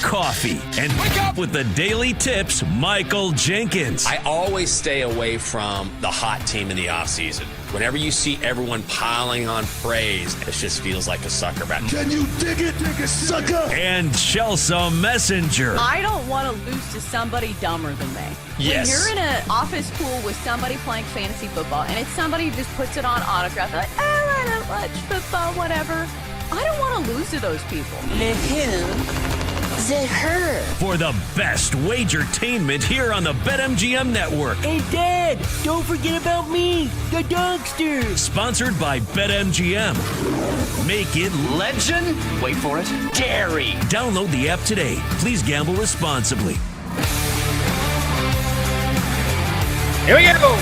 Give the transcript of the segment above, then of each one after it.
coffee and wake up with the Daily Tips, Michael Jenkins. I always stay away from the hot team in the offseason. Whenever you see everyone piling on praise, it just feels like a sucker bet. Can you dig it, sucker? And Chelsea Messenger. I don't want to lose to somebody dumber than me. Yes. When you're in an office pool with somebody playing fantasy football and it's somebody who just puts it on autograph, like, oh, I don't watch football, whatever. I don't want to lose to those people. The who? The her. For the best wagertainment here on the BetMGM Network. Hey, Dad, don't forget about me, the Dogster. Sponsored by BetMGM. Make it legend. Wait for it. Dairy. Download the app today. Please gamble responsibly. Here we go.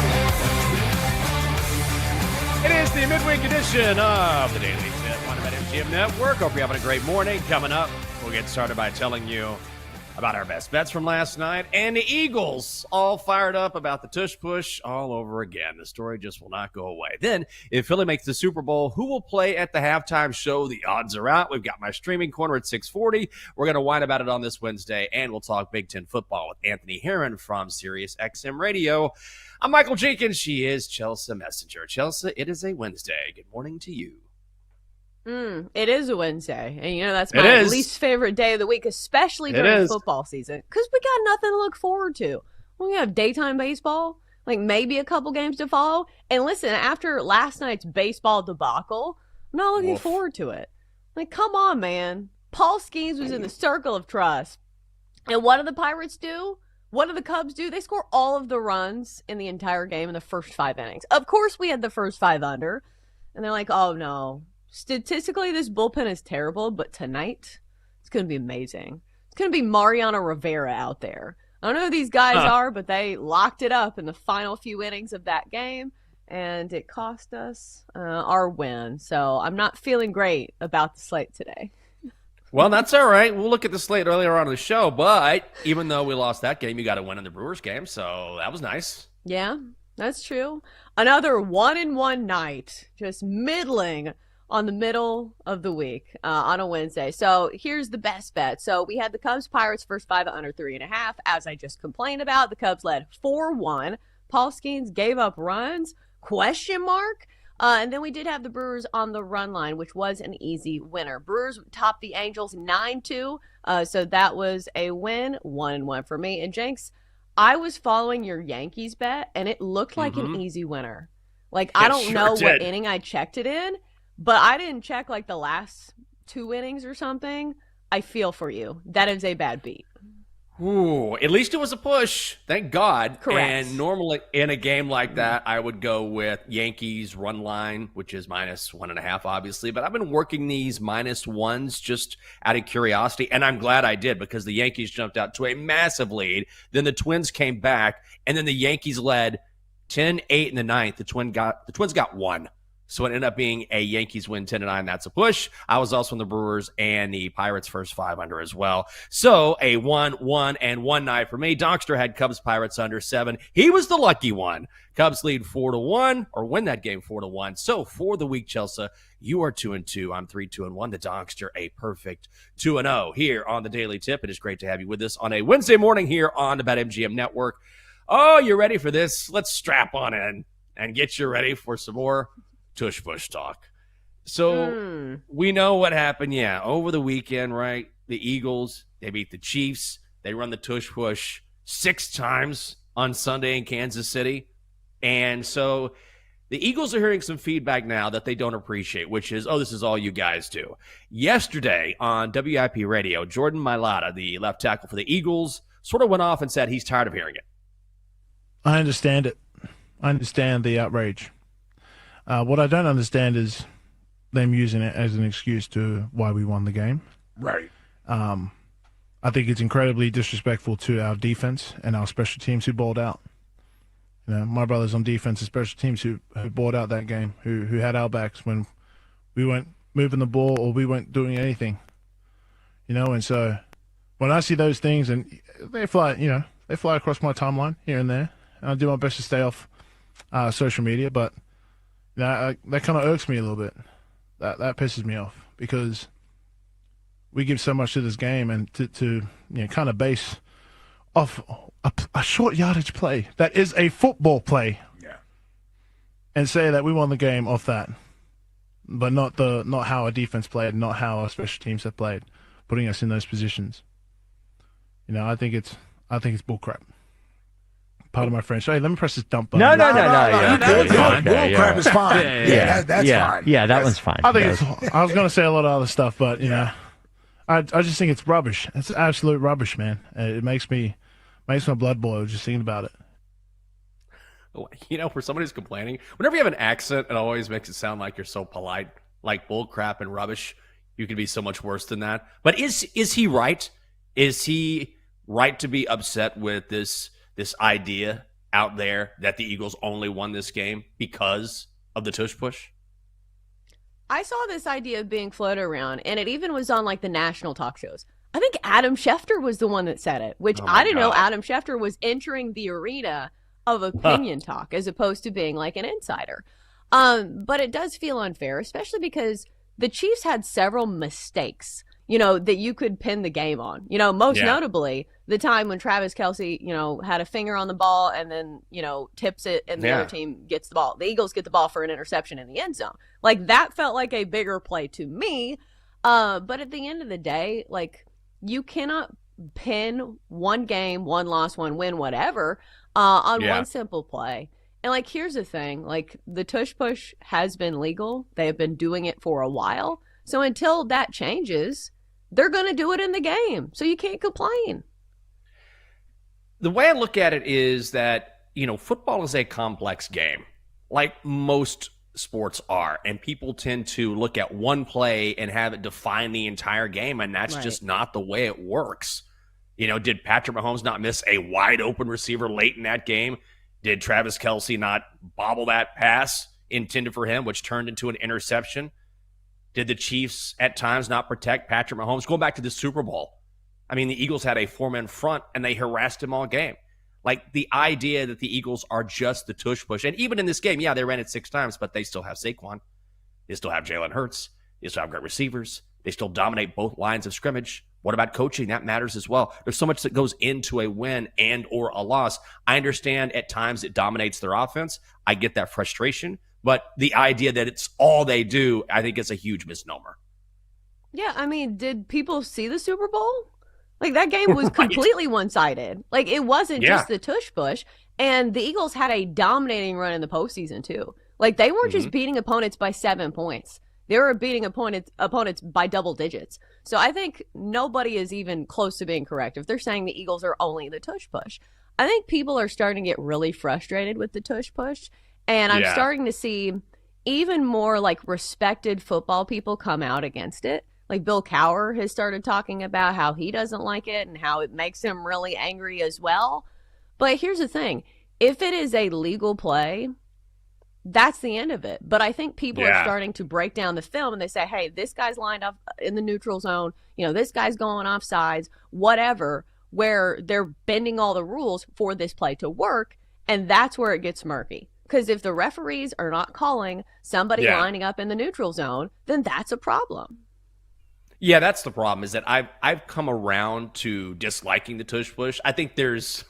It is the midweek edition of the Daily Tip on the BetMGM Network. Hope you're having a great morning. Coming up, we'll get started by telling you about our best bets from last night. And the Eagles all fired up about the tush push all over again. The story just will not go away. Then, if Philly makes the Super Bowl, who will play at the halftime show? The odds are out. We've got my streaming corner at 640. We're going to whine about it on this Wednesday, and we'll talk Big Ten football with Anthony Herron from Sirius XM Radio. I'm Michael Jenkins. She is Chelsea Messenger. Chelsea, it is a Wednesday. Good morning to you. It is a Wednesday, and that's my least favorite day of the week, especially during football season, because we got nothing to look forward to. We have daytime baseball, like maybe a couple games to follow. And listen, after last night's baseball debacle, I'm not looking forward to it. Like, come on, man. Paul Skeens was in the circle of trust. And what did the Pirates do? What did the Cubs do? They score all of the runs in the entire game in the first 5 innings. Of course, we had the first 5 under. And they're like, oh, no. Statistically, this bullpen is terrible, but tonight, it's going to be amazing. It's going to be Mariano Rivera out there. I don't know who these guys are, but they locked it up in the final few innings of that game, and it cost us our win. So I'm not feeling great about the slate today. Well, that's all right. We'll look at the slate earlier on in the show, but even though we lost that game, you got to win in the Brewers game, so that was nice. Yeah, that's true. Another 1-1 night, just middling on the middle of the week on a Wednesday. So here's the best bet. So we had the Cubs-Pirates first 5 under 3.5. As I just complained about, the Cubs led 4-1. Paul Skeens gave up runs, ? And then we did have the Brewers on the run line, which was an easy winner. Brewers topped the Angels 9-2. So that was a win, 1-1 for me. And Jenks, I was following your Yankees bet, and it looked like an easy winner. Like, I don't know what inning I checked it in, but I didn't check like the last 2 innings or something. I feel for you. That is a bad beat. Ooh, at least it was a push. Thank God. Correct. And normally in a game like that, I would go with Yankees run line, which is -1.5, obviously. But I've been working these -1s just out of curiosity. And I'm glad I did, because the Yankees jumped out to a massive lead. Then the Twins came back, and then the Yankees led 10-8 in the ninth. The Twins got 1. So it ended up being a Yankees win 10-9. That's a push. I was also in the Brewers and the Pirates first 5 under as well. So a 1-1 night for me. Donkster had Cubs Pirates under 7. He was the lucky one. Cubs lead 4-1 or win that game 4-1. So for the week, Chelsea, you are 2-2. I'm 3-2-1. The Donkster a perfect 2-0 here on the Daily Tip. It is great to have you with us on a Wednesday morning here on the BetMGM Network. Oh, you ready for this? Let's strap on in and get you ready for some more tush push talk. So we know what happened, over the weekend, right? The Eagles, they beat the Chiefs. They run the tush push 6 times on Sunday in Kansas City. And so the Eagles are hearing some feedback now that they don't appreciate, which is, this is all you guys do. Yesterday on WIP Radio, Jordan Mailata, the left tackle for the Eagles, sort of went off and said he's tired of hearing it. I understand it. I understand the outrage. What I don't understand is them using it as an excuse to why we won the game. Right. I think it's incredibly disrespectful to our defense and our special teams who balled out. You know, my brothers on defense and special teams who balled out that game, who had our backs when we weren't moving the ball or we weren't doing anything. You know, and so when I see those things, and they fly across my timeline here and there, and I do my best to stay off social media, but that kind of irks me a little bit. That pisses me off, because we give so much to this game, and to kind of base off a short yardage play that is a football play, and say that we won the game off that, but not how our defense played, not how our special teams have played, putting us in those positions. I think it's bullcrap. Pardon my French. Hey, let me press this dump button. No. Okay, Bullcrap is fine. That's fine. Yeah, that one's fine. I think I was going to say a lot of other stuff, but I just think it's rubbish. It's absolute rubbish, man. It makes my blood boil just thinking about it. For somebody who's complaining, whenever you have an accent, it always makes it sound like you're so polite, like bull crap and rubbish. You could be so much worse than that. But is he right? Is he right to be upset with this idea out there that the Eagles only won this game because of the tush push? I saw this idea being floated around, and it even was on like the national talk shows. I think Adam Schefter was the one that said it, which I didn't know Adam Schefter was entering the arena of opinion talk as opposed to being like an insider. But it does feel unfair, especially because the Chiefs had several mistakes, that you could pin the game on. Most notably the time when Travis Kelce, had a finger on the ball and then, tips it and the other team gets the ball. The Eagles get the ball for an interception in the end zone. Like, that felt like a bigger play to me. But at the end of the day, like, you cannot pin one game, one loss, one win, whatever, on one simple play. And, like, here's the thing. Like, the tush push has been legal. They have been doing it for a while. So until that changes, they're going to do it in the game. So you can't complain. The way I look at it is that, football is a complex game, like most sports are. And people tend to look at one play and have it define the entire game. And that's just not the way it works. Did Patrick Mahomes not miss a wide open receiver late in that game? Did Travis Kelce not bobble that pass intended for him, which turned into an interception? Did the Chiefs at times not protect Patrick Mahomes? Going back to the Super Bowl, I mean, the Eagles had a 4-man front, and they harassed him all game. Like, the idea that the Eagles are just the tush push, and even in this game, they ran it 6 times, but they still have Saquon. They still have Jalen Hurts. They still have great receivers. They still dominate both lines of scrimmage. What about coaching? That matters as well. There's so much that goes into a win and or a loss. I understand at times it dominates their offense. I get that frustration. But the idea that it's all they do, I think is a huge misnomer. Yeah, I mean, did people see the Super Bowl? Like, that game was completely one-sided. Like, it wasn't just the tush push. And the Eagles had a dominating run in the postseason, too. Like, they weren't just beating opponents by 7 points. They were beating opponents by double digits. So I think nobody is even close to being correct if they're saying the Eagles are only the tush push. I think people are starting to get really frustrated with the tush push. And I'm starting to see even more like respected football people come out against it. Like Bill Cowher has started talking about how he doesn't like it and how it makes him really angry as well. But here's the thing. If it is a legal play, that's the end of it. But I think people are starting to break down the film and they say, hey, this guy's lined up in the neutral zone. This guy's going off sides, whatever, where they're bending all the rules for this play to work. And that's where it gets murky. Because if the referees are not calling somebody lining up in the neutral zone, then that's a problem. Yeah, that's the problem, is that I've come around to disliking the tush push. I think there's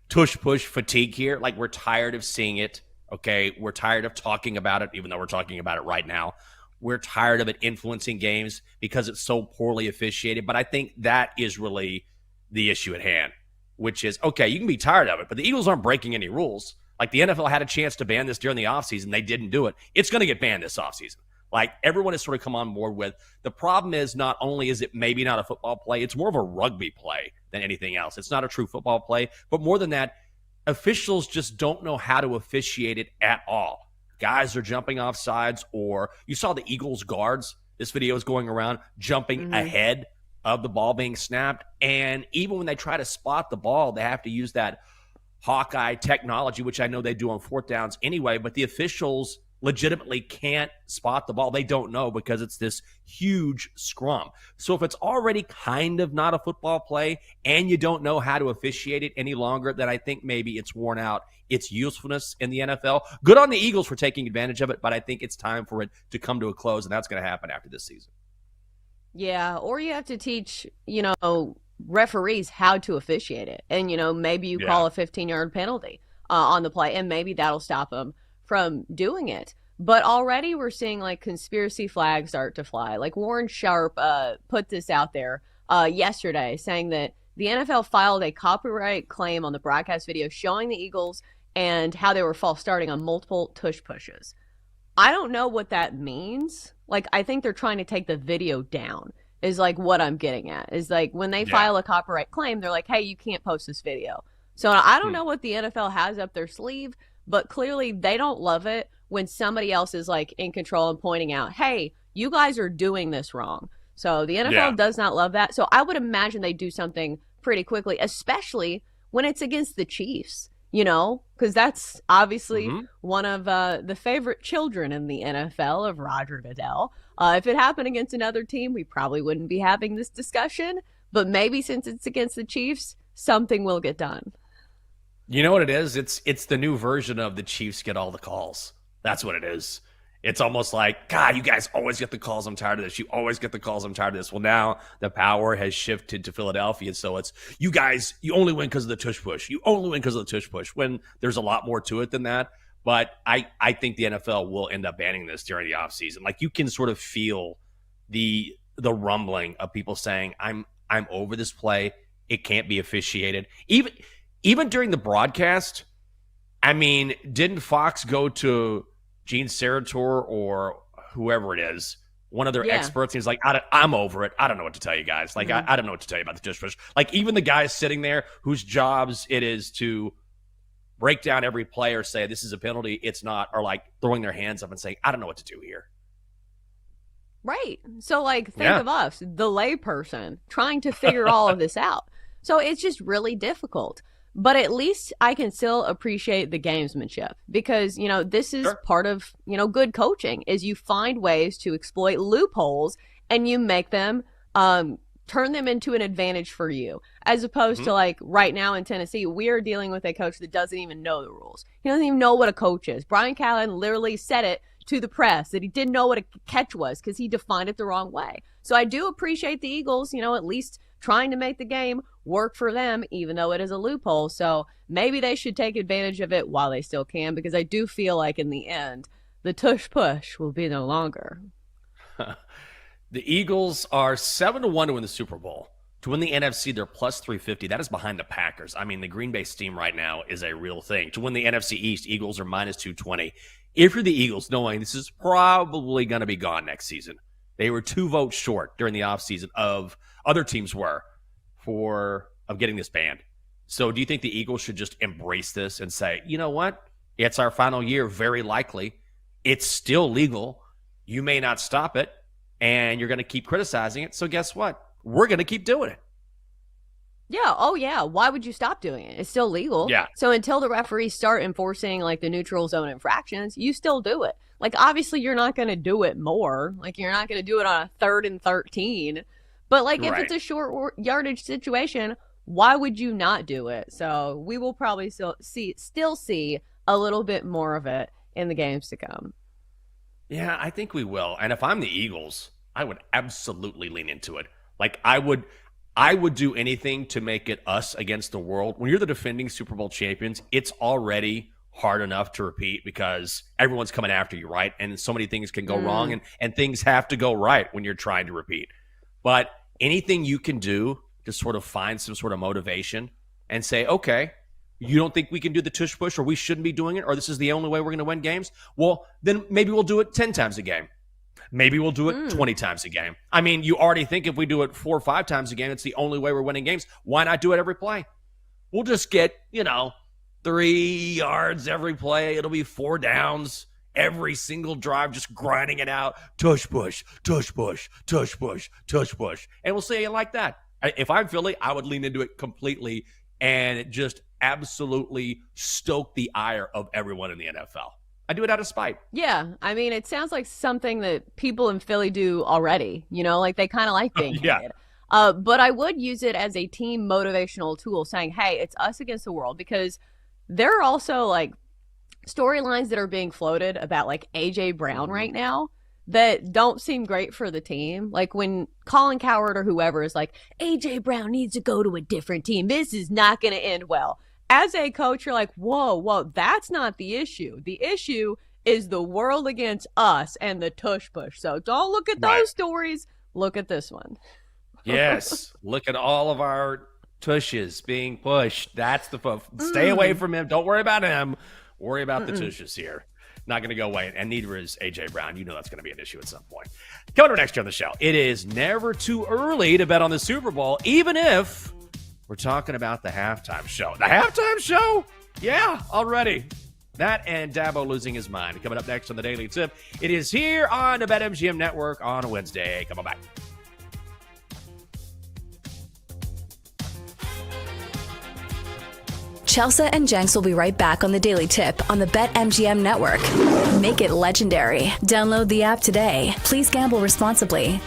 tush push fatigue here. Like, we're tired of seeing it, okay? We're tired of talking about it, even though we're talking about it right now. We're tired of it influencing games because it's so poorly officiated. But I think that is really the issue at hand, which is, okay, you can be tired of it, but the Eagles aren't breaking any rules. Like, the NFL had a chance to ban this during the offseason. They didn't do it. It's going to get banned this offseason. Like, everyone has sort of come on board with, the problem is not only is it maybe not a football play, it's more of a rugby play than anything else. It's not a true football play. But more than that, officials just don't know how to officiate it at all. Guys are jumping off sides, or you saw the Eagles guards, this video is going around, jumping ahead of the ball being snapped. And even when they try to spot the ball, they have to use that Hawkeye technology, which I know they do on 4th downs anyway, but the officials legitimately can't spot the ball. They don't know because it's this huge scrum. So if it's already kind of not a football play and you don't know how to officiate it any longer, then I think maybe it's worn out its usefulness in the NFL. Good on the Eagles for taking advantage of it, but I think it's time for it to come to a close, and that's going to happen after this season. Yeah, or you have to teach, referees how to officiate it. And, maybe you call a 15-yard penalty on the play, and maybe that'll stop them from doing it. But already we're seeing, like, conspiracy flags start to fly. Like, Warren Sharp put this out there yesterday, saying that the NFL filed a copyright claim on the broadcast video showing the Eagles and how they were false starting on multiple tush pushes. I don't know what that means. Like, I think they're trying to take the video down is, like, what I'm getting at. Is, like, when they file a copyright claim, they're like, hey, you can't post this video. So I don't know what the NFL has up their sleeve, but clearly they don't love it when somebody else is, like, in control and pointing out, hey, you guys are doing this wrong. So the NFL does not love that. So I would imagine they do something pretty quickly, especially when it's against the Chiefs. Because that's obviously one of the favorite children in the NFL of Roger Goodell. If it happened against another team, we probably wouldn't be having this discussion. But maybe since it's against the Chiefs, something will get done. You know what it is? It's the new version of the Chiefs get all the calls. That's what it is. It's almost like, God, you guys always get the calls. I'm tired of this. You always get the calls. I'm tired of this. Well, now the power has shifted to Philadelphia. So it's, you guys, you only win because of the tush push. You only win because of the tush push, when there's a lot more to it than that. But I think the NFL will end up banning this during the offseason. Like, you can sort of feel the rumbling of people saying, I'm over this play. It can't be officiated. Even during the broadcast, I mean, didn't Fox go to Gene Sarator or whoever it is, one of their experts, and he's like, I'm over it. I don't know what to tell you guys. Like, I don't know what to tell you about the tush push. Like, even the guys sitting there whose jobs it is to break down every play or say this is a penalty, it's not, are like throwing their hands up and saying, I don't know what to do here. Right. So, like, think of us, the layperson, trying to figure all of this out. So it's just really difficult. But at least I can still appreciate the gamesmanship because, this is part of, good coaching is you find ways to exploit loopholes and you make them turn them into an advantage for you, as opposed to, like, right now in Tennessee, we are dealing with a coach that doesn't even know the rules. He doesn't even know what a coach is. Brian Callahan literally said it to the press that he didn't know what a catch was because he defined it the wrong way. So I do appreciate the Eagles, at least trying to make the game work for them, even though it is a loophole. So maybe they should take advantage of it while they still can, because I do feel like in the end, the tush push will be no longer. The Eagles are 7-1 to win the Super Bowl. To win the NFC, they're plus 350. That is behind the Packers. I mean, the Green Bay steam right now is a real thing. To win the NFC East, Eagles are minus 220. If you're the Eagles, knowing this is probably going to be gone next season, they were 2 votes short during the offseason of other teams were of getting this banned. So do you think the Eagles should just embrace this and say, you know what? It's our final year, very likely. It's still legal. You may not stop it, and you're going to keep criticizing it. So guess what? We're going to keep doing it. Yeah. Oh, yeah. Why would you stop doing it? It's still legal. Yeah. So until the referees start enforcing, like, the neutral zone infractions, you still do it. Like, obviously, you're not going to do it more. Like, you're not going to do it on a 3rd and 13. But, like, if it's a short yardage situation, why would you not do it? So we will probably still see a little bit more of it in the games to come. Yeah, I think we will. And if I'm the Eagles, I would absolutely lean into it. Like, I would do anything to make it us against the world. When you're the defending Super Bowl champions, it's already hard enough to repeat because everyone's coming after you, right? And so many things can go wrong, and things have to go right when you're trying to repeat. But anything you can do to sort of find some sort of motivation and say, okay, you don't think we can do the tush push, or we shouldn't be doing it, or this is the only way we're going to win games? Well, then maybe we'll do it 10 times a game. Maybe we'll do it 20 times a game. I mean, you already think if we do it 4 or 5 times a game, it's the only way we're winning games. Why not do it every play? We'll just get, 3 yards every play. It'll be 4 downs. Every single drive, just grinding it out. Tush push, tush push, tush push, tush push. And we'll say you like that. If I'm Philly, I would lean into it completely and just absolutely stoke the ire of everyone in the NFL. I do it out of spite. Yeah. I mean, it sounds like something that people in Philly do already. Like they kind of like being hated. But I would use it as a team motivational tool, saying, hey, it's us against the world, because there are also, like, storylines that are being floated about, like, AJ Brown right now that don't seem great for the team. Like when Colin Cowherd or whoever is like, A.J. Brown needs to go to a different team. This is not going to end well. As a coach, you're like, whoa, that's not the issue. The issue is the world against us and the tush push. So don't look at those stories. Look at this one. Yes. Look at all of our tushes being pushed. That's the stay away from him. Don't worry about him. Worry about the tushes here. Not going to go away, and neither is A.J. Brown. You know that's going to be an issue at some point. Coming up next year on the show, it is never too early to bet on the Super Bowl, even if we're talking about the halftime show. The halftime show? Yeah, already. That and Dabo losing his mind. Coming up next on the Daily Tip. It is here on the BetMGM Network on a Wednesday. Come on back. Chelsea and Jenks will be right back on the Daily Tip on the BetMGM Network. Make it legendary. Download the app today. Please gamble responsibly.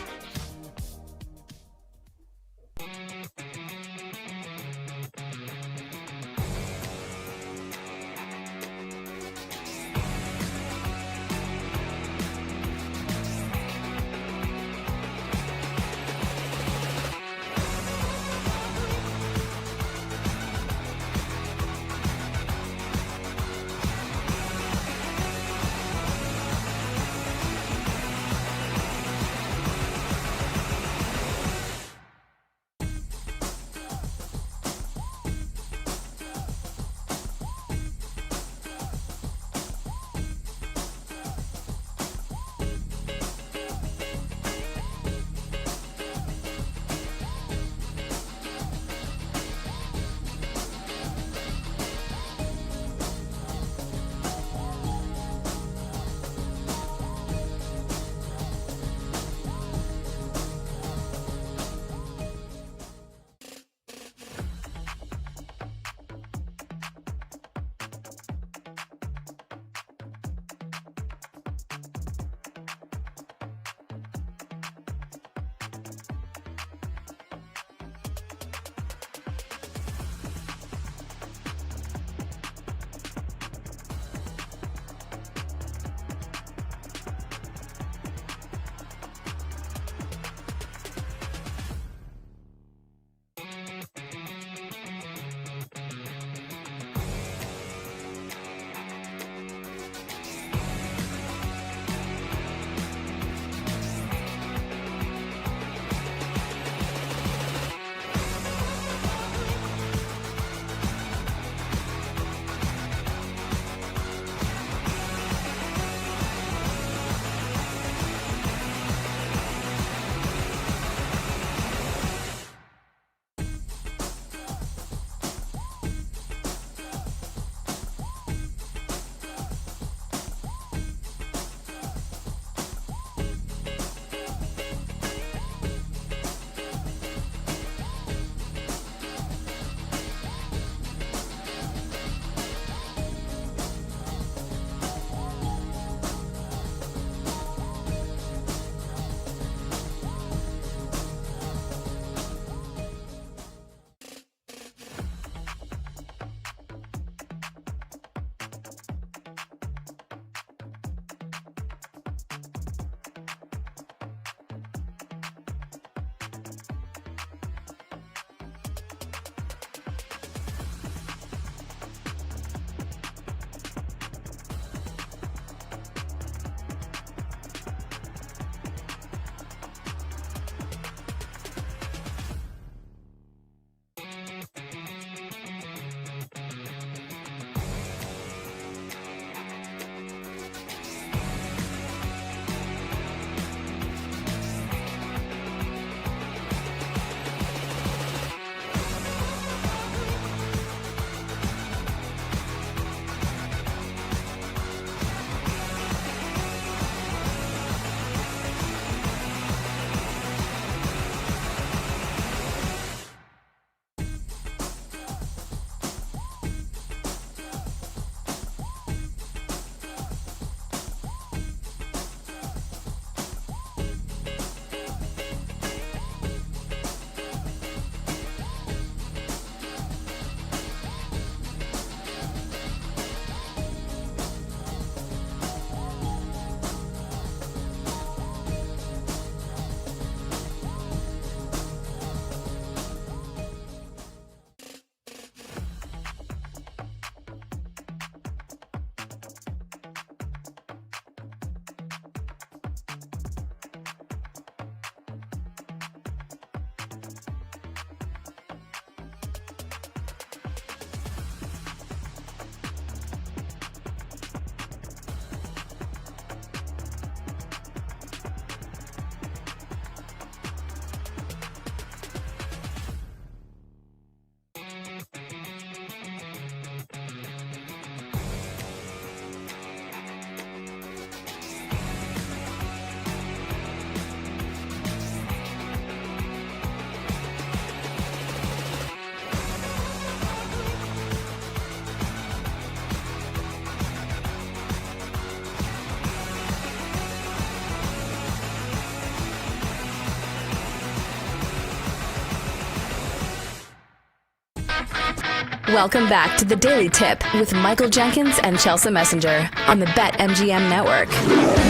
Welcome back to the Daily Tip with Michael Jenkins and Chelsea Messenger on the BetMGM Network.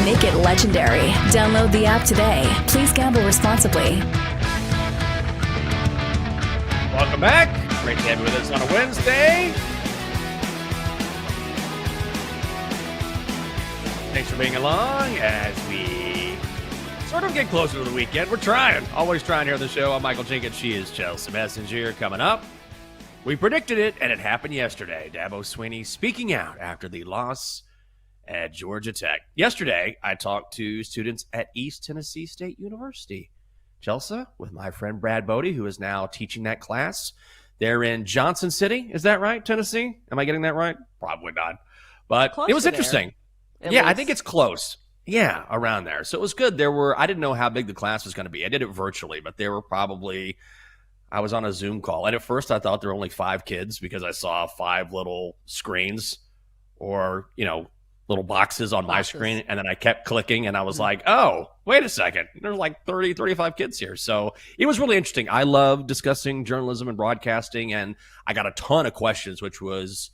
Make it legendary. Download the app today. Please gamble responsibly. Welcome back. Great to have you with us on a Wednesday. Thanks for being along as we sort of get closer to the weekend. We're trying. Always trying here on the show. I'm Michael Jenkins. She is Chelsea Messenger. Coming up, we predicted it, and it happened yesterday. Dabo Swinney speaking out after the loss at Georgia Tech. Yesterday, I talked to students at East Tennessee State University. Chelsea, with my friend Brad Bodie, who is now teaching that class. They're in Johnson City. Is that right, Tennessee? Am I getting that right? Probably not. But it was interesting. I think it's close. Yeah, around there. So it was good. I didn't know how big the class was going to be. I did it virtually, but there were probably, I was on a Zoom call. And at first I thought there were only 5 kids because I saw 5 little screens or, little boxes on my screen. And then I kept clicking and I was like, oh, wait a second. There's like 30, 35 kids here. So it was really interesting. I love discussing journalism and broadcasting, and I got a ton of questions, which was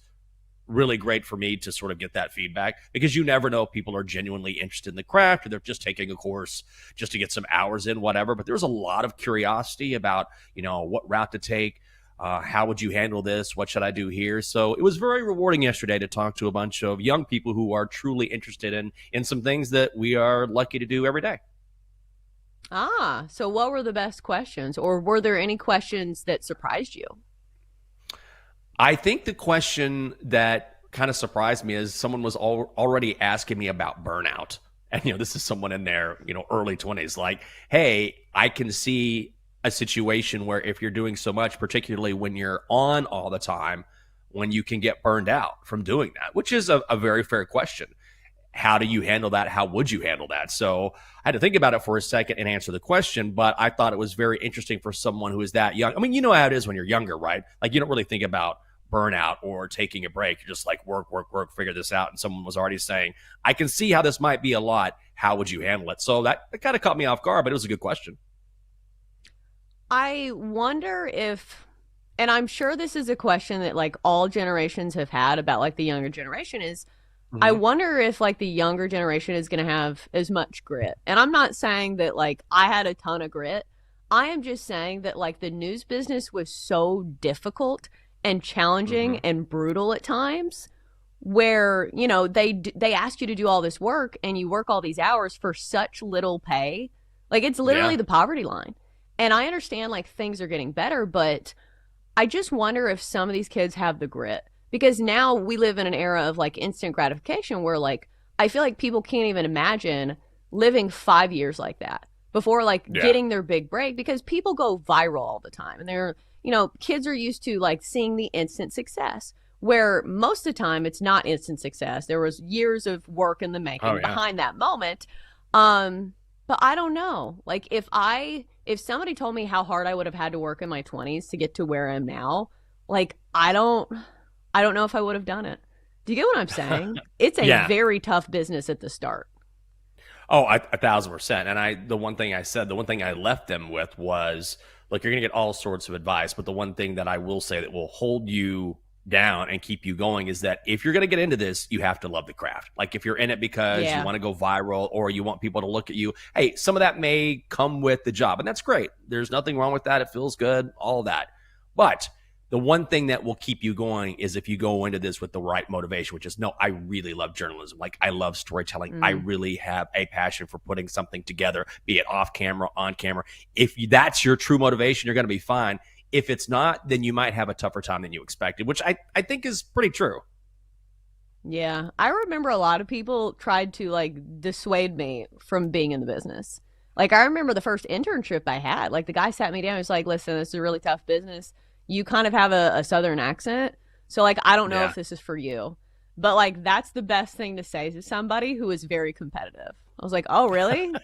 really great for me to sort of get that feedback, because you never know if people are genuinely interested in the craft or they're just taking a course just to get some hours in, whatever. But there was a lot of curiosity about, what route to take. How would you handle this? What should I do here? So it was very rewarding yesterday to talk to a bunch of young people who are truly interested in some things that we are lucky to do every day. So what were the best questions, or were there any questions that surprised you? I think the question that kind of surprised me is someone was already asking me about burnout. And, this is someone in their, early 20s, like, hey, I can see a situation where if you're doing so much, particularly when you're on all the time, when you can get burned out from doing that, which is a very fair question. How do you handle that? How would you handle that? So I had to think about it for a second and answer the question, but I thought it was very interesting for someone who is that young. I mean, you know how it is when you're younger, right? Like, you don't really think about burnout or taking a break. You're just like, work, figure this out. And someone was already saying, I can see how this might be a lot. How would you handle it? So that kind of caught me off guard, but it was a good question. I wonder if, and I'm sure this is a question that like all generations have had about like the younger generation is, I wonder if like the younger generation is going to have as much grit. And I'm not saying that like I had a ton of grit. I am just saying that like the news business was so difficult and challenging and brutal at times, where, they ask you to do all this work and you work all these hours for such little pay. Like, it's literally the poverty line. And I understand like things are getting better, but I just wonder if some of these kids have the grit, because now we live in an era of like instant gratification where like I feel like people can't even imagine living 5 years like that before like getting their big break, because people go viral all the time and they're, kids are used to like seeing the instant success, where most of the time it's not instant success. There was years of work in the making behind that moment. But I don't know. Like if somebody told me how hard I would have had to work in my 20s to get to where I am now, like I don't know if I would have done it. Do you get what I'm saying? It's a very tough business at the start. Oh, 1,000%. And the one thing I left them with was, look, you're going to get all sorts of advice, but the one thing that I will say that will hold you down and keep you going is that if you're going to get into this, you have to love the craft. Like if you're in it because you want to go viral or you want people to look at you, hey, some of that may come with the job, and that's great. There's nothing wrong with that. It feels good, all that. But the one thing that will keep you going is if you go into this with the right motivation, which is, no, I really love journalism. Like I love storytelling. I really have a passion for putting something together, be it off camera, on camera. If that's your true motivation, you're going to be fine. If it's not, then you might have a tougher time than you expected, which I think is pretty true. Yeah. I remember a lot of people tried to like dissuade me from being in the business. Like I remember the first internship I had, like the guy sat me down and was like, listen, this is a really tough business. You kind of have a Southern accent. So like, I don't know if this is for you, but like, that's the best thing to say to somebody who is very competitive. I was like, oh, really?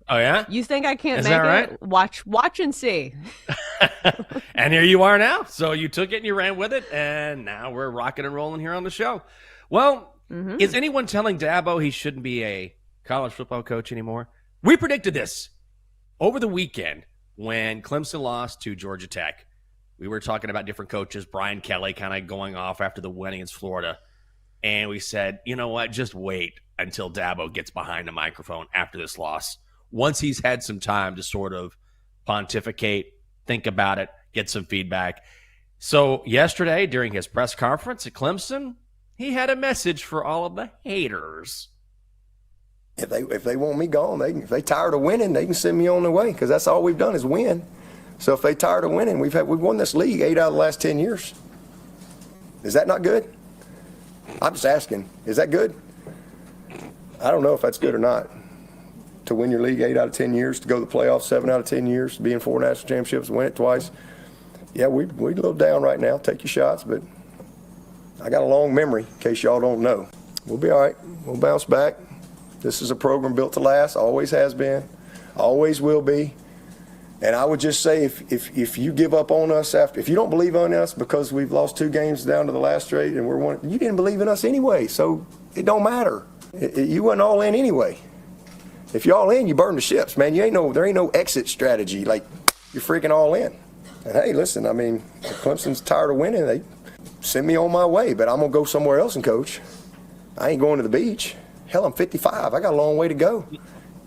Oh, yeah? You think I can't Is make that right? it? Watch and see. And here you are now. So you took it and you ran with it, and now we're rocking and rolling here on the show. Well, is anyone telling Dabo he shouldn't be a college football coach anymore? We predicted this over the weekend when Clemson lost to Georgia Tech. we were talking about different coaches, Brian Kelly kind of going off after the win against Florida. And we said, you know what, just wait until Dabo gets behind the microphone after this loss. Once he's had some time to sort of pontificate, think about it, get some feedback. So yesterday during his press conference at Clemson, he had a message for all of the haters. If they want me gone, if they tired of winning, they can send me on their way, because that's all we've done is win. So if they tired of winning, we've won this league 8 out of the last 10 years. Is that not good? I'm just asking, is that good? I don't know if that's good or not. To win your league 8 out of 10 years, to go to the playoffs 7 out of 10 years, to be in 4 national championships, win it twice. Yeah, we're a little down right now. Take your shots, but I got a long memory, in case y'all don't know. We'll be all right. We'll bounce back. This is a program built to last, always has been, always will be. And I would just say, if you give up on us if you don't believe in us because we've lost 2 games down to the last straight and you didn't believe in us anyway, so it don't matter. You wasn't all in anyway. If you're all in, you burn the ships, man. There ain't no exit strategy. Like, you're freaking all in. And hey, listen, I mean, if Clemson's tired of winning, they send me on my way, but I'm gonna go somewhere else and coach. I ain't going to the beach. Hell, I'm 55. I got a long way to go.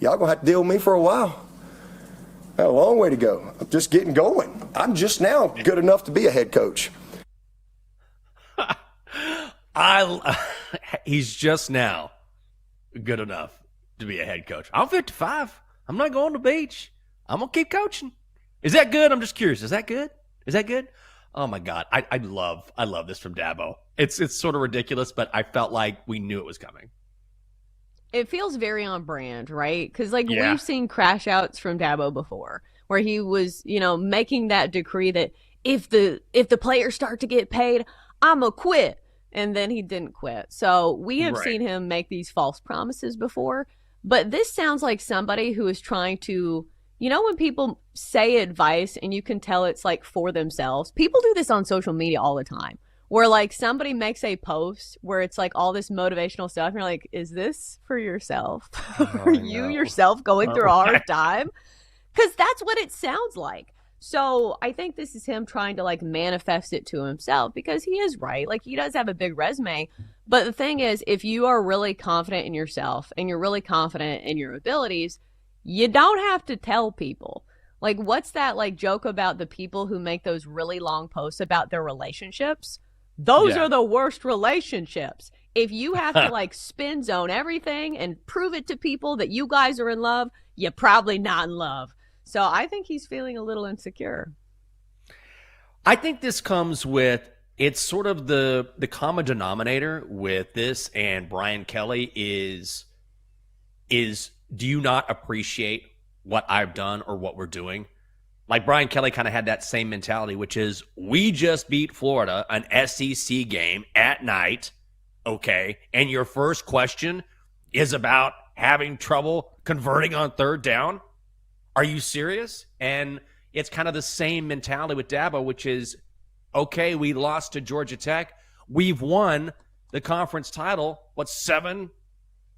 Y'all gonna have to deal with me for a while. I got a long way to go. I'm just getting going. I'm just now good enough to be a head coach. He's just now good enough to be a head coach. I'm 55. I'm not going to the beach. I'm going to keep coaching. Is that good? I'm just curious. Is that good? Is that good? Oh, my God. I love this from Dabo. It's sort of ridiculous, but I felt like we knew it was coming. It feels very on brand, right? Because, we've seen crash outs from Dabo before, where he was, making that decree that if the players start to get paid, I'm going to quit. And then he didn't quit. So we have seen him make these false promises before. But this sounds like somebody who is trying to, when people say advice and you can tell it's for themselves. People do this on social media all the time, where somebody makes a post where it's all this motivational stuff. And you're like, is this for yourself? Are you yourself going through a hard time? Because that's what it sounds like. So I think this is him trying to manifest it to himself, because he is right. He does have a big resume. But the thing is, if you are really confident in yourself and you're really confident in your abilities, you don't have to tell people. What's that joke about the people who make those really long posts about their relationships? Those are the worst relationships. If you have to spin zone everything and prove it to people that you guys are in love, you're probably not in love. So I think he's feeling a little insecure. I think this comes with, it's sort of the common denominator with this and Brian Kelly is do you not appreciate what I've done or what we're doing? Brian Kelly kind of had that same mentality, which is, we just beat Florida, an SEC game at night, okay? And your first question is about having trouble converting on 3rd down? Are you serious? And it's kind of the same mentality with Dabo, which is, okay, we lost to Georgia Tech. We've won the conference title,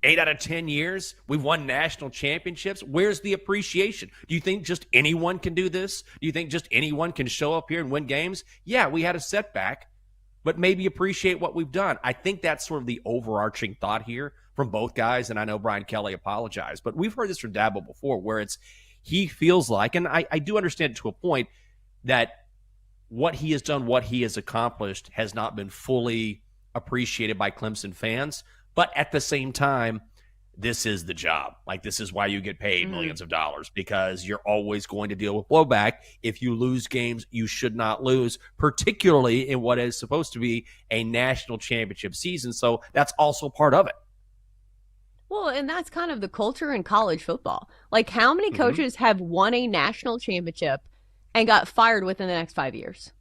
8 out of 10 years? We've won national championships. Where's the appreciation? Do you think just anyone can do this? Do you think just anyone can show up here and win games? Yeah, we had a setback, but maybe appreciate what we've done. I think that's sort of the overarching thought here from both guys, and I know Brian Kelly apologized, but we've heard this from Dabo before, where he feels like, and I do understand to a point, that what he has done, what he has accomplished, has not been fully appreciated by Clemson fans. But at the same time, this is the job. This is why you get paid millions of dollars, because you're always going to deal with blowback. If you lose games you should not lose, particularly in what is supposed to be a national championship season. So that's also part of it. Well, and that's kind of the culture in college football. How many coaches have won a national championship and got fired within the next 5 years?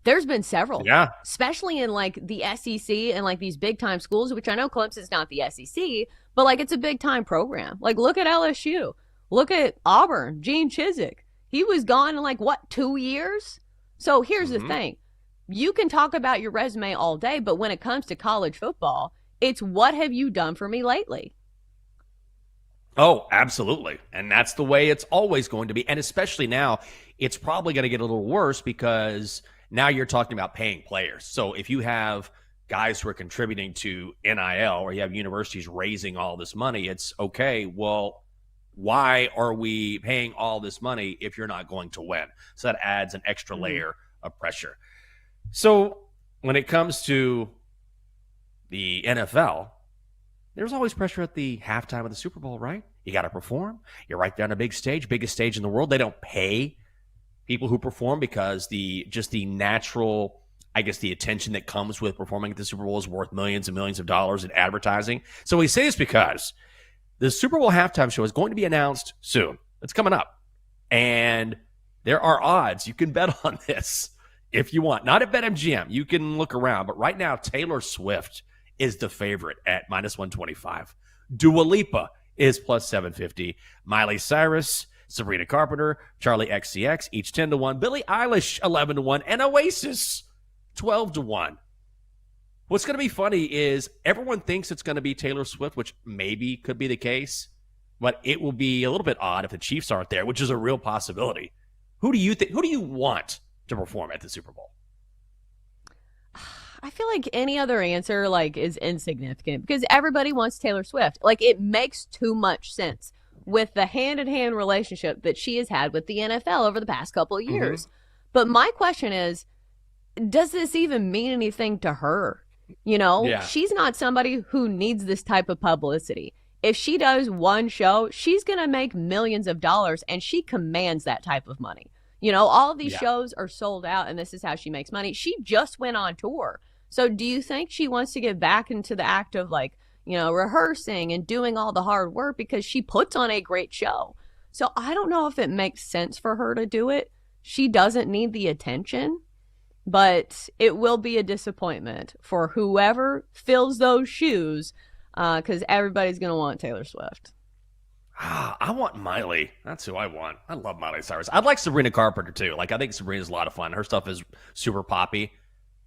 There's been several. Yeah. Especially in the SEC and these big time schools, which I know Clemson's not the SEC, but it's a big time program. Look at LSU. Look at Auburn, Gene Chizik. He was gone in 2 years? So here's the thing. You can talk about your resume all day, but when it comes to college football, it's what have you done for me lately? Oh, absolutely. And that's the way it's always going to be. And especially now, it's probably going to get a little worse, because Now you're talking about paying players. So if you have guys who are contributing to NIL, or you have universities raising all this money, it's okay. Well, why are we paying all this money if you're not going to win? So that adds an extra layer of pressure. So when it comes to the NFL, there's always pressure at the halftime of the Super Bowl, right? You got to perform. You're right there on a big stage, biggest stage in the world. They don't pay people who perform because the natural, I guess, the attention that comes with performing at the Super Bowl is worth millions and millions of dollars in advertising. So we say this because the Super Bowl halftime show is going to be announced soon. It's coming up. And there are odds. You can bet on this if you want. Not at BetMGM. You can look around. But right now, Taylor Swift is the favorite at -125. Dua Lipa is +750. Miley Cyrus, Sabrina Carpenter, Charlie XCX, each 10-1. Billie Eilish, 11-1. And Oasis, 12-1. What's going to be funny is everyone thinks it's going to be Taylor Swift, which maybe could be the case, but it will be a little bit odd if the Chiefs aren't there, which is a real possibility. Who do you think? Who do you want to perform at the Super Bowl? I feel like any other answer is insignificant because everybody wants Taylor Swift. It makes too much sense with the hand-in-hand relationship that she has had with the NFL over the past couple of years. But my question is, does this even mean anything to her? She's not somebody who needs this type of publicity. If she does one show, she's going to make millions of dollars, and she commands that type of money. All of these shows are sold out, and this is how she makes money. She just went on tour. So do you think she wants to get back into the act of rehearsing and doing all the hard work because she puts on a great show? So I don't know if it makes sense for her to do it. She doesn't need the attention. But it will be a disappointment for whoever fills those shoes because everybody's going to want Taylor Swift. I want Miley. That's who I want. I love Miley Cyrus. I'd like Sabrina Carpenter, too. I think Sabrina's a lot of fun. Her stuff is super poppy,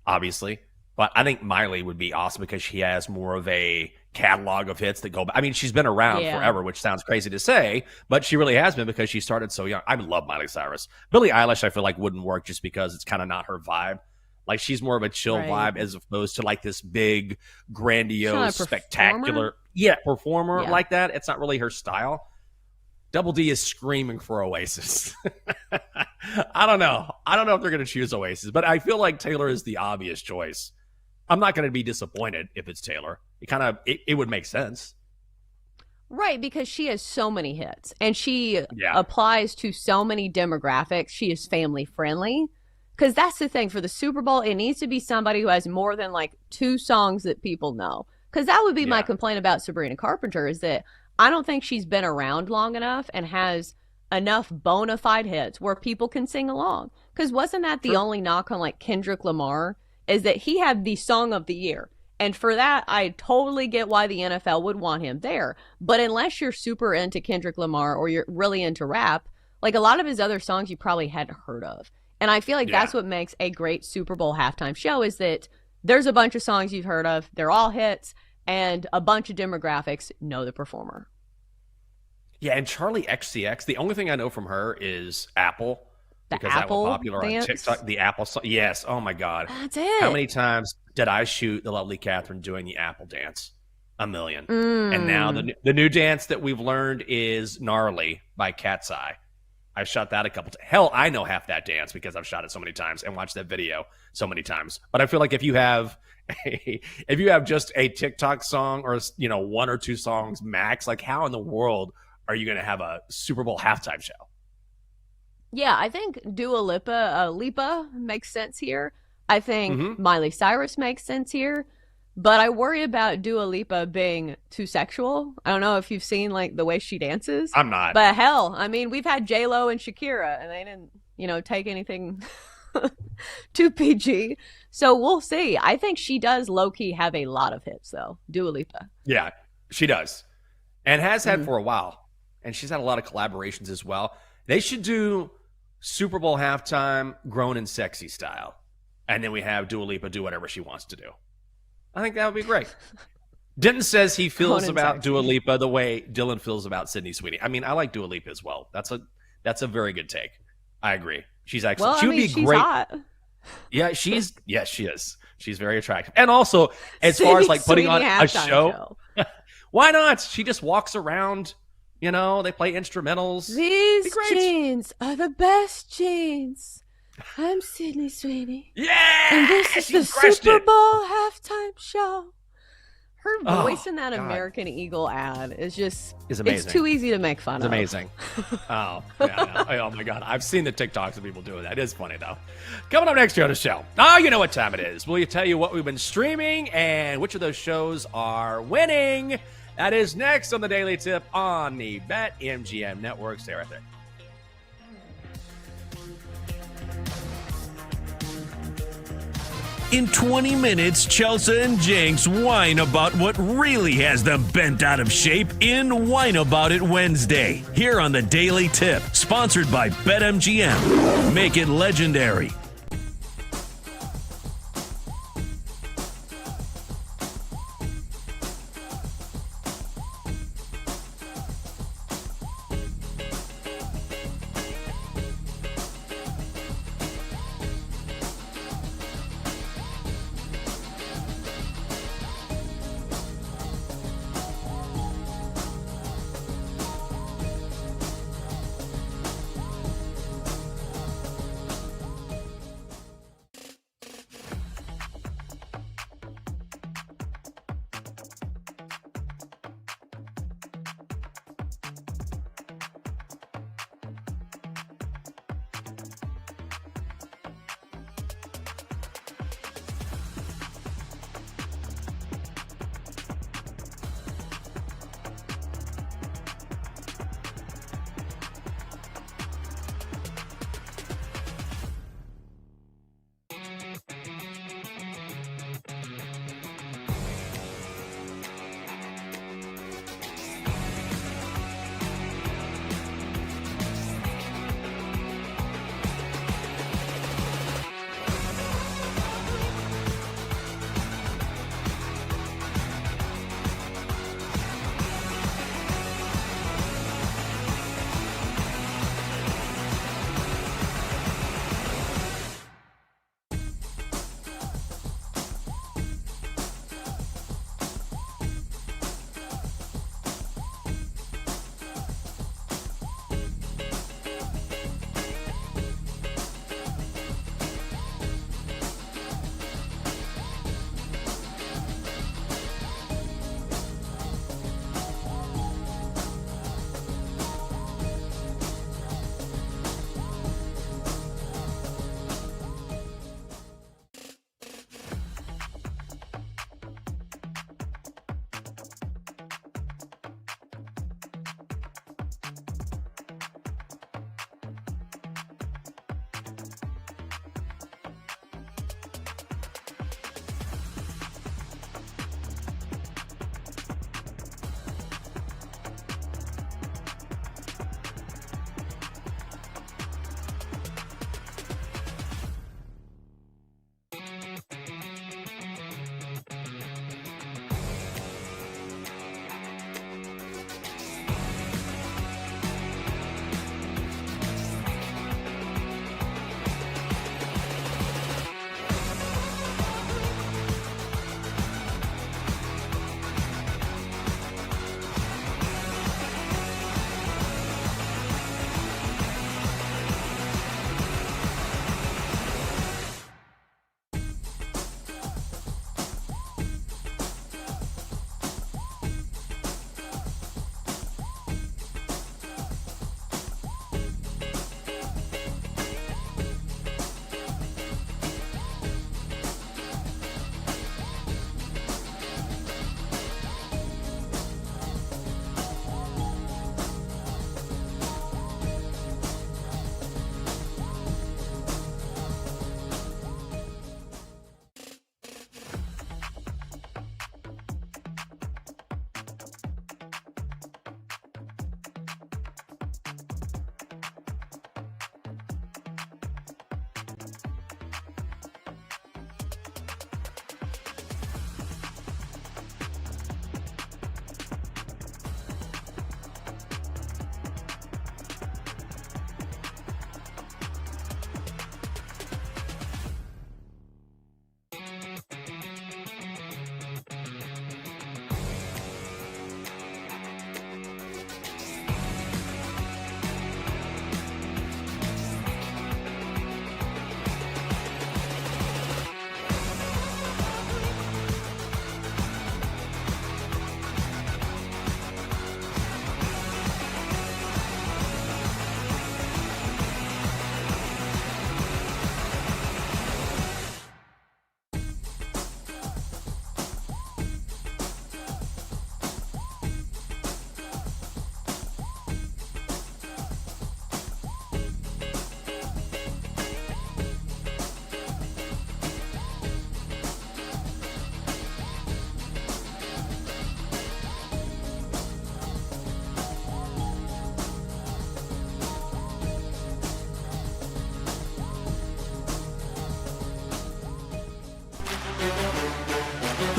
obviously. But I think Miley would be awesome because she has more of a catalog of hits that go back. I mean, she's been around forever, which sounds crazy to say, but she really has been because she started so young. I love Miley Cyrus. Billie Eilish, I feel like wouldn't work just because it's kind of not her vibe. She's more of a chill vibe as opposed to this big, grandiose, spectacular performer like that. It's not really her style. Double D is screaming for Oasis. I don't know. I don't know if they're going to choose Oasis, but I feel like Taylor is the obvious choice. I'm not going to be disappointed if it's Taylor. It would make sense. Right, because she has so many hits and she applies to so many demographics. She is family friendly. Because that's the thing for the Super Bowl, it needs to be somebody who has more than 2 songs that people know. Because that would be my complaint about Sabrina Carpenter is that I don't think she's been around long enough and has enough bona fide hits where people can sing along. Because wasn't that the only knock on Kendrick Lamar is that he had the song of the year. And for that, I totally get why the NFL would want him there. But unless you're super into Kendrick Lamar or you're really into rap, a lot of his other songs you probably hadn't heard of. And I feel like that's what makes a great Super Bowl halftime show is that there's a bunch of songs you've heard of. They're all hits, and a bunch of demographics know the performer. Yeah, and Charlie XCX, the only thing I know from her is Apple. Because Apple that was popular dance? on TikTok. The Apple song. Yes. Oh, my God. That's it. How many times did I shoot the lovely Catherine doing the Apple dance? A million. And now the new dance that we've learned is Gnarly by Cat's Eye. I've shot that a couple times. Hell, I know half that dance because I've shot it so many times and watched that video so many times. But I feel like if you have just a TikTok song or 1 or 2 songs max, how in the world are you going to have a Super Bowl halftime show? Yeah, I think Dua Lipa makes sense here. I think Miley Cyrus makes sense here. But I worry about Dua Lipa being too sexual. I don't know if you've seen the way she dances. I'm not. But hell, I mean, we've had J-Lo and Shakira, and they didn't, take anything too PG. So we'll see. I think she does low-key have a lot of hits, though. Dua Lipa. Yeah, she does. And has had for a while. And she's had a lot of collaborations as well. They should do Super Bowl halftime grown and sexy style. And then we have Dua Lipa do whatever she wants to do. I think that would be great. Denton says he feels about Dua Lipa the way Dylan feels about Sydney Sweeney. I mean, I like Dua Lipa as well. That's a very good take. I agree. She's excellent. Well, she would be she's great. Hot. Yeah, she is. She's very attractive. And also, as far as like putting on a show, why not? She just walks around, you know, they play instrumentals. These jeans are the best jeans. I'm Sydney Sweeney. Yeah! And this is the Super Bowl halftime show. Her voice in that American Eagle ad is amazing. It's too easy to make fun of. It's amazing. Oh, yeah, oh my God. I've seen the TikToks of people doing that. It is funny, though. Coming up next year on the show. You know what time it is. We'll tell you what we've been streaming and which of those shows are winning. That is next on the Daily Tip on the BetMGM Network. Stay right there. In 20 minutes, Chelsea and Jenks whine about what really has them bent out of shape in Whine About It Wednesday. Here on the Daily Tip, sponsored by BetMGM. Make it legendary.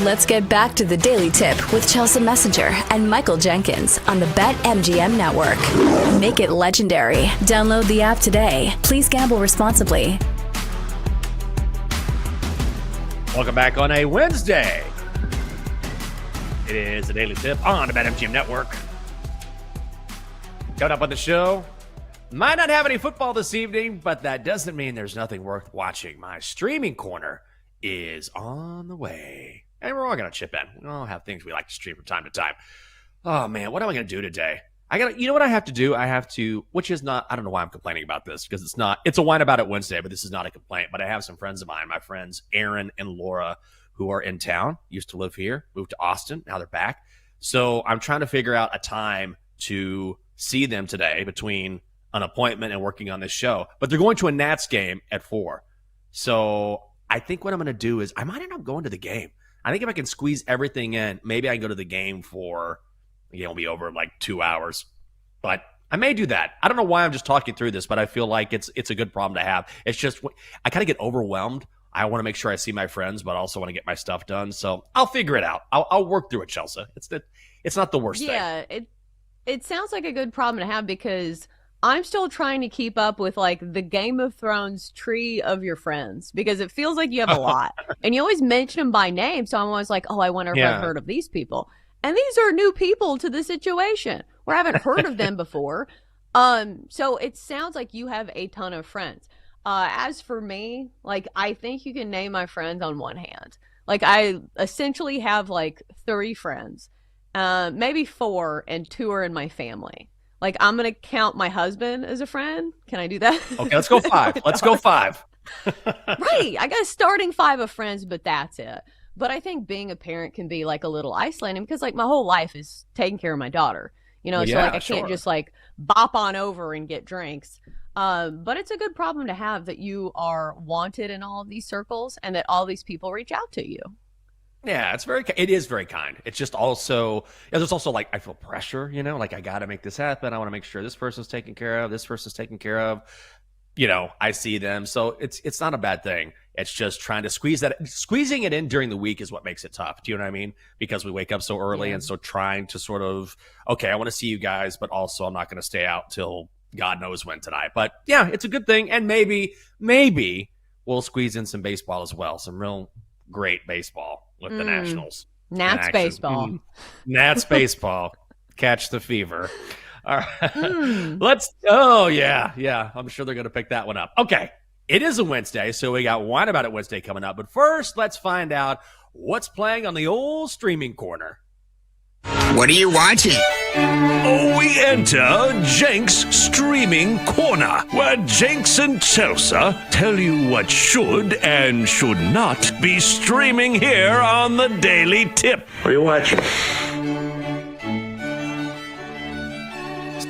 Let's get back to the Daily Tip with Chelsea Messenger and Michael Jenkins on the BetMGM Network. Make it legendary. Download the app today. Please gamble responsibly. Welcome back on a Wednesday. It is the Daily Tip on the BetMGM Network. Coming up on the show, might not have any football this evening, but that doesn't mean there's nothing worth watching. My streaming corner is on the way. And we're all going to chip in. We all have things we like to stream from time to time. Oh, man, what am I going to do today? You know what I have to do? I have to, which is not, I don't know why I'm complaining about this, because it's a Whine About It Wednesday, but this is not a complaint. But I have some friends of mine, my friends Aaron and Laura, who are in town, used to live here, moved to Austin, now they're back. So I'm trying to figure out a time to see them today between an appointment and working on this show. But they're going to a Nats game at 4. So I think what I'm going to do is I might end up going to the game. I think if I can squeeze everything in, maybe I can go to the game for, the game will be over in like 2 hours. But I may do that. I don't know why I'm just talking through this, but I feel like it's a good problem to have. It's just, I kind of get overwhelmed. I want to make sure I see my friends, but I also want to get my stuff done. So I'll figure it out. I'll work through it, Chelsea. It's not the worst thing. Yeah, it sounds like a good problem to have, because I'm still trying to keep up with like the Game of Thrones tree of your friends, because it feels like you have a lot and you always mention them by name. So I'm always like, oh, I wonder if I've heard of these people. And these are new people to the situation where I haven't heard of them before. So it sounds like you have a ton of friends. As for me, like, I think you can name my friends on one hand. Like, I essentially have like 3 friends, maybe 4, and 2 are in my family. Like, I'm going to count my husband as a friend. Can I do that? Okay, let's go 5. Let's go 5. Right. I got a starting 5 of friends, but that's it. But I think being a parent can be like a little isolating, because like my whole life is taking care of my daughter, you know, Well, so yeah, like I can't just like bop on over and get drinks. But it's a good problem to have that you are wanted in all of these circles and that all these people reach out to you. Yeah, it is very kind. It's just also, there's also like, I feel pressure, you know, like I got to make this happen. I want to make sure this person's taken care of. This person's taken care of. You know, I see them. So it's not a bad thing. It's just trying to squeezing it in during the week is what makes it tough. Do you know what I mean? Because we wake up so early. Yeah. And so trying to sort of, okay, I want to see you guys, but also I'm not going to stay out till God knows when tonight. But yeah, it's a good thing. And maybe we'll squeeze in some baseball as well. Some real great baseball with the Nationals. Nats baseball. Nats baseball. Catch the fever. All right. Oh, yeah. I'm sure they're going to pick that one up. Okay. It is a Wednesday, so we got Whine About It Wednesday coming up. But first, let's find out what's playing on the old streaming corner. What are you watching? Oh, we enter Jenks Streaming Corner, where Jenks and Chelsea tell you what should and should not be streaming here on the Daily Tip. What are you watching?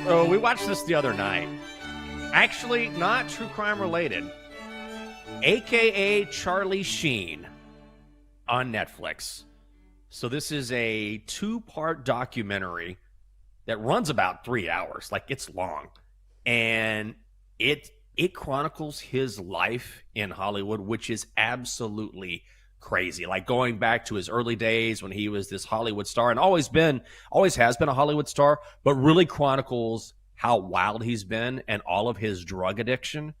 So we watched this the other night. Actually, not true crime related. AKA Charlie Sheen on Netflix. So this is a 2-part documentary that runs about 3 hours. Like, it's long. And it chronicles his life in Hollywood, which is absolutely crazy. Like, going back to his early days when he was this Hollywood star and always has been a Hollywood star, but really chronicles how wild he's been and all of his drug addiction.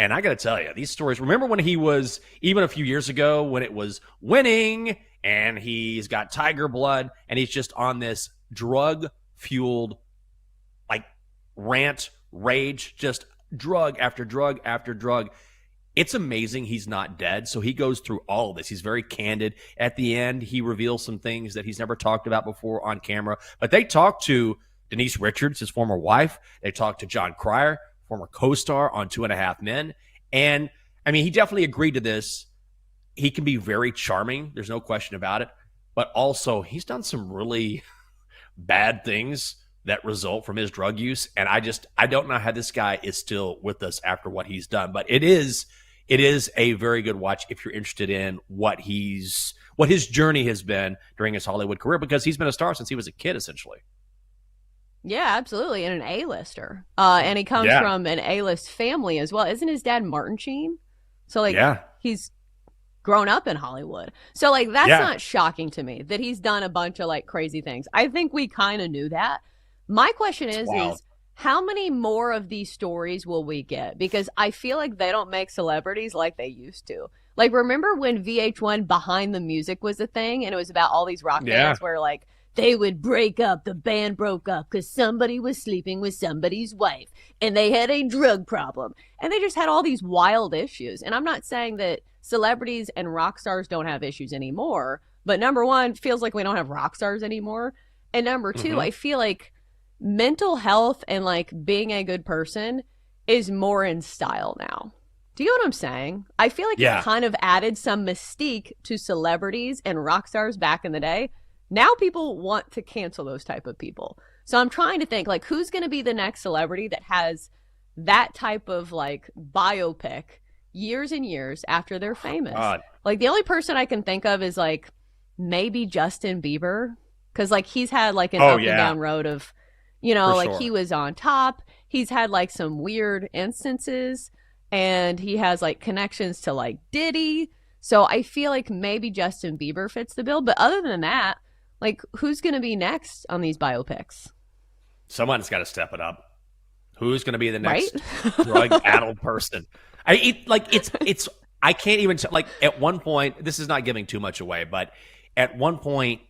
And I got to tell you, these stories, remember when he was, even a few years ago, when it was winning and he's got tiger blood and he's just on this drug-fueled, like, rant, rage, just drug after drug after drug. It's amazing he's not dead. So he goes through all of this. He's very candid. At the end, he reveals some things that he's never talked about before on camera. But they talked to Denise Richards, his former wife. They talked to John Cryer, former co-star on 2.5 Men. And, I mean, he definitely agreed to this. He can be very charming. There's no question about it. But also, he's done some really bad things that result from his drug use. And I don't know how this guy is still with us after what he's done. But it is a very good watch if you're interested in what his journey has been during his Hollywood career, because he's been a star since he was a kid, essentially. Yeah, absolutely. And an A-lister. And he comes from an A-list family as well. Isn't his dad Martin Sheen? So, like, he's grown up in Hollywood. So like that's not shocking to me that he's done a bunch of like crazy things. I think we kind of knew that. My question is how many more of these stories will we get? Because I feel like they don't make celebrities like they used to. Like, remember when VH1 Behind the Music was a thing, and it was about all these rock bands where like they would break up, the band broke up because somebody was sleeping with somebody's wife and they had a drug problem, and they just had all these wild issues. And I'm not saying that celebrities and rock stars don't have issues anymore, but number one, feels like we don't have rock stars anymore, and number two, I feel like mental health and like being a good person is more in style now. Do you know what I'm saying? I feel like it kind of added some mystique to celebrities and rock stars back in the day. Now people want to cancel those type of people. So I'm trying to think like who's going to be the next celebrity that has that type of like biopic years and years after they're famous. Like the only person I can think of is like maybe Justin Bieber, because like he's had like an up and down road of, you know, like he was on top. He's had like some weird instances, and he has like connections to like Diddy. So I feel like maybe Justin Bieber fits the bill. But other than that, like who's going to be next on these biopics? Someone's got to step it up. Who's going to be the next drug-addled person? It's I can't even like at one point, this is not giving too much away, but at one point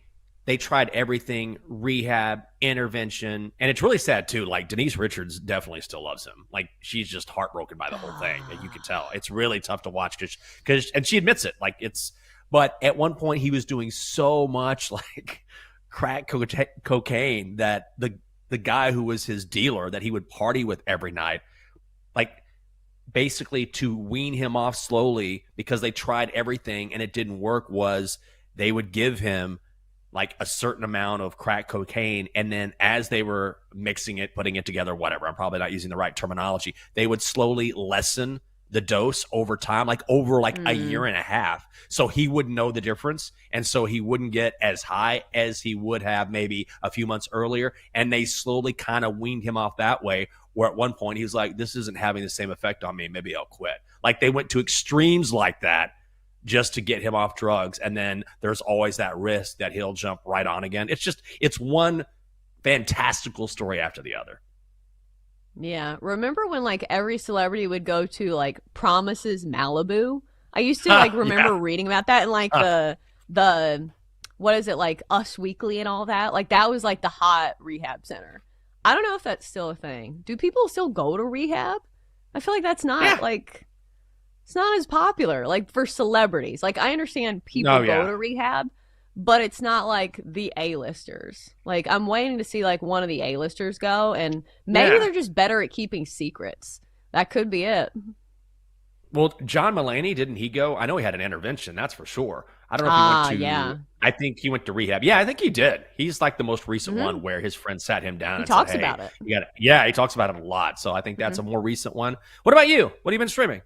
they tried everything, rehab, intervention, and it's really sad too. Like Denise Richards definitely still loves him. Like she's just heartbroken by the whole thing. You can tell. It's really tough to watch because and she admits it. Like but at one point he was doing so much like crack cocaine that the guy who was his dealer that he would party with every night, like basically to wean him off slowly because they tried everything and it didn't work, was they would give him like a certain amount of crack cocaine, and then as they were mixing it, putting it together, whatever, I'm probably not using the right terminology, they would slowly lessen the dose over time, like over like a year and a half, so he wouldn't know the difference, and so he wouldn't get as high as he would have maybe a few months earlier, and they slowly kind of weaned him off that way, where at one point he was like, this isn't having the same effect on me, maybe I'll quit. Like they went to extremes like that just to get him off drugs, and then there's always that risk that he'll jump right on again. It's one fantastical story after the other. Yeah. Remember when like every celebrity would go to like Promises Malibu? I used to like remember reading about that, and like the what is it, like Us Weekly and all that? Like that was like the hot rehab center. I don't know if that's still a thing. Do people still go to rehab? I feel like that's not like it's not as popular like for celebrities. Like I understand people go to rehab, but it's not like the A-listers. Like I'm waiting to see like one of the A-listers go, and maybe they're just better at keeping secrets. That could be it. Well, John Mulaney, didn't he go? I know he had an intervention, that's for sure. I don't know if he went to I think he went to rehab. Yeah, I think he did. He's like the most recent one where his friend sat him down and talks said, hey, about it. He talks about it a lot. So I think that's a more recent one. What about you? What have you been streaming?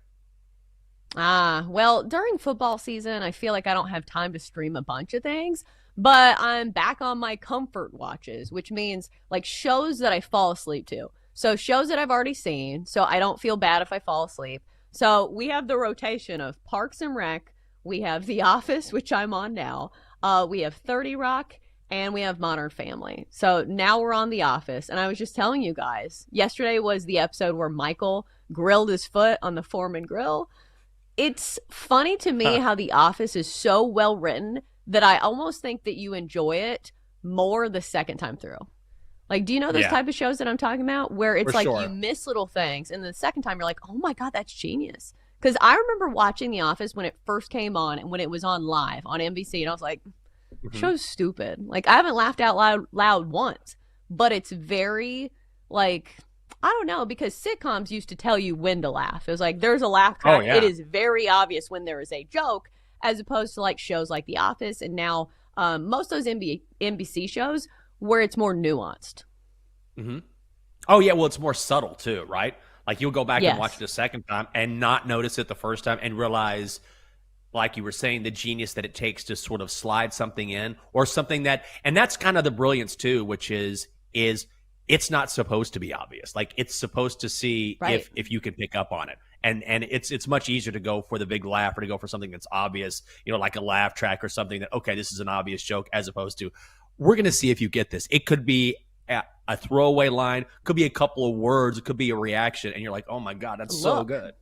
Well, during football season, I feel like I don't have time to stream a bunch of things, but I'm back on my comfort watches, which means like shows that I fall asleep to. So shows that I've already seen, so I don't feel bad if I fall asleep. So we have the rotation of Parks and Rec, we have The Office, which I'm on now, we have 30 Rock, and we have Modern Family. So now we're on The Office, and I was just telling you guys, yesterday was the episode where Michael grilled his foot on the Foreman grill. It's funny to me how The Office is so well written that I almost think that you enjoy it more the second time through. Like, do you know those type of shows that I'm talking about? Where it's like you miss little things, and the second time you're like, oh my God, that's genius. Because I remember watching The Office when it first came on and when it was on live on NBC, and I was like, show's stupid. Like, I haven't laughed out loud once, but it's very, like, I don't know, because sitcoms used to tell you when to laugh. It was like, there's a laugh track. It is very obvious when there is a joke, as opposed to like shows like The Office, and now most of those NBC shows where it's more nuanced. Oh, yeah. Well, it's more subtle too, right? Like you'll go back and watch it a second time and not notice it the first time and realize, like you were saying, the genius that it takes to sort of slide something in, or something that, and that's kind of the brilliance too, which is it's not supposed to be obvious. Like it's supposed to see if you can pick up on it. And it's much easier to go for the big laugh or to go for something that's obvious, like a laugh track or something that, okay, this is an obvious joke, as opposed to, we're going to see if you get this. It could be a throwaway line, could be a couple of words, it could be a reaction, and you're like, oh my God, that's so good.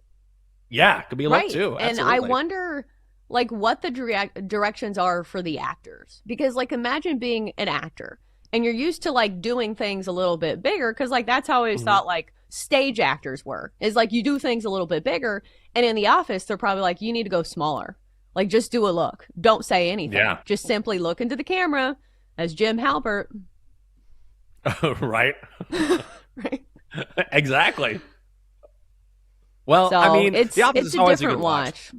Yeah, it could be a look too. Absolutely. And I wonder what the directions are for the actors, because imagine being an actor and you're used to doing things a little bit bigger, because that's how I always thought stage actors were, is you do things a little bit bigger, and in the office they're probably you need to go smaller, just do a look, don't say anything, just simply look into the camera as Jim Halpert. Right. Right. Exactly. Well, so I mean, it's The Office is always a good watch.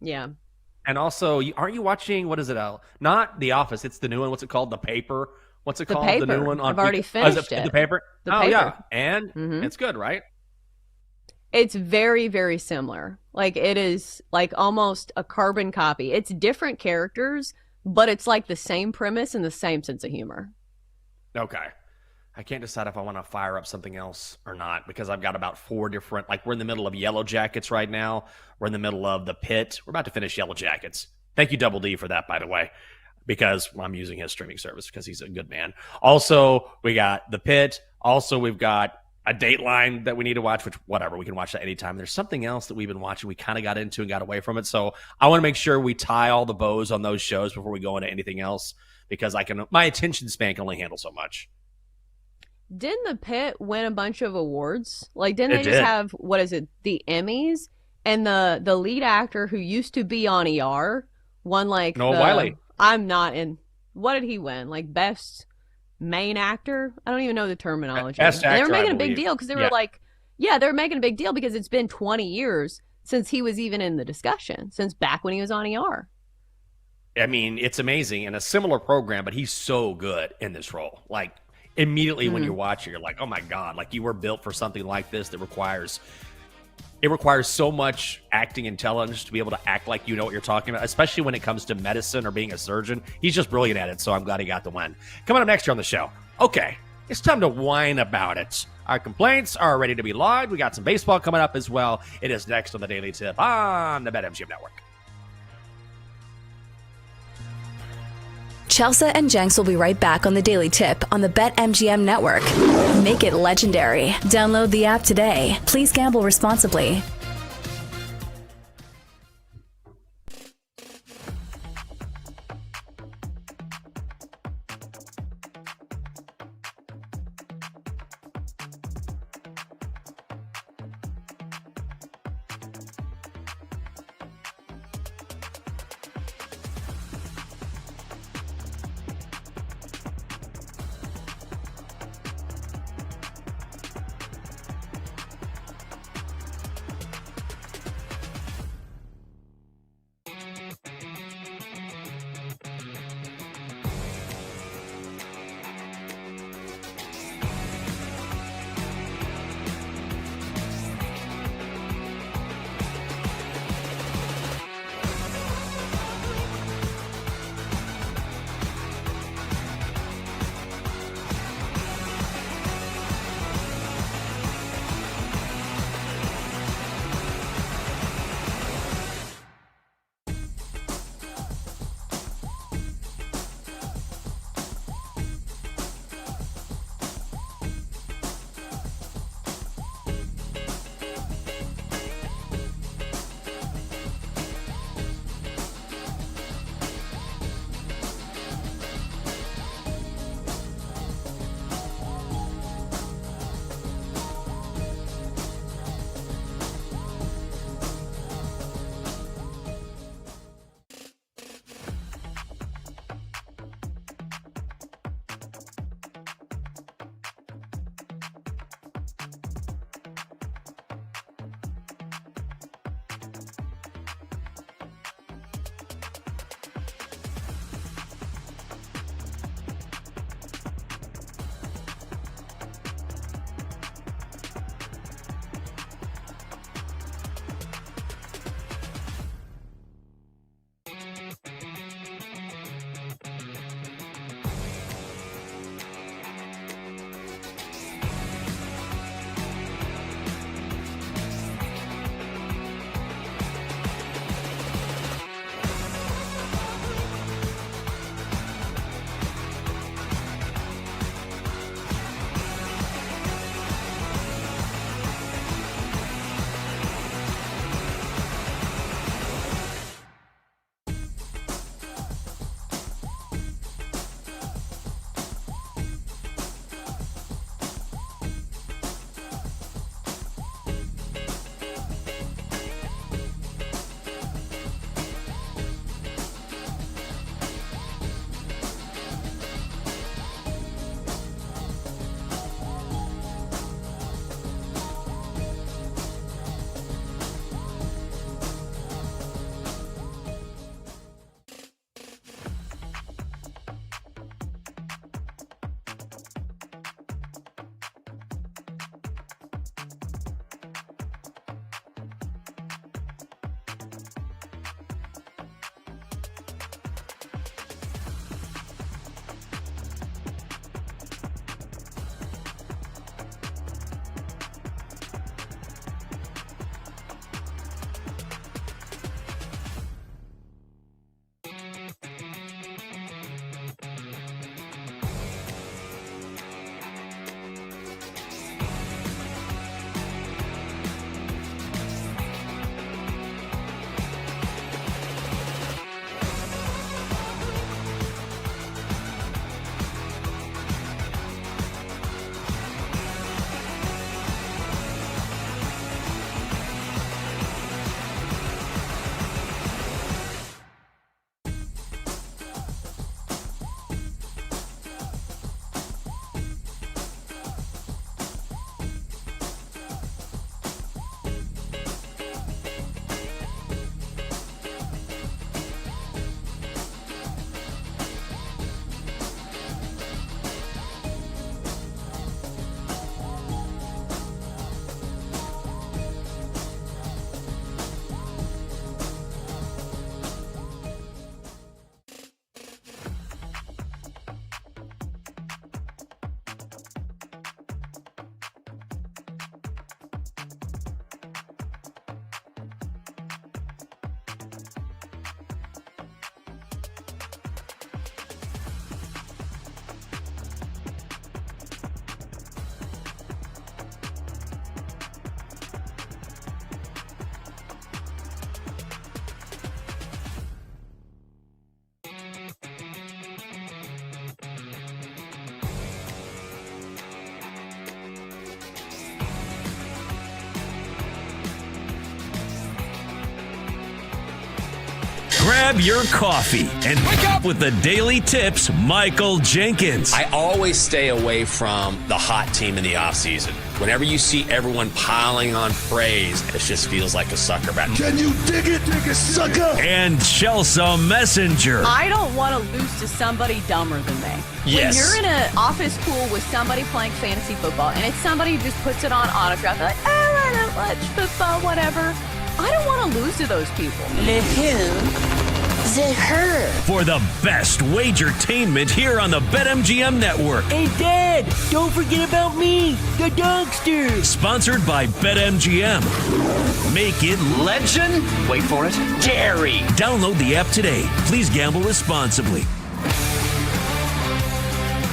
Yeah. And also, aren't you watching, what is it, not The Office, it's the new one, what's it called, The Paper? What's it called? Paper. The new one? I've already finished it. The Paper? Paper. Yeah. And it's good, right? It's very, very similar. It is almost a carbon copy. It's different characters, but it's the same premise and the same sense of humor. Okay. I can't decide if I want to fire up something else or not, because I've got about 4 different, we're in the middle of Yellow Jackets right now. We're in the middle of The Pit. We're about to finish Yellow Jackets. Thank you, Double D, for that, by the way, because I'm using his streaming service because he's a good man. Also, we got The Pit. Also, we've got a Dateline that we need to watch, which, whatever, we can watch that anytime. There's something else that we've been watching we kind of got into and got away from it. So I want to make sure we tie all the bows on those shows before we go into anything else, because my attention span can only handle so much. Didn't The Pit win a bunch of awards? Didn't they just have, what is it, the Emmys? And the lead actor who used to be on ER won Noah Wiley. I'm not in. What did he win? Best main actor? I don't even know the terminology. Best actor, and they were making I a big believe. deal because they were they were making a big deal because it's been 20 years since he was even in the discussion, since back when he was on ER. I mean, it's amazing, and a similar program, but he's so good in this role. Immediately when you watch it, you're like, oh my God, you were built for something like this that requires so much acting intelligence to be able to act like you know what you're talking about, especially when it comes to medicine or being a surgeon. He's just brilliant at it, so I'm glad he got the win. Coming up next year on the show, okay, it's time to whine about it. Our complaints are ready to be logged. We got some baseball coming up as well. It is next on the Daily Tip on the BetMGM Network. Chelsea and Jenks will be right back on the Daily Tip on the BetMGM Network. Make it legendary. Download the app today. Please gamble responsibly. grab your coffee and wake up with the Daily Tips, Michael Jenkins. I always stay away from the hot team in the offseason. Whenever you see everyone piling on praise, it just feels like a sucker bet. Can you dig it, sucker? And Chelsea Messenger. I don't want to lose to somebody dumber than me. Yes. When you're in an office pool with somebody playing fantasy football, and it's somebody who just puts it on autograph, they're like, I don't watch football, whatever. I don't want to lose to those people. The who? The her. For the best wagertainment here on the BetMGM Network. Hey, Dad, don't forget about me, the dogster. Sponsored by BetMGM. Make it legend. Wait for it. Dairy. Download the app today. Please gamble responsibly.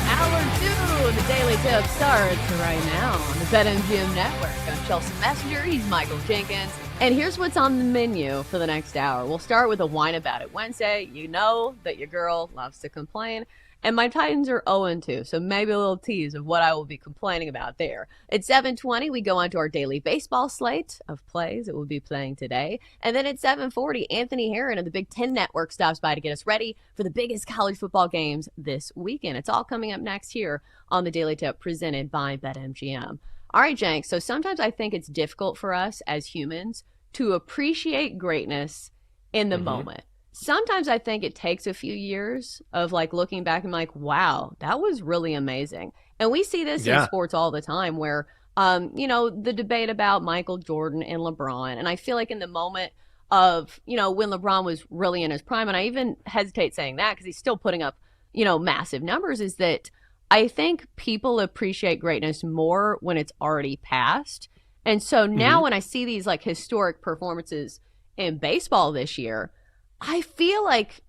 Hour 2 of the Daily Tip starts right now on the BetMGM Network. I'm Chelsea Messenger. He's Michael Jenkins. And here's what's on the menu for the next hour. We'll start with a Whine About It Wednesday. You know that your girl loves to complain. And my Titans are 0-2, so maybe a little tease of what I will be complaining about there. At 7:20, we go on to our daily baseball slate of plays that we'll be playing today. And then at 7:40, Anthony Herron of the Big Ten Network stops by to get us ready for the biggest college football games this weekend. It's all coming up next here on the Daily Tip presented by BetMGM. All right, Jenks, so sometimes I think it's difficult for us as humans to appreciate greatness in the moment. Sometimes I think it takes a few years of like looking back and like, wow, that was really amazing. And we see this in sports all the time where, the debate about Michael Jordan and LeBron. And I feel like in the moment of, when LeBron was really in his prime, and I even hesitate saying that because he's still putting up, massive numbers, is that I think people appreciate greatness more when it's already past. And so now when I see these like historic performances in baseball this year, I feel like,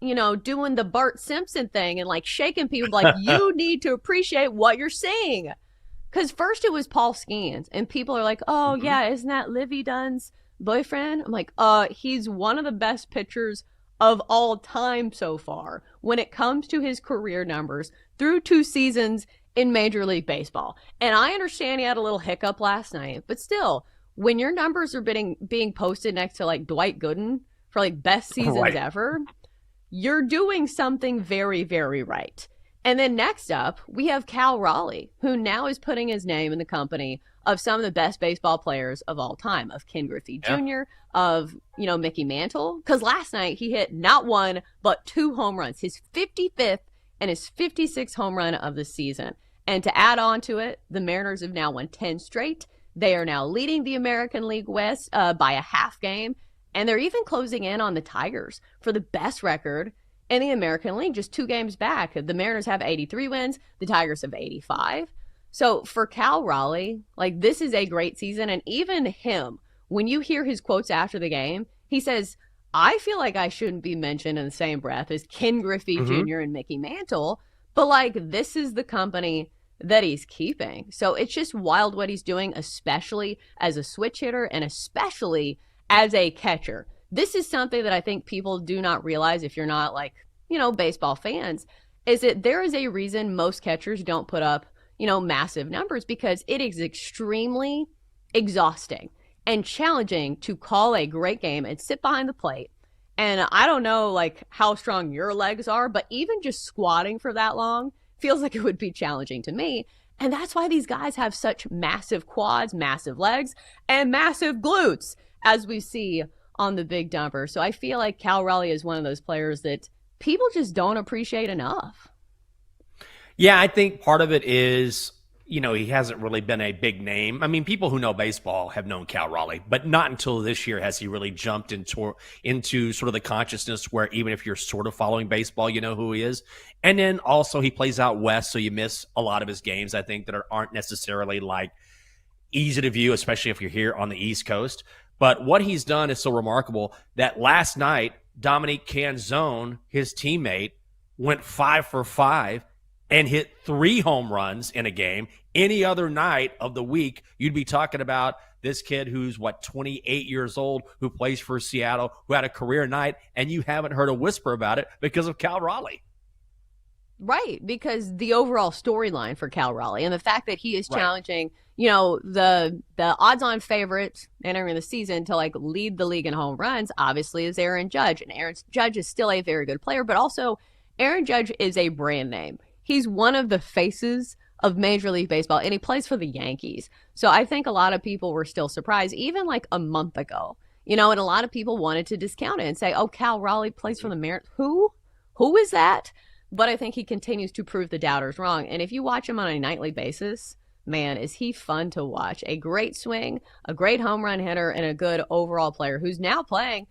doing the Bart Simpson thing and like shaking people like, you need to appreciate what you're seeing. Because first it was Paul Skeens and people are like, oh, yeah, isn't that Livy Dunn's boyfriend? I'm like, he's one of the best pitchers of all time so far when it comes to his career numbers through 2 seasons in Major League Baseball. And I understand he had a little hiccup last night, but still, when your numbers are being posted next to like Dwight Gooden for like best seasons ever, you're doing something very, very right. And then next up, we have Cal Raleigh, who now is putting his name in the company of some of the best baseball players of all time, of Ken Griffey Jr., of, Mickey Mantle. Because last night he hit not 1, but 2 home runs, his 55th and his 56th home run of the season. And to add on to it, the Mariners have now won 10 straight. They are now leading the American League West by a half game. And they're even closing in on the Tigers for the best record in the American League, just 2 games back. The Mariners have 83 wins. The Tigers have 85. So for Cal Raleigh, like, this is a great season. And even him, when you hear his quotes after the game, he says, I feel like I shouldn't be mentioned in the same breath as Ken Griffey Jr. and Mickey Mantle, but like, this is the company that he's keeping. So it's just wild what he's doing, especially as a switch hitter and especially as a catcher. This is something that I think people do not realize if you're not like, baseball fans, is that there is a reason most catchers don't put up, massive numbers, because it is extremely exhausting and challenging to call a great game and sit behind the plate. And I don't know like how strong your legs are, but even just squatting for that long feels like it would be challenging to me. And that's why these guys have such massive quads, massive legs, and massive glutes, as we see on the Big Dumper. So I feel like Cal Raleigh is one of those players that people just don't appreciate enough. Yeah, I think part of it is, he hasn't really been a big name. I mean, people who know baseball have known Cal Raleigh, but not until this year has he really jumped into sort of the consciousness where even if you're sort of following baseball, you know who he is. And then also he plays out west, so you miss a lot of his games, I think, that aren't necessarily like easy to view, especially if you're here on the East Coast. But what he's done is so remarkable that last night, Dominique Canzone, his teammate, went 5 for 5 and hit 3 home runs in a game. Any other night of the week, you'd be talking about this kid who's, 28 years old, who plays for Seattle, who had a career night, and you haven't heard a whisper about it because of Cal Raleigh. Right, because the overall storyline for Cal Raleigh and the fact that he is challenging, the odds-on favorite entering the season to like lead the league in home runs, obviously, is Aaron Judge. And Aaron Judge is still a very good player, but also Aaron Judge is a brand name. He's one of the faces of Major League Baseball, and he plays for the Yankees. So I think a lot of people were still surprised, even like a month ago, and a lot of people wanted to discount it and say, oh, Cal Raleigh plays for the Mariners. Who is that? But I think he continues to prove the doubters wrong. And if you watch him on a nightly basis, man, is he fun to watch. A great swing, a great home run hitter, and a good overall player who's now playing,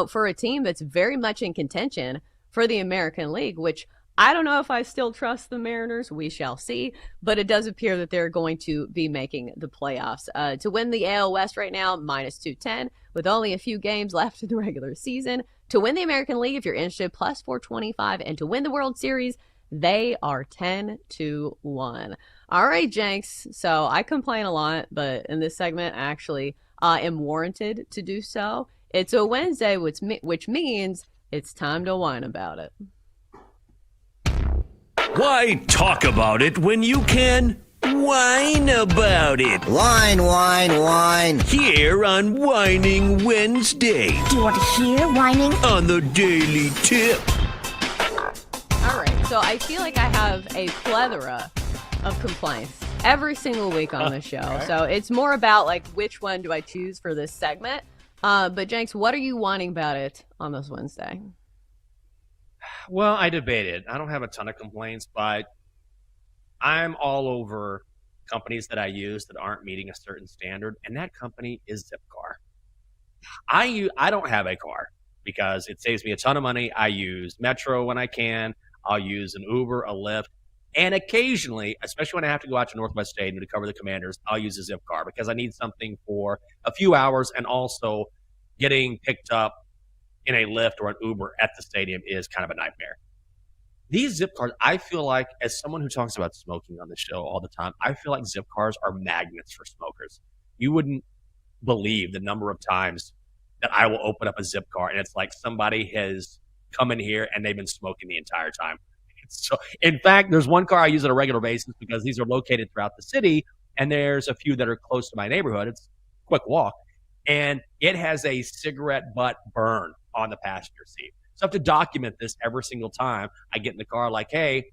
for a team that's very much in contention for the American League, which I don't know if I still trust the Mariners. We shall see. But it does appear that they're going to be making the playoffs. To win the AL West right now, minus 210, with only a few games left in the regular season. To win the American League, if you're interested, plus 425. And to win the World Series, they are 10-1. All right, Jenks. So I complain a lot, but in this segment, I actually am warranted to do so. It's a Wednesday, which means it's time to whine about it. Why talk about it when you can whine about it? Whine, whine, whine. Here on Whining Wednesday. Do you want to hear whining? On the Daily Tip. All right, so I feel like I have a plethora of complaints every single week on the show. Okay. So it's more about like which one do I choose for this segment. But Jenks, what are you whining about it on this Wednesday? Well, I debated. I don't have a ton of complaints, but I'm all over companies that I use that aren't meeting a certain standard, and that company is Zipcar. I don't have a car because it saves me a ton of money. I use Metro when I can. I'll use an Uber, a Lyft, and occasionally, especially when I have to go out to Northwest Stadium to cover the Commanders, I'll use a Zipcar because I need something for a few hours, and also getting picked up in a Lyft or an Uber at the stadium is kind of a nightmare. These Zip cars, I feel like, as someone who talks about smoking on the show all the time, I feel like Zip cars are magnets for smokers. You wouldn't believe the number of times that I will open up a Zip car and it's like somebody has come in here and they've been smoking the entire time. So, in fact, there's one car I use on a regular basis because these are located throughout the city, and there's a few that are close to my neighborhood. It's a quick walk. And it has a cigarette butt burn on the passenger seat. So I have to document this every single time I get in the car, like, hey,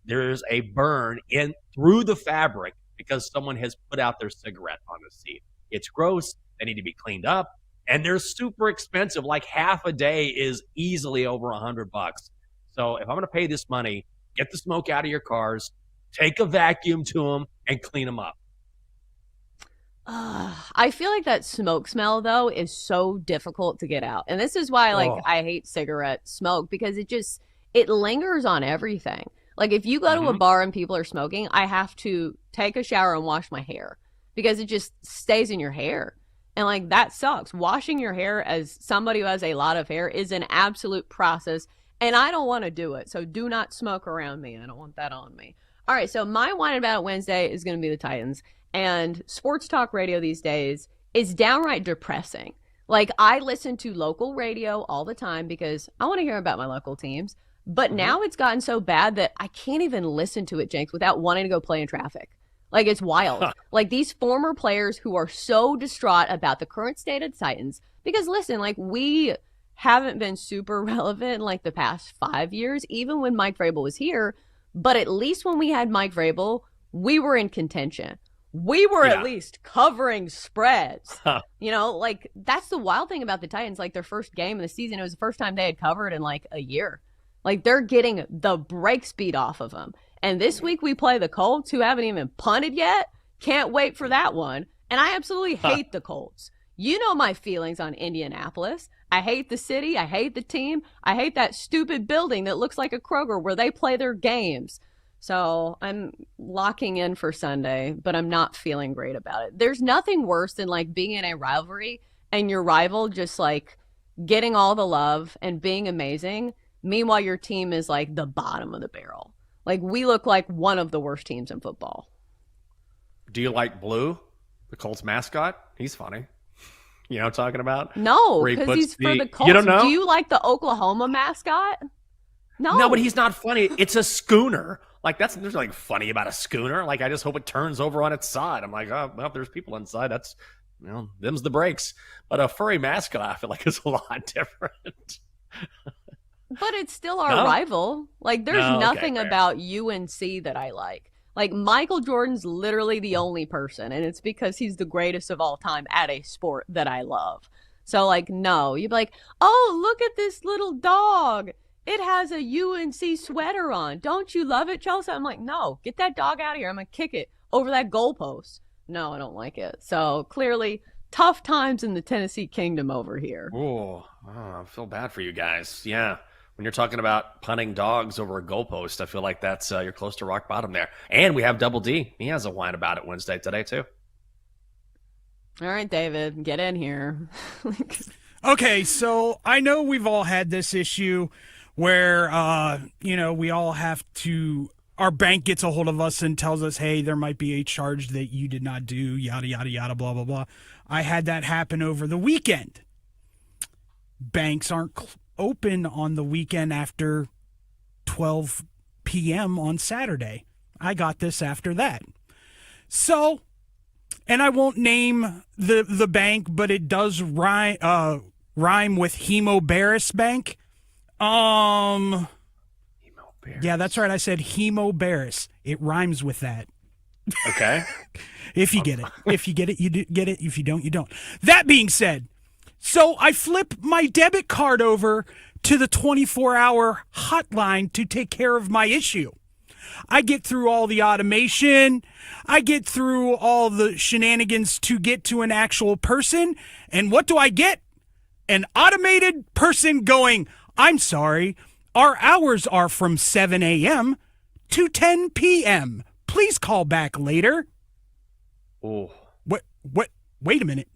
there's a burn in through the fabric because someone has put out their cigarette on the seat. It's gross. They need to be cleaned up. And they're super expensive. Like half a day is easily over $100. So if I'm going to pay this money, get the smoke out of your cars, take a vacuum to them, and clean them up. I feel like that smoke smell, though, is so difficult to get out. And this is why, I hate cigarette smoke, because it lingers on everything. Like, if you go to a bar and people are smoking, I have to take a shower and wash my hair because it just stays in your hair. And, like, that sucks. Washing your hair as somebody who has a lot of hair is an absolute process, and I don't want to do it. So do not smoke around me. I don't want that on me. All right, so my Whine About It Wednesday is going to be the Titans. And sports talk radio these days is downright depressing. Like, I listen to local radio all the time because I want to hear about my local teams. But now it's gotten so bad that I can't even listen to it, Jenks, without wanting to go play in traffic. Like, it's wild. Like, these former players who are so distraught about the current state of the Titans. Because, listen, like, we haven't been super relevant in, like, the past 5 years, even when Mike Vrabel was here. But at least when we had Mike Vrabel, we were in contention. We were at least covering spreads. Like, that's the wild thing about the Titans. Like, their first game of the season, it was the first time they had covered in, like, a year. Like, they're getting the break speed off of them. And this week we play the Colts, who haven't even punted yet. Can't wait for that one. And I absolutely hate the Colts. You know my feelings on Indianapolis. I hate the city. I hate the team. I hate that stupid building that looks like a Kroger where they play their games. So I'm locking in for Sunday, but I'm not feeling great about it. There's nothing worse than like being in a rivalry and your rival just like getting all the love and being amazing. Meanwhile, your team is like the bottom of the barrel. Like, we look like one of the worst teams in football. Do you like Blue, the Colts mascot? He's funny. You know what I'm talking about? No, because he's for the Colts. You don't know? Do you like the Oklahoma mascot? No, but he's not funny. It's a schooner. Like, there's nothing funny about a schooner. Like, I just hope it turns over on its side. I'm like, oh, well, if there's people inside, that's, them's the breaks. But a furry mascot, I feel like, is a lot different. But it's still our rival. Like, there's nothing about UNC that I like. Like, Michael Jordan's literally the only person, and it's because he's the greatest of all time at a sport that I love. So, like, no. You'd be like, oh, look at this little dog. It has a UNC sweater on. Don't you love it, Chelsea? I'm like, no, get that dog out of here. I'm going to kick it over that goalpost. No, I don't like it. So, clearly, tough times in the Tennessee Kingdom over here. Oh, I feel bad for you guys. Yeah. When you're talking about punting dogs over a goalpost, I feel like that's you're close to rock bottom there. And we have Double D. He has a whine about it Wednesday today, too. All right, David, get in here. Okay, so I know we've all had this issue where, we all have to, our bank gets a hold of us and tells us, hey, there might be a charge that you did not do, yada, yada, yada, blah, blah, blah. I had that happen over the weekend. Banks aren't open on the weekend after 12 p.m. on Saturday. I got this after that. So, and I won't name the bank, but it does rhyme with Hemobaris Bank. Hemobaris. Yeah, that's right. I said Hemobaris. It rhymes with that. Okay. If you get it. If you get it, you do get it. If you don't, you don't. That being said, so I flip my debit card over to the 24-hour hotline to take care of my issue. I get through all the automation. I get through all the shenanigans to get to an actual person. And what do I get? An automated person going, I'm sorry, our hours are from 7 a.m. to 10 p.m. Please call back later. Oh. Wait a minute.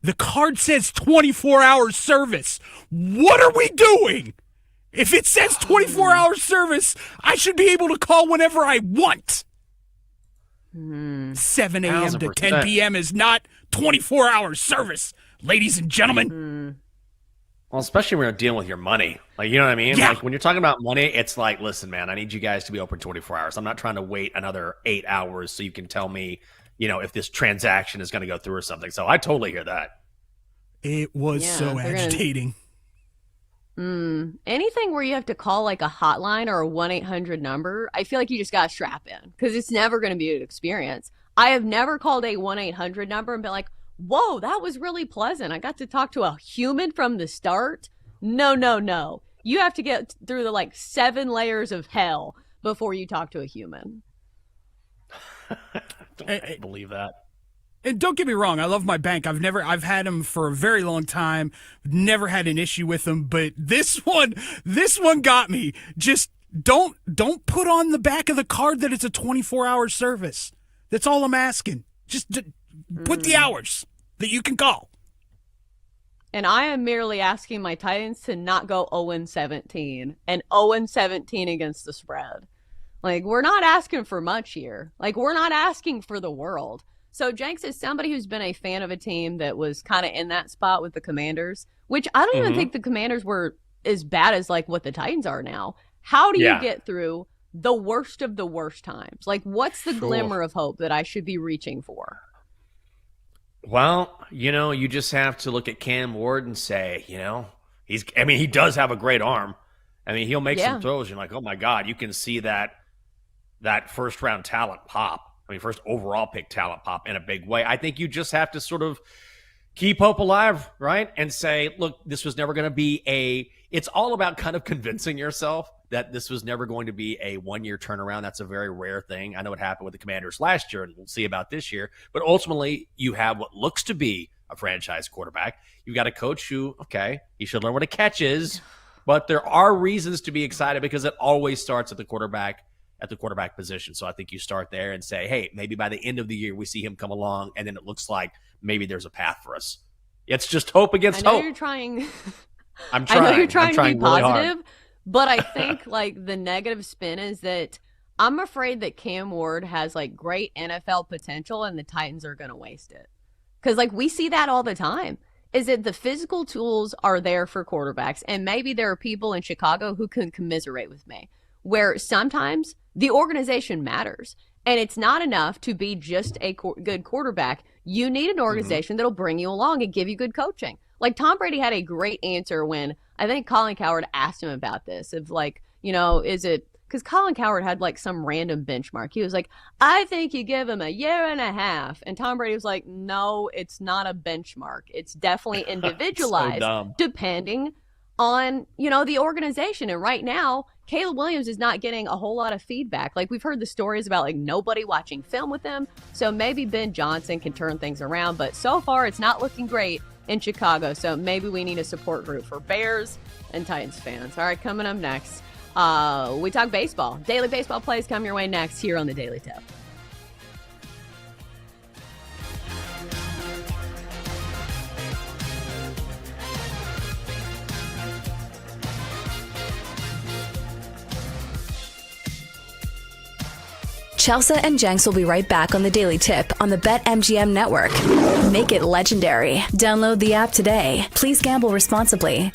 The card says 24-hour service. What are we doing? If it says 24-hour service, I should be able to call whenever I want. 7 a.m. to 10 p.m. is not 24-hour service, ladies and gentlemen. Well, especially when you're dealing with your money. Like, you know what I mean? Yeah. Like, when you're talking about money, it's like, listen, man, I need you guys to be open 24 hours. I'm not trying to wait another 8 hours so you can tell me, if this transaction is going to go through or something. So I totally hear that. It was so agitating. Anything where you have to call like a hotline or a 1-800 number, I feel like you just got to strap in because it's never going to be an experience. I have never called a 1-800 number and been like, whoa, that was really pleasant. I got to talk to a human from the start. No. You have to get through the 7 layers of hell before you talk to a human. I believe that. And don't get me wrong, I love my bank. I've had them for a very long time. Never had an issue with them, but this one got me. Just don't put on the back of the card that it's a 24-hour service. That's all I'm asking. Just put the hours that you can call. And I am merely asking my Titans to not go 0-17 and 0-17 against the spread. Like, we're not asking for much here. Like, we're not asking for the world. So, Jenks is somebody who's been a fan of a team that was kind of in that spot with the Commanders, which I don't even think the Commanders were as bad as, what the Titans are now. How do you get through the worst of the worst times? Like, what's the glimmer of hope that I should be reaching for? Well, you just have to look at Cam Ward and say, he does have a great arm. I mean, he'll make some throws. You're like, oh, my God, you can see that first-round talent pop. First overall pick talent pop in a big way. I think you just have to sort of keep hope alive, right? And say, look, this was never going to be it's all about kind of convincing yourself that this was never going to be a one-year turnaround. That's a very rare thing. I know it happened with the Commanders last year, and we'll see about this year. But ultimately, you have what looks to be a franchise quarterback. You've got a coach who, he should learn what a catch is. But there are reasons to be excited because it always starts at the quarterback position. So I think you start there and say, hey, maybe by the end of the year, we see him come along, and then it looks like maybe there's a path for us. It's just hope against hope. You're trying. I'm trying. I know you're trying to be really positive, hard. but I think the negative spin is that I'm afraid that Cam Ward has great NFL potential and the Titans are going to waste it. Because we see that all the time. is that the physical tools are there for quarterbacks. And maybe there are people in Chicago who can commiserate with me, where sometimes the organization matters. And it's not enough to be just a good quarterback. You need an organization that'll bring you along and give you good coaching. Like Tom Brady had a great answer when I think Colin Cowherd asked him about this of like, is it because Colin Cowherd had like some random benchmark. He was like, I think you give him a year and a half. And Tom Brady was like, no, it's not a benchmark. It's definitely individualized depending on, the organization. And right now, Caleb Williams is not getting a whole lot of feedback. Like we've heard the stories about like nobody watching film with him. So maybe Ben Johnson can turn things around. But so far, it's not looking great in Chicago. So maybe we need a support group for Bears and Titans fans. All right, coming up next. We talk baseball. Daily baseball plays come your way next here on the Daily Tip. Chelsea and Jenks will be right back on the Daily Tip on the BetMGM network. Make it legendary. Download the app today. Please gamble responsibly.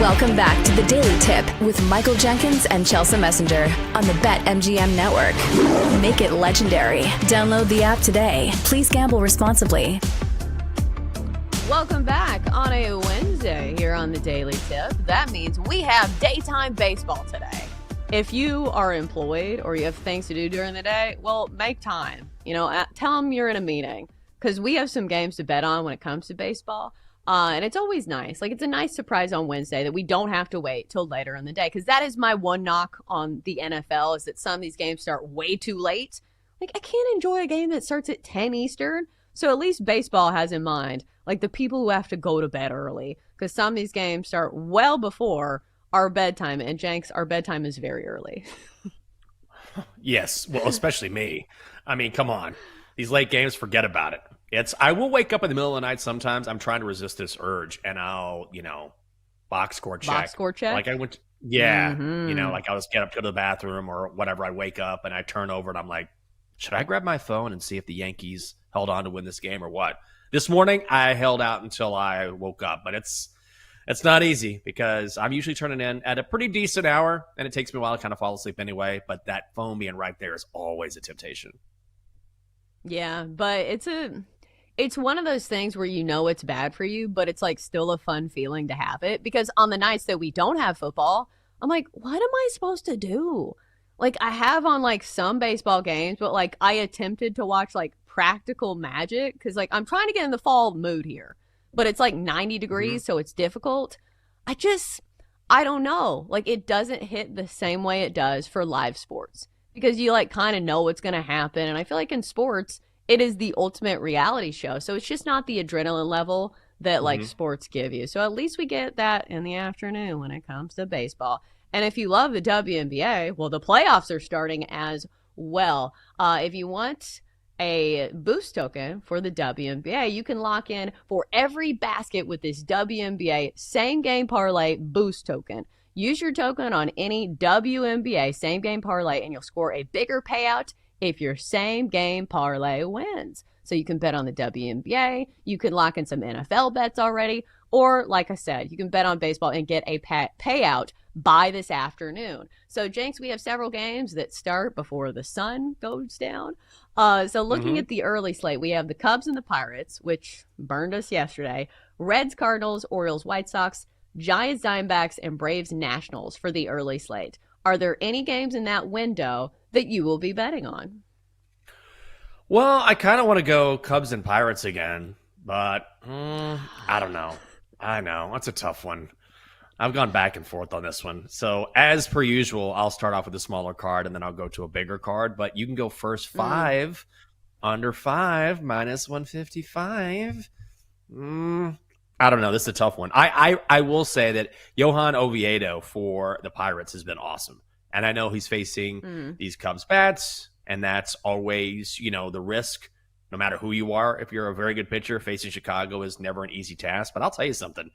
Welcome back to the Daily Tip with Michael Jenkins and Chelsea Messenger on the BetMGM Network. Make it legendary. Download the app today. Please gamble responsibly. Welcome back on a Wednesday here on the Daily Tip. That means we have daytime baseball today. If you are employed or you have things to do during the day, well, make time. Tell them you're in a meeting because we have some games to bet on when it comes to baseball. And it's always nice. Like, it's a nice surprise on Wednesday that we don't have to wait till later in the day. Because that is my one knock on the NFL is that some of these games start way too late. Like, I can't enjoy a game that starts at 10 Eastern. So at least baseball has in mind, like, the people who have to go to bed early. Because some of these games start well before our bedtime. And, Jenks, our bedtime is very early. Yes. Well, especially me. I mean, come on. These late games, forget about it. I will wake up in the middle of the night sometimes. I'm trying to resist this urge, and I'll, box score check. Box score check? Like I went, like I'll just get up, go to the bathroom or whatever. I wake up and I turn over and I'm like, should I grab my phone and see if the Yankees held on to win this game or what? This morning, I held out until I woke up, but it's not easy because I'm usually turning in at a pretty decent hour, and it takes me a while to kind of fall asleep anyway, but that phone being right there is always a temptation. Yeah, but it's one of those things where it's bad for you, but it's like still a fun feeling to have it because on the nights that we don't have football, I'm like, what am I supposed to do? Like I have on like some baseball games, but like I attempted to watch like Practical Magic because like I'm trying to get in the fall mood here, but it's like 90 degrees, so it's difficult. I don't know. Like it doesn't hit the same way it does for live sports because you like kind of know what's going to happen. And I feel like in sports, it is the ultimate reality show. So it's just not the adrenaline level that like sports give you. So at least we get that in the afternoon when it comes to baseball. And if you love the WNBA, well, the playoffs are starting as well. If you want a boost token for the WNBA, you can lock in for every basket with this WNBA same game parlay boost token. Use your token on any WNBA same game parlay and you'll score a bigger payout if your same game parlay wins. So you can bet on the WNBA, you can lock in some NFL bets already, or like I said, you can bet on baseball and get a payout by this afternoon. So Jenks, we have several games that start before the sun goes down. So looking at the early slate, we have the Cubs and the Pirates, which burned us yesterday, Reds, Cardinals, Orioles, White Sox, Giants, Diamondbacks, and Braves, Nationals for the early slate. Are there any games in that window that you will be betting on? Well, I kind of want to go Cubs and Pirates again, but I don't know. I know. That's a tough one. I've gone back and forth on this one. So as per usual, I'll start off with a smaller card and then I'll go to a bigger card. But you can go first 5, under 5, minus 155. I don't know. This is a tough one. I will say that Johan Oviedo for the Pirates has been awesome. And I know he's facing these Cubs bats, and that's always, the risk, no matter who you are. If you're a very good pitcher, facing Chicago is never an easy task. But I'll tell you something.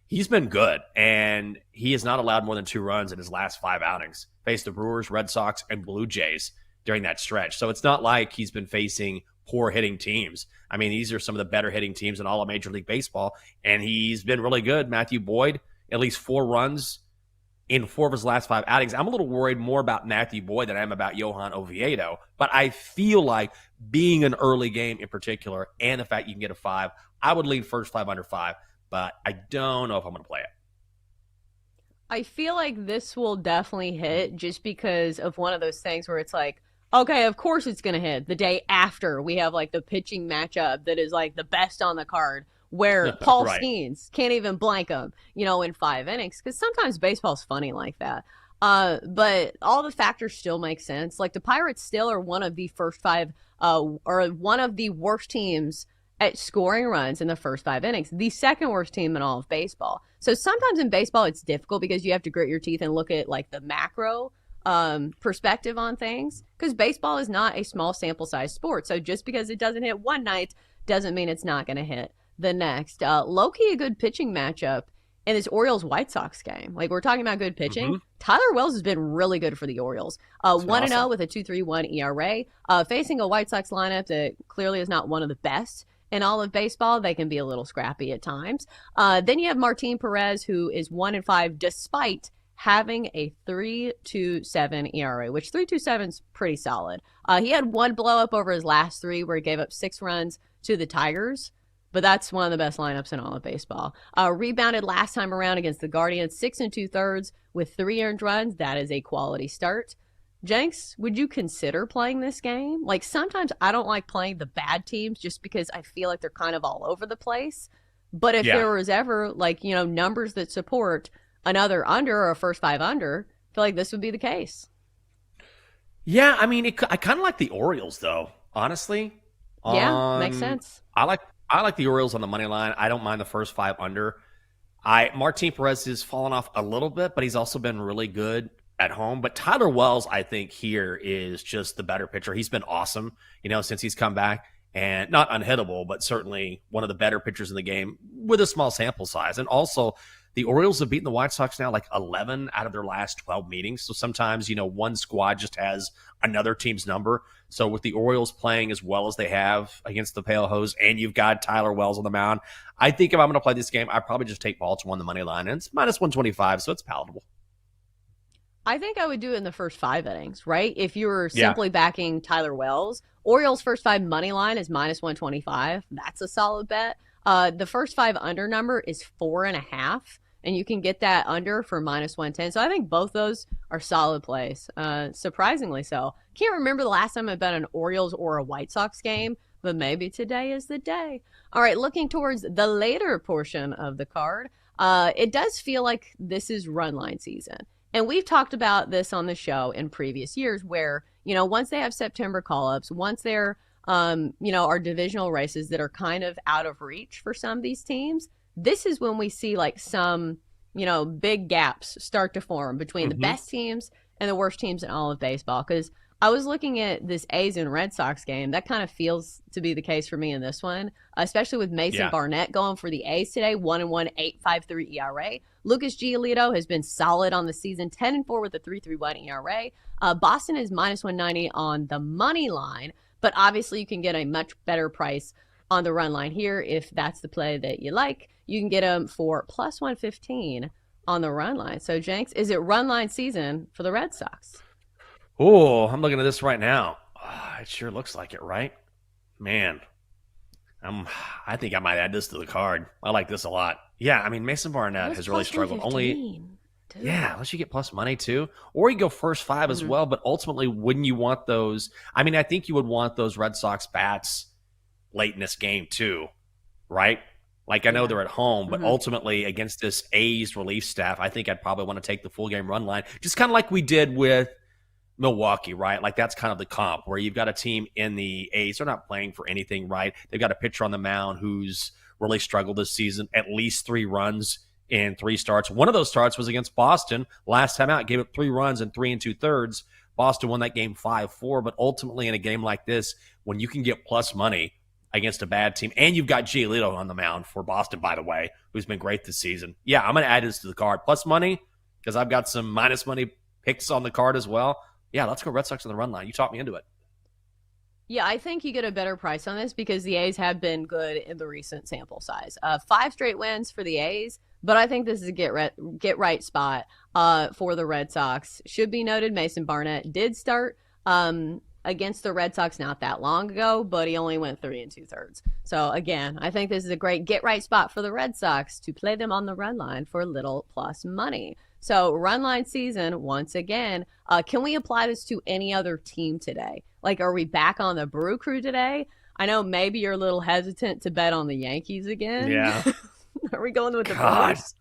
He's been good, and he has not allowed more than 2 runs in his last 5 outings. Faced the Brewers, Red Sox, and Blue Jays during that stretch. So it's not like he's been facing poor hitting teams. I mean, these are some of the better hitting teams in all of Major League Baseball, and he's been really good. Matthew Boyd, at least 4 runs in 4 of his last 5 outings. I'm a little worried more about Matthew Boyd than I am about Johan Oviedo, but I feel like being an early game in particular and the fact you can get a 5, I would lean first 5 under 5, but I don't know if I'm going to play it. I feel like this will definitely hit just because of one of those things where it's like, okay, of course it's going to hit the day after we have like the pitching matchup that is like the best on the card where Paul Skeens can't even blank him, in 5 innings. Because sometimes baseball's funny like that. But all the factors still make sense. Like the Pirates still are one of the first 5 or one of the worst teams at scoring runs in the first 5 innings. The second worst team in all of baseball. So sometimes in baseball it's difficult because you have to grit your teeth and look at like the macro perspective on things, because baseball is not a small sample size sport. So just because it doesn't hit one night doesn't mean it's not going to hit the next. Low-key a good pitching matchup in this Orioles White Sox game. Like we're talking about good pitching. Tyler Wells has been really good for the Orioles. 1-0 with a 2.31 ERA, facing a White Sox lineup that clearly is not one of the best in all of baseball. They can be a little scrappy at times. Then you have Martin Perez, who is 1-5 despite having a 3.27 ERA, which 3.27 is pretty solid. He had one blow up over his last 3 where he gave up 6 runs to the Tigers, but that's one of the best lineups in all of baseball. Rebounded last time around against the Guardians, 6 2/3 with 3 earned runs. That is a quality start. Jenks, would you consider playing this game? Like, sometimes I don't like playing the bad teams just because I feel like they're kind of all over the place. But if there was ever, like, numbers that support another under or a first 5 under, I feel like this would be the case. Yeah, I mean, I kind of like the Orioles, though, honestly. Yeah, makes sense. I like the Orioles on the money line. I don't mind the first 5 under. Martin Perez has fallen off a little bit, but he's also been really good at home. But Tyler Wells, I think, here is just the better pitcher. He's been awesome, since he's come back. And not unhittable, but certainly one of the better pitchers in the game with a small sample size. And also, the Orioles have beaten the White Sox now like 11 out of their last 12 meetings. So sometimes, one squad just has another team's number. So with the Orioles playing as well as they have against the Pale Hose, and you've got Tyler Wells on the mound, I think if I'm going to play this game, I'd probably just take Baltimore on the money line. And it's minus 125, so it's palatable. I think I would do it in the first 5 innings, right? If you were simply backing Tyler Wells, Orioles first 5 money line is minus 125. That's a solid bet. The first 5 under number is 4.5, and you can get that under for minus 110. So I think both those are solid plays. Surprisingly so. Can't remember the last time I bet an Orioles or a White Sox game, but maybe today is the day. All right, looking towards the later portion of the card, it does feel like this is run line season. And we've talked about this on the show in previous years where, once they have September call-ups, once there, are divisional races that are kind of out of reach for some of these teams, this is when we see like some, big gaps start to form between the best teams and the worst teams in all of baseball. Because I was looking at this A's and Red Sox game. That kind of feels to be the case for me in this one, especially with Mason Barnett going for the A's today, 1-1, 8.53 ERA. Lucas Giolito has been solid on the season, 10-4 with a 3.31 ERA. Boston is minus 190 on the money line, but obviously you can get a much better price on the run line here if that's the play that you like. You can get them for plus 115 on the run line. So, Jenks, is it run line season for the Red Sox? Oh, I'm looking at this right now. It sure looks like it, right? Man, I think I might add this to the card. I like this a lot. Yeah, I mean, Mason Barnett has really struggled. Unless you get plus money too. Or you go first 5 as well, but ultimately, wouldn't you want those? I mean, I think you would want those Red Sox bats late in this game too, right? Like, I know they're at home, but ultimately against this A's relief staff, I think I'd probably want to take the full game run line, just kind of like we did with Milwaukee, right? Like, that's kind of the comp where you've got a team in the A's. They're not playing for anything, right? They've got a pitcher on the mound who's really struggled this season, at least 3 runs in 3 starts. One of those starts was against Boston. Last time out, gave up 3 runs in 3 2/3. Boston won that game 5-4, but ultimately in a game like this, when you can get plus money against a bad team, and you've got Giolito on the mound for Boston, by the way, who's been great this season. Yeah, I'm going to add this to the card. Plus money, because I've got some minus money picks on the card as well. Yeah, let's go Red Sox on the run line. You talked me into it. Yeah, I think you get a better price on this because the A's have been good in the recent sample size. 5 straight wins for the A's, but I think this is a get right spot for the Red Sox. Should be noted, Mason Barnett did start against the Red Sox not that long ago, but he only went 3 2/3. So again, I think this is a great get right spot for the Red Sox to play them on the run line for little plus money. So run line season, once again, can we apply this to any other team today? Like, are we back on the Brew Crew today? I know maybe you're a little hesitant to bet on the Yankees again. Yeah. Are we going with the Brewers?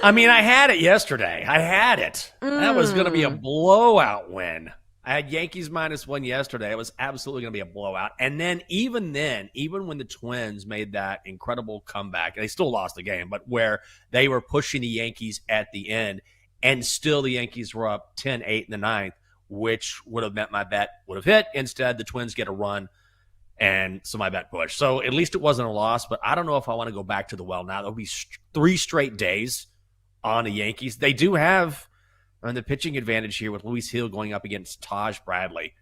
I mean, I had it yesterday. I had it. That was going to be a blowout win. I had Yankees -1 yesterday. It was absolutely going to be a blowout. And then, even when the Twins made that incredible comeback, they still lost the game, but where they were pushing the Yankees at the end, and still the Yankees were up 10-8 in the 9th, which would have meant my bet would have hit. Instead, the Twins get a run, and so my bet pushed. So at least it wasn't a loss, but I don't know if I want to go back to the well now. There'll be 3 straight days on the Yankees. They do have the pitching advantage here with Luis Hill going up against Taj Bradley.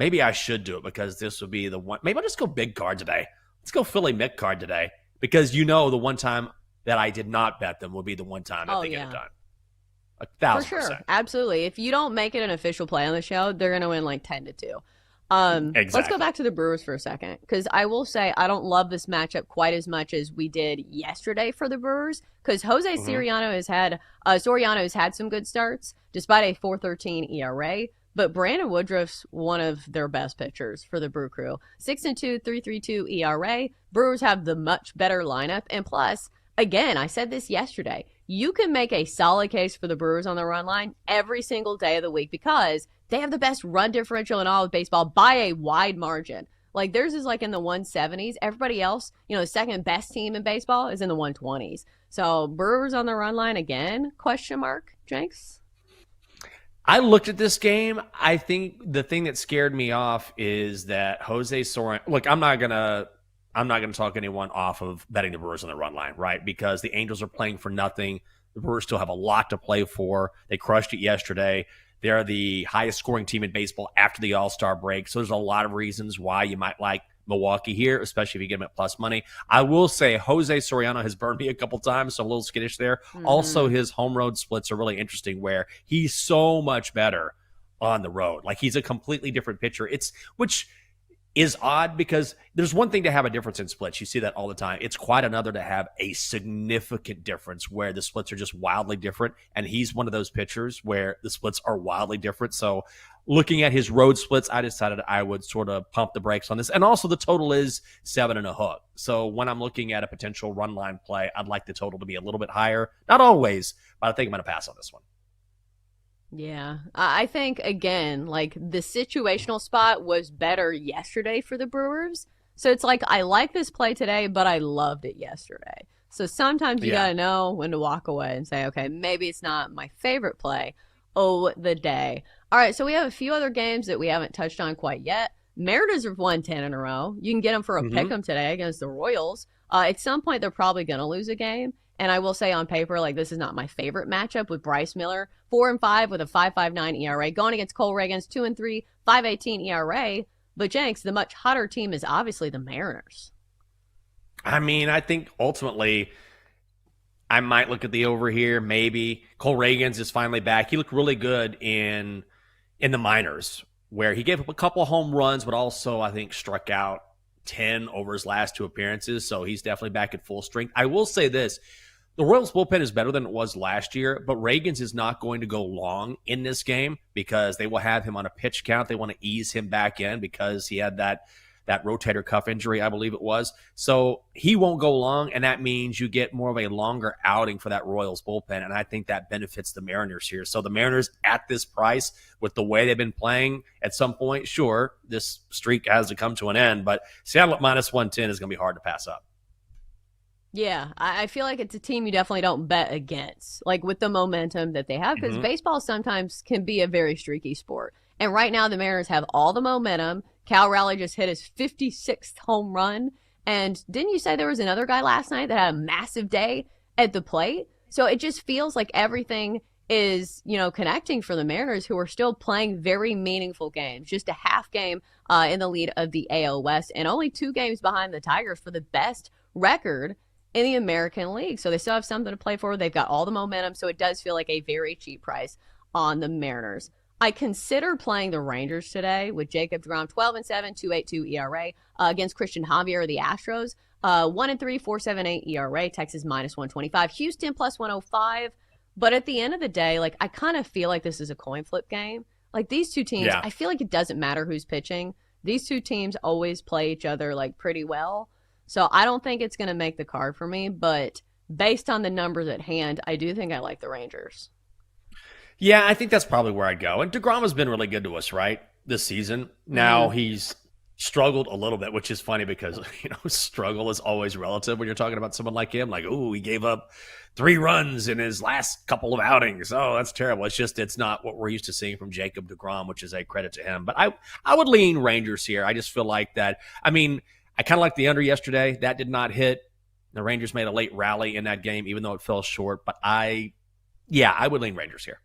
maybe I should do it because this would be the one. Maybe I'll just go big card today. Let's go Philly Mick card today because the one time that I did not bet them will be the one time that they get it done. 1,000%. For sure. Absolutely. If you don't make it an official play on the show, they're going to win like 10-2. Exactly. Let's go back to the Brewers for a second because I will say I don't love this matchup quite as much as we did yesterday for the Brewers because Jose Soriano has had some good starts despite a 4.13 ERA. But Brandon Woodruff's one of their best pitchers for the Brew Crew. 6-2, 3.32 ERA. Brewers have the much better lineup. And plus, again, I said this yesterday, you can make a solid case for the Brewers on the run line every single day of the week because they have the best run differential in all of baseball by a wide margin. Like theirs is like in the 170s. Everybody else, the second best team in baseball is in the 120s. So Brewers on the run line again, ? Jenks? I looked at this game. I think the thing that scared me off is that Jose Soriano. Look, I'm not gonna talk anyone off of betting the Brewers on the run line, right? Because the Angels are playing for nothing. The Brewers still have a lot to play for. They crushed it yesterday. They're the highest scoring team in baseball after the All-Star break. So there's a lot of reasons why you might like Milwaukee here, especially if you get them at plus money. I will say Jose Soriano has burned me a couple times, so I'm a little skittish there. Mm-hmm. Also, his home road splits are really interesting where he's so much better on the road. Like he's a completely different pitcher. Which is odd because there's one thing to have a difference in splits. You see that all the time. It's quite another to have a significant difference where the splits are just wildly different. And he's one of those pitchers where the splits are wildly different. So looking at his road splits, I decided I would sort of pump the brakes on this. And also the total is 7.5. So when I'm looking at a potential run line play, I'd like the total to be a little bit higher. Not always, but I think I'm going to pass on this one. Yeah, I think, again, like the situational spot was better yesterday for the Brewers. So it's like, I like this play today, but I loved it yesterday. So sometimes you got to know when to walk away and say, okay, maybe it's not my favorite play the day. All right, so we have a few other games that we haven't touched on quite yet. Mariners have won 10 in a row. You can get them for a pick 'em today against the Royals. At some point, they're probably going to lose a game. And I will say on paper, like this is not my favorite matchup with Bryce Miller, 4-5 with a 5.59 ERA, going against Cole Reagans, 2-3, 5.18 ERA. But Jenks, the much hotter team is obviously the Mariners. I mean, I think ultimately I might look at the over here. Maybe Cole Reagans is finally back. He looked really good in the minors, where he gave up a couple home runs, but also I think struck out 10 over his last 2 appearances. So he's definitely back at full strength. I will say this. The Royals bullpen is better than it was last year, but Reagans is not going to go long in this game because they will have him on a pitch count. They want to ease him back in because he had that rotator cuff injury, I believe it was. So he won't go long, and that means you get more of a longer outing for that Royals bullpen, and I think that benefits the Mariners here. So the Mariners at this price, with the way they've been playing, at some point, sure, this streak has to come to an end, but Seattle at minus 110 is going to be hard to pass up. Yeah, I feel like it's a team you definitely don't bet against, like with the momentum that they have, because baseball sometimes can be a very streaky sport. And right now the Mariners have all the momentum. Cal Raleigh just hit his 56th home run. And didn't you say there was another guy last night that had a massive day at the plate? So it just feels like everything is, connecting for the Mariners, who are still playing very meaningful games. Just a half game in the lead of the AL West and only 2 games behind the Tigers for the best record in the American League. So they still have something to play for. They've got all the momentum. So it does feel like a very cheap price on the Mariners. I consider playing the Rangers today with Jacob deGrom, 12-7, 2.82 ERA against Christian Javier of the Astros, 1-3, 4.78 ERA. Texas minus 125, Houston plus 105. But at the end of the day, like I kind of feel like this is a coin flip game. Like these two teams, I feel like it doesn't matter who's pitching. These two teams always play each other like pretty well. So I don't think it's going to make the card for me, but based on the numbers at hand, I do think I like the Rangers. Yeah, I think that's probably where I'd go. And DeGrom has been really good to us, right, this season. Now he's struggled a little bit, which is funny because, struggle is always relative when you're talking about someone like him. Like, he gave up 3 runs in his last couple of outings. Oh, that's terrible. It's not what we're used to seeing from Jacob deGrom, which is a credit to him. But I would lean Rangers here. I just feel like that. I mean, I kind of like the under yesterday. That did not hit. The Rangers made a late rally in that game, even though it fell short. But I would lean Rangers here.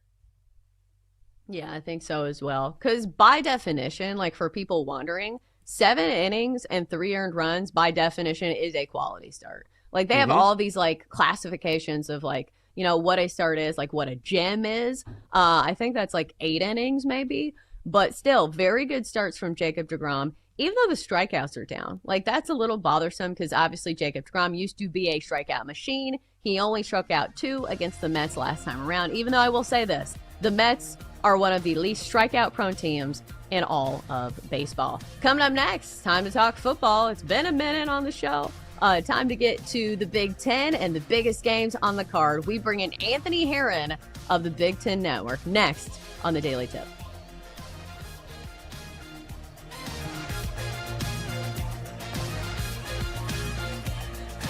Yeah, I think so as well. Because by definition, like for people wondering, 7 innings and 3 earned runs by definition is a quality start. Like they have all these like classifications of like, you know, what a start is, like what a gem is. I think that's like 8 innings maybe, but still very good starts from Jacob deGrom. Even though the strikeouts are down, like that's a little bothersome because obviously Jacob deGrom used to be a strikeout machine. He only struck out 2 against the Mets last time around, even though I will say this, the Mets are one of the least strikeout prone teams in all of baseball. Coming up next, time to talk football. It's been a minute on the show. Time to get to the Big Ten and the biggest games on the card. We bring in Anthony Herron of the Big Ten Network next on the Daily Tip.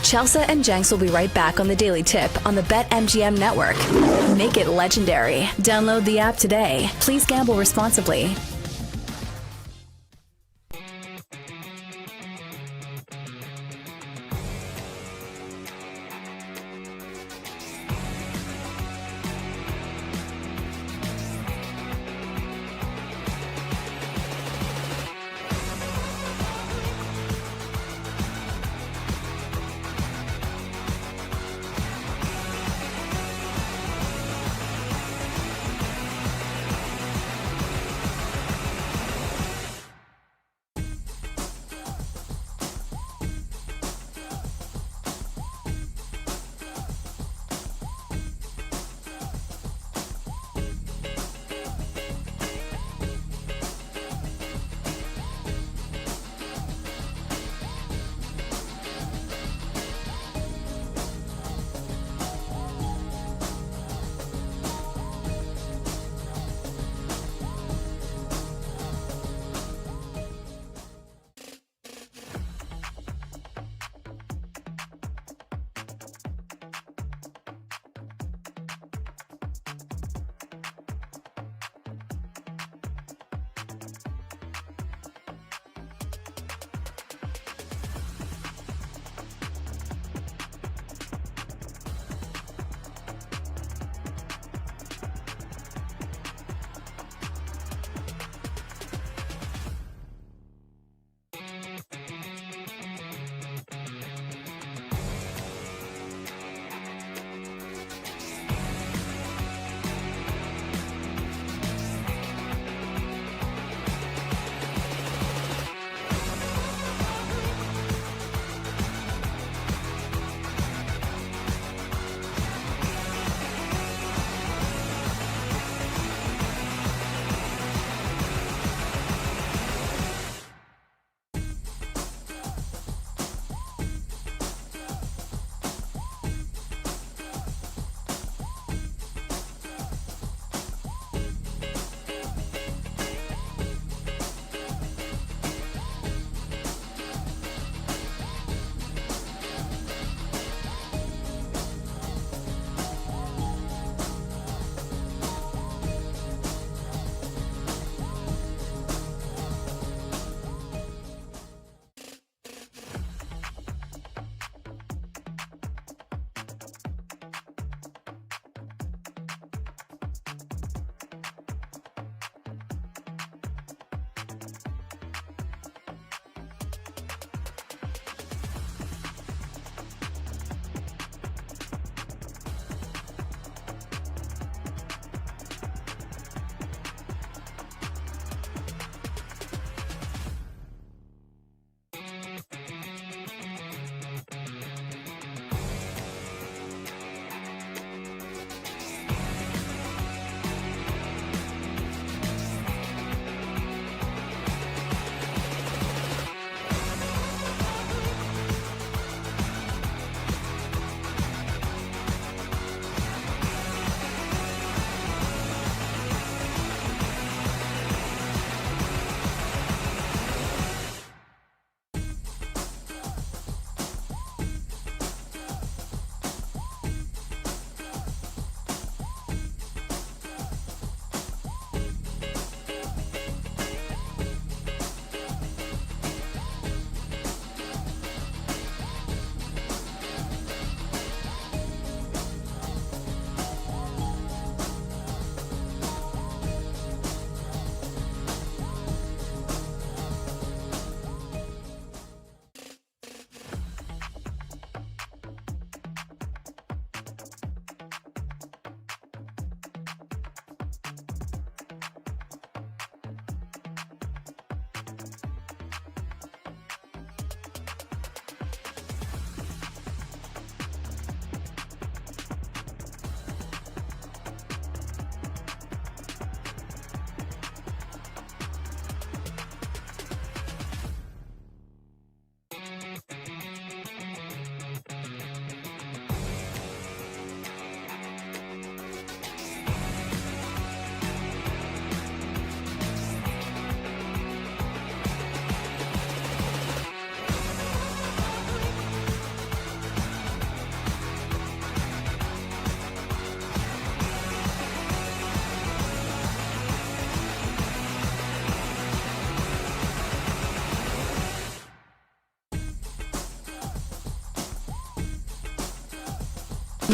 Chelsea and Jenks will be right back on the Daily Tip on the BetMGM Network. Make it legendary. Download the app today. Please gamble responsibly.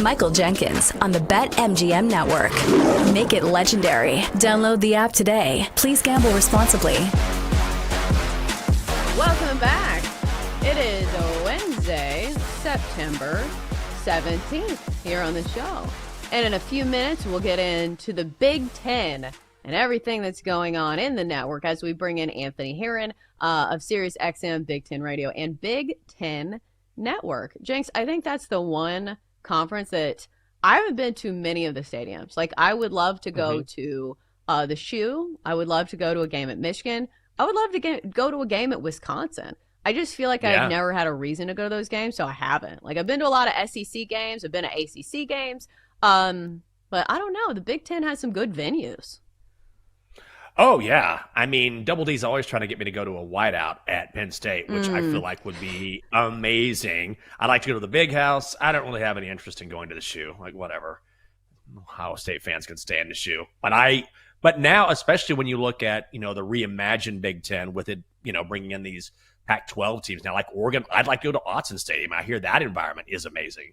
Michael Jenkins on the BetMGM Network. Make it legendary. Download the app today. Please gamble responsibly. Welcome back. It is Wednesday, September 17th here on the show. And in a few minutes, we'll get into the Big Ten and everything that's going on in the network as we bring in Anthony Herron of SiriusXM, Big Ten Radio, and Big Ten Network. Jenks, I think that's the one conference that I haven't been to many of the stadiums. Like, I would love to go to the Shoe. I would love to go to a game at Michigan. I would love to go to a game at Wisconsin. I just feel like I've never had a reason to go to those games, so I haven't. Like, I've been to a lot of SEC games. I've been to ACC games. But I don't know. The Big Ten has some good venues. Oh, yeah. I mean, Double D's always trying to get me to go to a whiteout at Penn State, which I feel like would be amazing. I like to go to the Big House. I don't really have any interest in going to the Shoe. Like, whatever. Ohio State fans can stay in the Shoe. But now, especially when you look at, the reimagined Big Ten with it, bringing in these Pac-12 teams now, like Oregon, I'd like to go to Autzen Stadium. I hear that environment is amazing.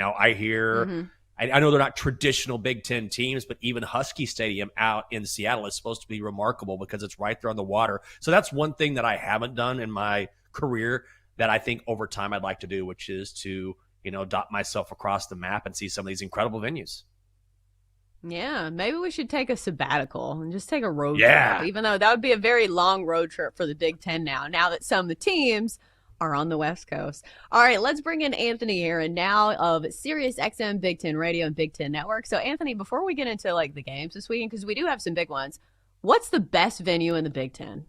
I hear... I know they're not traditional Big Ten teams, but even Husky Stadium out in Seattle is supposed to be remarkable because it's right there on the water. So that's one thing that I haven't done in my career that I think over time I'd like to do, which is to, dot myself across the map and see some of these incredible venues. Yeah, maybe we should take a sabbatical and just take a road trip, even though that would be a very long road trip for the Big Ten now that some of the teams are on the West Coast. All right, let's bring in Anthony Herron now of SiriusXM, Big Ten Radio, and Big Ten Network. So, Anthony, before we get into the games this weekend, because we do have some big ones, what's the best venue in the Big Ten?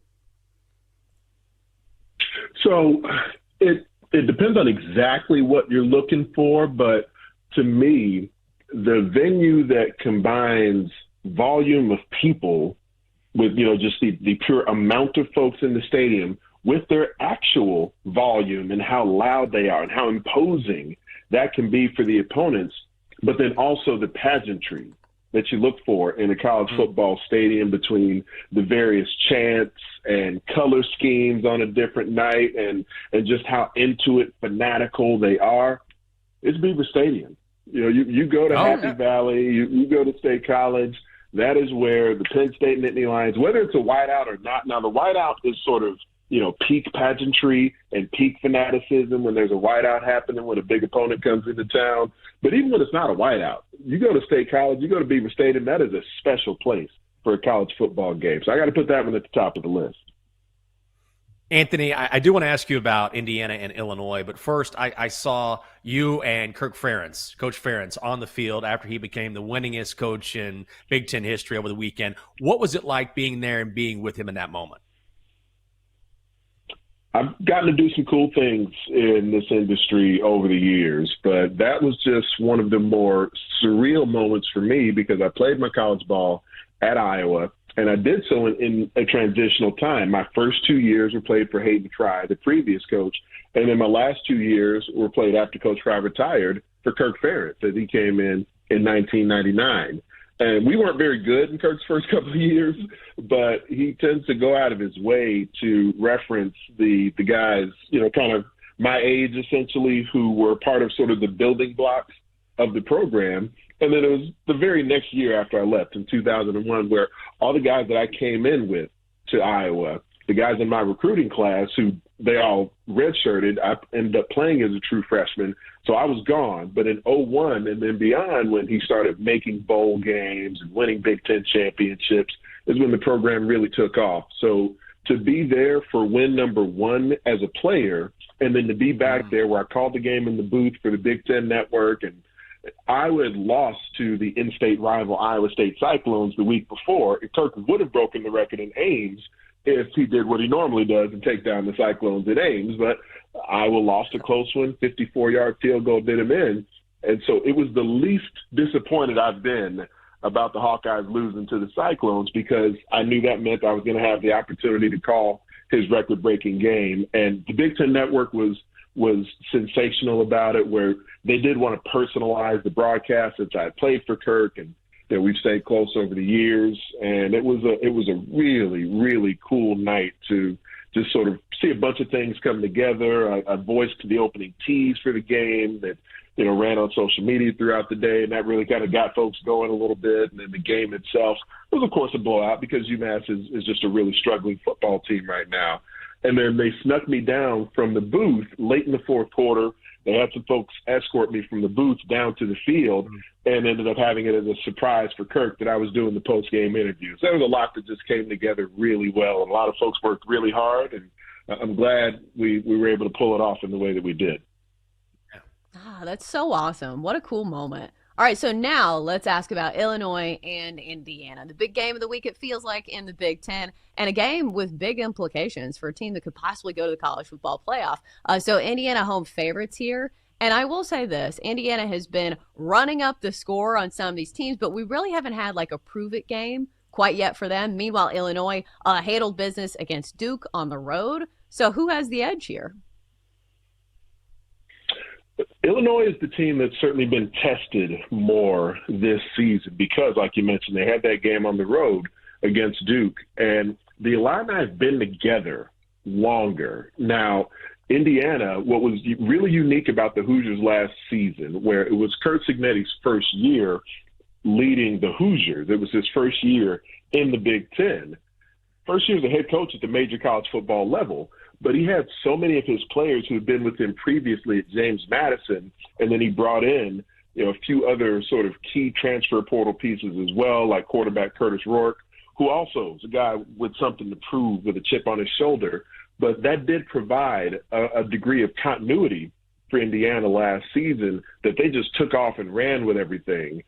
So, it depends on exactly what you're looking for, but to me, the venue that combines volume of people with, just the pure amount of folks in the stadium with their actual volume and how loud they are and how imposing that can be for the opponents, but then also the pageantry that you look for in a college football stadium between the various chants and color schemes on a different night and just how into it, fanatical they are. It's Beaver Stadium. You go to Happy Valley, you go to State College, that is where the Penn State Nittany Lions, whether it's a whiteout or not, now the whiteout is sort of peak pageantry and peak fanaticism when there's a whiteout happening, when a big opponent comes into town. But even when it's not a whiteout, you go to State College, you go to Beaver Stadium, that is a special place for a college football game. So I got to put that one at the top of the list. Anthony, I do want to ask you about Indiana and Illinois, but first I saw you and Coach Ferentz, on the field after he became the winningest coach in Big Ten history over the weekend. What was it like being there and being with him in that moment? I've gotten to do some cool things in this industry over the years, but that was just one of the more surreal moments for me because I played my college ball at Iowa, and I did so in a transitional time. My first 2 years were played for Hayden Fry, the previous coach, and then my last 2 years were played after Coach Fry retired for Kirk Ferentz as he came in 1999. And we weren't very good in Kirk's first couple of years, but he tends to go out of his way to reference the guys, kind of my age essentially, who were part of sort of the building blocks of the program. And then it was the very next year after I left in 2001 where all the guys that I came in with to Iowa, the guys in my recruiting class who they all redshirted, I ended up playing as a true freshman. So I was gone. But in 2001 and then beyond, when he started making bowl games and winning Big Ten championships, is when the program really took off. So to be there for win number one as a player, and then to be back there where I called the game in the booth for the Big Ten Network, and Iowa had lost to the in-state rival Iowa State Cyclones the week before. Kirk would have broken the record in Ames if he did what he normally does and take down the Cyclones at Ames. But Iowa lost a close one, 54-yard field goal did him in. And so it was the least disappointed I've been about the Hawkeyes losing to the Cyclones because I knew that meant I was going to have the opportunity to call his record-breaking game. And the Big Ten Network was sensational about it, where they did want to personalize the broadcast since I had played for Kirk and that we've stayed close over the years. And it was a really, really cool night to just sort of see a bunch of things come together. I voiced the opening tease for the game that, ran on social media throughout the day, and that really kind of got folks going a little bit. And then the game itself was, of course, a blowout because UMass is just a really struggling football team right now. And then they snuck me down from the booth late in the fourth quarter. They had some folks escort me from the booth down to the field and ended up having it as a surprise for Kirk that I was doing the post-game interview. So there was a lot that just came together really well, and a lot of folks worked really hard, and I'm glad we were able to pull it off in the way that we did. That's so awesome. What a cool moment. All right, so now let's ask about Illinois and Indiana. The big game of the week, it feels like, in the Big Ten, and a game with big implications for a team that could possibly go to the college football playoff. So Indiana home favorites here. And I will say this, Indiana has been running up the score on some of these teams, but we really haven't had like a prove-it game quite yet for them. Meanwhile, Illinois handled business against Duke on the road. So who has the edge here? Illinois is the team that's certainly been tested more this season because, like you mentioned, they had that game on the road against Duke, and the Illini have been together longer. Now, Indiana, what was really unique about the Hoosiers last season, where it was Curt Cignetti's first year leading the Hoosiers. It was his first year in the Big Ten. First year as a head coach at the major college football level. But he had so many of his players who had been with him previously at James Madison, and then he brought in, a few other sort of key transfer portal pieces as well, like quarterback Curtis Rourke, who also is a guy with something to prove, with a chip on his shoulder. But that did provide a degree of continuity for Indiana last season that they just took off and ran with everything.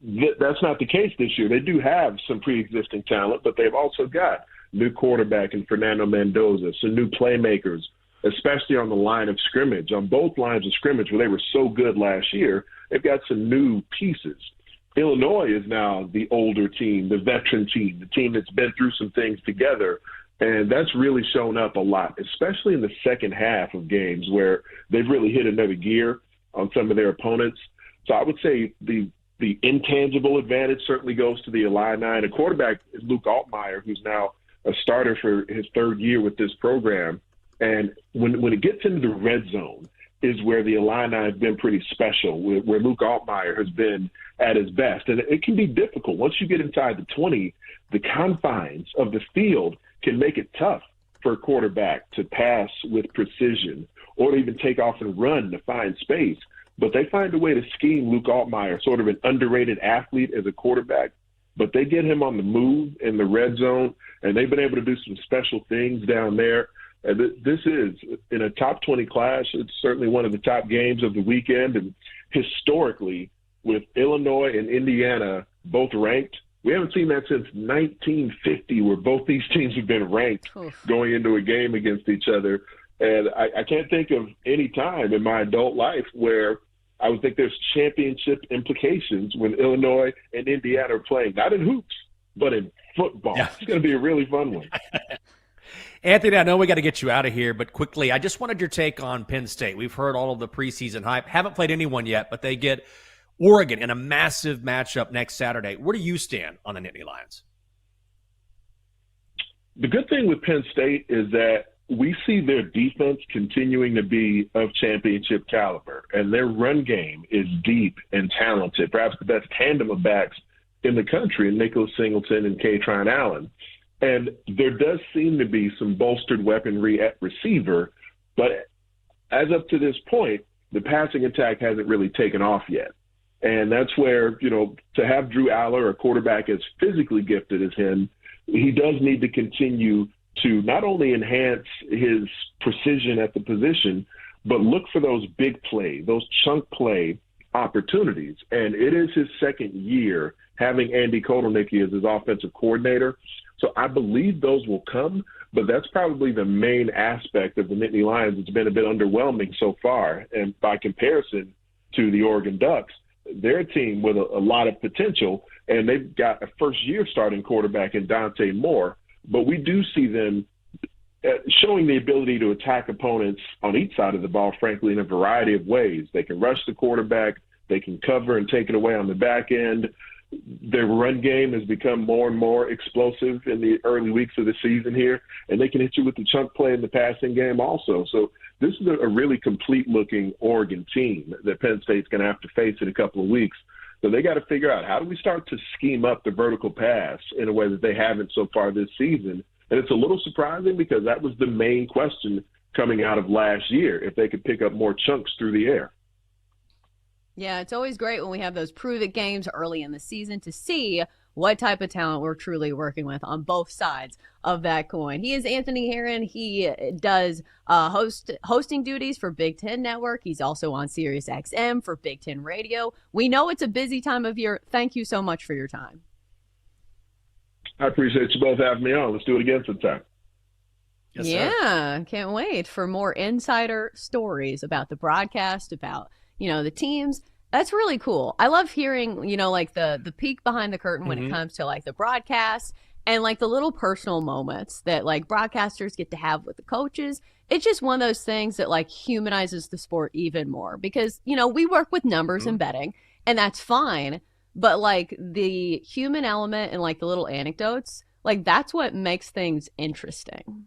That's not the case this year. They do have some pre-existing talent, but they've also got new quarterback in Fernando Mendoza, some new playmakers, especially on the line of scrimmage. On both lines of scrimmage where they were so good last year, they've got some new pieces. Illinois is now the older team, the veteran team, the team that's been through some things together, and that's really shown up a lot, especially in the second half of games where they've really hit another gear on some of their opponents. So I would say the intangible advantage certainly goes to the Illini. And a quarterback is Luke Altmaier, who's now a starter for his third year with this program. And when it gets into the red zone is where the Illini have been pretty special, where Luke Altmaier has been at his best. And it can be difficult. Once you get inside the 20, the confines of the field can make it tough for a quarterback to pass with precision or to even take off and run to find space. But they find a way to scheme Luke Altmaier, sort of an underrated athlete as a quarterback, but they get him on the move in the red zone, and they've been able to do some special things down there. And this is, in a top 20 class, it's certainly one of the top games of the weekend. And historically, with Illinois and Indiana both ranked, we haven't seen that since 1950, where both these teams have been ranked going into a game against each other. And I can't think of any time in my adult life where I would think there's championship implications when Illinois and Indiana are playing, not in hoops, but in football. Yeah. It's going to be a really fun one. Anthony, I know we got to get you out of here, but quickly, I just wanted your take on Penn State. We've heard all of the preseason hype. Haven't played anyone yet, but they get Oregon in a massive matchup next Saturday. Where do you stand on the Nittany Lions? The good thing with Penn State is that we see their defense continuing to be of championship caliber, and their run game is deep and talented, perhaps the best tandem of backs in the country in Nicholas Singleton and Kaytron Allen. And there does seem to be some bolstered weaponry at receiver, but as up to this point, the passing attack hasn't really taken off yet. And that's where, to have Drew Aller, a quarterback as physically gifted as him, he does need to continue to not only enhance his precision at the position, but look for those big play, those chunk play opportunities. And it is his second year having Andy Kotelnicki as his offensive coordinator. So I believe those will come, but that's probably the main aspect of the Nittany Lions. It's been a bit underwhelming so far. And by comparison to the Oregon Ducks, they're a team with a lot of potential, and they've got a first-year starting quarterback in Dante Moore. But we do see them showing the ability to attack opponents on each side of the ball, frankly, in a variety of ways. They can rush the quarterback. They can cover and take it away on the back end. their run game has become more and more explosive in the early weeks of the season here, and they can hit you with the chunk play in the passing game also. So this is a really complete-looking Oregon team that Penn State's going to have to face in a couple of weeks. So they got to figure out, how do we start to scheme up the vertical pass in a way that they haven't so far this season? And it's a little surprising because that was the main question coming out of last year, if they could pick up more chunks through the air. Yeah, it's always great when we have those prove-it games early in the season to see what type of talent we're truly working with on both sides of that coin. He is Anthony Herron. He does hosting duties for Big Ten Network. He's also on Sirius XM for Big Ten Radio. We know it's a busy time of year. Thank you so much for your time. I appreciate you both having me on. Let's do it again sometime. Yes, yeah, sir. Can't wait for more insider stories about the broadcast, about, the teams. That's really cool. I love hearing, like the peek behind the curtain when it comes to like the broadcast and like the little personal moments that like broadcasters get to have with the coaches. It's just one of those things that like humanizes the sport even more because, we work with numbers and betting, and that's fine. But like the human element and like the little anecdotes, like that's what makes things interesting.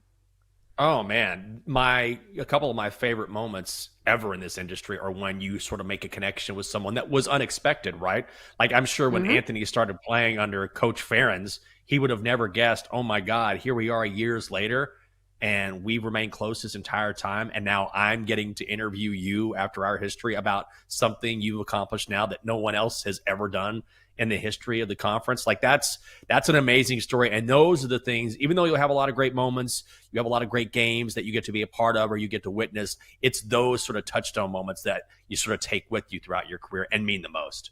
Oh man, a couple of my favorite moments ever in this industry are when you sort of make a connection with someone that was unexpected, right? Like I'm sure when Anthony started playing under Coach Ferentz, he would have never guessed, oh my God, here we are years later and we've remained close this entire time. And now I'm getting to interview you after our history about something you've accomplished now that no one else has ever done in the history of the conference. Like that's an amazing story. And those are the things, even though you'll have a lot of great moments, you have a lot of great games that you get to be a part of or you get to witness, it's those sort of touchstone moments that you sort of take with you throughout your career and mean the most.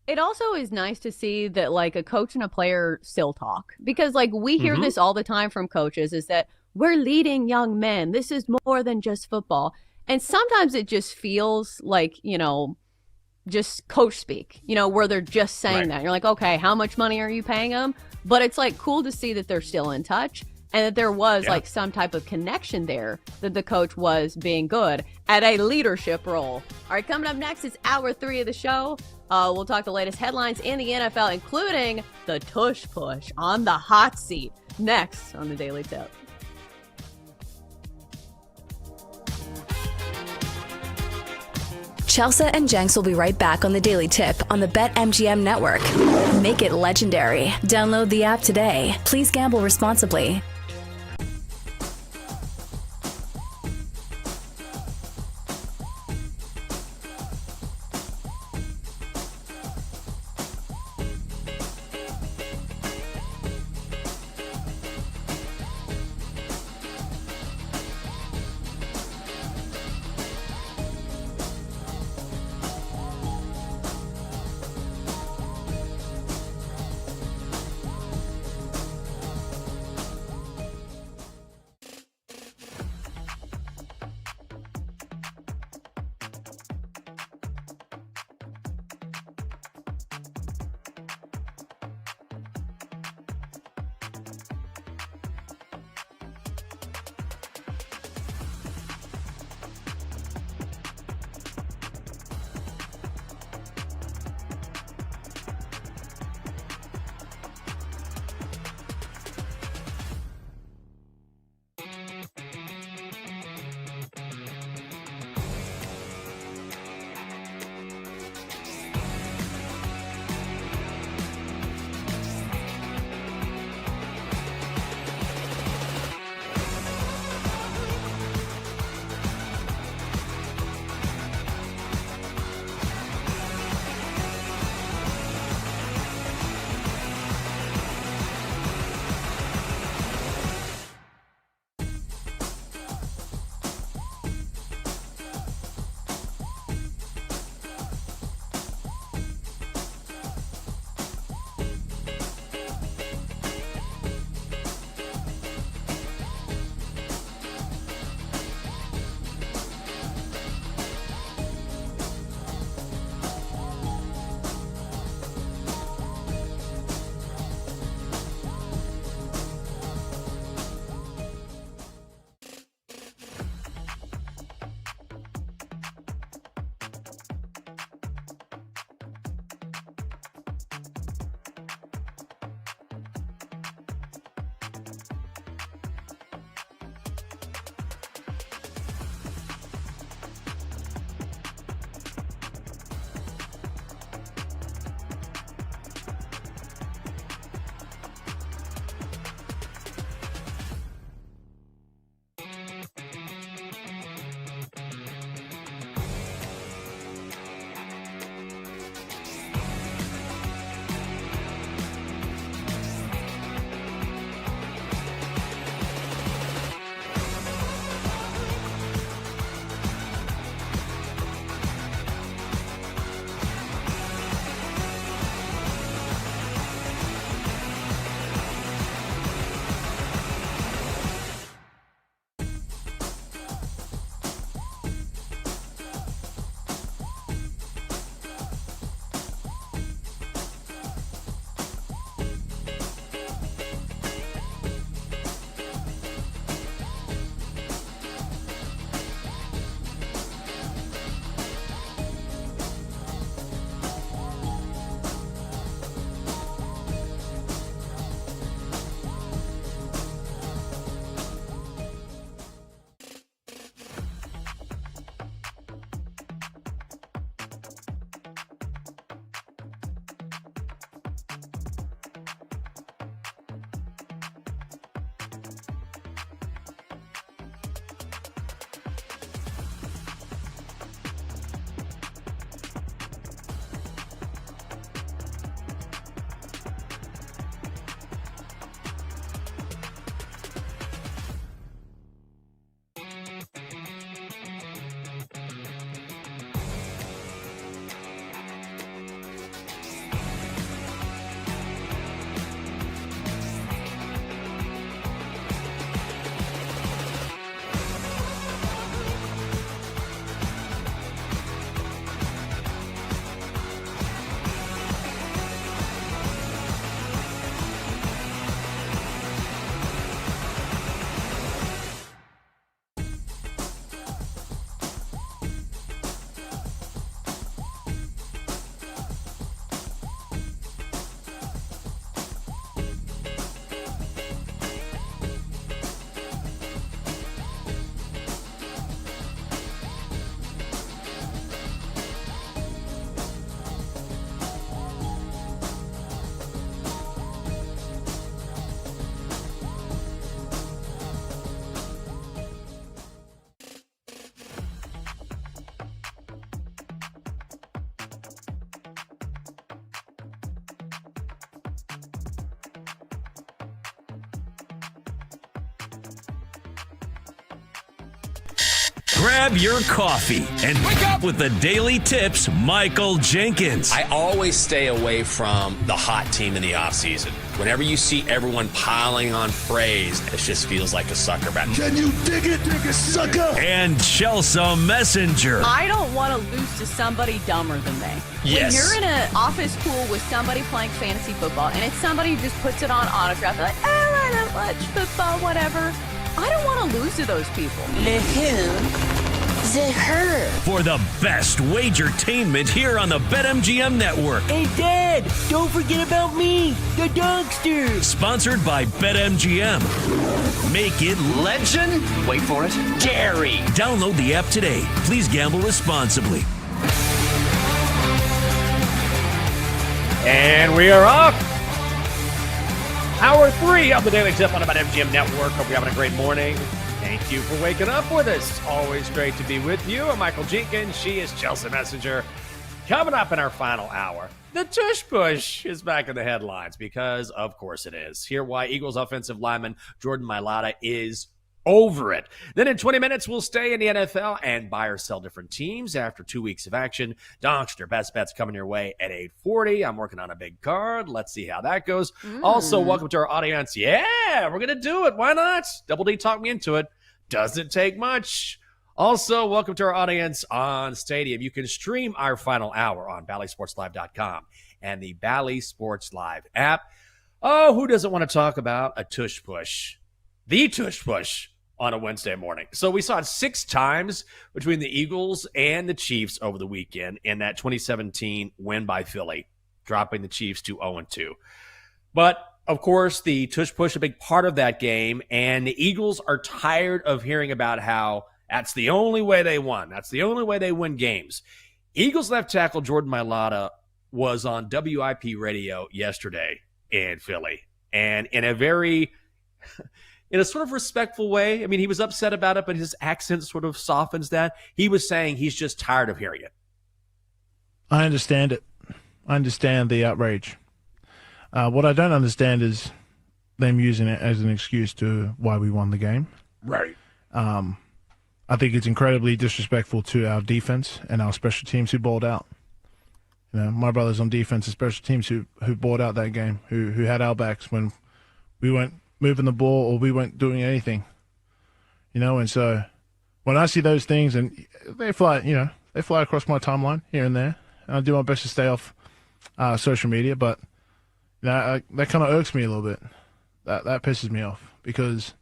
It also is nice to see that like a coach and a player still talk, because like we hear this all the time from coaches, is that we're leading young men. This is more than just football. And sometimes it just feels like, just coach speak, where they're just saying that. You're like, okay, how much money are you paying them? But it's like cool to see that they're still in touch and that there was like some type of connection there, that the coach was being good at a leadership role. All right, coming up next is hour 3 of the show. We'll talk the latest headlines in the NFL, including the tush push on the hot seat, next on the Daily Tip. Chelsea and Jenks will be right back on the Daily Tip on the BetMGM network. Make it legendary. Download the app today. Please gamble responsibly. Grab your coffee and wake up with the Daily Tips, Michael Jenkins. I always stay away from the hot team in the offseason. Whenever you see everyone piling on praise, it just feels like a sucker bet. Can you dig it, sucker? And Chelsea Messenger. I don't want to lose to somebody dumber than me. Yes. When you're in an office pool with somebody playing fantasy football and it's somebody who just puts it on autograph, like, oh, I don't watch football, whatever. I don't want to lose to those people. Le who? The her. For the best wagertainment here on the BetMGM Network. Hey, Dad, don't forget about me, the dogster. Sponsored by BetMGM. Make it Legend? Wait for it. Dairy. Download the app today. Please gamble responsibly. And we are off. Hour 3 of the Daily Tip on the BetMGM Network. Hope you're having a great morning. Thank you for waking up with us. Always great to be with you. I'm Michael Jenkins. She is Chelsea Messenger. Coming up in our final hour, the tush push is back in the headlines because, of course, it is. Hear why Eagles offensive lineman Jordan Mailata is over it. Then in 20 minutes, we'll stay in the NFL and buy or sell different teams after 2 weeks of action. Donkster best bets coming your way at 8:40. I'm working on a big card. Let's see how that goes. Also, welcome to our audience. Yeah, we're going to do it. Why not? Double D talked me into it. Doesn't take much. Also, welcome to our audience on Stadium. You can stream our final hour on BallySportsLive.com and the Bally Sports Live app. Oh, who doesn't want to talk about a tush push? The tush push on a Wednesday morning. So we saw it 6 times between the Eagles and the Chiefs over the weekend in that 2017 win by Philly, dropping the Chiefs to 0-2. But, of course, the tush push, a big part of that game, and the Eagles are tired of hearing about how that's the only way they won. That's the only way they win games. Eagles left tackle Jordan Mailata was on WIP radio yesterday in Philly, and in a very... in a sort of respectful way. I mean, he was upset about it, but his accent sort of softens that. He was saying he's just tired of hearing it. I understand it. I understand the outrage. What I don't understand is them using it as an excuse to why we won the game. Right. I think it's incredibly disrespectful to our defense and our special teams who balled out. You know, my brothers on defense and special teams who balled out that game, who had our backs when we weren't moving the ball or we weren't doing anything, and so when I see those things and they fly across my timeline here and there, and I do my best to stay off social media, but that kind of irks me a little bit. That pisses me off because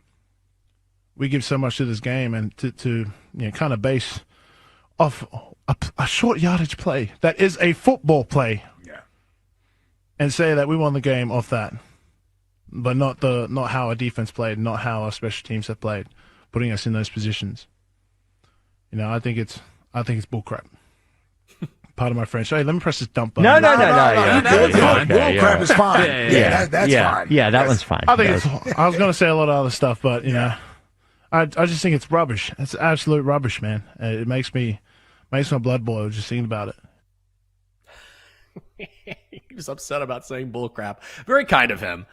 we give so much to this game, and to kind of base off a short yardage play that is a football play, and say that we won the game off that. But not how our defense played, not how our special teams have played, putting us in those positions. I think it's bullcrap. Pardon my French. Hey, let me press this dump button. No. Bullcrap is fine. That's fine. Yeah, that one's fine. I think I was going to say a lot of other stuff, but I just think it's rubbish. It's absolute rubbish, man. It makes my blood boil just thinking about it. He was upset about saying bullcrap. Very kind of him.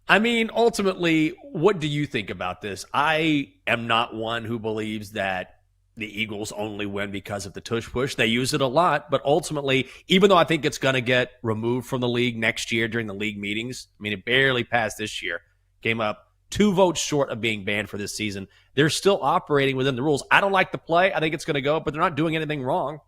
I mean, ultimately, what do you think about this? I am not one who believes that the Eagles only win because of the tush push. They use it a lot, but ultimately, even though I think it's going to get removed from the league next year during the league meetings, I mean, it barely passed this year, came up 2 votes short of being banned for this season. They're still operating within the rules. I don't like the play. I think it's going to go, but they're not doing anything wrong.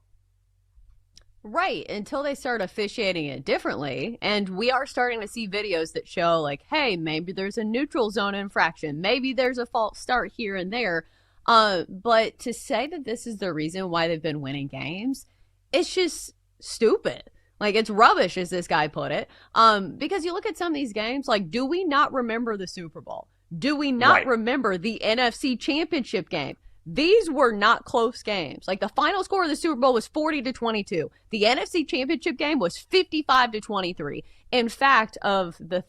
Right, until they start officiating it differently. And we are starting to see videos that show, like, hey, maybe there's a neutral zone infraction. Maybe there's a false start here and there. But to say that this is the reason why they've been winning games, it's just stupid. Like, it's rubbish, as this guy put it. Because you look at some of these games, like, do we not remember the Super Bowl? Do we not remember the NFC Championship game? These were not close games. Like, the final score of the Super Bowl was 40-22. The NFC Championship game was 55-23. In fact, of the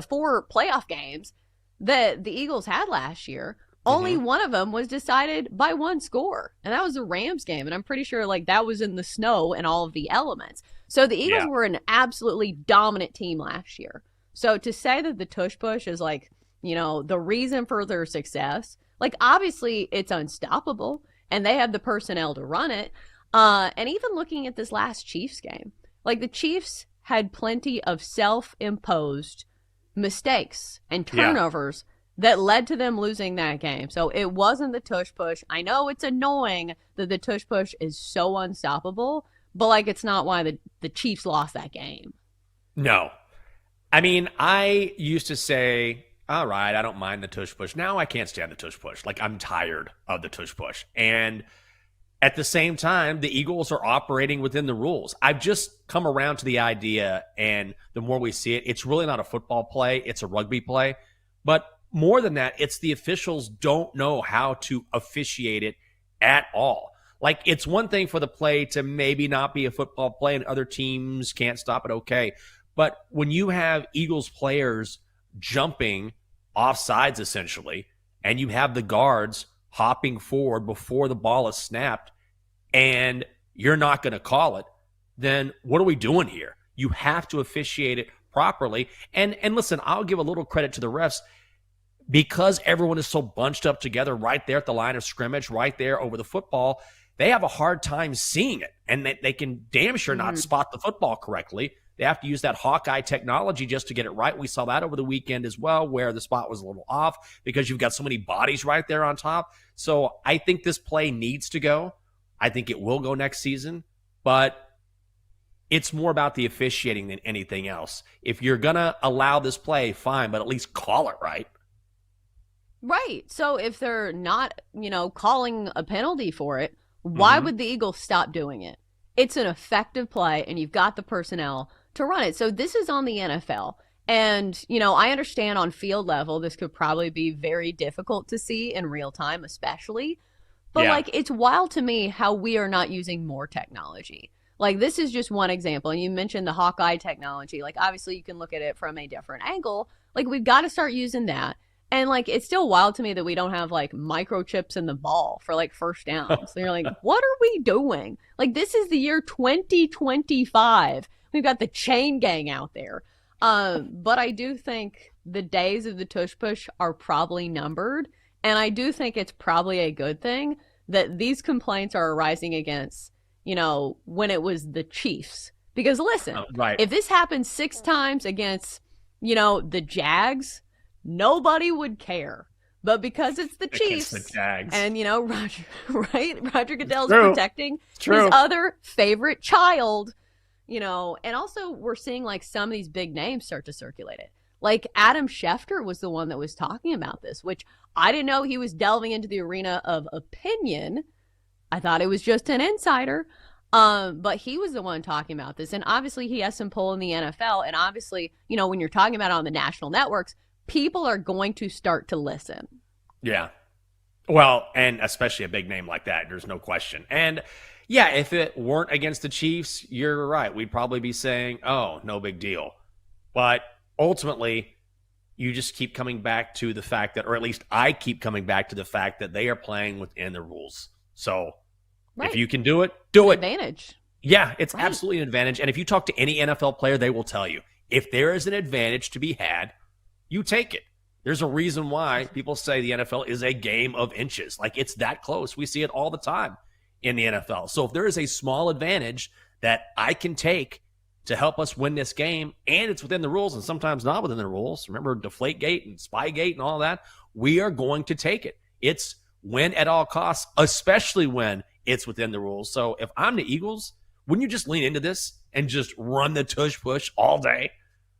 4 playoff games that the Eagles had last year, only one of them was decided by 1 score, and that was the Rams game. And I'm pretty sure that was in the snow and all of the elements. So the Eagles were an absolutely dominant team last year. So to say that the tush push is the reason for their success, obviously it's unstoppable. and they have the personnel to run it. And even looking at this last Chiefs game, like the Chiefs had plenty of self-imposed mistakes and turnovers that led to them losing that game. So it wasn't the tush push. I know it's annoying that the tush push is so unstoppable, but like it's not why the Chiefs lost that game. No. I mean, I used to say, all right, I don't mind the tush push. Now I can't stand the tush push. Like, I'm tired of the tush push. And at the same time, the Eagles are operating within the rules. I've just come around to the idea, and the more we see it, it's really not a football play. It's a rugby play. But more than that, it's the officials don't know how to officiate it at all. Like, it's one thing for the play to maybe not be a football play and other teams can't stop it, okay. But when you have Eagles players jumping off sides, essentially, and you have the guards hopping forward before the ball is snapped, and you're not going to call it, then what are we doing here? You have to officiate it properly. And listen, I'll give a little credit to the refs because everyone is so bunched up together right there at the line of scrimmage, right there over the football. They have a hard time seeing it, and they can damn sure not spot the football correctly. They have to use that Hawkeye technology just to get it right. We saw that over the weekend as well, where the spot was a little off because you've got so many bodies right there on top. So I think this play needs to go. I think it will go next season, but it's more about the officiating than anything else. If you're going to allow this play, fine, but at least call it right. Right. So if they're not, calling a penalty for it, why would the Eagles stop doing it? It's an effective play, and you've got the personnel to run it. So this is on the NFL. And, I understand on field level, this could probably be very difficult to see in real time, especially. But, it's wild to me how we are not using more technology. Like, this is just one example. And you mentioned the Hawkeye technology. Like, obviously, you can look at it from a different angle. Like, we've got to start using that. And, it's still wild to me that we don't have, microchips in the ball for, first downs. So you're like, what are we doing? This is the year 2025. We've got the chain gang out there. But I do think the days of the tush push are probably numbered. And I do think it's probably a good thing that these complaints are arising against, when it was the Chiefs. Because listen, if this happened 6 times against, the Jags, nobody would care. But because it's the Chiefs and, Roger Goodell's protecting his other favorite child, and also we're seeing some of these big names start to circulate it. Like Adam Schefter was the one that was talking about this, which I didn't know he was delving into the arena of opinion. I thought it was just an insider. But he was the one talking about this. And obviously he has some pull in the NFL. And obviously, when you're talking about it on the national networks, people are going to start to listen. Yeah. Well, and especially a big name like that, there's no question. And yeah, if it weren't against the Chiefs, you're right. We'd probably be saying, oh, no big deal. But ultimately, you just keep coming back to the fact that, or at least I keep coming back to the fact that they are playing within the rules. So if you can do it, do it. Advantage. Yeah, it's absolutely an advantage. And if you talk to any NFL player, they will tell you, if there is an advantage to be had, you take it. There's a reason why people say the NFL is a game of inches. It's that close. We see it all the time in the NFL. So if there is a small advantage that I can take to help us win this game, and it's within the rules and sometimes not within the rules, remember Deflategate and Spygate and all that, we are going to take it. It's win at all costs, especially when it's within the rules. So if I'm the Eagles, wouldn't you just lean into this and just run the tush push all day?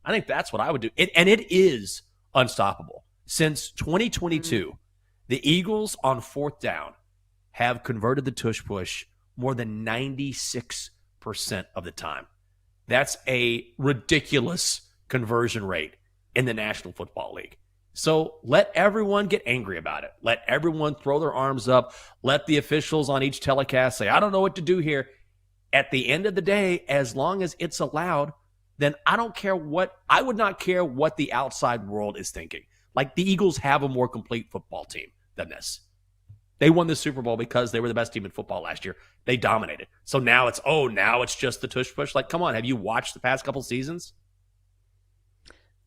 I think that's what I would do. And it is unstoppable. Since 2022, the Eagles on 4th down have converted the tush push more than 96% of the time. That's a ridiculous conversion rate in the National Football League. So let everyone get angry about it. Let everyone throw their arms up. Let the officials on each telecast say, I don't know what to do here. At the end of the day, as long as it's allowed, then I would not care what the outside world is thinking. The Eagles have a more complete football team than this. They won the Super Bowl because they were the best team in football last year. They dominated. So now it's just the tush push. Come on, have you watched the past couple seasons?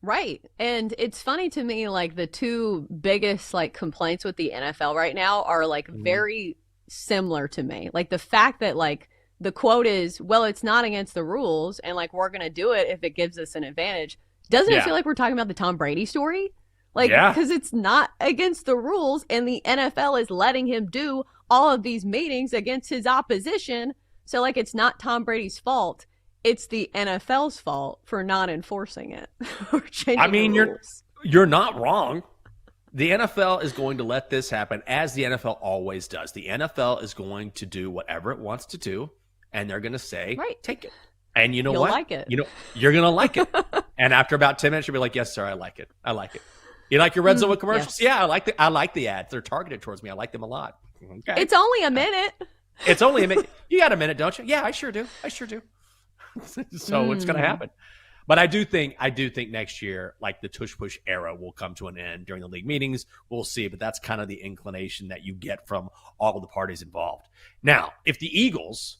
Right. And it's funny to me, the two biggest, complaints with the NFL right now are, very similar to me. Like the fact that like the quote is, well, it's not against the rules and like we're going to do it if it gives us an advantage. Doesn't it feel like we're talking about the Tom Brady story? Like, because it's not against the rules and the NFL is letting him do all of these meetings against his opposition. So like it's not Tom Brady's fault. It's the NFL's fault for not enforcing it or changing the rules. You're not wrong. The NFL is going to let this happen, as the NFL always does. The NFL is going to do whatever it wants to do, and they're going to say, take it. And you know You'll what? like it. You know, you're going to like it. And after about 10 minutes, you'll be like, yes, sir, I like it. I like it. You like your Red Zone commercials? Yes. Yeah, I like the ads. They're targeted towards me. I like them a lot. Okay. It's only a minute. It's only a minute. You got a minute, don't you? Yeah, I sure do. So it's going to happen. But I do think next year, like the tush-push era will come to an end during the league meetings. We'll see, but that's kind of the inclination that you get from all of the parties involved. Now, if the Eagles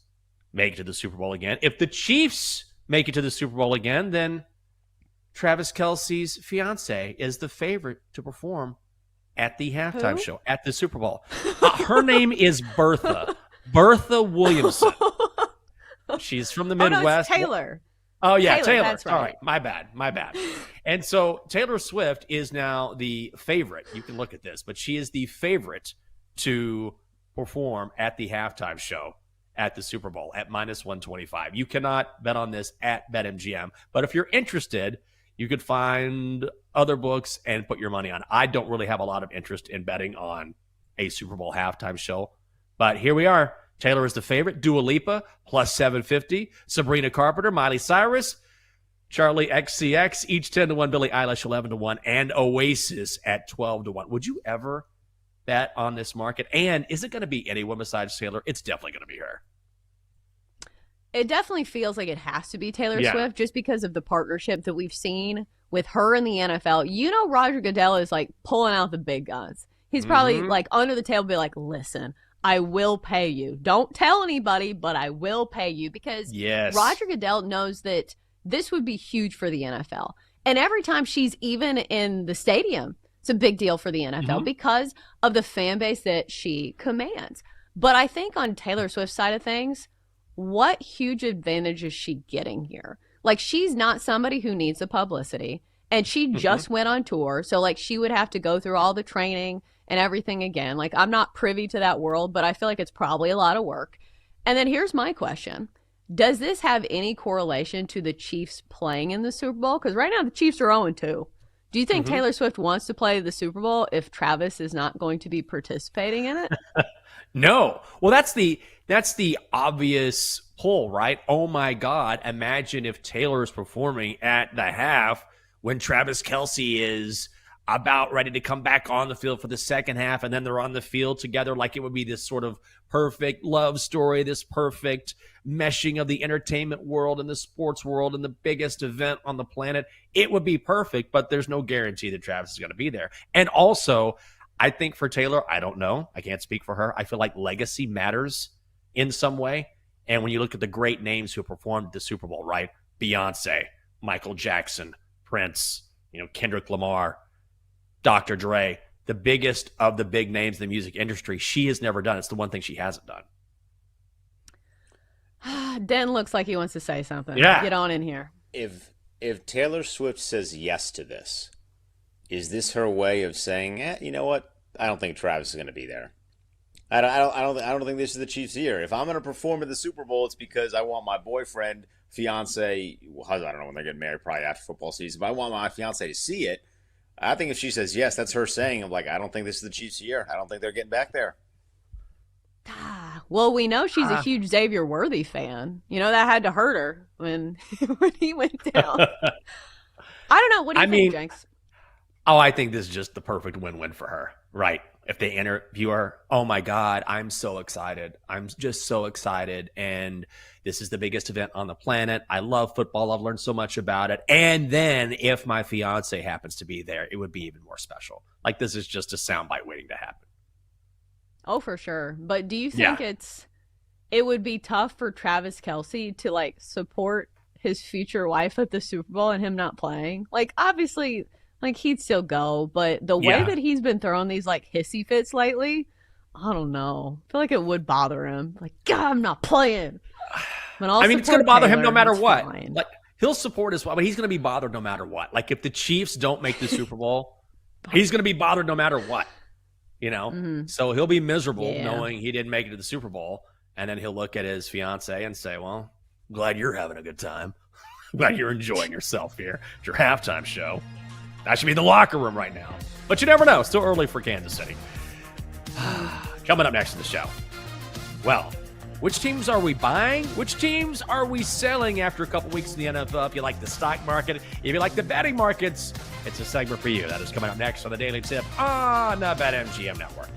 make it to the Super Bowl again, if the Chiefs make it to the Super Bowl again, then Travis Kelce's fiance is the favorite to perform at the halftime show at the Super Bowl. Her name is Bertha Williamson. She's from the Midwest. No, it's Taylor. Oh, yeah, Taylor. That's right. All right, my bad. And so Taylor Swift is now the favorite. You can look at this, but she is the favorite to perform at the halftime show at the Super Bowl at -125. You cannot bet on this at BetMGM, but if you're interested, you could find other books and put your money on. I don't really have a lot of interest in betting on a Super Bowl halftime show, but here we are. Taylor is the favorite. Dua Lipa, +750. Sabrina Carpenter, Miley Cyrus, Charlie XCX, each 10-1. Billie Eilish, 11-1. And Oasis at 12-1. Would you ever bet on this market? And is it going to be anyone besides Taylor? It's definitely going to be her. It definitely feels like it has to be Taylor Swift just because of the partnership that we've seen with her in the NFL. You know, Roger Goodell is like pulling out the big guns. He's probably like under the table be like, listen, I will pay you. Don't tell anybody, but I will pay you because Roger Goodell knows that this would be huge for the NFL. And every time she's even in the stadium, it's a big deal for the NFL because of the fan base that she commands. But I think on Taylor Swift's side of things, what huge advantage is she getting here? Like, she's not somebody who needs the publicity, and she just went on tour. So, like, she would have to go through all the training and everything again. Like, I'm not privy to that world, but I feel like it's probably a lot of work. And then here's my question. Does this have any correlation to the Chiefs playing in the Super Bowl? Because right now the Chiefs are 0-2. Do you think Taylor Swift wants to play the Super Bowl if Travis is not going to be participating in it? No. Well, that's the obvious pull, right? Oh my God. Imagine if Taylor is performing at the half when Travis Kelce is about ready to come back on the field for the second half, and then they're on the field together. Like, it would be this sort of perfect love story, this perfect meshing of the entertainment world and the sports world and the biggest event on the planet. It would be perfect, but there's no guarantee that Travis is going to be there. And also, I think for Taylor, I don't know. I can't speak for her. I feel like legacy matters in some way. And when you look at the great names who performed at the Super Bowl, right? Beyonce, Michael Jackson, Prince, Kendrick Lamar, Dr. Dre, the biggest of the big names in the music industry. She has never done. It's the one thing she hasn't done. Den looks like he wants to say something. Yeah. Get on in here. If Taylor Swift says yes to this, is this her way of saying, you know what? I don't think Travis is going to be there. I don't think this is the Chiefs' year. If I'm going to perform at the Super Bowl, it's because I want my boyfriend, fiance, I don't know when they're getting married, probably after football season, but I want my fiance to see it. I think if she says yes, that's her saying, I'm like, I don't think this is the Chiefs' year. I don't think they're getting back there. Well, we know she's a huge Xavier Worthy fan. That had to hurt her when he went down. I don't know. What do you think, Jenks? Oh, I think this is just the perfect win-win for her, right? If they interview her, oh my God, I'm so excited. I'm just so excited. And this is the biggest event on the planet. I love football. I've learned so much about it. And then if my fiance happens to be there, it would be even more special. Like, this is just a soundbite waiting to happen. Oh, for sure. But do you think it would be tough for Travis Kelce to support his future wife at the Super Bowl and him not playing? Like, obviously, he'd still go, but the way that he's been throwing these hissy fits lately, I don't know. I feel like it would bother him. Like, God, I'm not playing. But I'll it's going to bother him no matter what. Fine. Like, he'll support his, but he's going to be bothered no matter what. Like, if the Chiefs don't make the Super Bowl, he's going to be bothered no matter what. So he'll be miserable knowing he didn't make it to the Super Bowl, and then he'll look at his fiance and say, "Well, glad you're having a good time. Glad you're enjoying yourself here at your halftime show. That should be in the locker room right now." But you never know. Still early for Kansas City. Coming up next in the show. Well, which teams are we buying? Which teams are we selling after a couple weeks in the NFL? If you like the stock market, if you like the betting markets, it's a segment for you. That is coming up next on the Daily Tip on the BetMGM Network.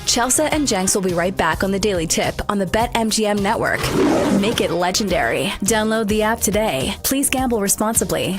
Chelsea and Jenks will be right back on the Daily Tip on the BetMGM Network. Make it legendary. Download the app today. Please gamble responsibly.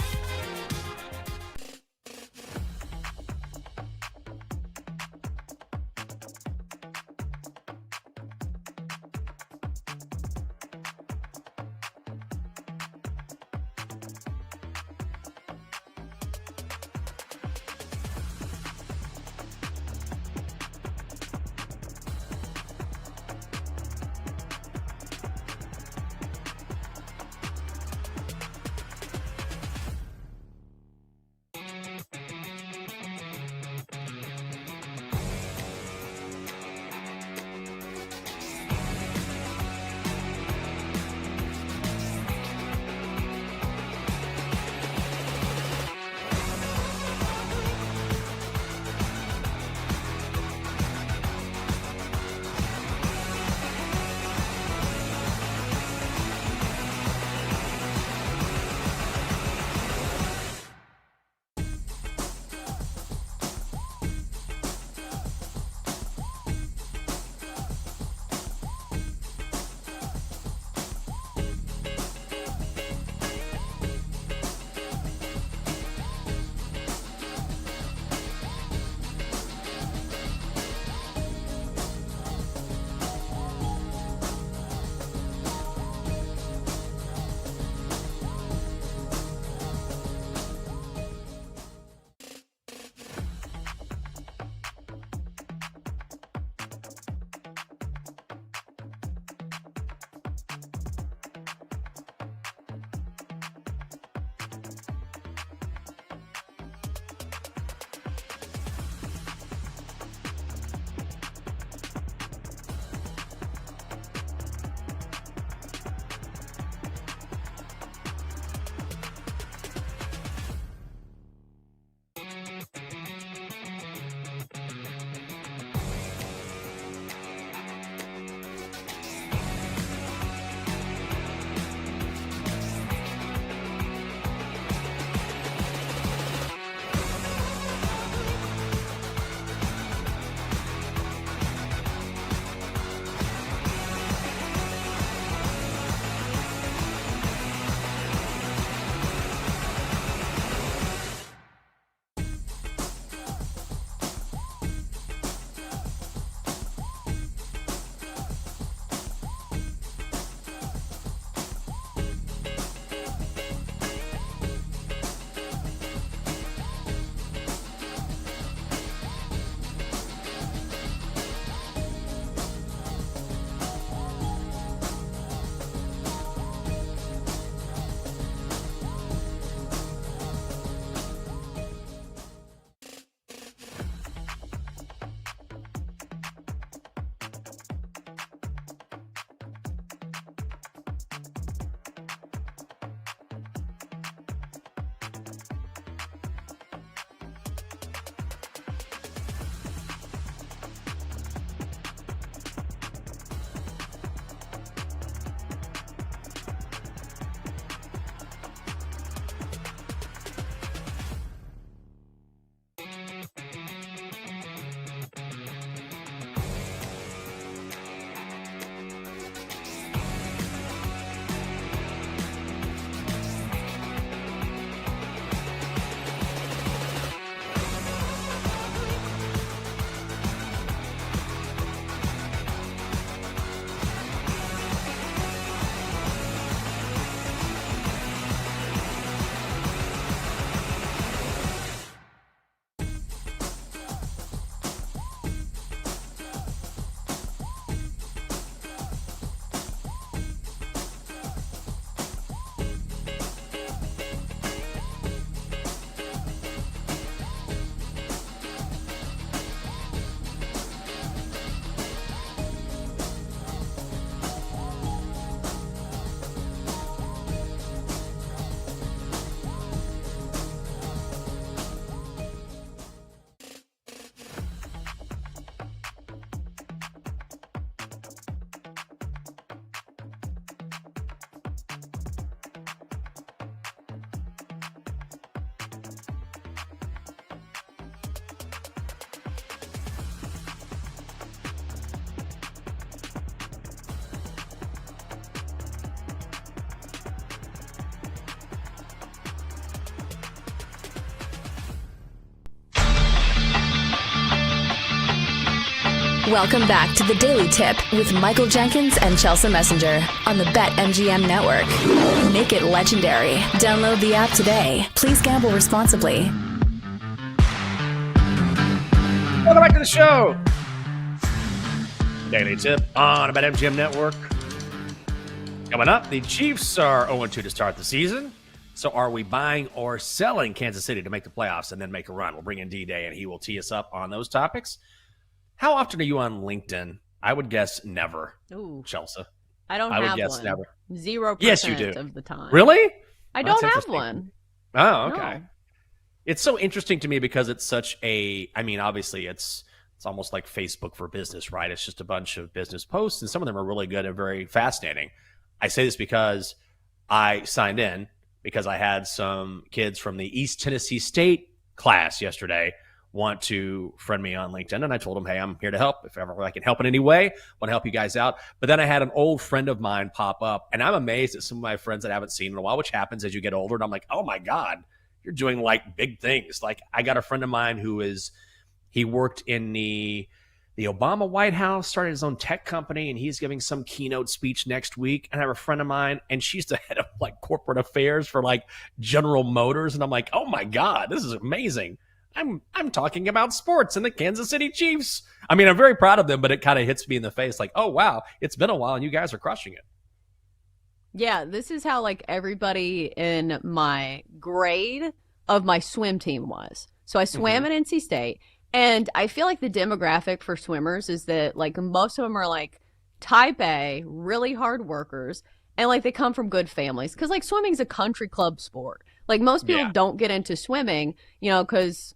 Welcome back to the Daily Tip with Michael Jenkins and Chelsea Messenger on the BetMGM Network. Make it legendary. Download the app today. Please gamble responsibly. Welcome back to the show. Daily Tip on the BetMGM Network. Coming up, the Chiefs are 0-2 to start the season. So are we buying or selling Kansas City to make the playoffs and then make a run? We'll bring in D-Day, and he will tee us up on those topics. How often are you on LinkedIn? I would guess never. Ooh. Chelsea. I don't would have guess one. never. 0% yes, you do. of the time. Really? I don't have one. Oh, okay. No. It's so interesting to me because it's such obviously it's almost like Facebook for business, right? It's just a bunch of business posts, and some of them are really good and very fascinating. I say this because I signed in because I had some kids from the East Tennessee State class yesterday want to friend me on LinkedIn, and I told them, hey, I'm here to help. If ever I can help in any way, I want to help you guys out. But then I had an old friend of mine pop up, and I'm amazed at some of my friends that I haven't seen in a while, which happens as you get older. And I'm like, oh my God, you're doing like big things. Like I got a friend of mine he worked in the Obama White House, started his own tech company, and he's giving some keynote speech next week. And I have a friend of mine, and she's the head of like corporate affairs for like General Motors. And I'm like, oh my God, this is amazing. I'm talking about sports and the Kansas City Chiefs. I mean, I'm very proud of them, but it kind of hits me in the face like, oh, wow, it's been a while and you guys are crushing it. Yeah, this is how like everybody in my grade of my swim team was. So I swam at NC State, and I feel like the demographic for swimmers is that like most of them are like type A, really hard workers, and like they come from good families because like swimming's a country club sport. Like most people don't get into swimming, because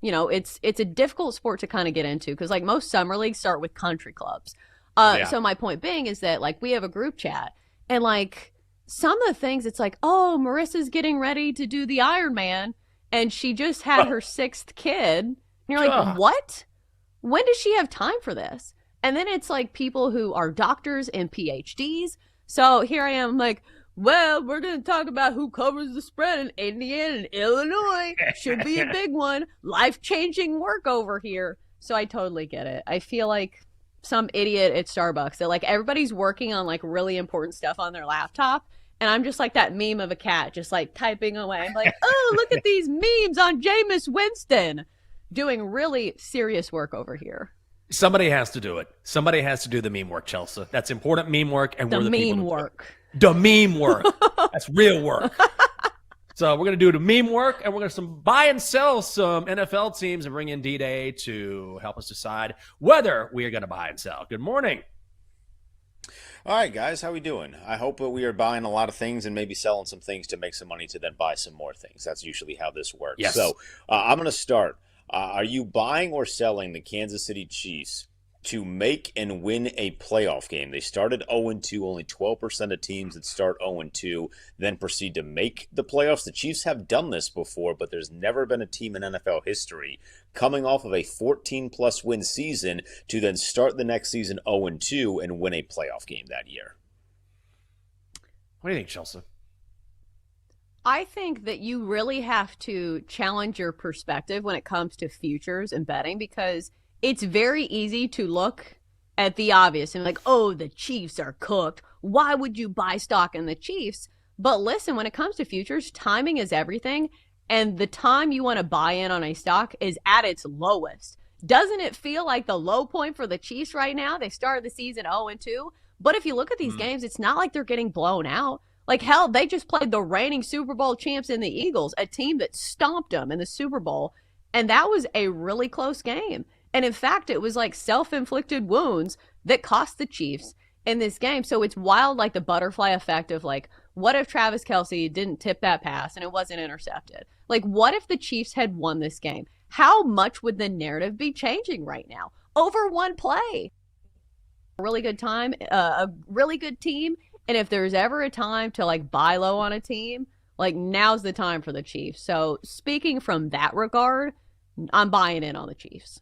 it's a difficult sport to kind of get into because like most summer leagues start with country clubs. So my point being is that like we have a group chat, and like some of the things it's like, oh, Marissa's getting ready to do the Ironman and she just had her 6th kid. And you're like, what? When does she have time for this? And then it's like people who are doctors and PhDs. So here I am like, well, we're going to talk about who covers the spread in Indiana and Illinois. Should be a big one. Life-changing work over here. So I totally get it. I feel like some idiot at Starbucks that like everybody's working on like really important stuff on their laptop. And I'm just like that meme of a cat just like typing away. I'm like, oh, look at these memes on Jameis Winston doing really serious work over here. Somebody has to do it. Somebody has to do the meme work, Chelsea. That's important meme work. And we're the people meme work. The meme work. That's real work. So we're going to do the meme work, and we're going to buy and sell some NFL teams and bring in D-Day to help us decide whether we are going to buy and sell. Good morning. All right, guys, how we doing? I hope that we are buying a lot of things and maybe selling some things to make some money to then buy some more things. That's usually how this works. Yes. So I'm going to start. Are you buying or selling the Kansas City Chiefs to make and win a playoff game? They started 0-2. Only 12% of teams that start 0-2 then proceed to make the playoffs. The Chiefs have done this before, but there's never been a team in NFL history coming off of a 14-plus win season to then start the next season 0-2 and win a playoff game that year. What do you think, Chelsea? I think that you really have to challenge your perspective when it comes to futures and betting, because it's very easy to look at the obvious and like, oh, the Chiefs are cooked. Why would you buy stock in the Chiefs? But listen, when it comes to futures, timing is everything. And the time you want to buy in on a stock is at its lowest. Doesn't it feel like the low point for the Chiefs right now? They started the season 0-2. But if you look at these games, it's not like they're getting blown out. Like, hell, they just played the reigning Super Bowl champs in the Eagles, a team that stomped them in the Super Bowl. And that was a really close game. And in fact, it was like self-inflicted wounds that cost the Chiefs in this game. So it's wild, like the butterfly effect of like, what if Travis Kelce didn't tip that pass and it wasn't intercepted? Like, what if the Chiefs had won this game? How much would the narrative be changing right now over one play? A really good time, a really good team. And if there's ever a time to like buy low on a team, like now's the time for the Chiefs. So speaking from that regard, I'm buying in on the Chiefs.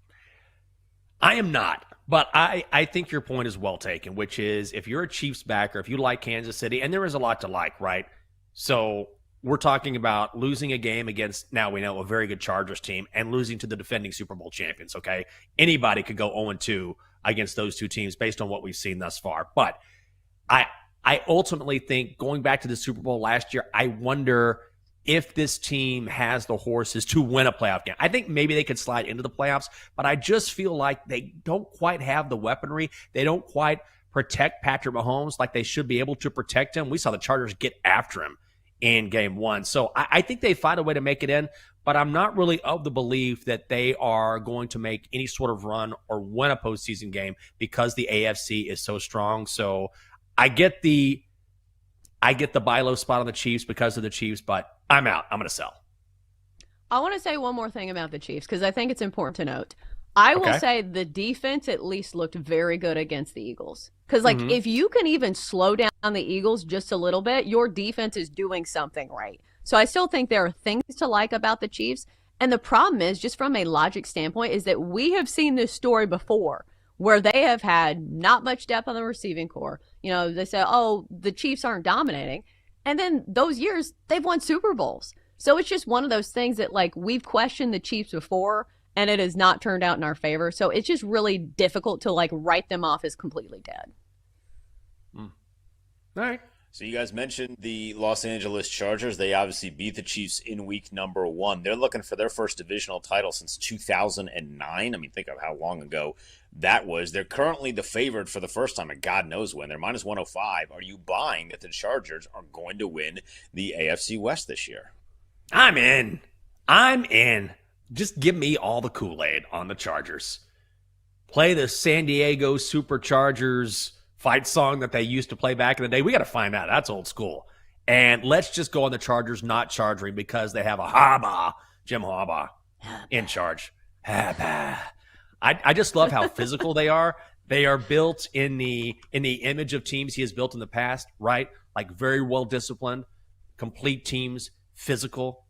I am not, but I think your point is well taken, which is if you're a Chiefs backer, if you like Kansas City, and there is a lot to like, right? So we're talking about losing a game against, now we know, a very good Chargers team and losing to the defending Super Bowl champions, okay? Anybody could go 0-2 against those two teams based on what we've seen thus far. But I ultimately think, going back to the Super Bowl last year, I wonder if this team has the horses to win a playoff game. I think maybe they could slide into the playoffs, but I just feel like they don't quite have the weaponry. They don't quite protect Patrick Mahomes like they should be able to protect him. We saw the Chargers get after him in game one. So I think they find a way to make it in, but I'm not really of the belief that they are going to make any sort of run or win a postseason game because the AFC is so strong. So I get the buy low spot on the Chiefs because of the Chiefs, but I'm out. I'm going to sell. I want to say one more thing about the Chiefs because I think it's important to note. I will say the defense at least looked very good against the Eagles. Because, if you can even slow down the Eagles just a little bit, your defense is doing something right. So I still think there are things to like about the Chiefs. And the problem is, just from a logic standpoint, is that we have seen this story before where they have had not much depth on the receiving core. You know, they say, oh, the Chiefs aren't dominating. And then those years, they've won Super Bowls. So it's just one of those things that, we've questioned the Chiefs before, and it has not turned out in our favor. So it's just really difficult to, write them off as completely dead. All right. So you guys mentioned the Los Angeles Chargers. They obviously beat the Chiefs in week number 1. They're looking for their first divisional title since 2009. I mean, think of how long ago that was. They're currently the favorite for the first time, and God knows when. They're minus 105. Are you buying that the Chargers are going to win the AFC West this year? I'm in. Just give me all the Kool-Aid on the Chargers. Play the San Diego Superchargers fight song that they used to play back in the day. We got to find out. That's old school. And let's just go on the Chargers not charging because they have a Jim Harbaugh in charge. I just love how physical they are. They are built in the image of teams he has built in the past, right? Like very well disciplined, complete teams, physical.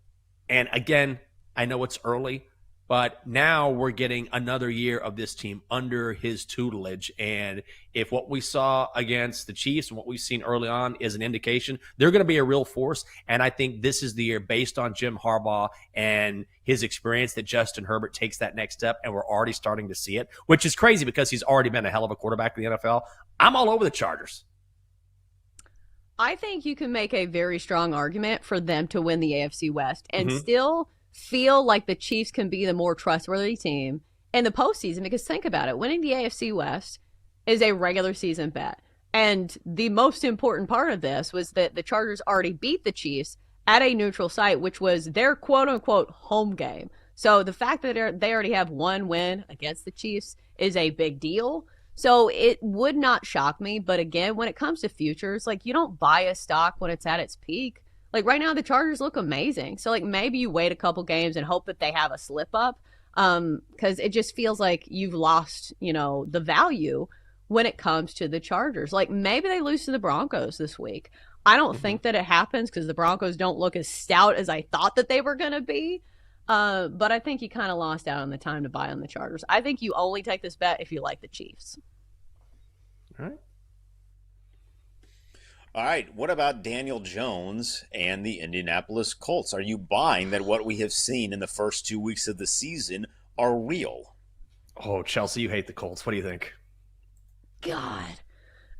And again, I know it's early, but now we're getting another year of this team under his tutelage. And if what we saw against the Chiefs and what we've seen early on is an indication, they're going to be a real force. And I think this is the year, based on Jim Harbaugh and his experience, that Justin Herbert takes that next step. And we're already starting to see it, which is crazy because he's already been a hell of a quarterback in the NFL. I'm all over the Chargers. I think you can make a very strong argument for them to win the AFC West and still feel like the Chiefs can be the more trustworthy team in the postseason, because think about it. Winning the AFC West is a regular season bet. And the most important part of this was that the Chargers already beat the Chiefs at a neutral site, which was their quote-unquote home game. So the fact that they already have one win against the Chiefs is a big deal. So it would not shock me. But again, when it comes to futures, you don't buy a stock when it's at its peak. Right now, the Chargers look amazing. So, maybe you wait a couple games and hope that they have a slip up, because it just feels like you've lost, the value when it comes to the Chargers. Maybe they lose to the Broncos this week. I don't think that it happens because the Broncos don't look as stout as I thought that they were going to be. But I think you kind of lost out on the time to buy on the Chargers. I think you only take this bet if you like the Chiefs. All right, what about Daniel Jones and the Indianapolis Colts? Are you buying that what we have seen in the first 2 weeks of the season are real? Oh, Chelsea, you hate the Colts. What do you think? God,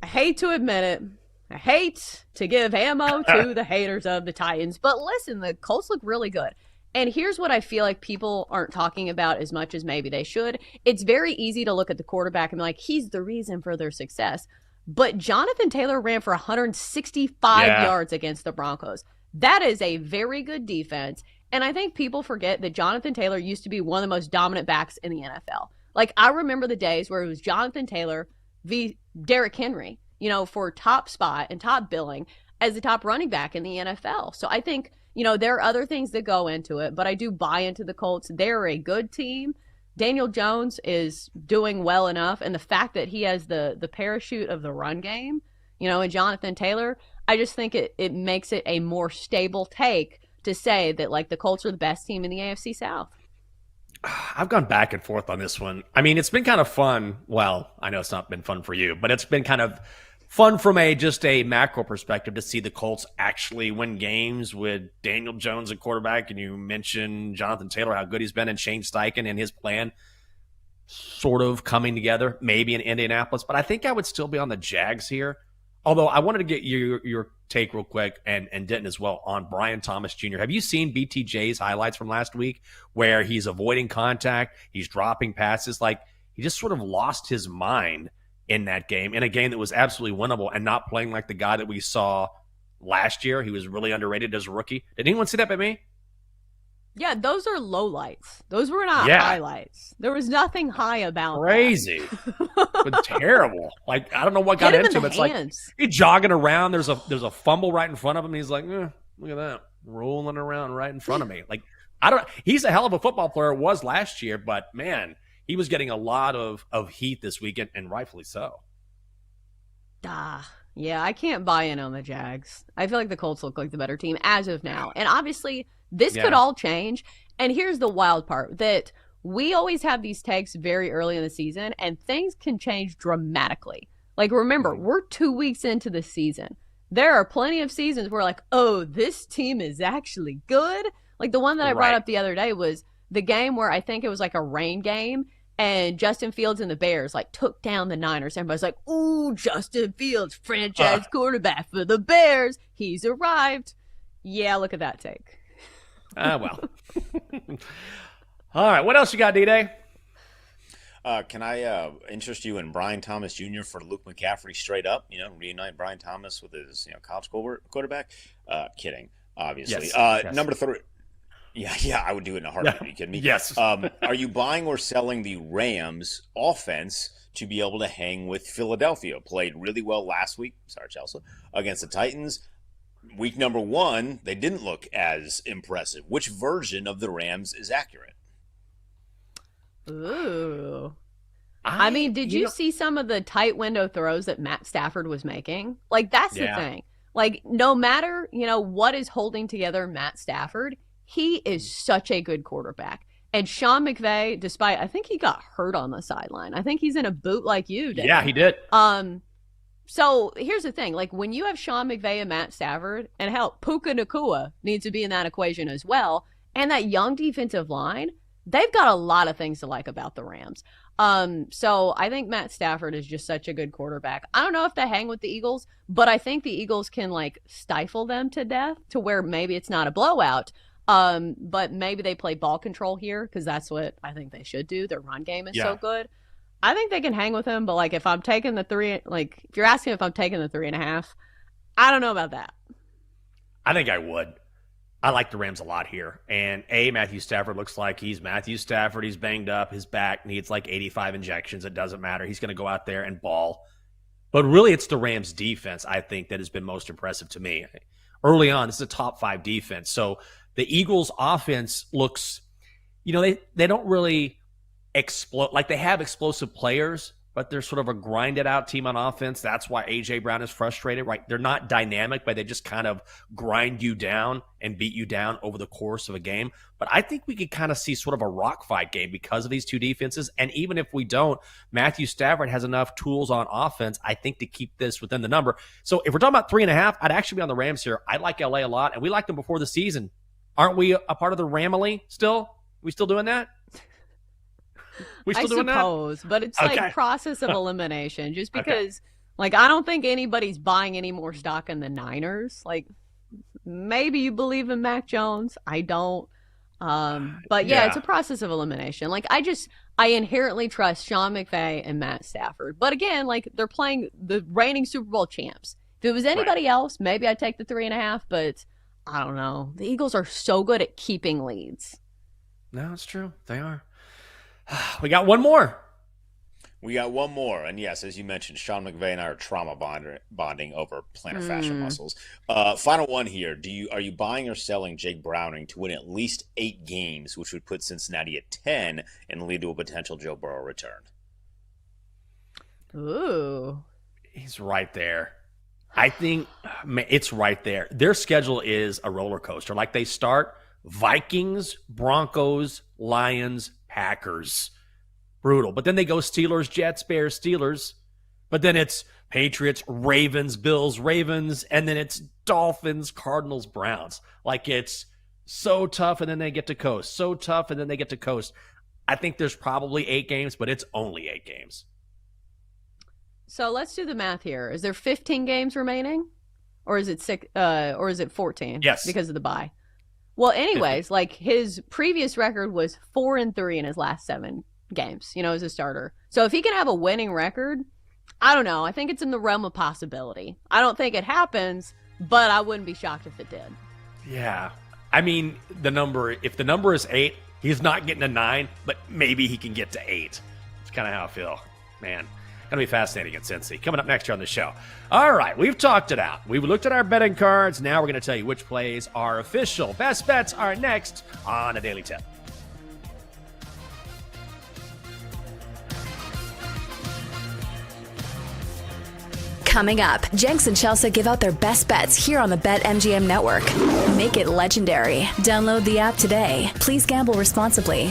I hate to admit it. I hate to give ammo to the haters of the Titans. But listen, the Colts look really good. And here's what I feel like people aren't talking about as much as maybe they should. It's very easy to look at the quarterback and be like, he's the reason for their success. But Jonathan Taylor ran for 165 yards against the Broncos. That is a very good defense. And I think people forget that Jonathan Taylor used to be one of the most dominant backs in the NFL. I remember the days where it was Jonathan Taylor v. Derrick Henry, for top spot and top billing as the top running back in the NFL. So I think, there are other things that go into it, but I do buy into the Colts. They're a good team. Daniel Jones is doing well enough, and the fact that he has the parachute of the run game, and Jonathan Taylor, I just think it makes it a more stable take to say that the Colts are the best team in the AFC South. I've gone back and forth on this one. I mean, it's been kind of fun. Well, I know it's not been fun for you, but it's been kind of fun from just a macro perspective to see the Colts actually win games with Daniel Jones at quarterback. And you mentioned Jonathan Taylor, how good he's been, and Shane Steichen and his plan. sort of coming together, maybe in Indianapolis, but I think I would still be on the Jags here. Although I wanted to get your take real quick, and Denton as well, on Brian Thomas Jr. Have you seen BTJ's highlights from last week where he's avoiding contact, he's dropping passes? Like, he just sort of lost his mind in that game, in a game that was absolutely winnable, and not playing like the guy that we saw last year. He was really underrated as a rookie. Did anyone see that but me? Yeah, those are lowlights. Those were not highlights. There was nothing high about crazy. But terrible. Like, I don't know what got into him. It's like he's jogging around. There's a fumble right in front of him. He's like, look at that, rolling around right in front of me. Like, he's a hell of a football player, was last year, but man, he was getting a lot of heat this weekend, and rightfully so. Yeah, I can't buy in on the Jags. I feel like the Colts look like the better team as of now. And obviously, this could all change. And here's the wild part, that we always have these takes very early in the season, and things can change dramatically. Like, remember, we're 2 weeks into the season. There are plenty of seasons where, like, oh, this team is actually good. Like, the one that I brought up the other day was the game where I think it was like a rain game, and Justin Fields and the Bears, like, took down the Niners. Everybody's like, ooh, Justin Fields, franchise quarterback for the Bears. He's arrived. Yeah, look at that take. Well. All right, what else you got, D-Day? Can I interest you in Brian Thomas Jr. for Luke McCaffrey straight up? Reunite Brian Thomas with his college quarterback? Kidding, obviously. Yes. Number 3. Yeah, I would do it in a heartbeat. Are you kidding me? Yes. Are you buying or selling the Rams offense to be able to hang with Philadelphia? Played really well last week. Sorry, Chelsea. Against the Titans. Week number 1, they didn't look as impressive. Which version of the Rams is accurate? Ooh. I mean, did you see some of the tight window throws that Matt Stafford was making? Like, that's the thing. Like, no matter, what is holding together Matt Stafford, he is such a good quarterback. And Sean McVay, despite, I think he got hurt on the sideline. I think he's in a boot like you did. Yeah, he did. So here's the thing. Like, when you have Sean McVay and Matt Stafford, and hell, Puka Nacua needs to be in that equation as well, and that young defensive line, they've got a lot of things to like about the Rams. So I think Matt Stafford is just such a good quarterback. I don't know if they hang with the Eagles, but I think the Eagles can, like, stifle them to death to where maybe it's not a blowout. But maybe they play ball control here, because that's what I think they should do. Their run game is so good. I think they can hang with him, but, like, if I'm taking the 3, like, if you're asking if I'm taking the 3.5, I don't know about that. I think I would. I like the Rams a lot here. And Matthew Stafford looks like he's Matthew Stafford. He's banged up. His back needs like 85 injections. It doesn't matter. He's going to go out there and ball. But really, it's the Rams defense, I think, that has been most impressive to me. Early on, this is a top 5 defense. So the Eagles offense looks, they don't really explode. Like, they have explosive players, but they're sort of a grinded out team on offense. That's why A.J. Brown is frustrated, right? They're not dynamic, but they just kind of grind you down and beat you down over the course of a game. But I think we could kind of see sort of a rock fight game because of these two defenses. And even if we don't, Matthew Stafford has enough tools on offense, I think, to keep this within the number. So if we're talking about 3.5, I'd actually be on the Rams here. I like L.A. a lot, and we liked them before the season. Aren't we a part of the Ramily still? We still doing that? We still doing that? I suppose, but it's like process of elimination. Just because, like, I don't think anybody's buying any more stock in the Niners. Like, maybe you believe in Mac Jones. I don't. But yeah, it's a process of elimination. Like, I inherently trust Sean McVay and Matt Stafford. But again, like, they're playing the reigning Super Bowl champs. If it was anybody else, maybe I'd take the 3.5. But I don't know. The Eagles are so good at keeping leads. No, it's true. They are. We got one more. And yes, as you mentioned, Sean McVay and I are trauma bonding over plantar fascia muscles. Final one here. Are you buying or selling Jake Browning to win at least 8 games, which would put Cincinnati at 10 and lead to a potential Joe Burrow return? Ooh. He's right there. I think it's right there. Their schedule is a roller coaster. Like, they start Vikings, Broncos, Lions, Packers. Brutal. But then they go Steelers, Jets, Bears, Steelers. But then it's Patriots, Ravens, Bills, Ravens. And then it's Dolphins, Cardinals, Browns. Like, it's so tough, and then they get to coast. So tough, and then they get to coast. I think there's probably 8 games, but it's only 8 games. So let's do the math here. Is there 15 games remaining? Or is it 14? Yes. Because of the bye. Well, anyways, like his previous record was 4-3 in his last 7 games, as a starter. So if he can have a winning record, I don't know. I think it's in the realm of possibility. I don't think it happens, but I wouldn't be shocked if it did. Yeah. I mean, if the number is 8, he's not getting a 9, but maybe he can get to 8. That's kind of how I feel. Man, going to be fascinating at Cincy. Coming up next year on the show. All right, we've talked it out. We've looked at our betting cards. Now we're going to tell you which plays are official. Best bets are next on a Daily Tip. Coming up, Jenks and Chelsea give out their best bets here on the BetMGM network. Make it legendary. Download the app today. Please gamble responsibly.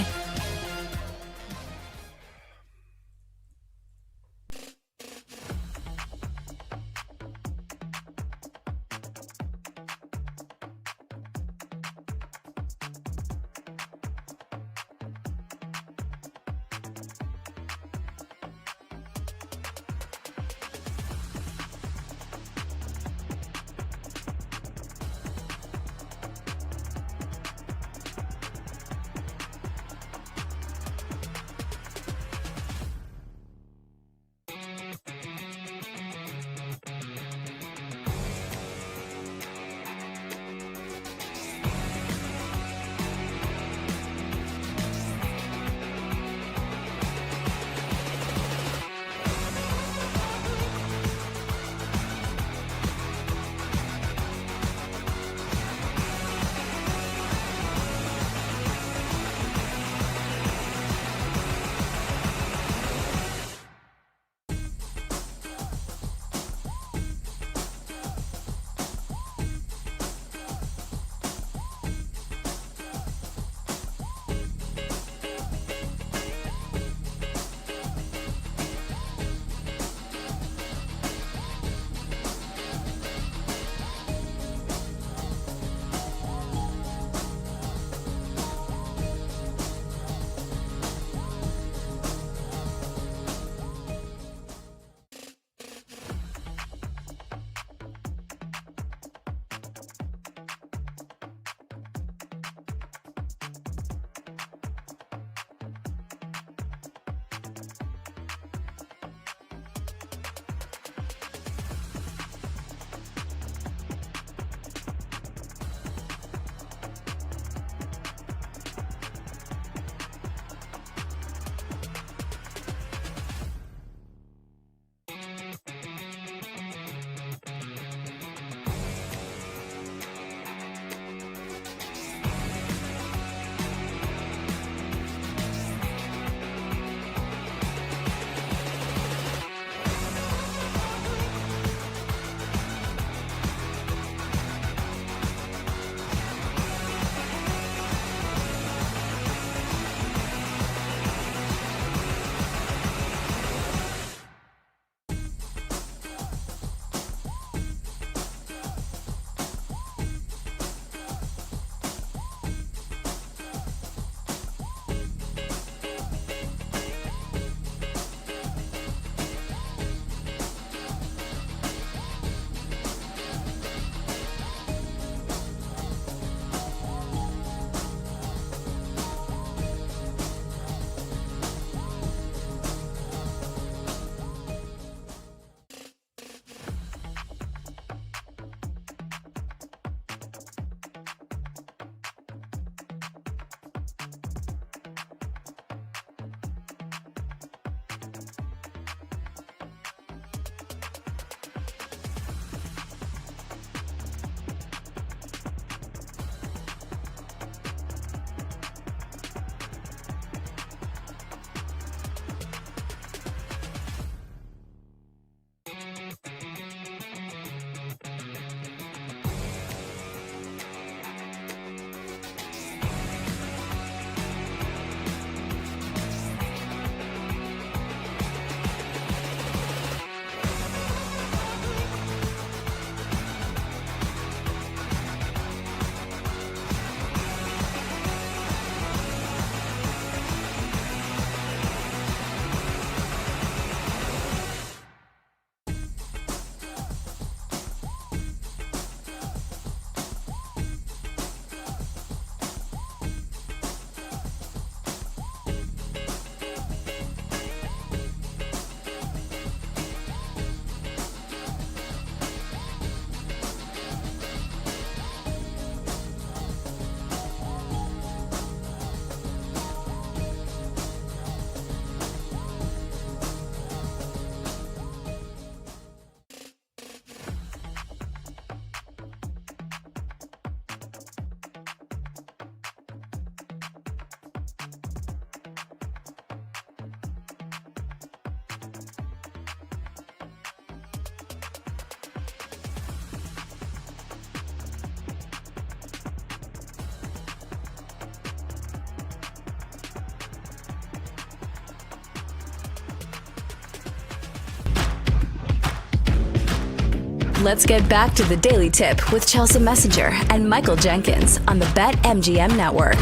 Let's get back to the Daily Tip with Chelsea Messenger and Michael Jenkins on the BetMGM Network.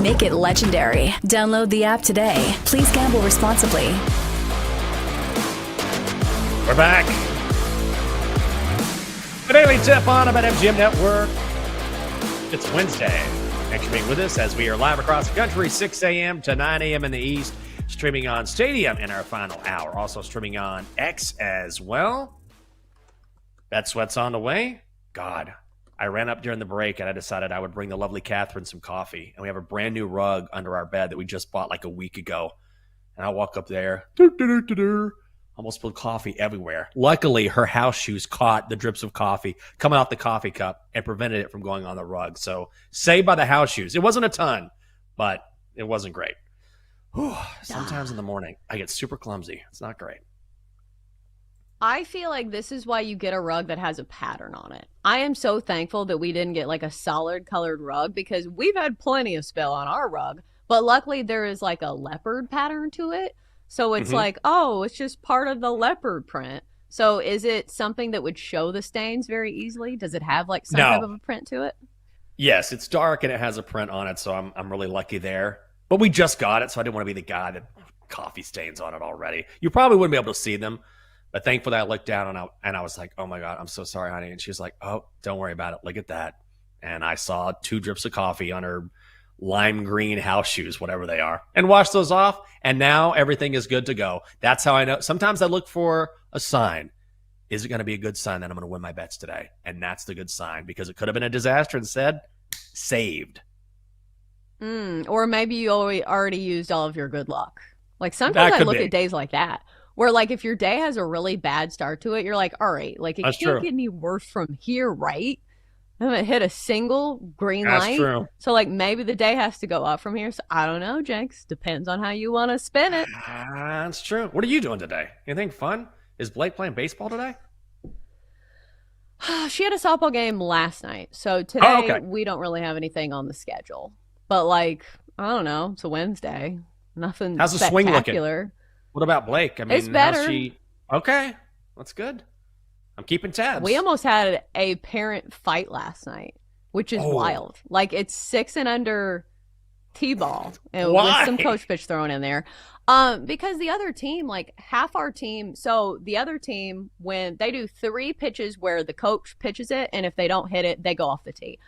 Make it legendary. Download the app today. Please gamble responsibly. We're back. The Daily Tip on the BetMGM Network. It's Wednesday. Thanks for being with us as we are live across the country, 6 a.m. to 9 a.m. in the East. Streaming on Stadium in our final hour. Also streaming on X as well. Bet Sweat's on the way. God, I ran up during the break and I decided I would bring the lovely Catherine some coffee. And we have a brand new rug under our bed that we just bought like a week ago. And I walk up there. Almost spilled coffee everywhere. Luckily, her house shoes caught the drips of coffee coming off the coffee cup and prevented it from going on the rug. So saved by the house shoes. It wasn't a ton, but it wasn't great. Whew, sometimes in the morning, I get super clumsy. It's not great. I feel like this is why you get a rug that has a pattern on it. I am so thankful that we didn't get like a solid colored rug because we've had plenty of spill on our rug. But luckily there is like a leopard pattern to it. So it's like, oh, it's just part of the leopard print. So is it something that would show the stains very easily? Does it have like some type of a print to it? Yes, it's dark and it has a print on it. So I'm really lucky there. But we just got it. So I didn't want to be the guy that coffee stains on it already. You probably wouldn't be able to see them. But thankfully, I looked down and I was like, oh, my God, I'm so sorry, honey. And she was like, oh, don't worry about it. Look at that. And I saw 2 drips of coffee on her lime green house shoes, whatever they are, and washed those off. And now everything is good to go. That's how I know. Sometimes I look for a sign. Is it going to be a good sign that I'm going to win my bets today? And that's the good sign because it could have been a disaster instead. Saved. Or maybe you already used all of your good luck. Like sometimes I look at days like that. Where, like, if your day has a really bad start to it, you're like, all right, like, it can't get any worse from here, right? I'm going to hit a single green light. True. So, like, maybe the day has to go up from here. So, I don't know, Jenks. Depends on how you want to spin it. That's true. What are you doing today? Anything fun? Is Blake playing baseball today? She had a softball game last night. So, today, we don't really have anything on the schedule. But, like, I don't know. It's a Wednesday. Nothing How's the swing looking? What about Blake? I mean, it's better. Okay, that's good. I'm keeping tabs. We almost had a parent fight last night, which is wild. Like, it's 6 and under T-ball with some coach pitch thrown in there. Because the other team, like half our team, so the other team, when they do 3 pitches where the coach pitches it, and if they don't hit it, they go off the tee.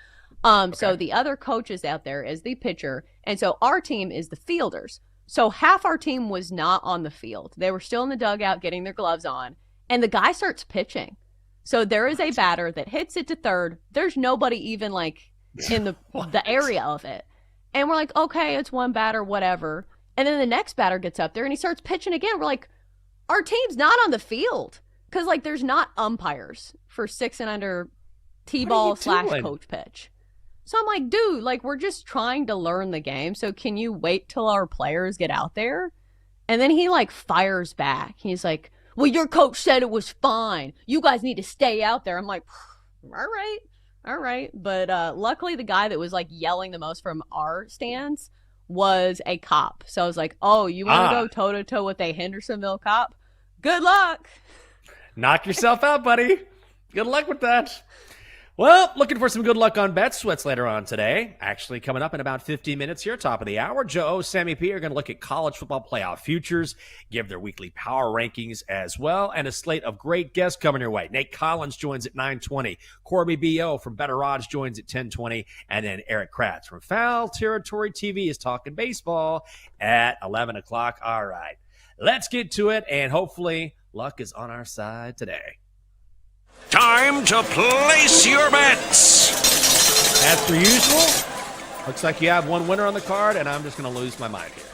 So the other coach is out there as the pitcher, and so our team is the fielders. So half our team was not on the field. They were still in the dugout getting their gloves on. And the guy starts pitching. So there is a batter that hits it to third. There's nobody even like in the area of it. And we're like, okay, it's one batter, whatever. And then the next batter gets up there and he starts pitching again. We're like, our team's not on the field. Because like there's not umpires for 6 and under T-ball / coach pitch. So I'm like, dude, like, we're just trying to learn the game. So can you wait till our players get out there? And then he, like, fires back. He's like, well, your coach said it was fine. You guys need to stay out there. I'm like, all right. But luckily, the guy that was, like, yelling the most from our stands was a cop. So I was like, oh, you want to go toe-to-toe with a Hendersonville cop? Good luck. Knock yourself out, buddy. Good luck with that. Well, looking for some good luck on Bet Sweats later on today. Actually, coming up in about 15 minutes here, top of the hour, Joe, Sammy P are going to look at college football playoff futures, give their weekly power rankings as well, and a slate of great guests coming your way. Nate Collins joins at 9:20. Corby B.O. from Better Odds joins at 10:20. And then Eric Kratz from Foul Territory TV is talking baseball at 11 o'clock. All right, let's get to it, and hopefully luck is on our side today. Time to place your bets. As per usual, looks like you have one winner on the card, and I'm just going to lose my mind here.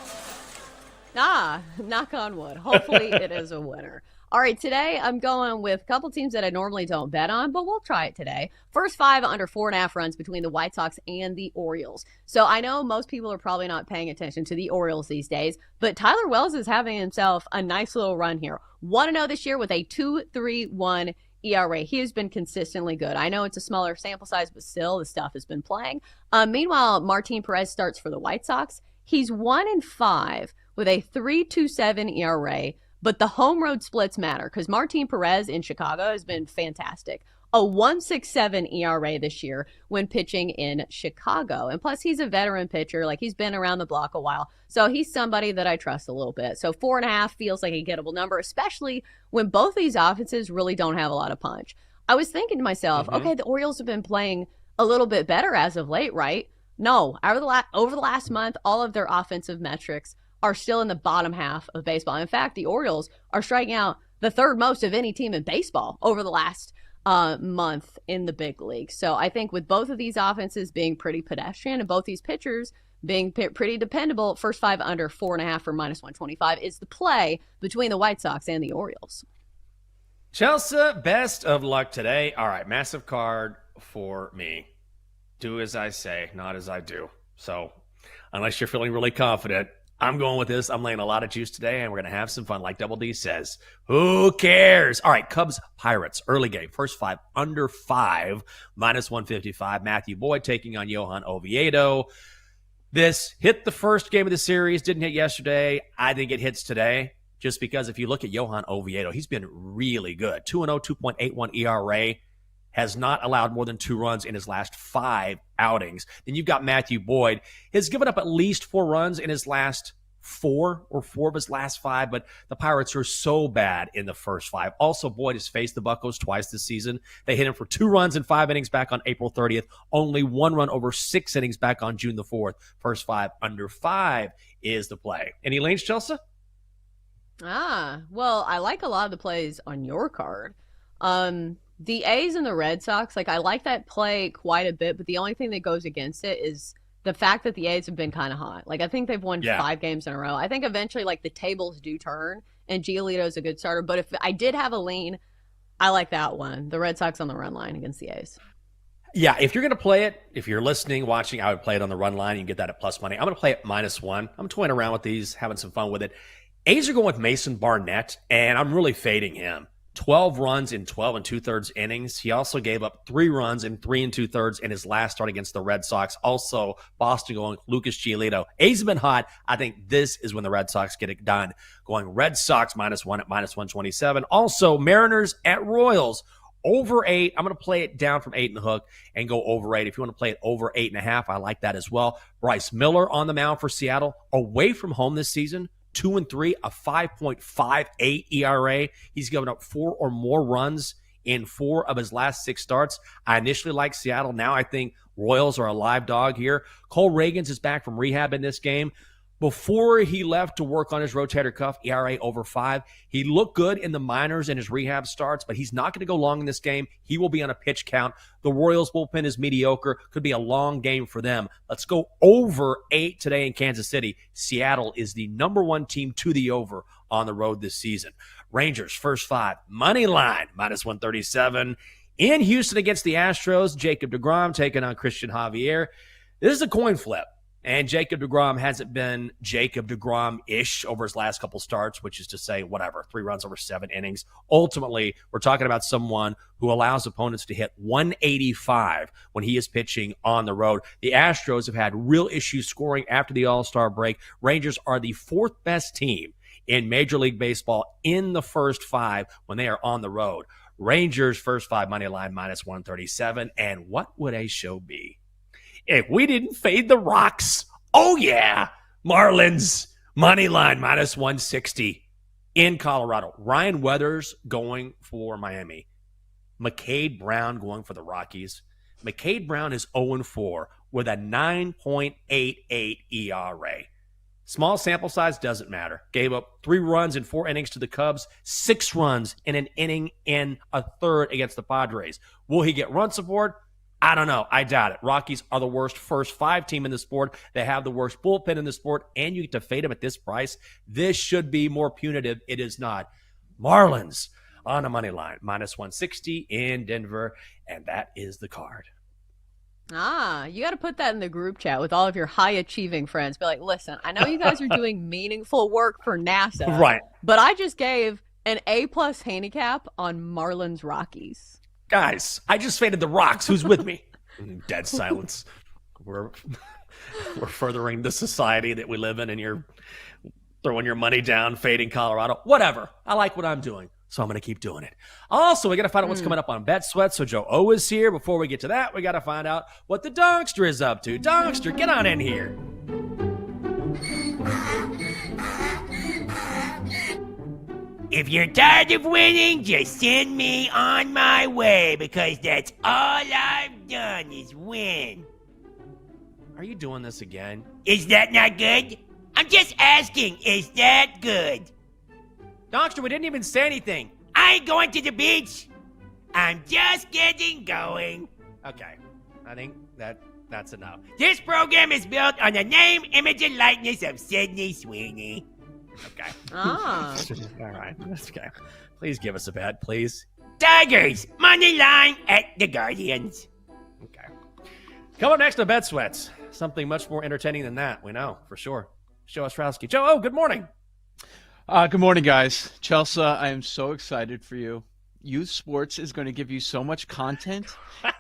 Knock on wood. Hopefully it is a winner. All right, today I'm going with a couple teams that I normally don't bet on, but we'll try it today. First 5 under 4.5 runs between the White Sox and the Orioles. So I know most people are probably not paying attention to the Orioles these days, but Tyler Wells is having himself a nice little run here. 1-0 this year with a 2.31 ERA. He has been consistently good. I know it's a smaller sample size, but still the stuff has been playing. Meanwhile, Martin Perez starts for the White Sox. He's 1-5 with a 3.27 ERA, But the home road splits matter because Martin Perez in Chicago has been fantastic. A 1.67 ERA this year when pitching in Chicago. And plus, he's a veteran pitcher. Like, he's been around the block a while. So he's somebody that I trust a little bit. So 4.5 feels like a gettable number, especially when both these offenses really don't have a lot of punch. I was thinking to myself, okay, the Orioles have been playing a little bit better as of late, right? No, over the last month, all of their offensive metrics are still in the bottom half of baseball. In fact, the Orioles are striking out the third most of any team in baseball over the last month in the big league. So I think with both of these offenses being pretty pedestrian and both these pitchers being pretty dependable, first 5 under 4.5 for -125 is the play between the White Sox and the Orioles. Chelsea, best of luck today. All right, massive card for me. Do as I say, not as I do. So unless you're feeling really confident, I'm going with this. I'm laying a lot of juice today, and we're going to have some fun. Like Double D says, who cares? All right, Cubs, Pirates, early game. First 5, under 5, -155. Matthew Boyd taking on Johan Oviedo. This hit the first game of the series, didn't hit yesterday. I think it hits today just because if you look at Johan Oviedo, he's been really good. 2-0, 2.81 ERA. Has not allowed more than 2 runs in his last 5 outings. Then you've got Matthew Boyd. Has given up at least 4 runs in his last 4 of his last 5, but the Pirates are so bad in the first 5. Also, Boyd has faced the Buccos twice this season. They hit him for 2 runs in 5 innings back on April 30th. Only 1 run over 6 innings back on June the 4th. First 5 under 5 is the play. Any lanes, Chelsea? Well, I like a lot of the plays on your card. The A's and the Red Sox, like, I like that play quite a bit, but the only thing that goes against it is the fact that the A's have been kind of hot. Like, I think they've won 5 games in a row. I think eventually, like, the tables do turn, and Giolito's a good starter. But if I did have a lean, I like that one. The Red Sox on the run line against the A's. Yeah, if you're going to play it, if you're listening, watching, I would play it on the run line. You can get that at plus money. I'm going to play it -1. I'm toying around with these, having some fun with it. A's are going with Mason Barnett, and I'm really fading him. 12 runs in 12 2/3 innings. He also gave up 3 runs in 3 2/3 in his last start against the Red Sox. Also, Boston going with Lucas Giolito. A's have been hot. I think this is when the Red Sox get it done. Going Red Sox -1 at -127. Also, Mariners at Royals. Over 8. I'm going to play it down from 8 in the hook and go over 8. If you want to play it over 8.5, I like that as well. Bryce Miller on the mound for Seattle. Away from home this season. 2-3, a 5.58 ERA. He's given up 4 or more runs in 4 of his last 6 starts. I initially liked Seattle. Now I think Royals are a live dog here. Cole Reagans is back from rehab in this game. Before he left to work on his rotator cuff, ERA over 5. He looked good in the minors in his rehab starts, but he's not going to go long in this game. He will be on a pitch count. The Royals bullpen is mediocre. Could be a long game for them. Let's go over 8 today in Kansas City. Seattle is the number 1 team to the over on the road this season. Rangers, first 5. Money line, -137. In Houston against the Astros, Jacob deGrom taking on Christian Javier. This is a coin flip. And Jacob deGrom hasn't been Jacob deGrom-ish over his last couple starts, which is to say, whatever, 3 runs over 7 innings. Ultimately, we're talking about someone who allows opponents to hit 185 when he is pitching on the road. The Astros have had real issues scoring after the All-Star break. Rangers are the 4th best team in Major League Baseball in the first 5 when they are on the road. Rangers, first 5 money line, -137. And what would a show be if we didn't fade the Rocks? Oh, yeah. Marlins, money line, -160 in Colorado. Ryan Weathers going for Miami. McCade Brown going for the Rockies. McCade Brown is 0-4 with a 9.88 ERA. Small sample size doesn't matter. Gave up 3 runs in 4 innings to the Cubs, 6 runs in an inning in a third against the Padres. Will he get run support? I don't know. I doubt it. Rockies are the worst first 5 team in the sport. They have the worst bullpen in the sport, and you get to fade them at this price. This should be more punitive. It is not. Marlins on a money line, -160 in Denver, and that is the card. You got to put that in the group chat with all of your high-achieving friends. Be like, listen, I know you guys are doing meaningful work for NASA, right? But I just gave an A+ handicap on Marlins Rockies. Guys, I just faded the Rocks. Who's with me? Dead silence. We're furthering the society that we live in, and you're throwing your money down, fading Colorado, whatever. I like what I'm doing, so I'm going to keep doing it. Also, we got to find out what's coming up on Bet Sweat. So Joe O is here. Before we get to that, we got to find out what the Donkster is up to. Donkster, get on in here. If you're tired of winning, just send me on my way, because that's all I've done is win. Are you doing this again? Is that not good? I'm just asking, is that good? Donkster, we didn't even say anything. I ain't going to the beach. I'm just getting going. Okay, I think that's enough. This program is built on the name, image, and likeness of Sydney Sweeney. Okay. Ah. All right. That's okay. Please give us a bet, please. Tigers, money line at the Guardians. Okay. Coming up next on Bet Sweats. Something much more entertaining than that, we know, for sure. Joe Ostrowski. Joe, good morning. Good morning, guys. Chelsea, I am so excited for you. Youth Sports is going to give you so much content,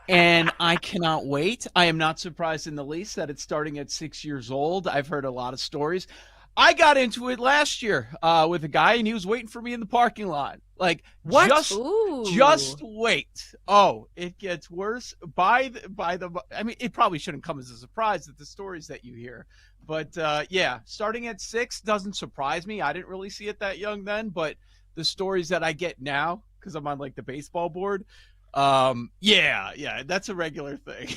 and I cannot wait. I am not surprised in the least that it's starting at 6 years old. I've heard a lot of stories. I got into it last year with a guy, and he was waiting for me in the parking lot. Like, what? Just wait. Oh, it gets worse. I mean, it probably shouldn't come as a surprise that the stories that you hear. But, yeah, starting at 6 doesn't surprise me. I didn't really see it that young then, but the stories that I get now, because I'm on, like, the baseball board, yeah, that's a regular thing.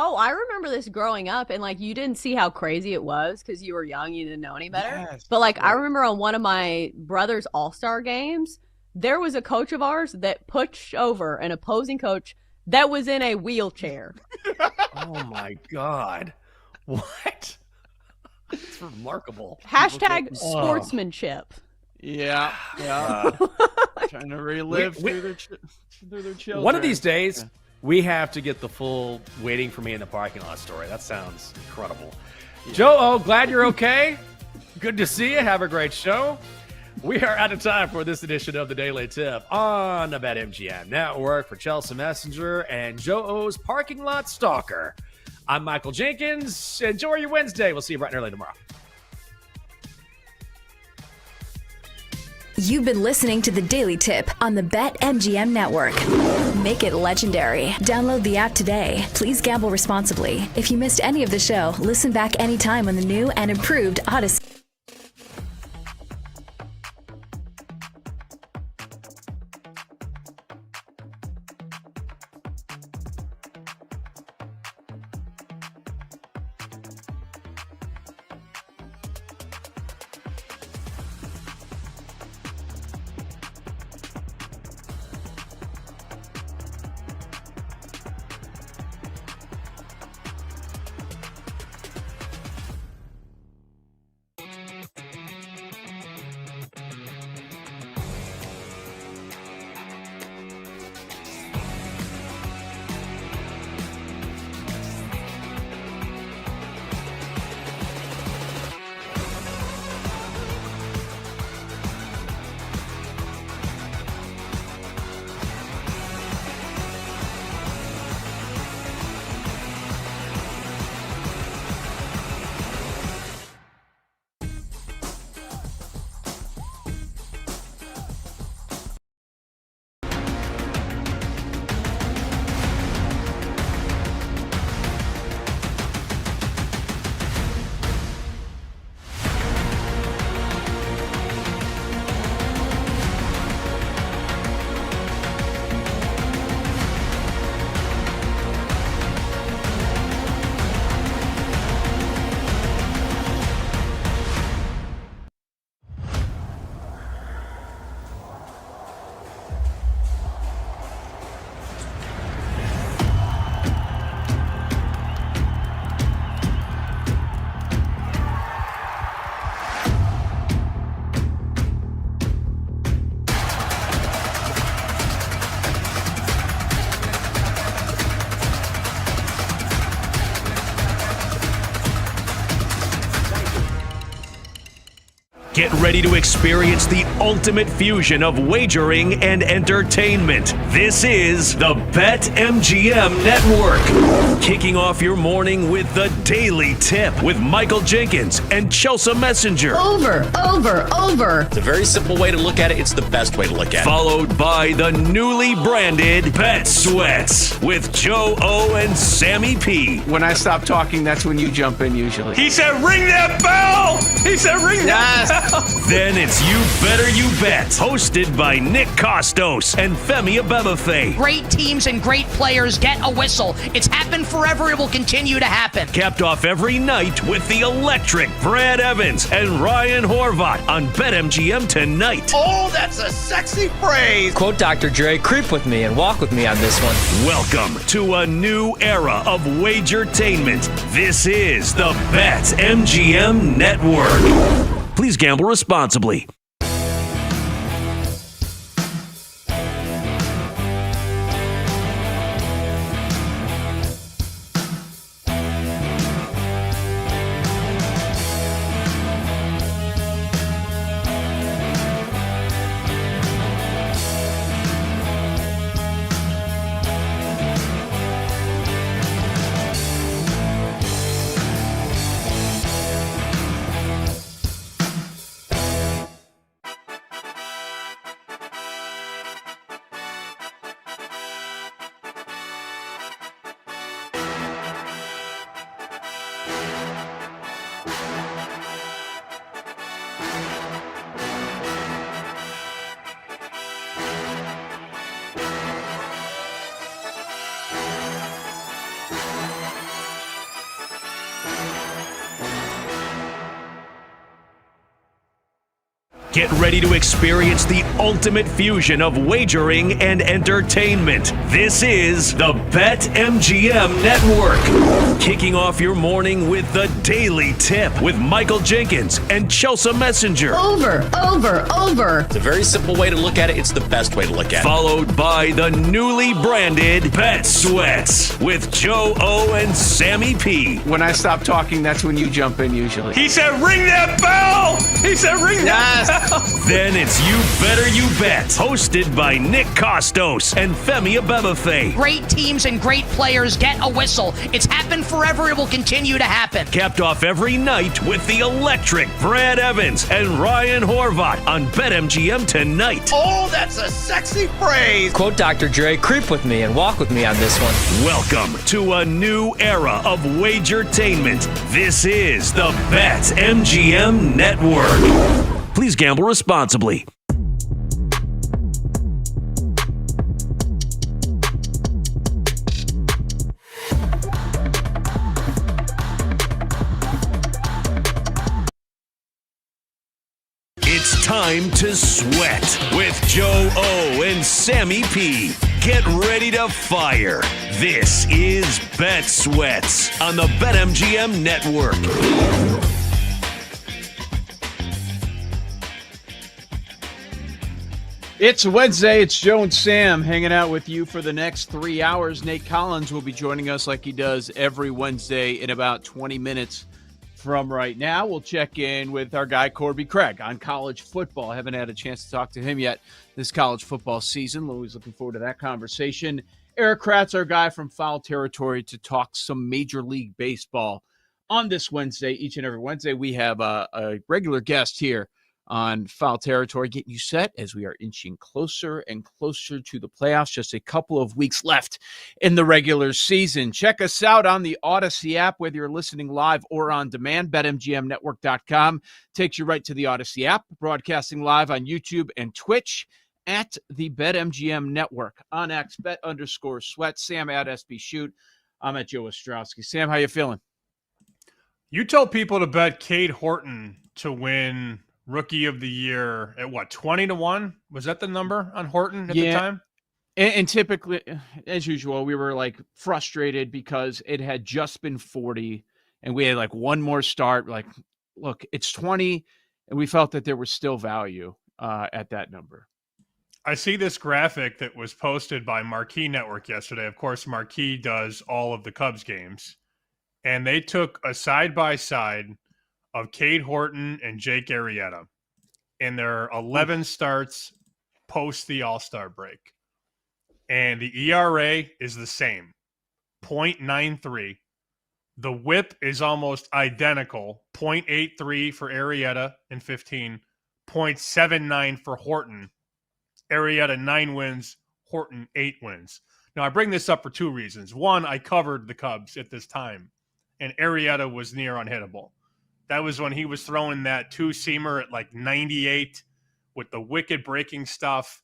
Oh, I remember this growing up, and like you didn't see how crazy it was because you were young, you didn't know any better. Yes. But like I remember on one of my brother's all-star games, there was a coach of ours that pushed over an opposing coach that was in a wheelchair. Oh my God. What? It's remarkable. Hashtag sportsmanship. Yeah. Trying to relive through their children. One of these days, we have to get the full waiting for me in the parking lot story. That sounds incredible. Yeah. Joe, glad you're okay. Good to see you. Have a great show. We are out of time for this edition of the Daily Tip on the BetMGM Network. For Chelsea Messenger and Joe O's Parking Lot Stalker, I'm Michael Jenkins. Enjoy your Wednesday. We'll see you bright and early tomorrow. You've been listening to the Daily Tip on the BetMGM Network. Make it legendary. Download the app today. Please gamble responsibly. If you missed any of the show, listen back anytime on the new and improved Odyssey. Get ready to experience the ultimate fusion of wagering and entertainment. This is the BetMGM Network. Kicking off your morning with the Daily Tip with Michael Jenkins and Chelsea Messenger. Over. It's a very simple way to look at it. It's the best way to look at it. Followed by the newly branded Bet Sweats with Joe O and Sammy P. When I stop talking, that's when you jump in usually. He said, ring that bell! He said, ring that bell! Then it's You Better You Bet, hosted by Nick Costos and Femi Abebefe. Great teams and great players get a whistle. It's happened forever. It will continue to happen. Capped off every night with the electric Brad Evans and Ryan Horvat on BetMGM tonight. Oh, that's a sexy phrase. Quote Dr. Dre, creep with me and walk with me on this one. Welcome to a new era of Wagertainment. This is the BetMGM Network. Please gamble responsibly. Get ready to experience the ultimate fusion of wagering and entertainment. This is the BetMGM Network. Kicking off your morning with the Daily Tip with Michael Jenkins and Chelsea Messenger. Over. It's a very simple way to look at it. It's the best way to look at it. Followed by the newly branded Bet Sweats with Joe O and Sammy P. When I stop talking, that's when you jump in usually. He said, ring that bell! He said, ring that bell! Then it's You Better You Bet, hosted by Nick Costos and Femi Abebefe. Great teams and great players get a whistle. It's happened forever. It will continue to happen. Capped off every night with the electric Brad Evans and Ryan Horvat on BetMGM tonight. Oh, that's a sexy phrase. Quote Dr. Dre, creep with me and walk with me on this one. Welcome to a new era of Wagertainment. This is the BetMGM Network. Please gamble responsibly. It's time to sweat with Joe O and Sammy P. Get ready to fire. This is Bet Sweats on the BetMGM Network. It's Wednesday. It's Joe and Sam hanging out with you for the next 3 hours. Nate Collins will be joining us like he does every Wednesday in about 20 minutes from right now. We'll check in with our guy Corby Craig on college football. I haven't had a chance to talk to him yet this college football season. Always looking forward to that conversation. Eric Kratz, our guy from Foul Territory, to talk some Major League Baseball on this Wednesday. Each and every Wednesday, we have a regular guest here on Foul Territory, getting you set as we are inching closer and closer to the playoffs. Just a couple of weeks left in the regular season. Check us out on the Odyssey app, whether you're listening live or on demand. BetMGMNetwork.com takes you right to the Odyssey app, broadcasting live on YouTube and Twitch at the BetMGM Network. On X, bet_sweat. Sam at SB Shoot. I'm at Joe Ostrowski. Sam, how you feeling? You told people to bet Cade Horton to win Rookie of the Year at what, 20-1? Was that the number on Horton at the time? And typically, as usual, we were like frustrated because it had just been 40 and we had like one more start. Like, look, it's 20, and we felt that there was still value at that number. I see this graphic that was posted by Marquee Network yesterday. Of course, Marquee does all of the Cubs games. And they took a side-by-side of Cade Horton and Jake Arrieta. in their 11 starts post the All-Star break. And the ERA is the same, 0.93. The whip is almost identical, 0.83 for Arrieta in 15, 0.79 for Horton. Arrieta 9 wins, Horton 8 wins. Now, I bring this up for two reasons. One, I covered the Cubs at this time, and Arrieta was near unhittable. That was when he was throwing that two-seamer at like 98 with the wicked breaking stuff.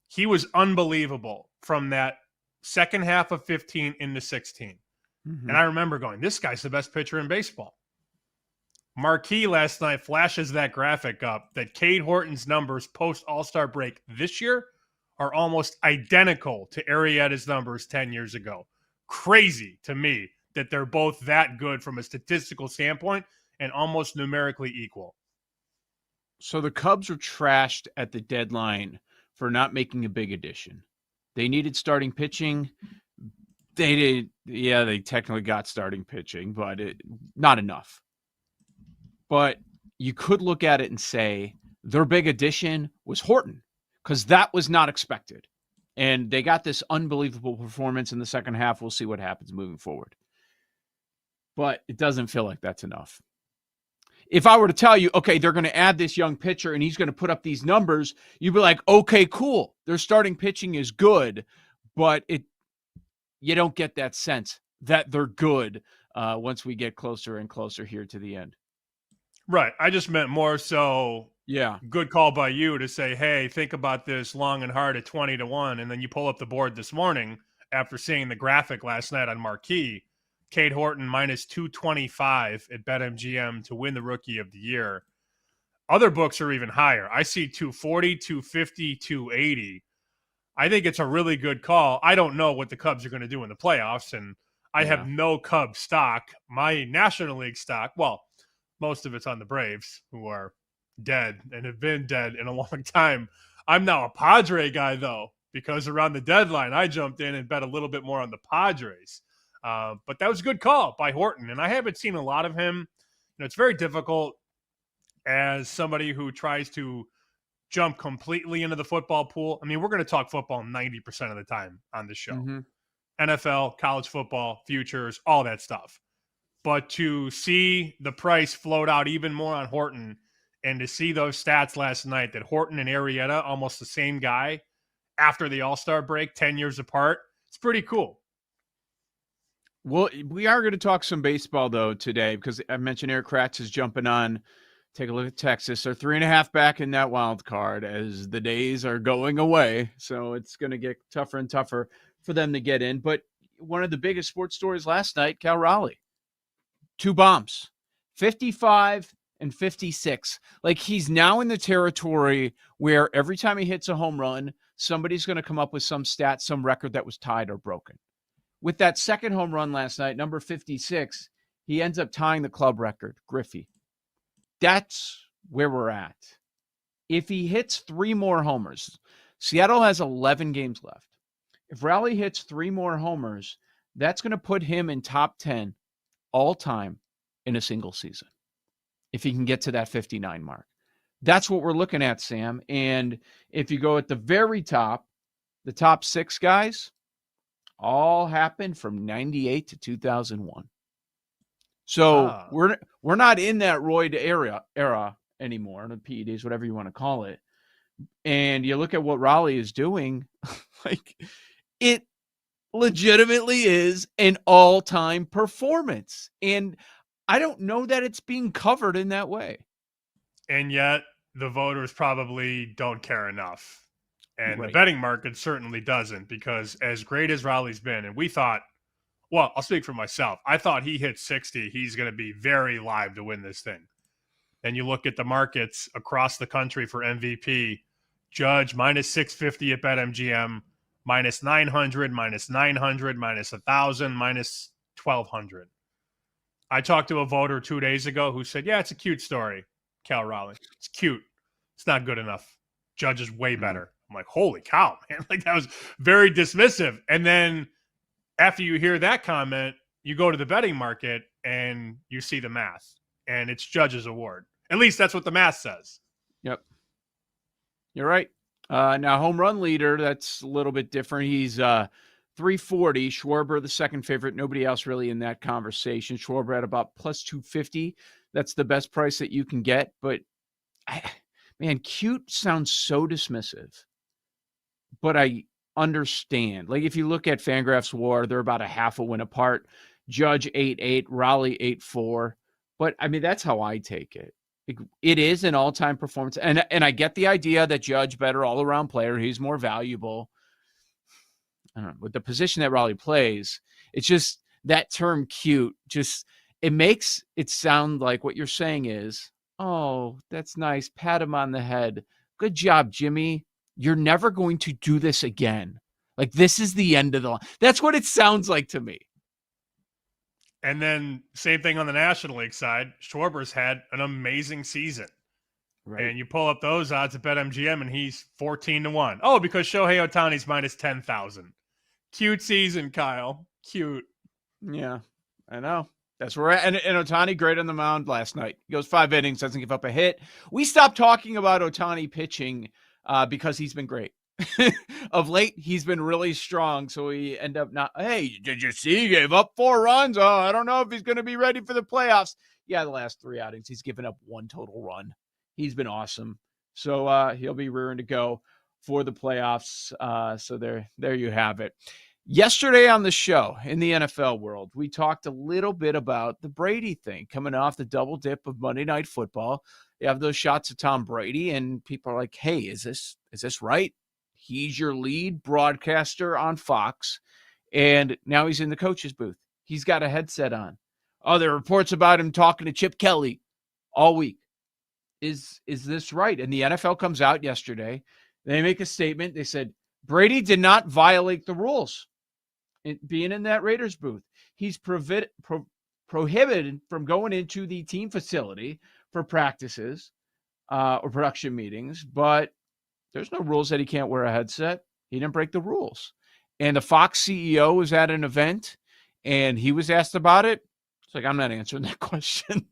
He was unbelievable from that second half of 15 into 16. Mm-hmm. And I remember going, this guy's the best pitcher in baseball. Marquee last night flashes that graphic up that Cade Horton's numbers post All-Star break this year are almost identical to Arrieta's numbers 10 years ago. Crazy to me that they're both that good from a statistical standpoint and almost numerically equal. So the Cubs were trashed at the deadline for not making a big addition. They needed starting pitching. They did. Yeah, they technically got starting pitching, but not enough. But you could look at it and say their big addition was Horton, because that was not expected. And they got this unbelievable performance in the second half. We'll see what happens moving forward. But it doesn't feel like that's enough. If I were to tell you, okay, they're going to add this young pitcher and he's going to put up these numbers, you'd be like, okay, cool. Their starting pitching is good, but you don't get that sense that they're good once we get closer and closer here to the end. Right. I just meant more so, yeah, good call by you to say, hey, think about this long and hard at 20-1. And then you pull up the board this morning after seeing the graphic last night on Marquee. Cade Horton minus 225 at BetMGM to win the Rookie of the Year. Other books are even higher. I see 240, 250, 280. I think it's a really good call. I don't know what the Cubs are going to do in the playoffs, and I have no Cubs stock. My National League stock, well, most of it's on the Braves, who are dead and have been dead in a long time. I'm now a Padre guy, though, because around the deadline, I jumped in and bet a little bit more on the Padres. But that was a good call by Horton, and I haven't seen a lot of him. It's very difficult as somebody who tries to jump completely into the football pool. I mean, we're going to talk football 90% of the time on this show. Mm-hmm. NFL, college football, futures, all that stuff. But to see the price float out even more on Horton and to see those stats last night that Horton and Arrieta, almost the same guy, after the All-Star break, 10 years apart, it's pretty cool. Well, we are going to talk some baseball, though, today, because I mentioned Eric Kratz is jumping on. Take a look at Texas. They're 3.5 back in that wild card as the days are going away. So it's going to get tougher and tougher for them to get in. But one of the biggest sports stories last night, Cal Raleigh. 2 bombs, 55 and 56. Like, he's now in the territory where every time he hits a home run, somebody's going to come up with some stat, some record that was tied or broken. With that second home run last night, number 56, he ends up tying the club record, Griffey. That's where we're at. If he hits 3 more homers, Seattle has 11 games left. If Raleigh hits 3 more homers, that's going to put him in top 10 all time in a single season. If he can get to that 59 mark. That's what we're looking at, Sam. And if you go at the very top, the top 6 guys, all happened from 98 to 2001. So we're not in that roid era anymore, the PEDs, whatever you want to call it. And you look at what Raleigh is doing, like, it legitimately is an all-time performance. And I don't know that it's being covered in that way. And yet the voters probably don't care enough. And right. The betting market certainly doesn't, because as great as Raleigh's been, and we thought, well, I'll speak for myself. I thought he hit 60. He's going to be very live to win this thing. And you look at the markets across the country for MVP, Judge minus 650 at BetMGM, minus 900, minus 900, minus 1,000, minus 1,200. I talked to a voter 2 days ago who said, yeah, it's a cute story, Cal Raleigh. It's cute. It's not good enough. Judge is way better. I'm like, holy cow, man. Like, that was very dismissive. And then after you hear that comment, you go to the betting market and you see the math. And it's Judge's award. At least that's what the math says. Yep. You're right. Now, home run leader, that's a little bit different. He's 340. Schwarber, the second favorite. Nobody else really in that conversation. Schwarber at about plus 250. That's the best price that you can get. But, man, cute sounds so dismissive. But I understand. Like, if you look at Fangraphs WAR, they're about a half a win apart. Judge 8-8, Raleigh 8-4. But, I mean, that's how I take it. It is an all-time performance. And I get the idea that Judge, better all-around player, he's more valuable. I don't know. With the position that Raleigh plays, it's just that term cute, just it makes it sound like what you're saying is, oh, that's nice. Pat him on the head. Good job, Jimmy. You're never going to do this again. Like, this is the end of the line. That's what it sounds like to me. And then same thing on the National League side. Schwarber's had an amazing season. Right. And you pull up those odds at BetMGM, and he's 14-1. Oh, because Shohei Ohtani's minus 10,000. Cute season, Kyle. Cute. Yeah, I know. That's where and Ohtani great on the mound last night. He goes 5 innings, doesn't give up a hit. We stopped talking about Ohtani pitching because he's been great. Of late, he's been really strong, so we end up not, hey, did you see he gave up 4 runs? Oh, I don't know if he's going to be ready for the playoffs. Yeah, the last 3 outings, he's given up 1 total run. He's been awesome. So he'll be rearing to go for the playoffs. So there you have it. Yesterday on the show in the NFL world, we talked a little bit about the Brady thing coming off the double dip of Monday Night Football. You have those shots of Tom Brady, and people are like, hey, is this right? He's your lead broadcaster on Fox, and now he's in the coach's booth. He's got a headset on. Oh, there are reports about him talking to Chip Kelly all week. Is this right? And the NFL comes out yesterday. They make a statement. They said, Brady did not violate the rules being in that Raiders booth. He's prohibited from going into the team facility for practices or production meetings, but there's no rules that he can't wear a headset. He didn't break the rules. And the Fox CEO was at an event, and he was asked about it. It's like, I'm not answering that question.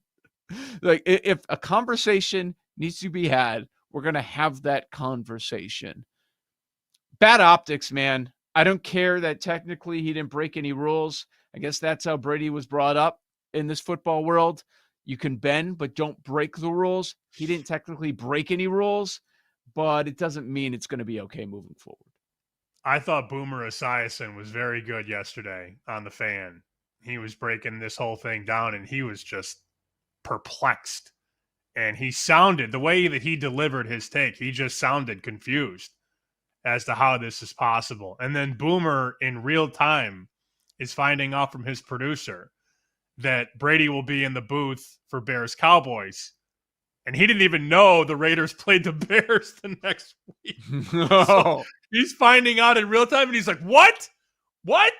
Like, if a conversation needs to be had, we're going to have that conversation. Bad optics, man. I don't care that technically he didn't break any rules. I guess that's how Brady was brought up in this football world. You can bend, but don't break the rules. He didn't technically break any rules, but it doesn't mean it's going to be okay moving forward. I thought Boomer Esiason was very good yesterday on The Fan. He was breaking this whole thing down, and he was just perplexed. And he sounded, the way that he delivered his take, he just sounded confused as to how this is possible. And then Boomer, in real time, is finding out from his producer that Brady will be in the booth for Bears-Cowboys. And he didn't even know the Raiders played the Bears the next week. So he's finding out in real time, and he's like, what? What?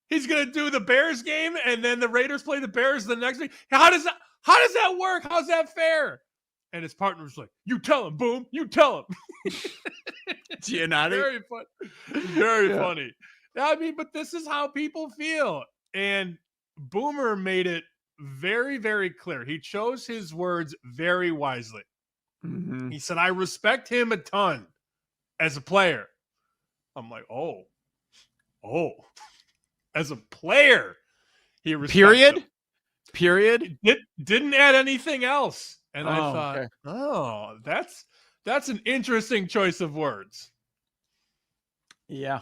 He's going to do the Bears game, and then the Raiders play the Bears the next week? How does that work? How's that fair? And his partner's like, you tell him, Boom. You tell him. Very funny. Very funny. I mean, but this is how people feel. And Boomer made it very, very clear. He chose his words very wisely. Mm-hmm. He said, I respect him a ton as a player. I'm like, oh. As a player, he respects him. Period. Didn't add anything else. And I thought, okay. That's an interesting choice of words. Yeah.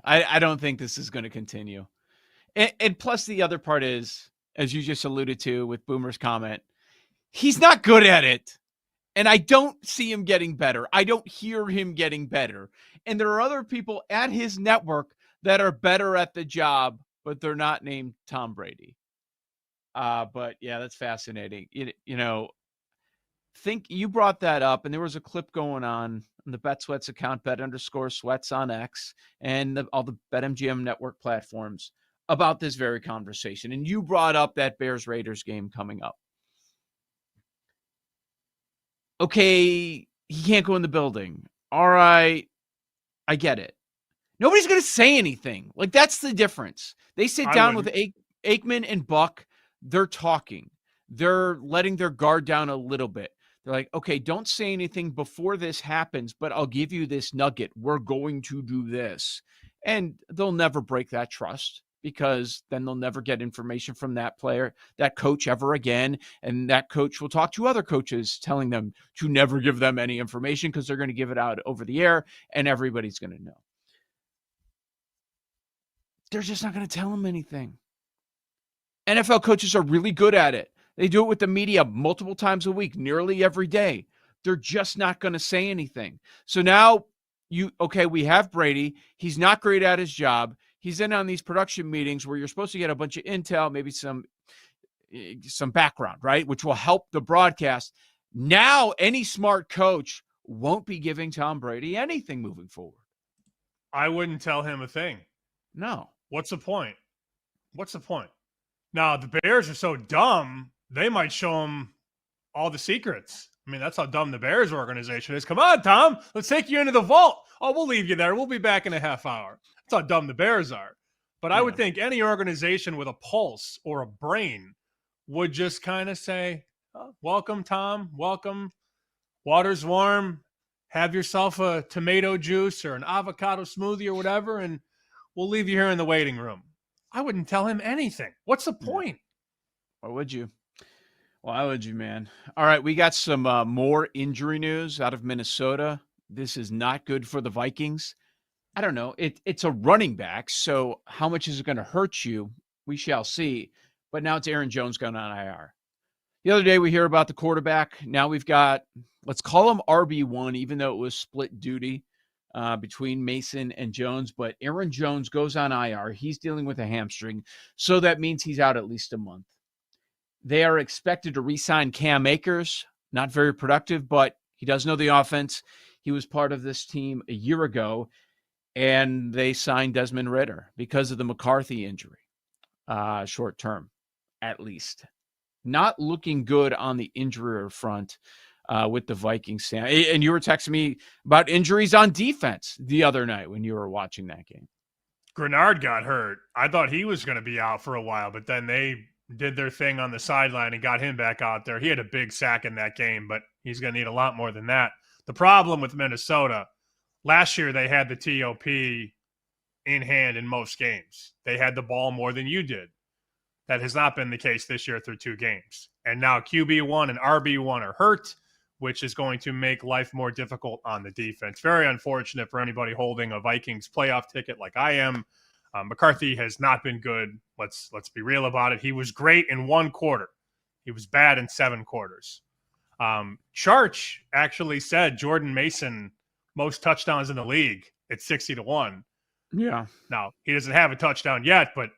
I don't think this is going to continue. And plus the other part is, as you just alluded to with Boomer's comment, he's not good at it. And I don't see him getting better. I don't hear him getting better. And there are other people at his network that are better at the job, but they're not named Tom Brady. But yeah, that's fascinating. Think you brought that up, and there was a clip going on the Bet Sweats account, Bet_Sweats on X, and all the BetMGM network platforms about this very conversation. And you brought up that Bears-Raiders game coming up. Okay, he can't go in the building. All right, I get it. Nobody's going to say anything. Like, that's the difference. They sit down with Aikman and Buck. They're talking. They're letting their guard down a little bit. They're like, okay, don't say anything before this happens, but I'll give you this nugget. We're going to do this. And they'll never break that trust, because then they'll never get information from that player, that coach ever again. And that coach will talk to other coaches telling them to never give them any information, because they're going to give it out over the air and everybody's going to know. They're just not going to tell them anything. NFL coaches are really good at it. They do it with the media multiple times a week, nearly every day. They're just not going to say anything. So now we have Brady. He's not great at his job. He's in on these production meetings where you're supposed to get a bunch of intel, maybe some background, right? Which will help the broadcast. Now, any smart coach won't be giving Tom Brady anything moving forward. I wouldn't tell him a thing. No. What's the point? Now, the Bears are so dumb, they might show him all the secrets. I mean, that's how dumb the Bears organization is. Come on, Tom, let's take you into the vault. Oh, we'll leave you there. We'll be back in a half hour. That's how dumb the Bears are. But I would think any organization with a pulse or a brain would just kind of say, oh, welcome, Tom. Welcome. Water's warm. Have yourself a tomato juice or an avocado smoothie or whatever, and we'll leave you here in the waiting room. I wouldn't tell him anything. What's the point? Why would you? Why would you, man? All right, we got some more injury news out of Minnesota. This is not good for the Vikings. I don't know. It's a running back, so how much is it going to hurt you? We shall see. But now it's Aaron Jones going on IR. The other day we hear about the quarterback. Now we've got, let's call him RB1, even though it was split duty between Mason and Jones. But Aaron Jones goes on IR. He's dealing with a hamstring, so that means he's out at least a month. They are expected to re-sign Cam Akers. Not very productive, but he does know the offense. He was part of this team a year ago, and they signed Desmond Ridder because of the McCarthy injury, short term, at least. Not looking good on the injury front with the Vikings. Sam. And you were texting me about injuries on defense the other night when you were watching that game. Grenard got hurt. I thought he was going to be out for a while, but then they did their thing on the sideline and got him back out there. He had a big sack in that game, but he's going to need a lot more than that. The problem with Minnesota, last year they had the TOP in hand in most games. They had the ball more than you did. That has not been the case this year through 2 games. And now QB1 and RB1 are hurt, which is going to make life more difficult on the defense. Very unfortunate for anybody holding a Vikings playoff ticket like I am. McCarthy has not been good. Let's be real about it. He was great in 1 quarter. He was bad in 7 quarters. Charch actually said Jordan Mason most touchdowns in the league at 60-1. Yeah. Now, he doesn't have a touchdown yet, but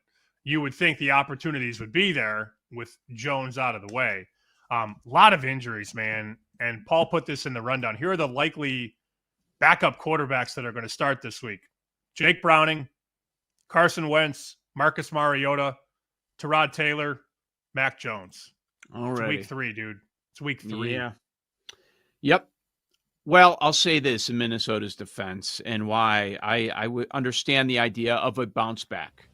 you would think the opportunities would be there with Jones out of the way. A lot of injuries, man. And Paul put this in the rundown. Here are the likely backup quarterbacks that are going to start this week. Jake Browning, Carson Wentz, Marcus Mariota, Tyrod Taylor, Mac Jones. All right. It's week 3, dude. It's week 3. Yeah. Yep. Well, I'll say this in Minnesota's defense and why I would understand the idea of a bounce back.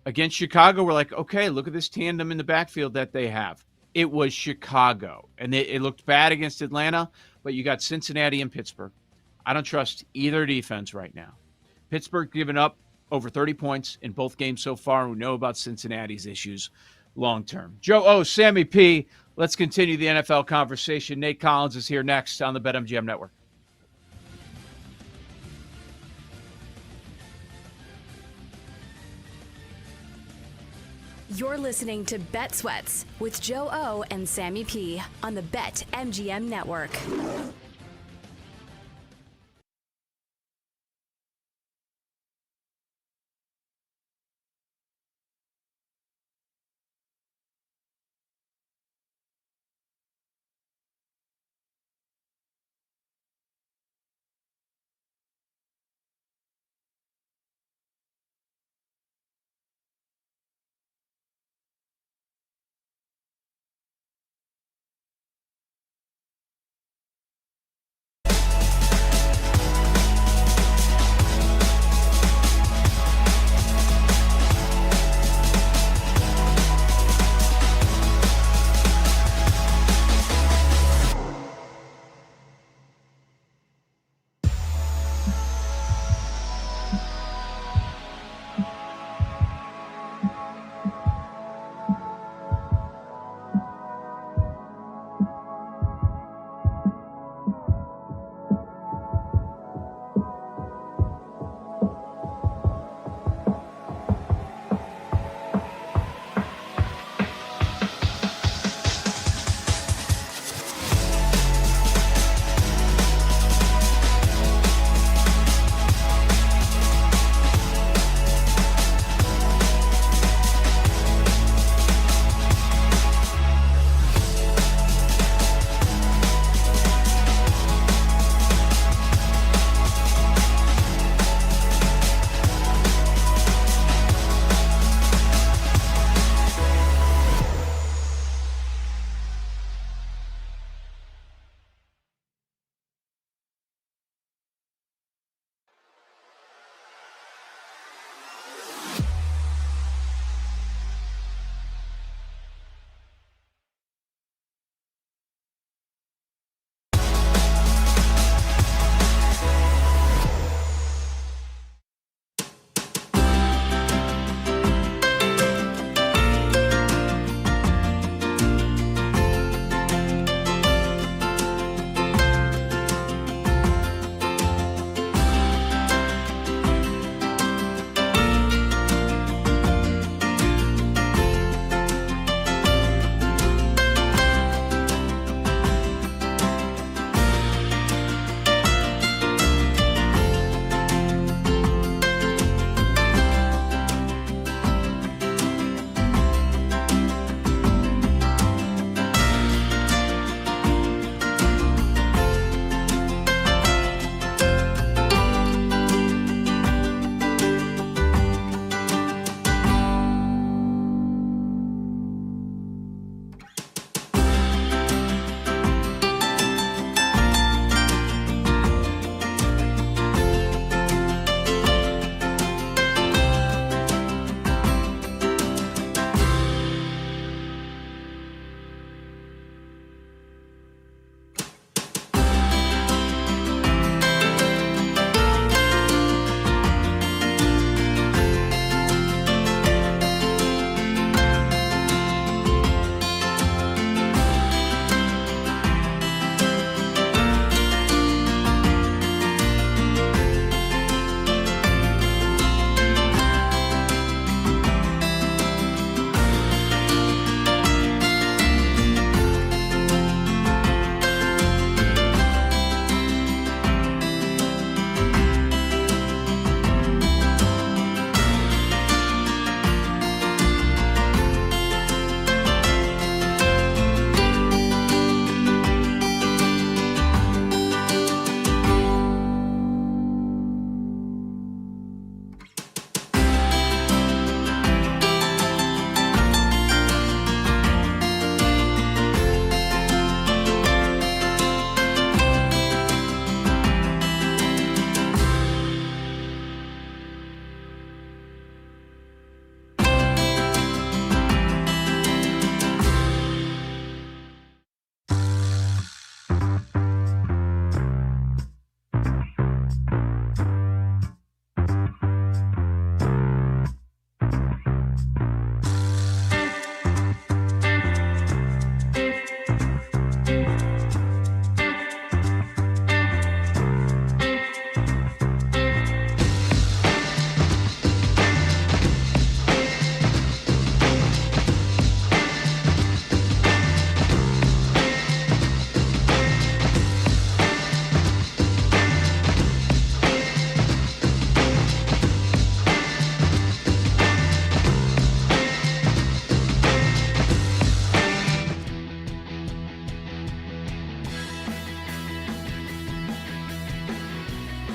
Against Chicago, we're like, okay, look at this tandem in the backfield that they have. It was Chicago, and it looked bad against Atlanta, but you got Cincinnati and Pittsburgh. I don't trust either defense right now. Pittsburgh giving up over 30 points in both games so far. We know about Cincinnati's issues long term. Joe O, Sammy P, let's continue the NFL conversation. Nate Collins is here next on the BetMGM Network. You're listening to Bet Sweats with Joe O and Sammy P on the BetMGM Network.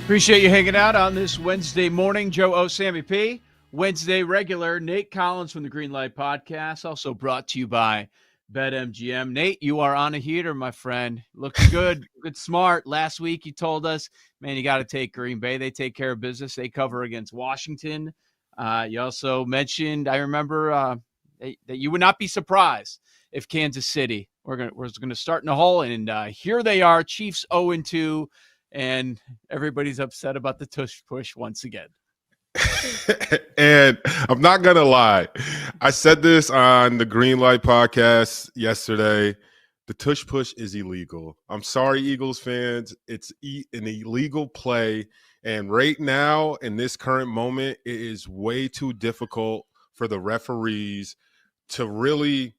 Appreciate you hanging out on this Wednesday morning. Joe O. Sammy P. Wednesday regular Nate Collins from the Green Light Podcast. Also brought to you by BetMGM. Nate, you are on a heater, my friend. Looking good. Good, smart. Last week you told us, man, you got to take Green Bay. They take care of business. They cover against Washington. You also mentioned, I remember, that you would not be surprised if Kansas City was going to start in a hole. And here they are, Chiefs 0-2. And everybody's upset about the tush push once again. And I'm not going to lie. I said this on the Green Light Podcast yesterday. The tush push is illegal. I'm sorry, Eagles fans. It's an illegal play. And right now, in this current moment, it is way too difficult for the referees to really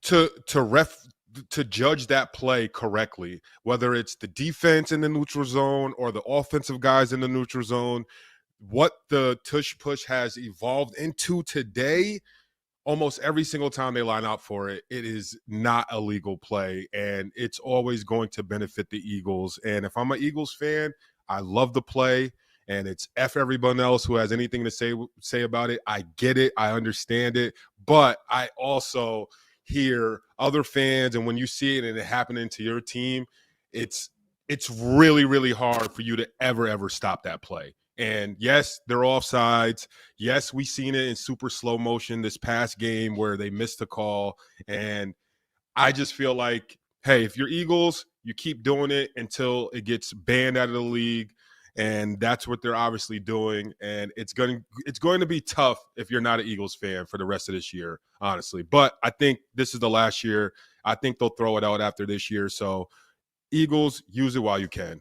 to judge that play correctly, whether it's the defense in the neutral zone or the offensive guys in the neutral zone. What the tush push has evolved into today, almost every single time they line up for it, it is not a legal play, and it's always going to benefit the Eagles. And if I'm an Eagles fan, I love the play, and it's F everyone else who has anything to say about it. I get it. I understand it. But I also hear other fans, and when you see it and it happening to your team, it's really, really hard for you to ever stop that play. And yes, they're offsides. Yes, we seen it in super slow motion this past game where they missed a call. And I just feel like, hey, if you're Eagles, you keep doing it until it gets banned out of the league. And that's what they're obviously doing. And it's going to be tough if you're not an Eagles fan for the rest of this year, honestly. But I think this is the last year. I think they'll throw it out after this year. So Eagles, use it while you can.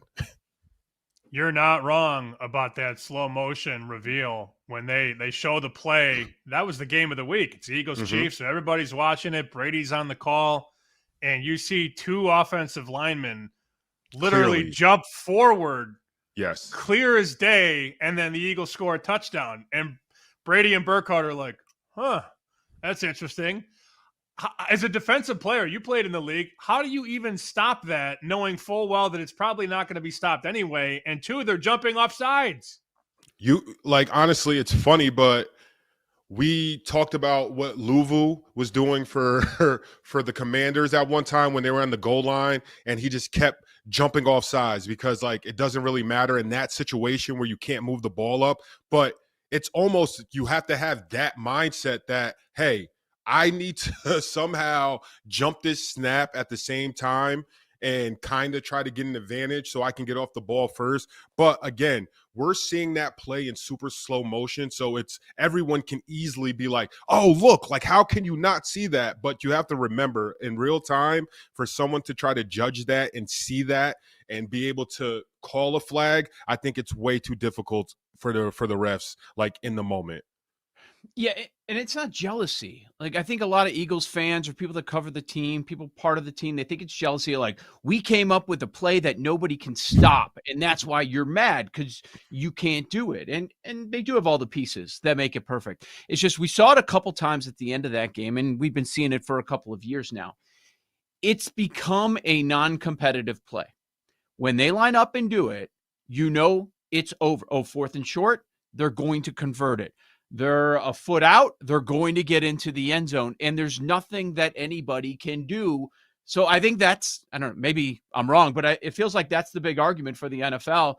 You're not wrong about that slow motion reveal when they show the play. That was the game of the week. It's Eagles Chiefs, so everybody's watching it. Brady's on the call, and you see two offensive linemen literally jump forward. Yes. Clear as day, and then the Eagles score a touchdown. And Brady and Burkhardt are like, huh, that's interesting. As a defensive player, you played in the league. How do you even stop that, knowing full well that it's probably not going to be stopped anyway? And two, they're jumping off sides. Honestly, it's funny, but we talked about what Louvu was doing for the Commanders at one time when they were on the goal line, and he just kept jumping off sides because, it doesn't really matter in that situation where you can't move the ball up. But it's almost you have to have that mindset that, hey, I need to somehow jump this snap at the same time and kind of try to get an advantage so I can get off the ball first. But again, we're seeing that play in super slow motion. So it's everyone can easily be like, oh, look, how can you not see that? But you have to remember in real time for someone to try to judge that and see that and be able to call a flag. I think it's way too difficult for the refs, in the moment. Yeah, and it's not jealousy. I think a lot of Eagles fans or people that cover the team, people part of the team, they think it's jealousy. We came up with a play that nobody can stop, and that's why you're mad because you can't do it. And they do have all the pieces that make it perfect. It's just we saw it a couple times at the end of that game, and we've been seeing it for a couple of years now. It's become a non-competitive play. When they line up and do it, it's over. Oh, 4th and short, they're going to convert it. They're a foot out. They're going to get into the end zone, and there's nothing that anybody can do. So I think that's, I don't know, maybe I'm wrong, but it feels like that's the big argument for the NFL.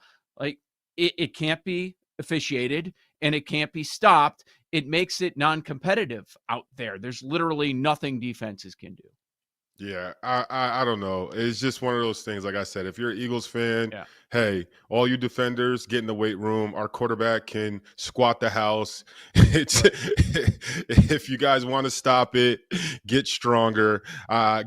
It can't be officiated and it can't be stopped. It makes it non-competitive out there. There's literally nothing defenses can do. Yeah, I don't know. It's just one of those things. Like I said, if you're an Eagles fan, hey, all you defenders get in the weight room. Our quarterback can squat the house. If you guys want to stop it, get stronger,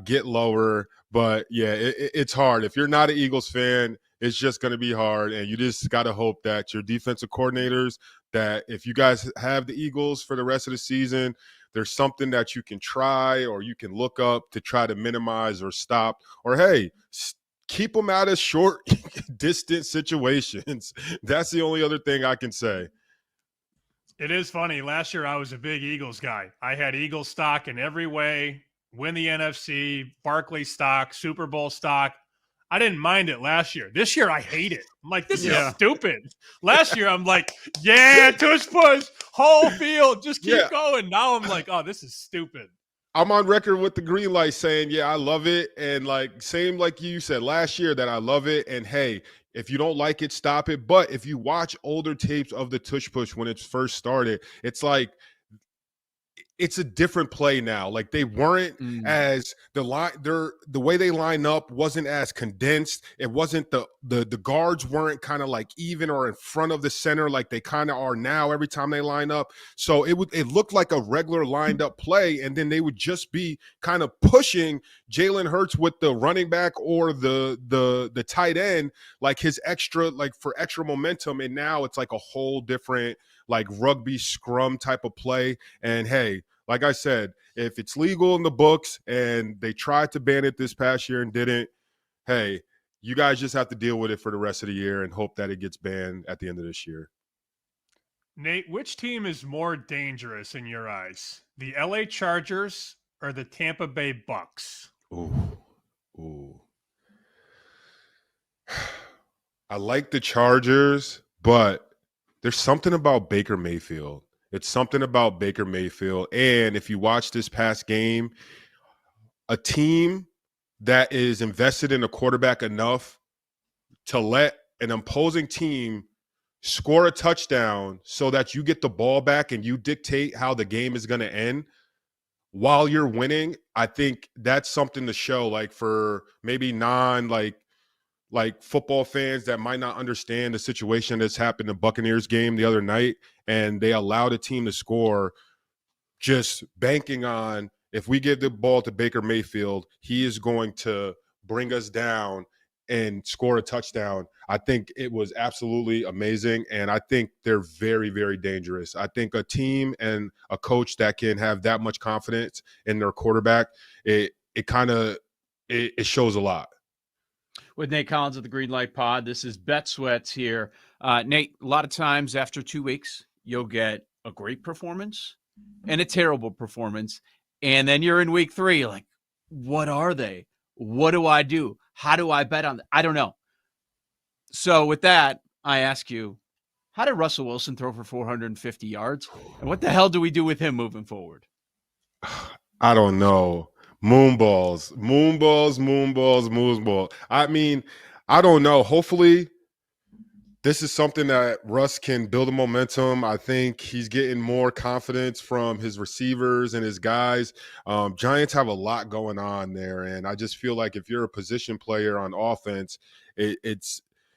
get lower. But yeah, it's hard. If you're not an Eagles fan, it's just going to be hard. And you just got to hope that your defensive coordinators, that if you guys have the Eagles for the rest of the season, there's something that you can try or you can look up to try to minimize or stop. Or, hey, keep them out of short distance situations. That's the only other thing I can say. It is funny. Last year, I was a big Eagles guy. I had Eagles stock in every way, win the NFC, Barkley stock, Super Bowl stock. I didn't mind it last year. This year, I hate it. I'm like, this is stupid. Last year, I'm like, yeah, tush push, whole field, just keep going. Now I'm like, oh, this is stupid. I'm on record with the green light saying, yeah, I love it. And like, same like you said last year that I love it. And hey, if you don't like it, stop it. But if you watch older tapes of the tush push when it first started, it's like, it's a different play now. Like they weren't as the way they line up wasn't as condensed. It wasn't the guards weren't kind of like even or in front of the center like they kind of are now every time they line up. So it looked like a regular lined up play, and then they would just be kind of pushing Jalen Hurts with the running back or the tight end, like his extra, like for extra momentum. And now it's like a whole different like rugby scrum type of play. And hey, like I said, if it's legal in the books and they tried to ban it this past year and didn't, hey, you guys just have to deal with it for the rest of the year and hope that it gets banned at the end of this year. Nate, which team is more dangerous in your eyes? The LA Chargers or the Tampa Bay Bucks? Ooh. I like the Chargers, but there's something about Baker Mayfield. It's something about Baker Mayfield. And if you watch this past game, a team that is invested in a quarterback enough to let an opposing team score a touchdown so that you get the ball back and you dictate how the game is going to end while you're winning, I think that's something to show, like for maybe like football fans that might not understand the situation that's happened in the Buccaneers game the other night, and they allowed a team to score just banking on if we give the ball to Baker Mayfield, he is going to bring us down and score a touchdown. I think it was absolutely amazing, and I think they're very, very dangerous. I think a team and a coach that can have that much confidence in their quarterback, it shows a lot. With Nate Collins of the Green Light Pod. This is Bet Sweats here. Nate, a lot of times after 2 weeks, you'll get a great performance and a terrible performance. And then you're in week 3, like, what are they? What do I do? How do I bet on them? I don't know. So with that, I ask you, how did Russell Wilson throw for 450 yards? And what the hell do we do with him moving forward? I don't know. Moonballs. I mean, I don't know. Hopefully, this is something that Russ can build a momentum. I think he's getting more confidence from his receivers and his guys. Giants have a lot going on there, and I just feel like if you're a position player on offense,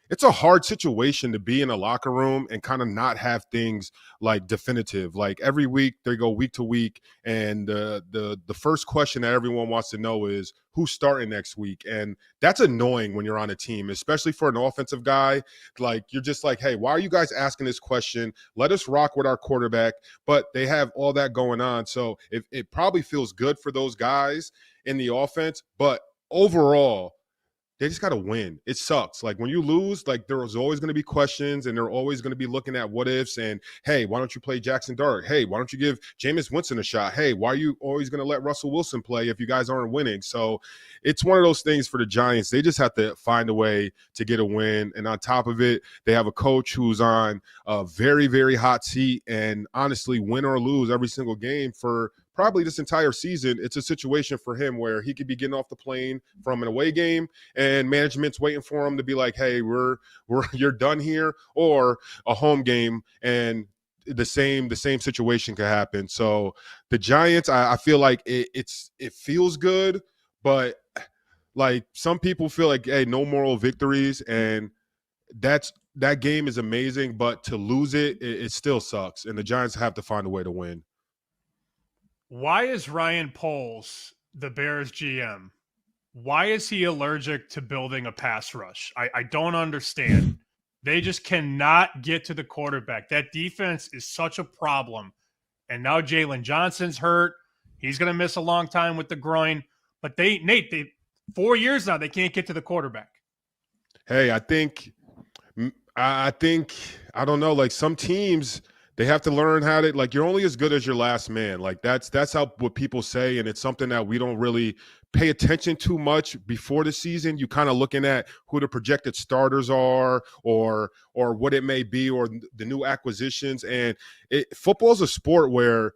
it's a hard situation to be in a locker room and kind of not have things like definitive. Like every week they go week to week, and the first question that everyone wants to know is who's starting next week. And that's annoying when you're on a team, especially for an offensive guy. Like you're just like, hey, why are you guys asking this question? Let us rock with our quarterback. But they have all that going on. So it probably feels good for those guys in the offense. But overall, they just got to win. It sucks. Like when you lose, like there's always going to be questions, and they're always going to be looking at what ifs and, hey, why don't you play Jackson Dart? Hey, why don't you give Jameis Winston a shot? Hey, why are you always going to let Russell Wilson play if you guys aren't winning? So it's one of those things for the Giants. They just have to find a way to get a win. And on top of it, they have a coach who's on a very, very hot seat, and honestly, win or lose every single game for probably this entire season, it's a situation for him where he could be getting off the plane from an away game and management's waiting for him to be like, hey, you're done here, or a home game, and the same situation could happen. So the Giants, I feel like it feels good, but like some people feel like, hey, no moral victories, and that game is amazing, but to lose it still sucks, and the Giants have to find a way to win. Why is Ryan Poles the Bears GM? Why is he allergic to building a pass rush? I don't understand. They just cannot get to the quarterback. That defense is such a problem. And now Jalen Johnson's hurt. He's going to miss a long time with the groin. But they 4 years now, they can't get to the quarterback. Hey, I think, I don't know, like some teams – they have to learn how to, like, you're only as good as your last man. Like that's how what people say, and it's something that we don't really pay attention too much before the season. You kind of looking at who the projected starters are or what it may be or the new acquisitions. And football is a sport where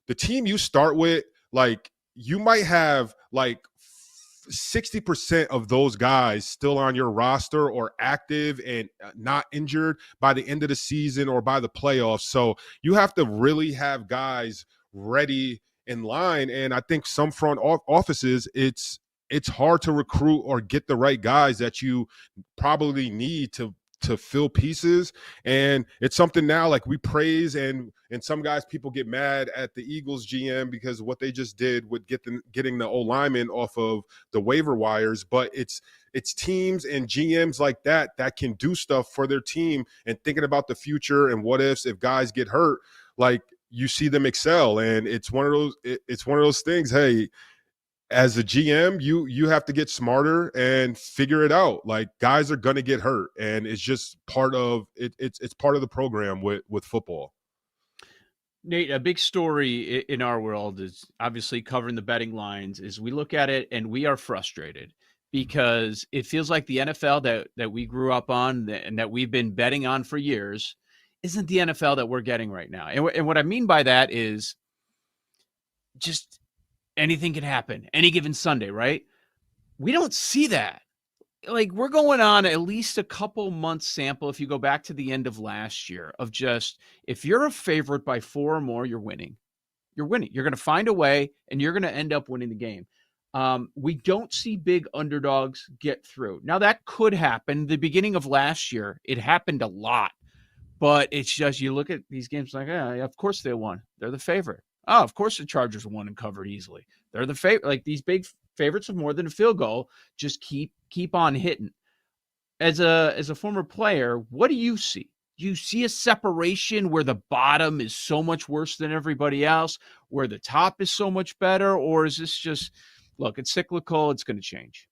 the team you start with, like, you might have like 60% of those guys still on your roster or active and not injured by the end of the season or by the playoffs. So you have to really have guys ready in line. And I think some front offices, it's hard to recruit or get the right guys that you probably need to fill pieces. And it's something now, like, we praise and some guys, people get mad at the Eagles GM because what they just did with getting the O-lineman off of the waiver wires. But it's teams and GMs like that can do stuff for their team and thinking about the future and what ifs if guys get hurt, like, you see them excel. And it's one of those things. Hey, as a GM, you have to get smarter and figure it out. Like, guys are going to get hurt, and it's just part of it. It's part of the program with football. Nate, a big story in our world is obviously covering the betting lines. Is we look at it and we are frustrated because it feels like the NFL that we grew up on and that we've been betting on for years isn't the NFL that we're getting right now. And what I mean by that is just anything can happen any given Sunday, right? We don't see that. Like, we're going on at least a couple months sample, if you go back to the end of last year, of just, if you're a favorite by 4 or more, you're winning. You're winning. You're going to find a way, and you're going to end up winning the game. We don't see big underdogs get through. Now, that could happen. The beginning of last year, it happened a lot. But it's just, you look at these games like, of course they won. They're the favorite. Oh, of course the Chargers won and covered easily. They're the favorite. Like, these big favorites of more than a field goal just keep on hitting. As a former player, what do you see? Do you see a separation where the bottom is so much worse than everybody else, where the top is so much better? Or is this just, look, it's cyclical, it's going to change?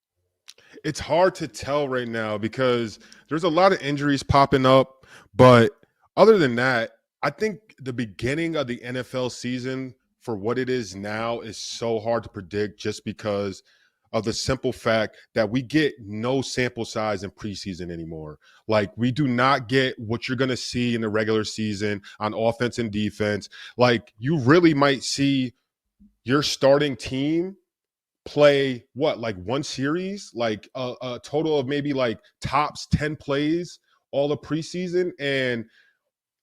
It's hard to tell right now because there's a lot of injuries popping up. But other than that, I think the beginning of the NFL season for what it is now is so hard to predict just because of the simple fact that we get no sample size in preseason anymore. Like, we do not get what you're going to see in the regular season on offense and defense. Like, you really might see your starting team play like one series, like a total of maybe like tops 10 plays all the preseason. And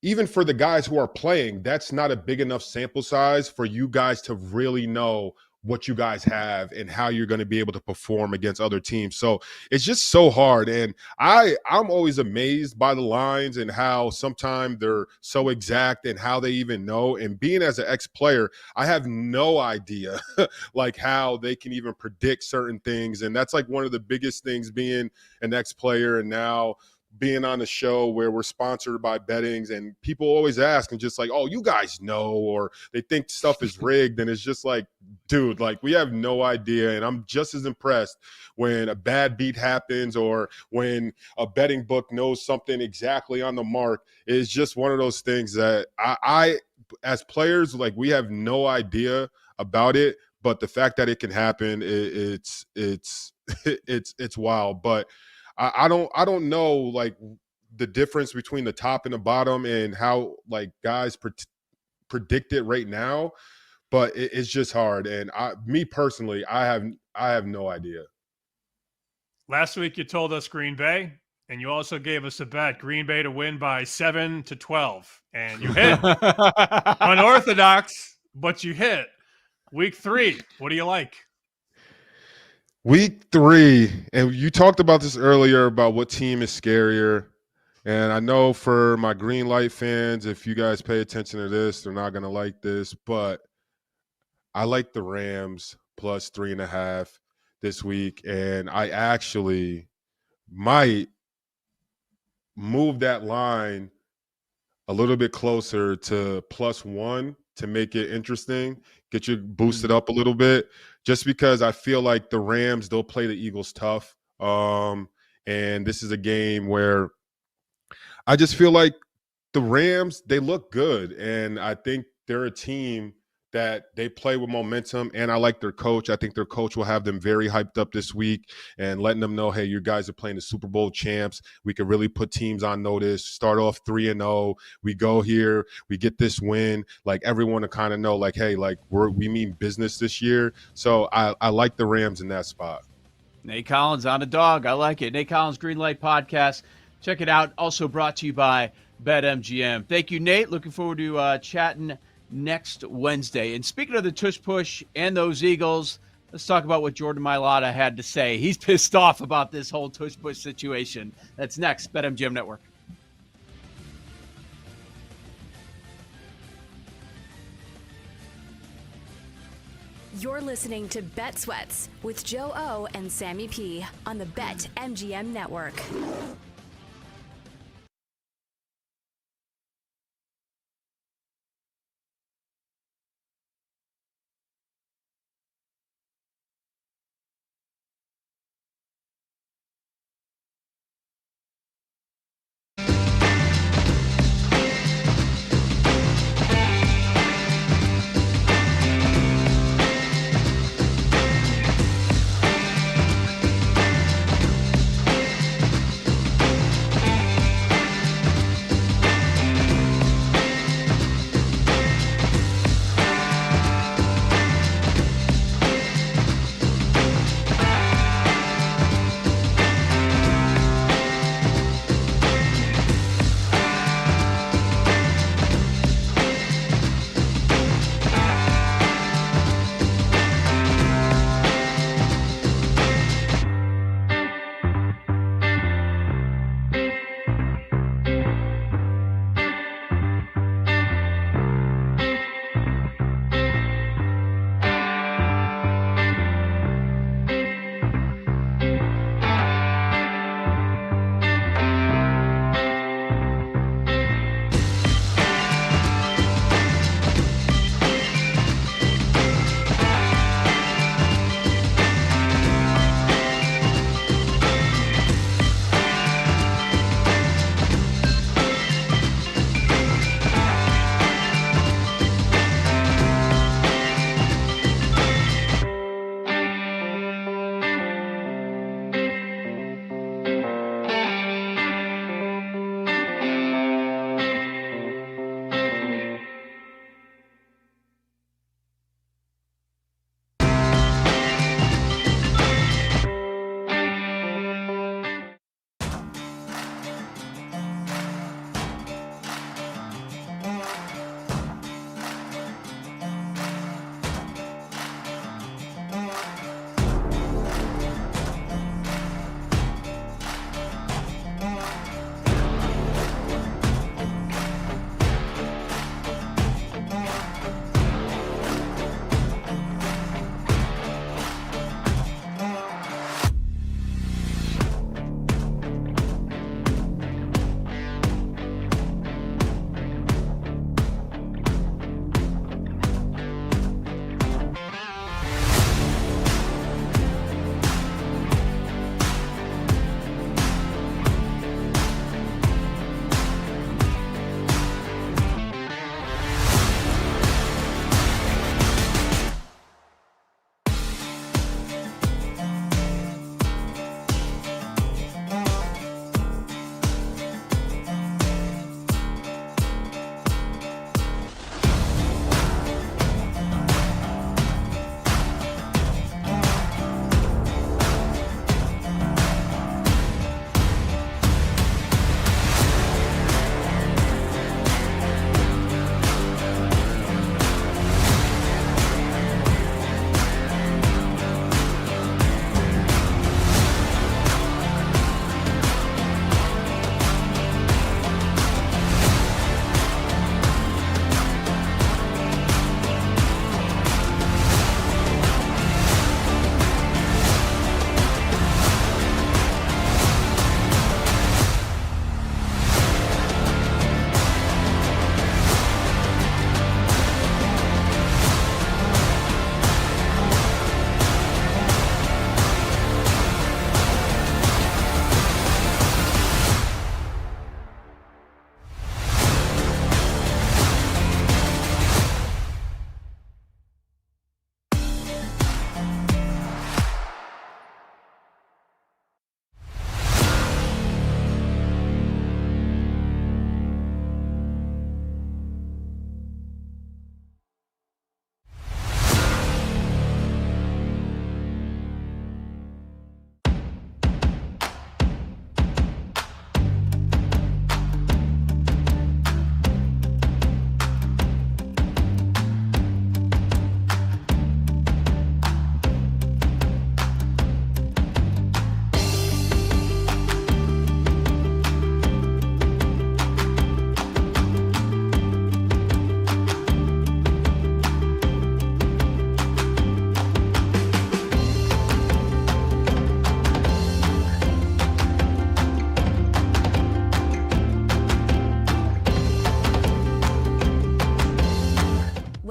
even for the guys who are playing, that's not a big enough sample size for you guys to really know what you guys have and how you're going to be able to perform against other teams. So it's just so hard. And I'm always amazed by the lines and how sometimes they're so exact and how they even know. And being as an ex-player, I have no idea like how they can even predict certain things. And that's like one of the biggest things being an ex-player and now being on a show where we're sponsored by bettings, and people always ask and just like, oh, you guys know, or they think stuff is rigged. And it's just like, dude, like, we have no idea. And I'm just as impressed when a bad beat happens or when a betting book knows something exactly on the mark. It's just one of those things that I as players, like, we have no idea about it, but the fact that it can happen, it's wild. But I don't know, like, the difference between the top and the bottom and how, like, guys predict it right now, but it's just hard. And me personally, I have no idea. Last week you told us Green Bay, and you also gave us a bet, Green Bay to win by 7-12, and you hit. Unorthodox, but you hit. Week 3, what do you like? Week 3, and you talked about this earlier about what team is scarier. And I know for my green light fans, if you guys pay attention to this, they're not going to like this, but I like the Rams plus 3.5 this week. And I actually might move that line a little bit closer to +1 to make it interesting, get you boosted up a little bit, just because I feel like the Rams, they'll play the Eagles tough. And this is a game where I just feel like the Rams, they look good. And I think they're a team that they play with momentum, and I like their coach. I think their coach will have them very hyped up this week and letting them know, hey, you guys are playing the Super Bowl champs. We can really put teams on notice. Start off 3-0. We go here. We get this win. Like, everyone to kind of know, like, hey, like, we mean business this year. So I like the Rams in that spot. Nate Collins on a dog. I like it. Nate Collins, Greenlight Podcast. Check it out. Also brought to you by BetMGM. Thank you, Nate. Looking forward to chatting next Wednesday. And speaking of the tush push and those Eagles, let's talk about what Jordan Mailata had to say. He's pissed off about this whole tush push situation. That's next. BetMGM Network. You're listening to Bet Sweats with Joe O and Sammy P on the BetMGM Network.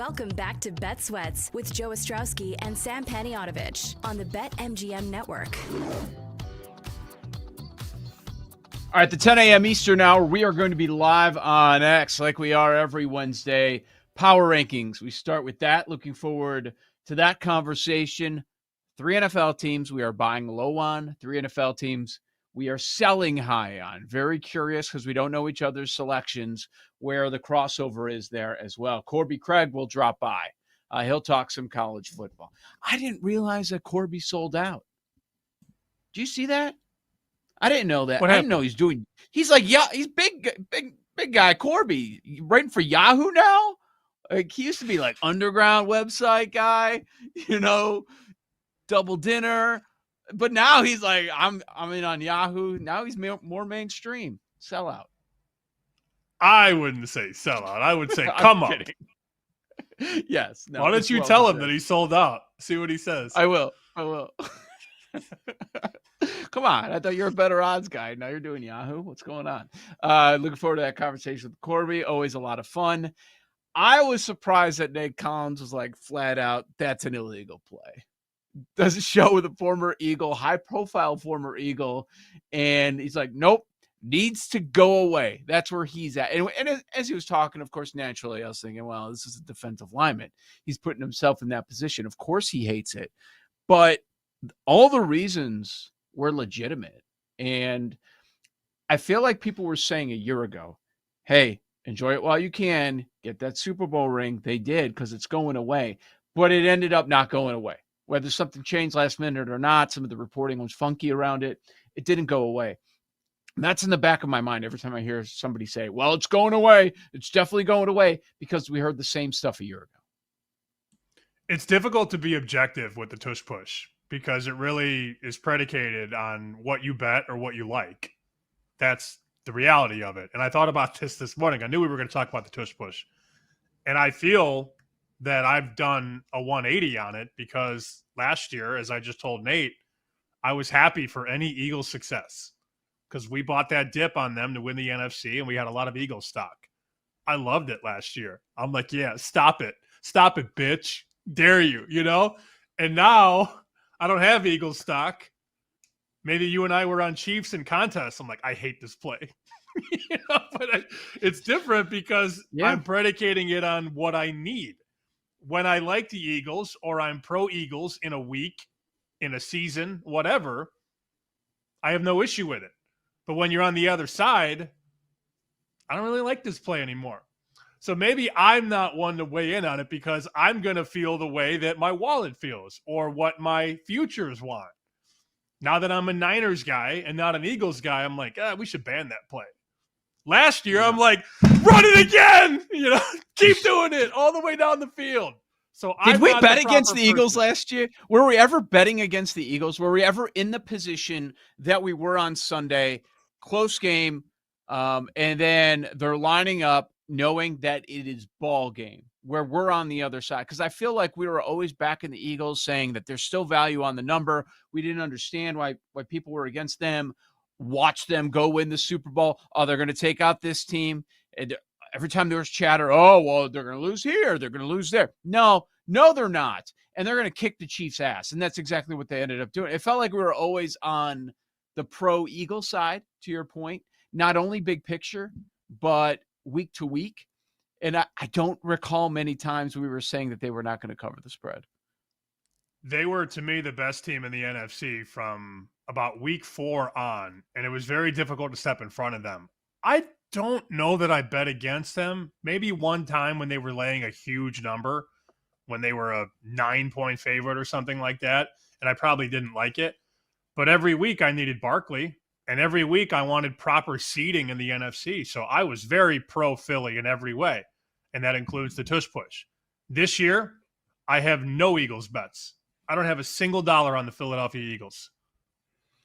Welcome back to Bet Sweats with Joe Ostrowski and Sam Paniotovich on the BetMGM Network. All right, the 10 a.m. Eastern hour, we are going to be live on X like we are every Wednesday. Power rankings. We start with that. Looking forward to that conversation. 3 NFL teams we are buying low on. 3 NFL teams we are selling high on. Very curious because we don't know each other's selections where the crossover is there as well. Corby Craig will drop by. He'll talk some college football. I didn't realize that Corby sold out. Do you see that? I didn't know that. I didn't know he's like, yeah, he's big guy Corby. Writing for Yahoo now? Like he used to be like underground website guy, Double Dinner. But now he's like, I'm in on Yahoo. Now he's more mainstream. Sellout. I wouldn't say sellout. I would say come up. Yes. No, why don't you tell him that he sold out? See what he says. I will. Come on. I thought you were a better odds guy. Now you're doing Yahoo. What's going on? Looking forward to that conversation with Corby. Always a lot of fun. I was surprised that Nate Collins was like flat out, that's an illegal play. Does a show with a former Eagle, high-profile former Eagle, and he's like, nope, needs to go away. That's where he's at. And as he was talking, of course, naturally, I was thinking, well, this is a defensive lineman. He's putting himself in that position. Of course he hates it. But all the reasons were legitimate. And I feel like people were saying a year ago, hey, enjoy it while you can. Get that Super Bowl ring. They did because it's going away. But it ended up not going away. Whether something changed last minute or not, some of the reporting was funky around it. It didn't go away. And that's in the back of my mind every time I hear somebody say, well, it's going away. It's definitely going away because we heard the same stuff a year ago. It's difficult to be objective with the tush push because it really is predicated on what you bet or what you like. That's the reality of it. And I thought about this morning. I knew we were going to talk about the tush push. And I feel that I've done a 180 on it because last year, as I just told Nate, I was happy for any Eagles success because we bought that dip on them to win the NFC and we had a lot of Eagles stock. I loved it last year. I'm like, yeah, stop it, bitch. Dare you, And now I don't have Eagles stock. Maybe you and I were on Chiefs in contests. I'm like, I hate this play. But it's different because I'm predicating it on what I need. When I like the Eagles or I'm pro Eagles in a week, in a season, whatever, I have no issue with it. But when you're on the other side, I don't really like this play anymore. So maybe I'm not one to weigh in on it because I'm going to feel the way that my wallet feels or what my futures want. Now that I'm a Niners guy and not an Eagles guy, I'm like, we should ban that play. Last year, I'm like, run it again. Keep doing it all the way down the field. So did we bet against the Eagles last year? Were we ever betting against the Eagles? Were we ever in the position that we were on Sunday? Close game. And then they're lining up knowing that it is ball game where we're on the other side. Because I feel like we were always backing the Eagles saying that there's still value on the number. We didn't understand why people were against them. Watch them go win the Super Bowl. Oh, they're going to take out this team. And every time there was chatter, oh, well, they're going to lose here. They're going to lose there. No, they're not. And they're going to kick the Chiefs' ass. And that's exactly what they ended up doing. It felt like we were always on the pro-Eagle side, to your point. Not only big picture, but week to week. And I don't recall many times we were saying that they were not going to cover the spread. They were, to me, the best team in the NFC from about week 4 on, and it was very difficult to step in front of them. I don't know that I bet against them. Maybe one time when they were laying a huge number, when they were a 9-point favorite or something like that, and I probably didn't like it. But every week I needed Barkley, and every week I wanted proper seeding in the NFC. So I was very pro-Philly in every way, and that includes the tush push. This year, I have no Eagles bets. I don't have a single dollar on the Philadelphia Eagles.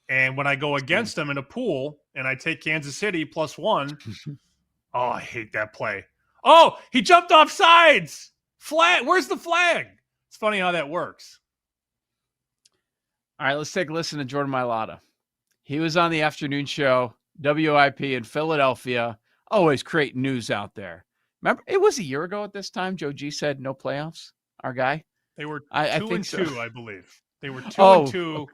And when I go against them in a pool and I take Kansas City +1, oh, I hate that play. Oh, he jumped off sides. Flag. Where's the flag? It's funny how that works. All right, let's take a listen to Jordan Mailata. He was on the afternoon show, WIP in Philadelphia, always creating news out there. Remember, it was a year ago at this time. Joe G said no playoffs. Our guy. They were 2 think and 2, so. I believe. They were 2 and 2,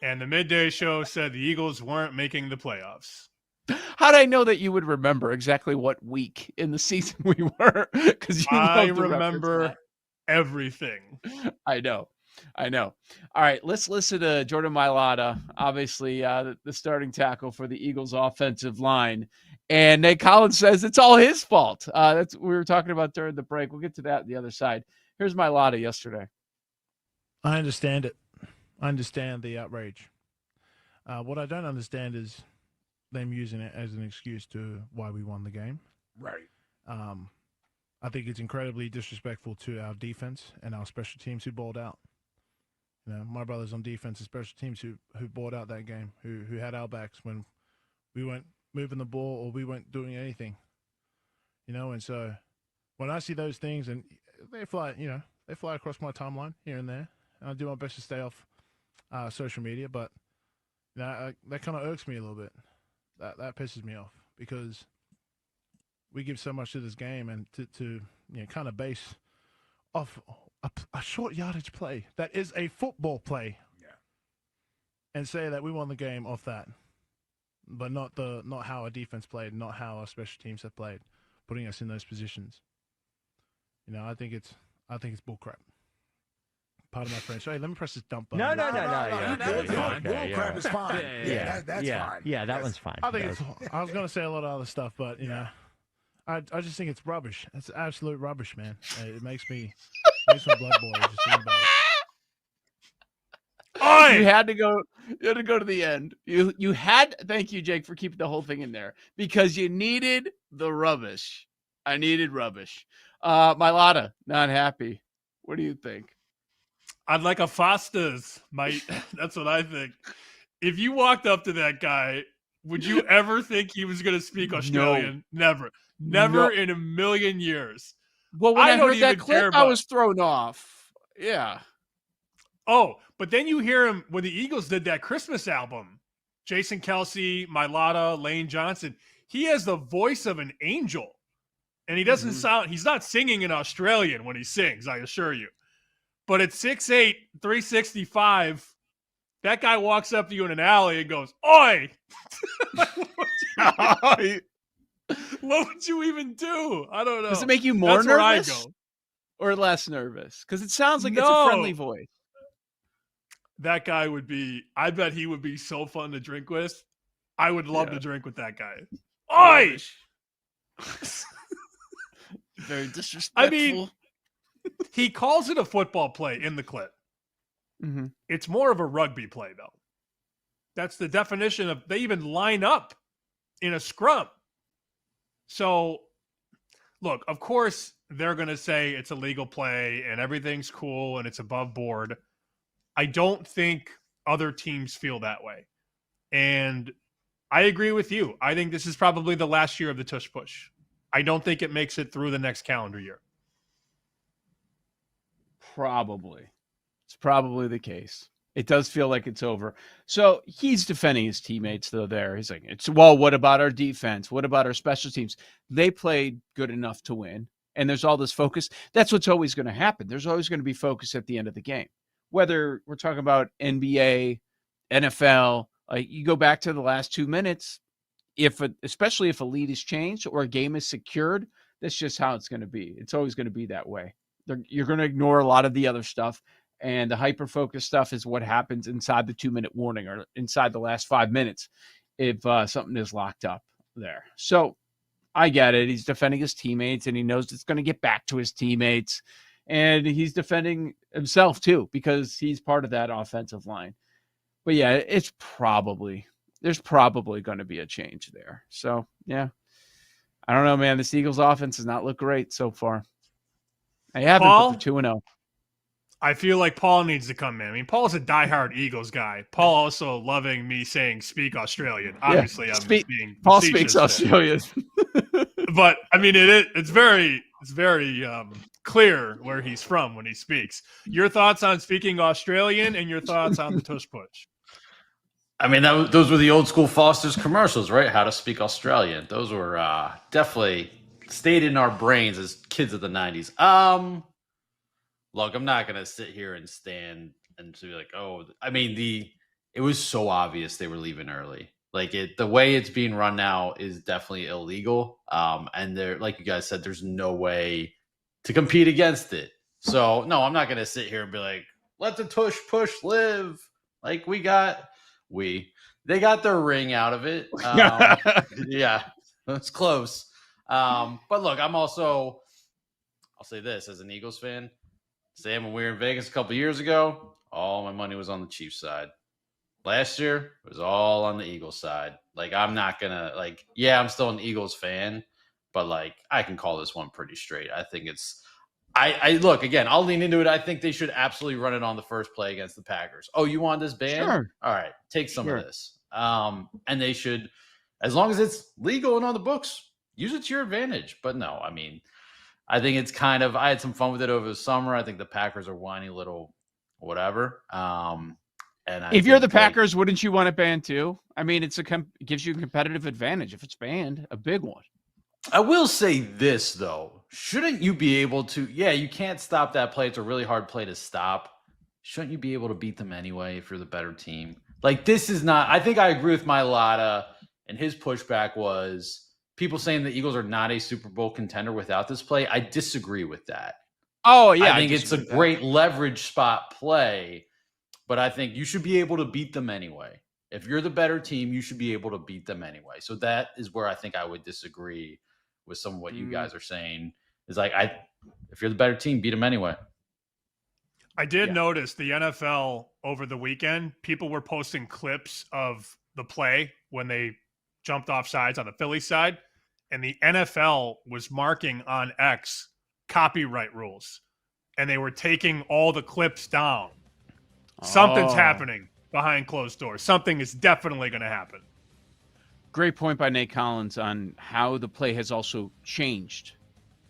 and the midday show said the Eagles weren't making the playoffs. How did I know that you would remember exactly what week in the season we were? Because I remember everything. I know. All right, let's listen to Jordan Mailata, obviously the starting tackle for the Eagles offensive line. And Nate Collins says it's all his fault. That's what we were talking about during the break. We'll get to that on the other side. Here's Mailata yesterday. I understand it. I understand the outrage. What I don't understand is them using it as an excuse to why we won the game. Right. I think it's incredibly disrespectful to our defense and our special teams who balled out. My brothers on defense and special teams who balled out that game, who had our backs when we weren't moving the ball or we weren't doing anything. And so when I see those things, and they fly across my timeline here and there, and I do my best to stay off social media, but that kind of irks me a little bit. That pisses me off because we give so much to this game, and to kind of base off a short yardage play that is a football play, and say that we won the game off that, but not how our defense played, not how our special teams have played, putting us in those positions. I think it's bullcrap. Pardon my French. Hey, let me press this dump button. No. Bullcrap is fine. That's fine. Yeah, that one's fine. I think I was going to say a lot of other stuff, but I just think it's rubbish. It's absolute rubbish, man. It makes my blood boil just thinking about it. You had to go to the end. You had. Thank you, Jake, for keeping the whole thing in there because you needed the rubbish. I needed rubbish. Mailata, not happy. What do you think? I'd like a Foster's, mate. That's what I think. If you walked up to that guy, would you ever think he was going to speak Australian? No. Never in a million years. Well, when I heard that clip, I was thrown off. Yeah. Oh, but then you hear him when the Eagles did that Christmas album. Jason Kelce, Mailata, Lane Johnson. He has the voice of an angel. And he doesn't sound – he's not singing in Australian when he sings, I assure you. But at 6'8", 365, that guy walks up to you in an alley and goes, "Oi!" What would you even do? I don't know. Does it make you more nervous or less nervous? Because it sounds like it's a friendly voice. That guy would be – I bet he would be so fun to drink with. I would love to drink with that guy. Oi! Very disrespectful. I mean, he calls it a football play in the clip. Mm-hmm. It's more of a rugby play, though. That's the definition of – they even line up in a scrum. So, look, of course, they're going to say it's a legal play and everything's cool and it's above board. I don't think other teams feel that way. And I agree with you. I think this is probably the last year of the tush push. I don't think it makes it through the next calendar year. Probably. It's probably the case. It does feel like it's over. So he's defending his teammates, though, there. He's like, what about our defense? What about our special teams? They played good enough to win, and there's all this focus. That's what's always going to happen. There's always going to be focus at the end of the game. Whether we're talking about NBA, NFL, you go back to the last 2 minutes, especially if a lead is changed or a game is secured, that's just how it's going to be. It's always going to be that way. You're going to ignore a lot of the other stuff, and the hyper-focused stuff is what happens inside the 2-minute warning or inside the last 5 minutes if something is locked up there. So I get it. He's defending his teammates, and he knows it's going to get back to his teammates, and he's defending himself too because he's part of that offensive line. But yeah, there's probably going to be a change there. So yeah, I don't know, man. The Eagles offense does not look great so far. I haven't, but they're 2-0. I feel like Paul needs to come in. I mean, Paul's a diehard Eagles guy. Paul also loving me saying speak Australian. Obviously, I'm being Paul speaks Australian. But I mean, it's very clear where he's from when he speaks. Your thoughts on speaking Australian and your thoughts on the tush push? I mean, those were the old school Foster's commercials, right? How to speak Australian. Those were definitely stayed in our brains as kids of the 90s. Look, I'm not going to sit here and stand and be like, oh, I mean, it was so obvious they were leaving early. Like the way it's being run now is definitely illegal. And there, like you guys said, there's no way to compete against it. So no, I'm not going to sit here and be like, let the tush push live. Like they got their ring out of it. Yeah, that's close. But look, I'll say this as an Eagles fan. Sam, when we were in Vegas a couple years ago, all my money was on the Chiefs side. Last year, it was all on the Eagles side. Like, I'm not going to, like, yeah, I'm still an Eagles fan, but, like, I can call this one pretty straight. I think look, again, I'll lean into it. I think they should absolutely run it on the first play against the Packers. Oh, you want this ban? Sure. All right, take some of this. And they should, as long as it's legal and on the books, use it to your advantage. But no, I mean, I think it's I had some fun with it over the summer. I think the Packers are whiny little whatever. And if you're the Packers, wouldn't you want it banned too? I mean, it gives you a competitive advantage if it's banned, a big one. I will say this, though. Shouldn't you be able to – yeah, you can't stop that play. It's a really hard play to stop. Shouldn't you be able to beat them anyway if you're the better team? Like, this is not – I think I agree with Mailata, and his pushback was – people saying the Eagles are not a Super Bowl contender without this play. I disagree with that. Oh, yeah. I think it's a great leverage spot play, but I think you should be able to beat them anyway. If you're the better team, you should be able to beat them anyway. So that is where I think I would disagree with some of what you guys are saying. Is like, if you're the better team, beat them anyway. I did notice the NFL over the weekend, people were posting clips of the play when they jumped off sides on the Philly side, and the NFL was marking on X copyright rules, and they were taking all the clips down. Something's happening behind closed doors. Something is definitely going to happen. Great point by Nate Collins on how the play has also changed.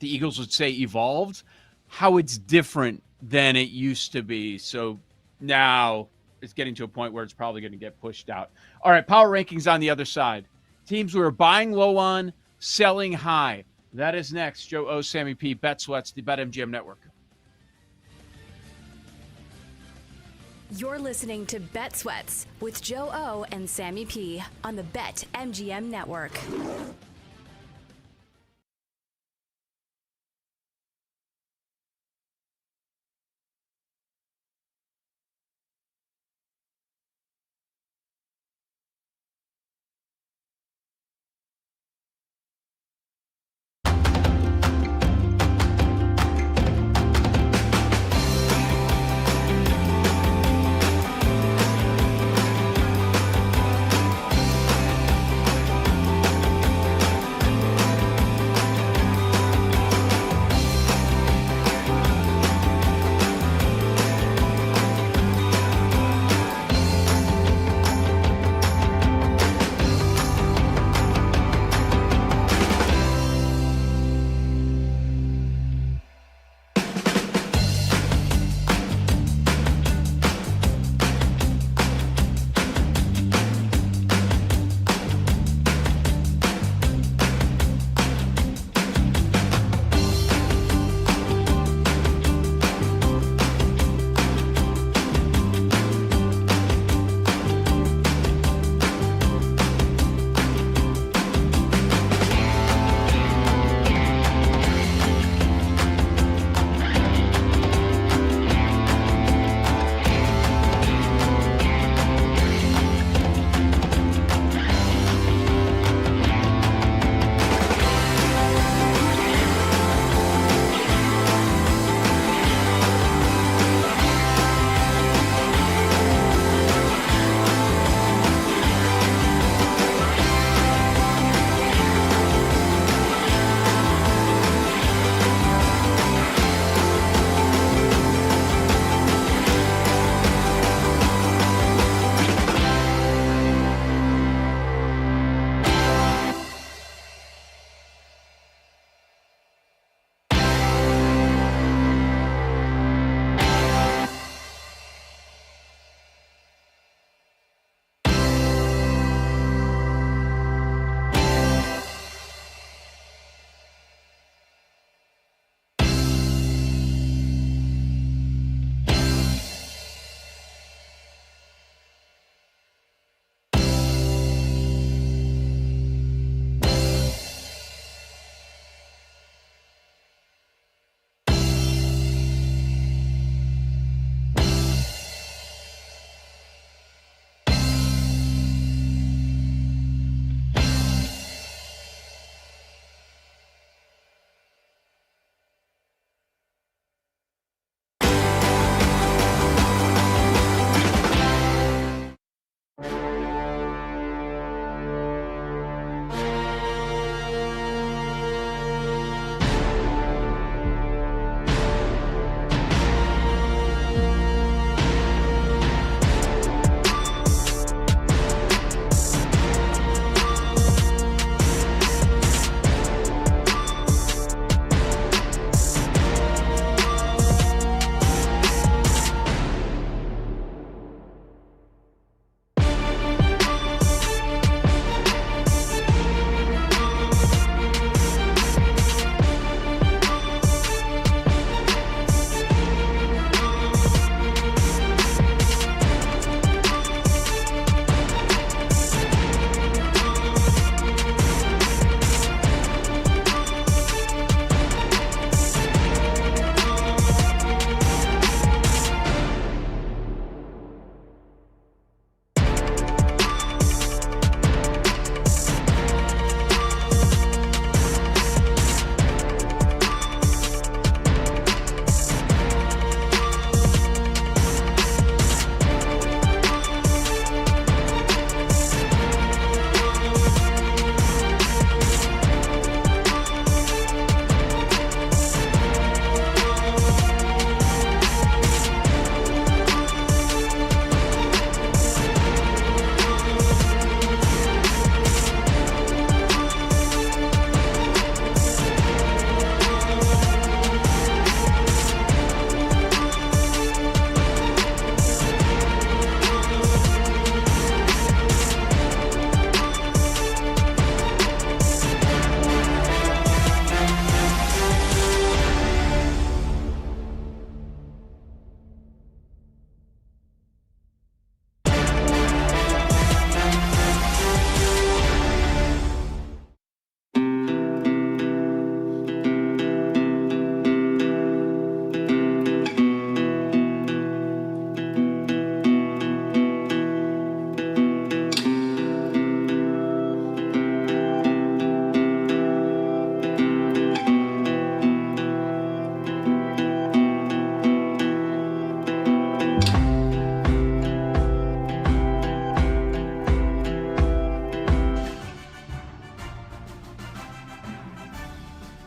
The Eagles would say evolved, how it's different than it used to be. So now it's getting to a point where it's probably going to get pushed out. All right, power rankings on the other side. Teams we are buying low on, selling high. That is next. Joe O, Sammy P, Bet Sweats, the BetMGM Network. You're listening to Bet Sweats with Joe O and Sammy P on the BetMGM Network.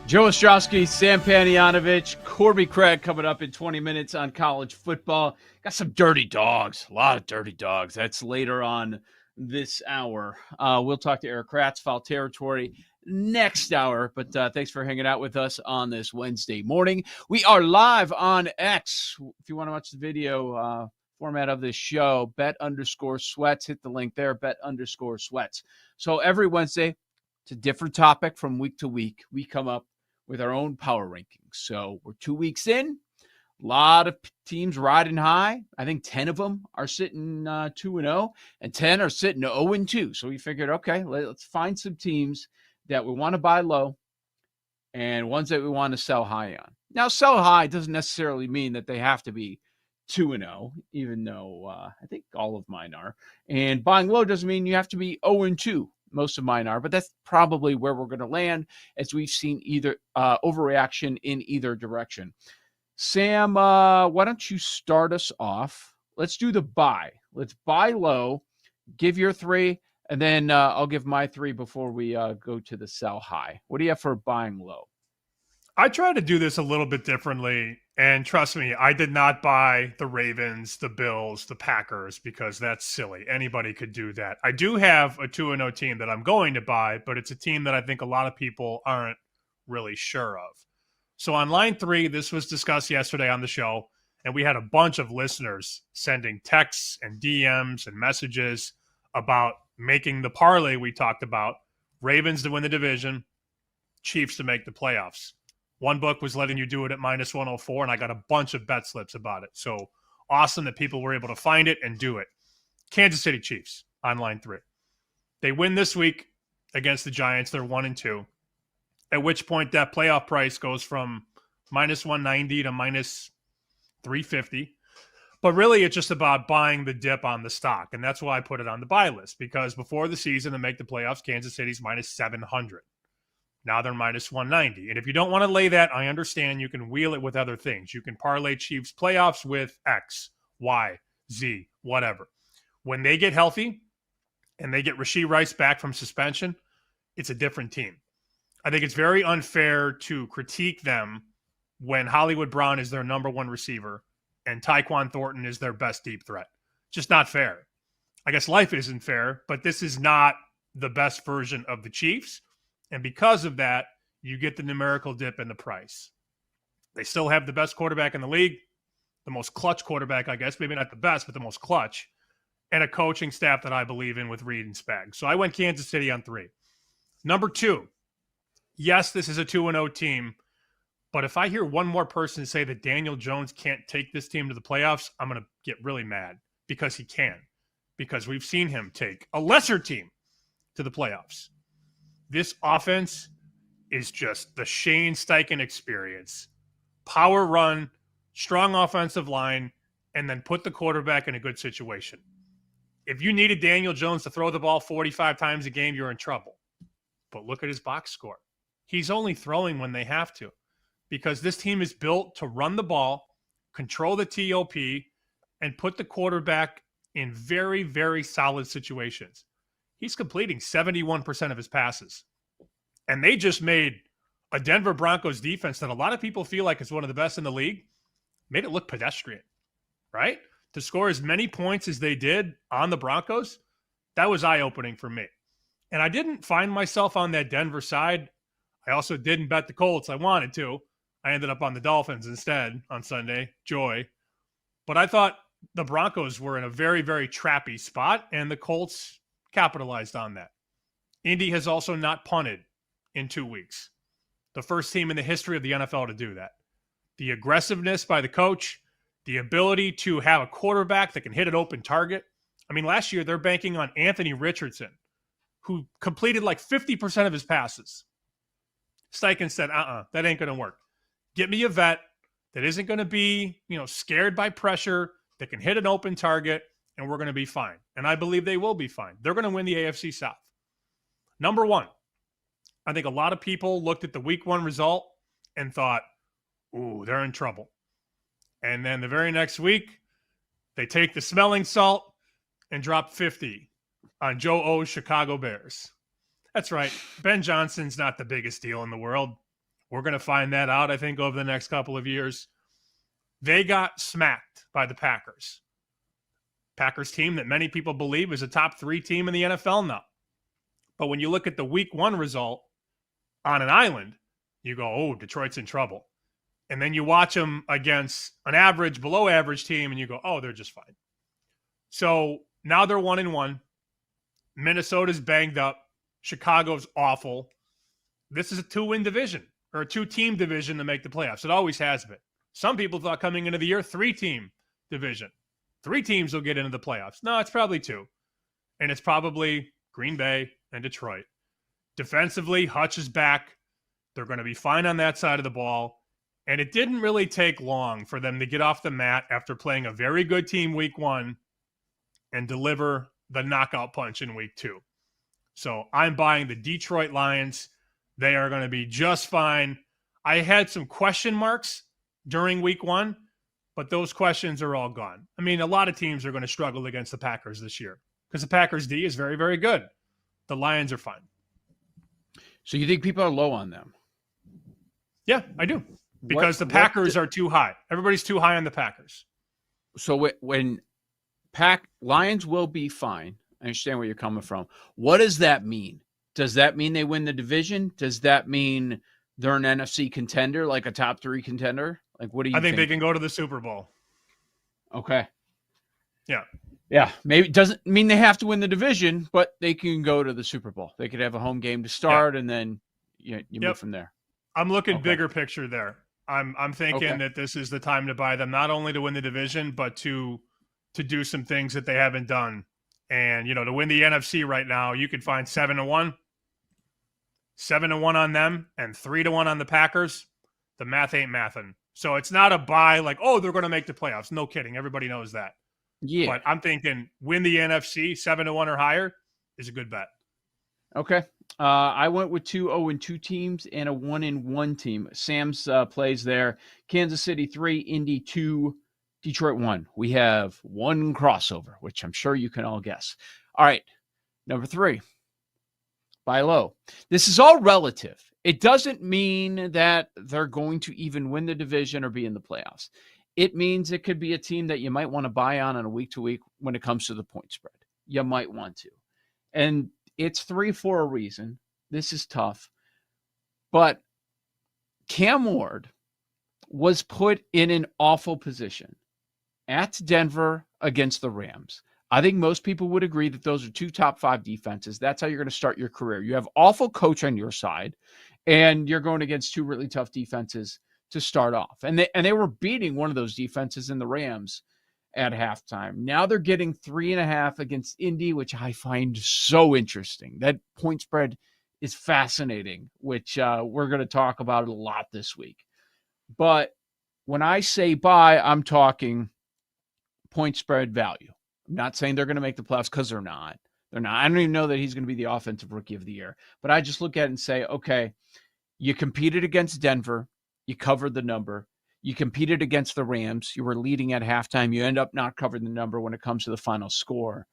Joe Ostrowski, Sam Panayotovich, Corby Craig coming up in 20 minutes on college football. Got some dirty dogs, a lot of dirty dogs. That's later on this hour. We'll talk to Eric Kratz, Foul Territory, next hour. But thanks for hanging out with us on this Wednesday morning. We are live on X. If you want to watch the video format of this show, bet_sweats. Hit the link there, bet_sweats. So every Wednesday, it's a different topic from week to week. We come up with our own power rankings. So we're 2 weeks in. A lot of teams riding high. I think 10 of them are sitting 2-0, and 10 are sitting 0-2. So we figured, okay, let's find some teams that we want to buy low and ones that we want to sell high on. Now, sell high doesn't necessarily mean that they have to be 2-0, even though I think all of mine are. And buying low doesn't mean you have to be 0-2. Most of mine are, but that's probably where we're going to land, as we've seen either overreaction in either direction. Sam, why don't you start us off? Let's do the buy. Let's buy low, give your 3, and then I'll give my 3 before we go to the sell high. What do you have for buying low? I try to do this a little bit differently, and trust me, I did not buy the Ravens, the Bills, the Packers, because that's silly. Anybody could do that. I do have a 2-0 team that I'm going to buy, but it's a team that I think a lot of people aren't really sure of. So on line 3, this was discussed yesterday on the show, and we had a bunch of listeners sending texts and DMs and messages about making the parlay we talked about: Ravens to win the division, Chiefs to make the playoffs. One book was letting you do it at -104, and I got a bunch of bet slips about it. So awesome that people were able to find it and do it. Kansas City Chiefs on line 3. They win this week against the Giants. They're 1-2, at which point that playoff price goes from -190 to -350. But really, it's just about buying the dip on the stock, and that's why I put it on the buy list, because before the season to make the playoffs, Kansas City's -700. Now they're -190. And if you don't want to lay that, I understand. You can wheel it with other things. You can parlay Chiefs playoffs with X, Y, Z, whatever. When they get healthy and they get Rashee Rice back from suspension, it's a different team. I think it's very unfair to critique them when Hollywood Brown is their number 1 receiver and Tyquan Thornton is their best deep threat. Just not fair. I guess life isn't fair, but this is not the best version of the Chiefs. And because of that, you get the numerical dip in the price. They still have the best quarterback in the league, the most clutch quarterback, I guess, maybe not the best, but the most clutch, and a coaching staff that I believe in with Reed and Spags. So I went Kansas City on 3. Number 2, yes, this is a 2-0 team, but if I hear one more person say that Daniel Jones can't take this team to the playoffs, I'm going to get really mad, because he can, because we've seen him take a lesser team to the playoffs. This offense is just the Shane Steichen experience. Power run, strong offensive line, and then put the quarterback in a good situation. If you needed Daniel Jones to throw the ball 45 times a game, you're in trouble. But look at his box score. He's only throwing when they have to, because this team is built to run the ball, control the TOP, and put the quarterback in very, very solid situations. He's completing 71% of his passes. And they just made a Denver Broncos defense that a lot of people feel like is one of the best in the league, made it look pedestrian, right? To score as many points as they did on the Broncos, that was eye-opening for me. And I didn't find myself on that Denver side. I also didn't bet the Colts. I wanted to. I ended up on the Dolphins instead on Sunday. Joy. But I thought the Broncos were in a very, very trappy spot, and the Colts capitalized on that. Indy has also not punted in 2 weeks. The first team in the history of the NFL to do that. The aggressiveness by the coach, the ability to have a quarterback that can hit an open target. I mean, last year they're banking on Anthony Richardson, who completed like 50% of his passes. Steichen said, that ain't going to work. Get me a vet that isn't going to be, scared by pressure, that can hit an open target, and we're going to be fine. And I believe they will be fine. They're going to win the AFC South. Number 1, I think a lot of people looked at the week 1 result and thought, ooh, they're in trouble. And then the very next week, they take the smelling salt and drop 50 on Joe O's Chicago Bears. That's right. Ben Johnson's not the biggest deal in the world. We're going to find that out, I think, over the next couple of years. They got smacked by the Packers. Packers team that many people believe is a top 3 team in the NFL now. But when you look at the week 1 result on an island, you go, oh, Detroit's in trouble. And then you watch them against an average, below average team, and you go, oh, they're just fine. So now they're 1-1. Minnesota's banged up. Chicago's awful. This is a 2-win division, or a 2-team division to make the playoffs. It always has been. Some people thought coming into the year, 3-team division. 3 teams will get into the playoffs. No, it's probably 2. And it's probably Green Bay and Detroit. Defensively, Hutch is back. They're going to be fine on that side of the ball. And it didn't really take long for them to get off the mat after playing a very good team week 1 and deliver the knockout punch in week 2. So I'm buying the Detroit Lions. They are going to be just fine. I had some question marks during week 1, but those questions are all gone. I mean, a lot of teams are going to struggle against the Packers this year because the Packers D is very, very good. The Lions are fine. So you think people are low on them? Yeah, I do. Because the Packers are too high. Everybody's too high on the Packers. So when Lions will be fine, I understand where you're coming from. What does that mean? Does that mean they win the division? Does that mean they're an NFC contender, like a top 3 contender? Like, what do you think? I think they can go to the Super Bowl. Okay. Yeah. Yeah. Maybe it doesn't mean they have to win the division, but they can go to the Super Bowl. They could have a home game to start, and then you move from there. I'm looking bigger picture there. I'm thinking that this is the time to buy them, not only to win the division, but to do some things that they haven't done. And, to win the NFC right now, you could find 7-1 on them and 3-1 on the Packers. The math ain't mathin'. So it's not a buy like, oh, they're going to make the playoffs. No kidding. Everybody knows that. Yeah. But I'm thinking win the NFC 7-1 or higher is a good bet. Okay. I went with 2 0-2 teams and a 1-1 team. Sam's plays there. Kansas City 3, Indy 2, Detroit 1. We have one crossover, which I'm sure you can all guess. All right. Number 3, buy low. This is all relative. It doesn't mean that they're going to even win the division or be in the playoffs. It means it could be a team that you might want to buy on a week-to-week when it comes to the point spread. You might want to. And it's 3 for a reason. This is tough. But Cam Ward was put in an awful position at Denver against the Rams. I think most people would agree that those are 2 top 5 defenses. That's how you're going to start your career. You have awful coach on your side, and you're going against 2 really tough defenses to start off. And they were beating one of those defenses in the Rams at halftime. Now they're getting 3.5 against Indy, which I find so interesting. That point spread is fascinating, which we're going to talk about it a lot this week. But when I say buy, I'm talking point spread value. I'm not saying they're going to make the playoffs because they're not. They're not. I don't even know that he's going to be the offensive rookie of the year. But I just look at it and say, okay, you competed against Denver. You covered the number. You competed against the Rams. You were leading at halftime. You end up not covering the number when it comes to the final score.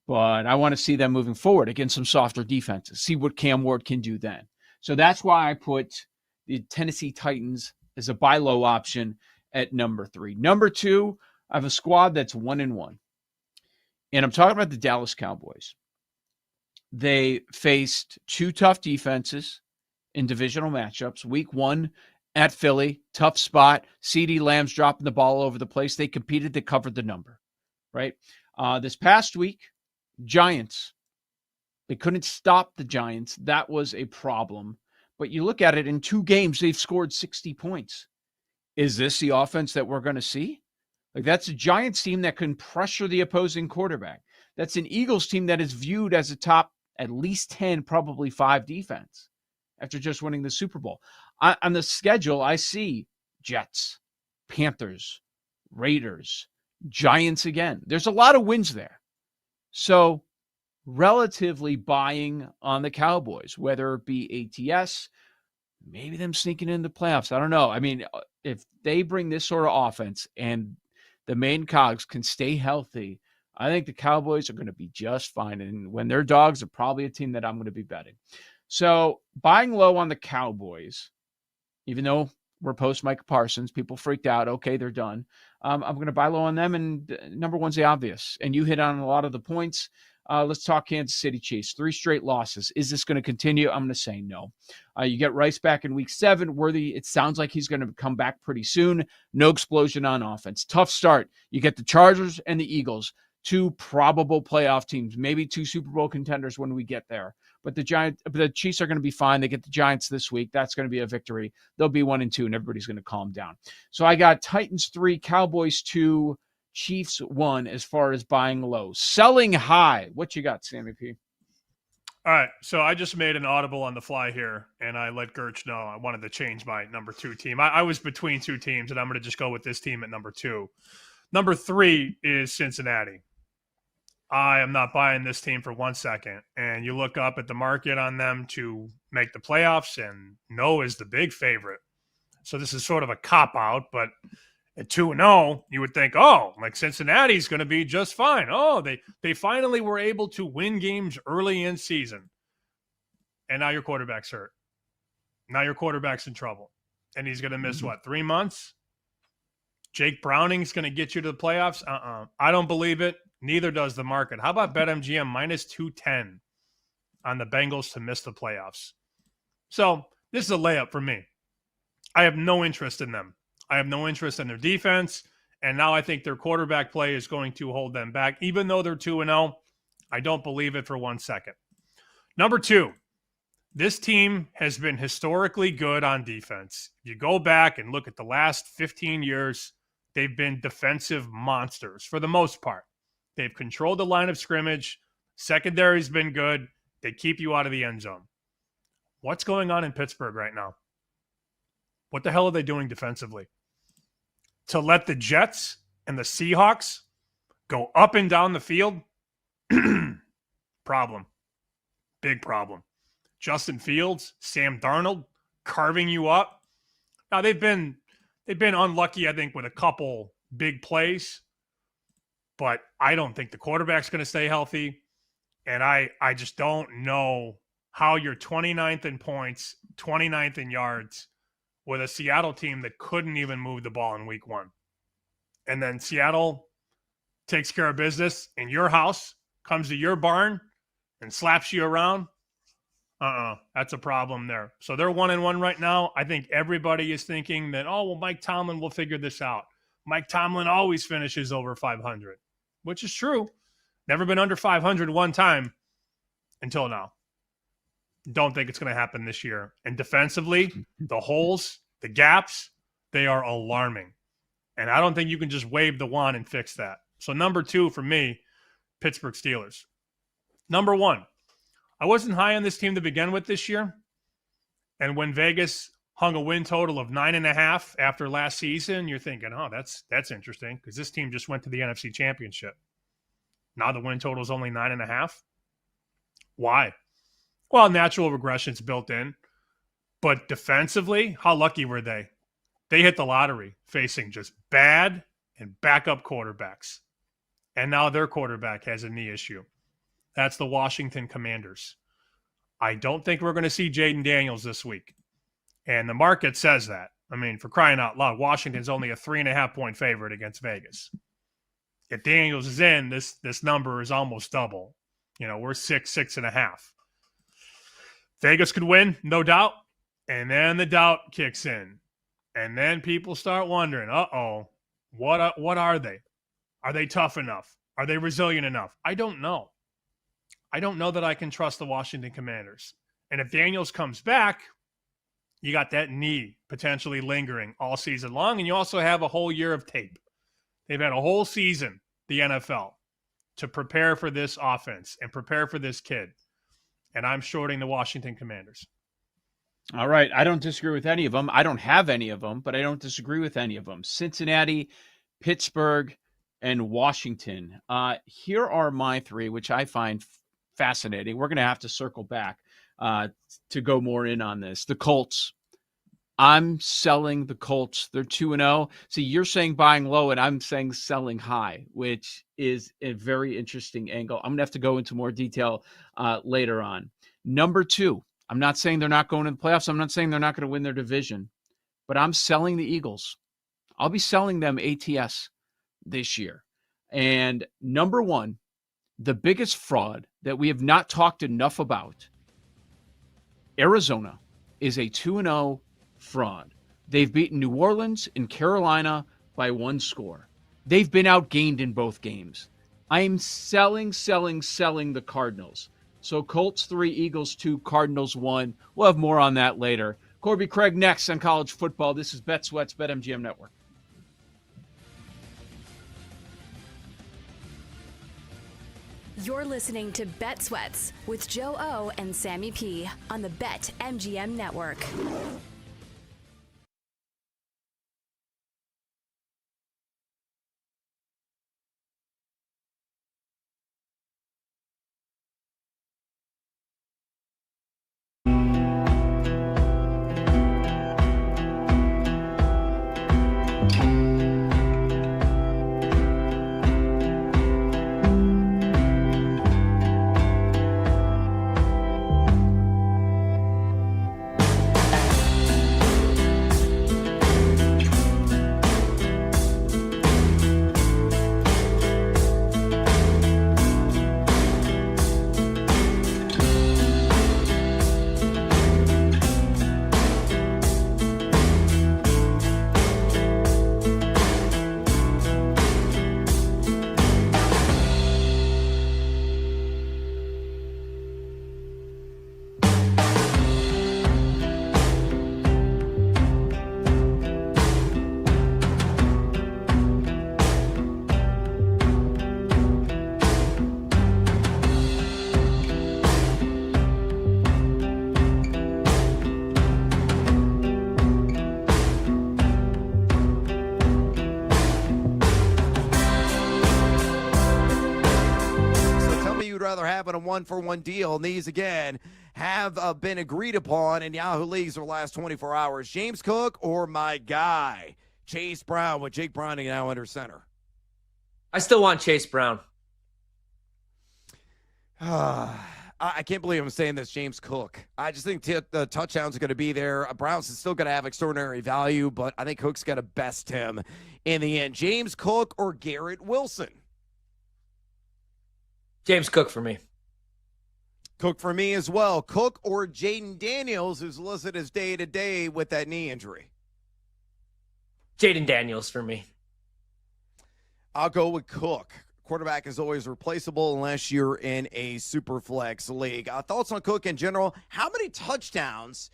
But I want to see them moving forward against some softer defenses, see what Cam Ward can do then. So that's why I put the Tennessee Titans as a buy low option at number 3. Number 2, I have a squad that's 1-1. And I'm talking about the Dallas Cowboys. They faced 2 tough defenses in divisional matchups. Week 1 at Philly, tough spot. CeeDee Lamb's dropping the ball all over the place. They competed, they covered the number, right? This past week, Giants. They couldn't stop the Giants. That was a problem. But you look at it, in 2 games, they've scored 60 points. Is this the offense that we're going to see? Like, that's a Giants team that can pressure the opposing quarterback. That's an Eagles team that is viewed as a top at least 10, probably 5 defense after just winning the Super Bowl. On the schedule, I see Jets, Panthers, Raiders, Giants again. There's a lot of wins there. So relatively buying on the Cowboys, whether it be ATS, maybe them sneaking in the playoffs. I don't know. I mean, if they bring this sort of offense and the main cogs can stay healthy, I think the Cowboys are going to be just fine. And when they're dogs, they're probably a team that I'm going to be betting. So buying low on the Cowboys, even though we're post Micah Parsons. People freaked out. Okay, they're done. I'm going to buy low on them, and number one's the obvious. And you hit on a lot of the points. Let's talk Kansas City Chiefs. 3 straight losses. Is this going to continue? I'm going to say no. You get Rice back in week 7. Worthy, it sounds like he's going to come back pretty soon. No explosion on offense. Tough start. You get the Chargers and the Eagles, 2 probable playoff teams, maybe 2 Super Bowl contenders when we get there. But the Chiefs are going to be fine. They get the Giants this week. That's going to be a victory. They'll be 1-2, and everybody's going to calm down. So I got Titans 3, Cowboys 2, Chiefs 1 as far as buying low. Selling high. What you got, Sammy P? All right, so I just made an audible on the fly here, and I let Gertch know I wanted to change my number 2 team. I was between 2 teams, and I'm going to just go with this team at number 2. Number 3 is Cincinnati. I am not buying this team for 1 second. And you look up at the market on them to make the playoffs, and no is the big favorite. So this is sort of a cop-out, but at 2-0, you would think, oh, like Cincinnati's going to be just fine. Oh, they finally were able to win games early in season. And now your quarterback's hurt. Now your quarterback's in trouble. And he's going to miss, 3 months? Jake Browning's going to get you to the playoffs? I don't believe it. Neither does the market. How about BetMGM minus 210 on the Bengals to miss the playoffs? So this is a layup for me. I have no interest in them. I have no interest in their defense. And now I think their quarterback play is going to hold them back. Even though they're 2-0, I don't believe it for 1 second. Number 2, this team has been historically good on defense. You go back and look at the last 15 years, they've been defensive monsters for the most part. They've controlled the line of scrimmage. Secondary's been good. They keep you out of the end zone. What's going on in Pittsburgh right now? What the hell are they doing defensively? To let the Jets and the Seahawks go up and down the field? Problem. Big problem. Justin Fields, Sam Darnold carving you up. Now they've been unlucky, I think, with a couple big plays. But I don't think the quarterback's going to stay healthy. And I just don't know how you're 29th in points, 29th in yards with a Seattle team that couldn't even move the ball in week 1. And then Seattle takes care of business in your house, comes to your barn, and slaps you around. That's a problem there. So they're 1-1 right now. I think everybody is thinking that, oh, well, Mike Tomlin will figure this out. Mike Tomlin always finishes over 500. Which is true. Never been under 500 one time until now. Don't think it's going to happen this year. And defensively, the holes, the gaps, they are alarming. And I don't think you can just wave the wand and fix that. So number 2 for me, Pittsburgh Steelers. Number 1, I wasn't high on this team to begin with this year. And when Vegas hung a win total of 9.5 after last season, you're thinking, oh, that's interesting because this team just went to the NFC Championship. Now the win total is only 9.5. Why? Well, natural regression's built in. But defensively, how lucky were they? They hit the lottery facing just bad and backup quarterbacks. And now their quarterback has a knee issue. That's the Washington Commanders. I don't think we're going to see Jaden Daniels this week. And the market says that. I mean, for crying out loud, Washington's only a 3.5-point favorite against Vegas. If Daniels is in, this number is almost double. You know, we're 6.5. Vegas could win, no doubt. And then the doubt kicks in. And then people start wondering, what are they? Are they tough enough? Are they resilient enough? I don't know. I don't know that I can trust the Washington Commanders. And if Daniels comes back, you got that knee potentially lingering all season long, and you also have a whole year of tape. They've had a whole season, the NFL, to prepare for this offense and prepare for this kid. And I'm shorting the Washington Commanders. All right. I don't disagree with any of them. I don't have any of them, but I don't disagree with any of them. Cincinnati, Pittsburgh, and Washington. Here are my 3, which I find fascinating. We're going to have to circle back to go more in on this. The Colts. I'm selling the Colts. They're 2-0. See, you're saying buying low, and I'm saying selling high, which is a very interesting angle. I'm going to have to go into more detail later on. Number 2, I'm not saying they're not going to the playoffs. I'm not saying they're not going to win their division. but I'm selling the Eagles. I'll be selling them ATS this year. And number one, the biggest fraud that we have not talked enough about, Arizona is a 2-0 fraud. They've beaten New Orleans and Carolina by 1 score. They've been outgained in both games. I'm selling the Cardinals. So Colts 3, Eagles 2, Cardinals 1. We'll have more on that later. Corby Craig next on college football. This is Bet Sweats, BetMGM Network. You're listening to Bet Sweats with Joe O and Sammy P on the BetMGM Network. Having a 1-for-1 deal, and these again have been agreed upon in Yahoo Leagues over the last 24 hours. James Cook or my guy Chase Brown, with Jake Browning now under center. I still want Chase Brown. I can't believe I'm saying this, James Cook. I just think the touchdowns are going to be there. Browns is still going to have extraordinary value, but I think Cook's going to best him in the end. James Cook or Garrett Wilson? James Cook for me. Cook for me as well. Cook or Jaden Daniels, who's listed as day-to-day with that knee injury? Jaden Daniels for me. I'll go with Cook. Quarterback is always replaceable unless you're in a super flex league. Thoughts on Cook in general? How many touchdowns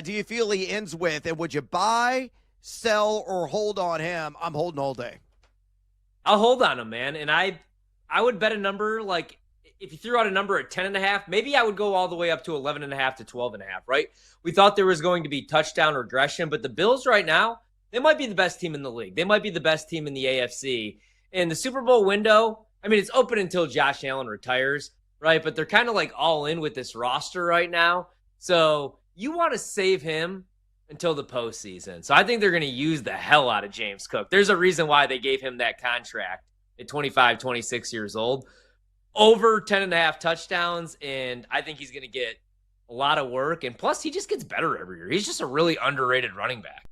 do you feel he ends with? And would you buy, sell, or hold on him? I'm holding all day. I'll hold on him, man. And I would bet a number like, if you threw out a number at 10.5, maybe I would go all the way up to 11.5 to 12.5, right? We thought there was going to be touchdown regression, but the Bills right now, they might be the best team in the league. They might be the best team in the AFC. And the Super Bowl window, I mean, it's open until Josh Allen retires, right? But they're kind of like all in with this roster right now. So you want to save him until the postseason. So I think they're going to use the hell out of James Cook. There's a reason why they gave him that contract at 25, 26 years old. Over 10.5 touchdowns, and I think he's going to get a lot of work. And plus, he just gets better every year. He's just a really underrated running back.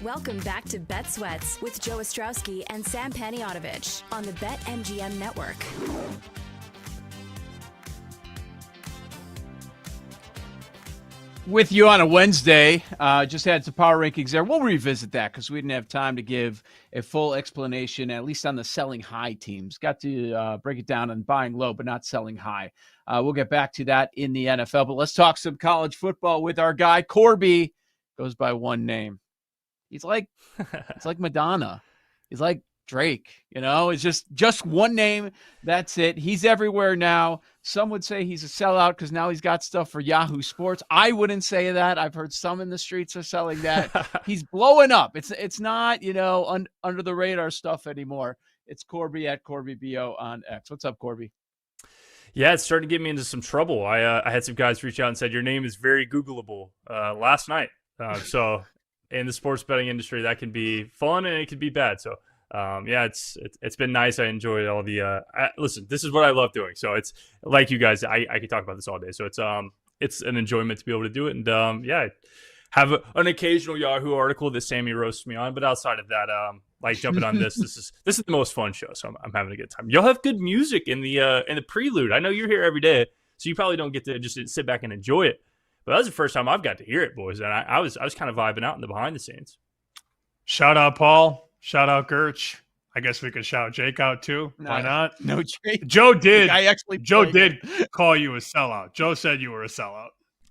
Welcome back to Bet Sweats with Joe Ostrowski and Sam Paniotovich on the BetMGM Network. With you on a Wednesday. Just had some power rankings there. We'll revisit that because we didn't have time to give a full explanation, at least on the selling high teams. Got to break it down on buying low, but not selling high. We'll get back to that in the NFL. But let's talk some college football with our guy, Corby. Goes by one name. It's like Madonna. He's like Drake, it's just one name. That's it. He's everywhere now. Some would say he's a sellout because now he's got stuff for Yahoo Sports. I wouldn't say that. I've heard some in the streets are selling that. He's blowing up. It's not, under the radar stuff anymore. It's Corby at CorbyBO on X. What's up, Corby? Yeah, it's starting to get me into some trouble. I had some guys reach out and said, your name is very Googleable last night. So in the sports betting industry, that can be fun and it can be bad. So it's been nice. I enjoyed all the listen, this is what I love doing. So it's like you guys, I could talk about this all day. So it's an enjoyment to be able to do it. And have an occasional Yahoo article that Sammy roasts me on. But outside of that, like jumping on this is the most fun show. So I'm having a good time. You'll have good music in the prelude. I know you're here every day, so you probably don't get to just sit back and enjoy it. But that was the first time I've got to hear it, boys. And I was kind of vibing out in the behind the scenes. Shout out Paul. Shout out Gerch. I guess we could shout Jake out too. Why not? No, Jake. Joe did. Joe did call you a sellout. Joe said you were a sellout.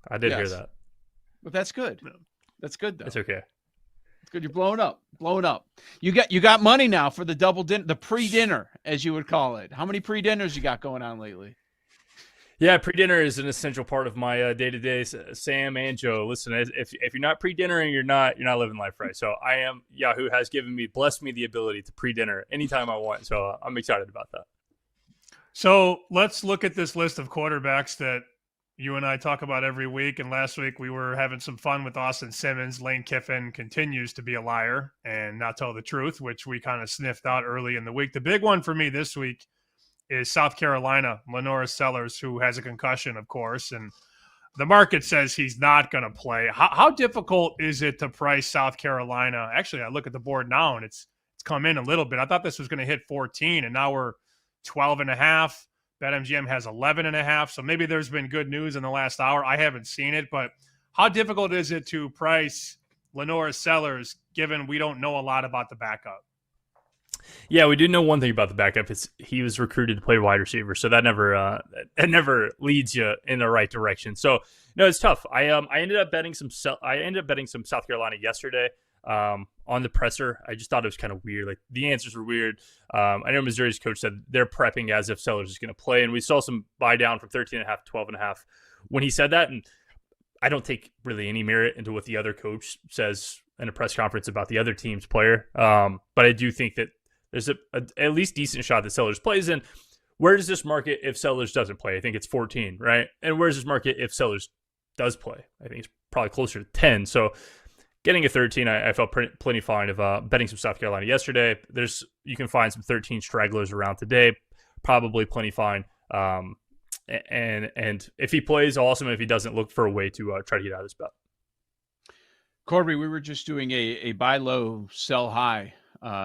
I did hear that. But that's good. That's good though. It's okay. It's good. You're blowing up. You got money now for the double dinner, the pre-dinner, as you would call it. How many pre-dinners you got going on lately? Yeah, pre-dinner is an essential part of my day-to-day. Sam and Joe, listen, if you're not pre-dinnering, you're not living life right. So I am. Yahoo has blessed me the ability to pre-dinner anytime I want. So I'm excited about that. So let's look at this list of quarterbacks that you and I talk about every week. And last week we were having some fun with Austin Simmons. Lane Kiffin continues to be a liar and not tell the truth, which we kind of sniffed out early in the week. The big one for me this week is South Carolina, Lenora Sellers, who has a concussion, of course, and the market says he's not going to play. How difficult is it to price South Carolina? Actually, I look at the board now, and it's come in a little bit. I thought this was going to hit 14, and now we're 12.5. BetMGM has 11.5, so maybe there's been good news in the last hour. I haven't seen it, but how difficult is it to price Lenora Sellers, given we don't know a lot about the backup? Yeah, we do know one thing about the backup. He was recruited to play wide receiver, so that never leads you in the right direction. So no, it's tough. I ended up betting some South Carolina yesterday on the presser. I just thought it was kind of weird. Like the answers were weird. I know Missouri's coach said they're prepping as if Sellers is going to play, and we saw some buy down from 13.5 to 12.5 when he said that. And I don't take really any merit into what the other coach says in a press conference about the other team's player. But I do think that there's at least decent shot that Sellers plays in. Where does this market if Sellers doesn't play? I think it's 14, right? And where's this market if Sellers does play? I think it's probably closer to 10. So getting a 13, I felt plenty fine of betting some South Carolina yesterday. You can find some 13 stragglers around today, probably plenty fine. And if he plays, awesome. If he doesn't, look for a way to try to get out of this bet. Corby, we were just doing a buy low, sell high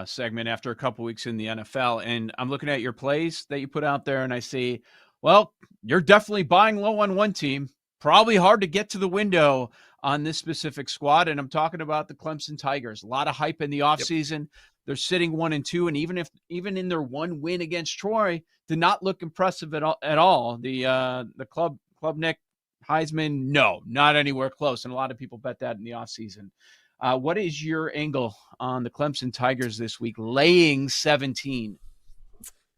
segment after a couple weeks in the NFL, and I'm looking at your plays that you put out there, and I see, well, you're definitely buying low on one team. Probably hard to get to the window on this specific squad, and I'm talking about the Clemson Tigers. A lot of hype in the offseason. Yep. They're sitting 1-2, and even in their one win against Troy, did not look impressive at all. The Club Nick Heisman, no, not anywhere close, and a lot of people bet that in the offseason. What is your angle on the Clemson Tigers this week, laying 17?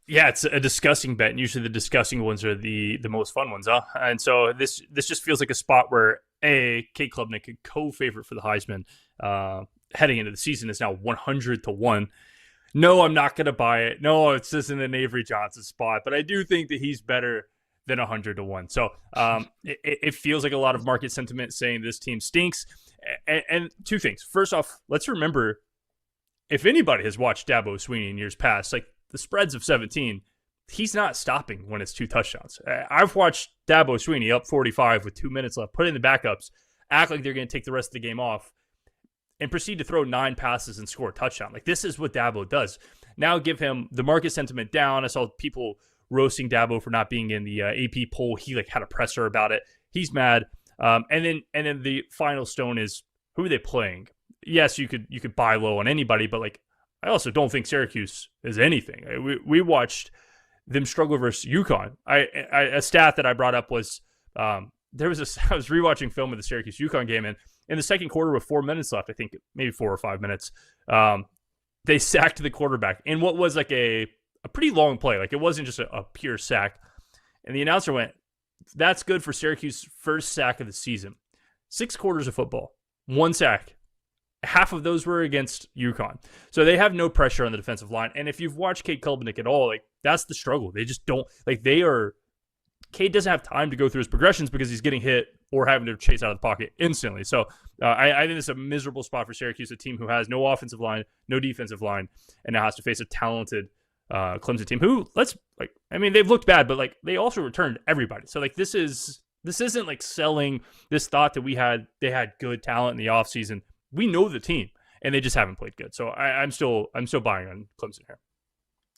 Yeah, it's a disgusting bet, and usually the disgusting ones are the most fun ones, huh? And so this just feels like a spot where Kate Klubnik, a co-favorite for the Heisman, heading into the season, is now 100-1. No, I'm not going to buy it. No, it's just in an Avery Johnson spot, but I do think that he's better than 100-1. So it feels like a lot of market sentiment saying this team stinks. And two things. First off, let's remember, if anybody has watched Dabo Swinney in years past, like the spreads of 17, he's not stopping when it's 2 touchdowns. I've watched Dabo Swinney up 45 with 2 minutes left, put in the backups, act like they're going to take the rest of the game off. and proceed to throw 9 passes and score a touchdown. Like, this is what Dabo does. Now give him the market sentiment down. I saw people roasting Dabo for not being in the AP poll. He like had a presser about it. He's mad. And then the final stone is, who are they playing? Yes, you could buy low on anybody, but like, I also don't think Syracuse is anything. We watched them struggle versus UConn. A stat that I brought up was I was rewatching film of the Syracuse UConn game, and in the second quarter with 4 minutes left, I think maybe 4 or 5 minutes, they sacked the quarterback in what was like a pretty long play. Like, it wasn't just a pure sack. And the announcer went, "That's good for Syracuse's first sack of the season." 6 quarters of football, 1 sack. Half of those were against UConn. So they have no pressure on the defensive line. And if you've watched Cade Klubnik at all, like, that's the struggle. They just don't, like, Cade doesn't have time to go through his progressions because he's getting hit or having to chase out of the pocket instantly. So I think it's a miserable spot for Syracuse, a team who has no offensive line, no defensive line, and now has to face a talented Clemson team who, they've looked bad, but like, they also returned everybody. So like, this isn't like selling this thought that they had good talent in the offseason. We know the team, and they just haven't played good. So I'm still buying on Clemson here.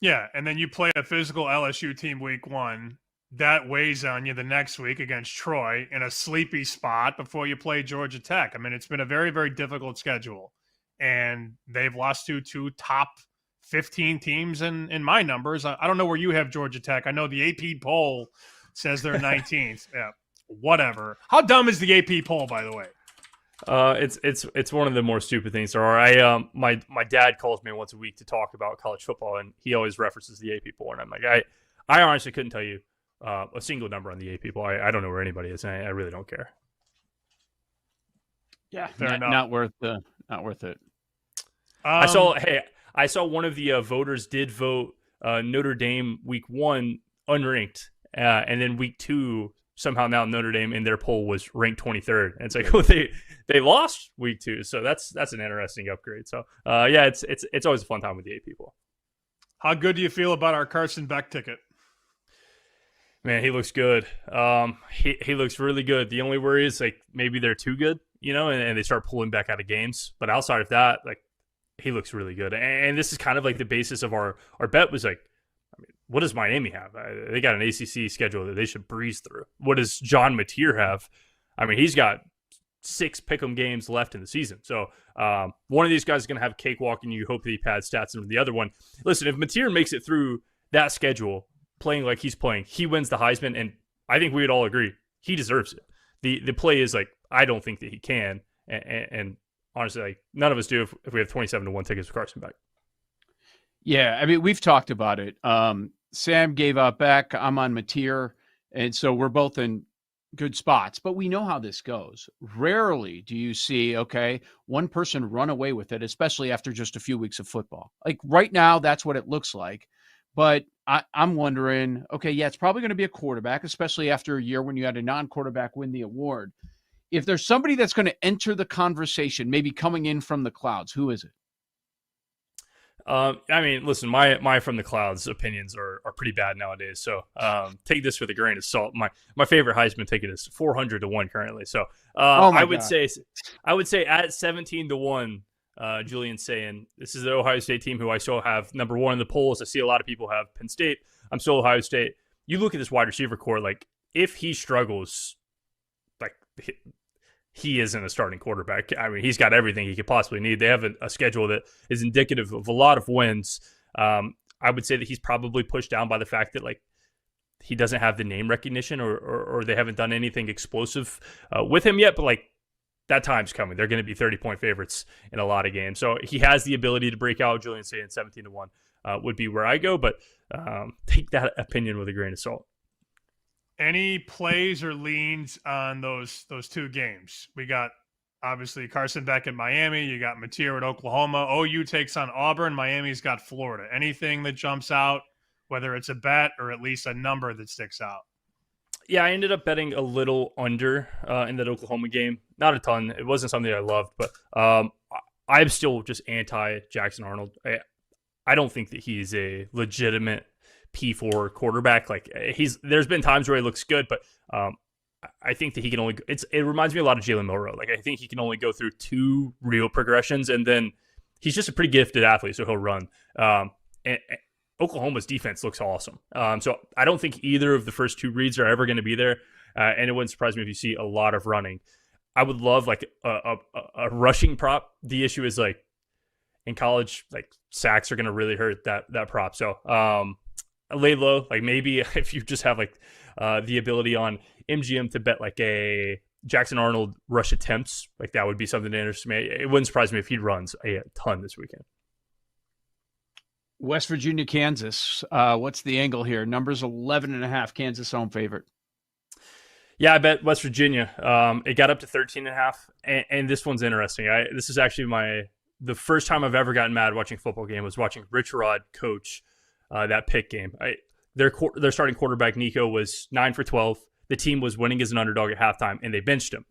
Yeah, and then you play a physical LSU team week 1. That weighs on you the next week against Troy in a sleepy spot before you play Georgia Tech. I mean, it's been a very, very difficult schedule, and they've lost to 2 top 15 teams in my numbers. I don't know where you have Georgia Tech. I know the AP poll says they're 19th. Yeah, whatever. How dumb is the AP poll, by the way? It's one of the more stupid things there are. My dad calls me once a week to talk about college football, and he always references the AP poll, and I'm like, I honestly couldn't tell you a single number on the AP poll. I don't know where anybody is, and I really don't care. Yeah, fair enough. Not worth it. I saw one of the voters did vote Notre Dame week 1 unranked, and then week 2 somehow now Notre Dame in their poll was ranked 23rd. And it's like, they lost week 2, so that's an interesting upgrade. So it's always a fun time with the AP poll. How good do you feel about our Carson Beck ticket? Man, he looks good. He looks really good. The only worry is like maybe they're too good, and they start pulling back out of games. But outside of that, like, he looks really good. And this is kind of like the basis of our bet was like, what does Miami have? They got an ACC schedule that they should breeze through. What does John Mateer have? I mean, he's got 6 pick'em games left in the season. So one of these guys is going to have a cakewalk, and you hope that he pads stats into the other one. Listen, if Mateer makes it through that schedule, playing like he's playing, he wins the Heisman, and I think we would all agree he deserves it. The play is like, I don't think that he can, and honestly, like, none of us do if we have 27-1 tickets for Carson Beck. Yeah, I mean, we've talked about it. Sam gave up Beck. I'm on Mateer, and so we're both in good spots. But we know how this goes. Rarely do you see, one person run away with it, especially after just a few weeks of football. Like right now, that's what it looks like. But I'm wondering, it's probably going to be a quarterback, especially after a year when you had a non-quarterback win the award. If there's somebody that's going to enter the conversation, maybe coming in from the clouds, who is it? I mean, listen, my from the clouds opinions are pretty bad nowadays. So take this with a grain of salt. My favorite Heisman ticket is 400-1 currently. So I would say at 17-1, Julian's saying this is the Ohio State team who I still have number 1 in the polls. I see a lot of people have Penn State. I'm still Ohio State. You look at this wide receiver core, like, if he struggles, like, he isn't a starting quarterback. I mean, he's got everything he could possibly need. They have a schedule that is indicative of a lot of wins. I would say that he's probably pushed down by the fact that, like, he doesn't have the name recognition or they haven't done anything explosive with him yet. But, like, that time's coming. They're going to be 30-point favorites in a lot of games. So he has the ability to break out. Julian saying 17-1 would be where I go. But take that opinion with a grain of salt. Any plays or leans on those 2 games? We got, obviously, Carson Beck at Miami. You got Mateer at Oklahoma. OU takes on Auburn. Miami's got Florida. Anything that jumps out, whether it's a bet or at least a number that sticks out? Yeah, I ended up betting a little under in that Oklahoma game. Not a ton. It wasn't something I loved, but I'm still just anti-Jackson Arnold. I don't think that he's a legitimate P4 quarterback. Like, there's been times where he looks good, but I think that he can only. It reminds me a lot of Jalen Milroe. Like I think he can only go through 2 real progressions, and then he's just a pretty gifted athlete, so he'll run. And Oklahoma's defense looks awesome. So I don't think either of the first 2 reads are ever going to be there, and it wouldn't surprise me if you see a lot of running. I would love like a rushing prop. The issue is like in college, like sacks are going to really hurt that prop. So lay low, like maybe if you just have like the ability on MGM to bet like a Jackson Arnold rush attempts, like that would be something to interest me. It wouldn't surprise me if he runs a ton this weekend. West Virginia, Kansas. What's the angle here? Numbers 11.5. Kansas home favorite. Yeah, I bet West Virginia. It got up to 13.5, and this one's interesting. This is actually the first time I've ever gotten mad watching a football game was watching Rich Rod coach that Pitt game. Their starting quarterback Nico was 9 for 12. The team was winning as an underdog at halftime, and they benched him.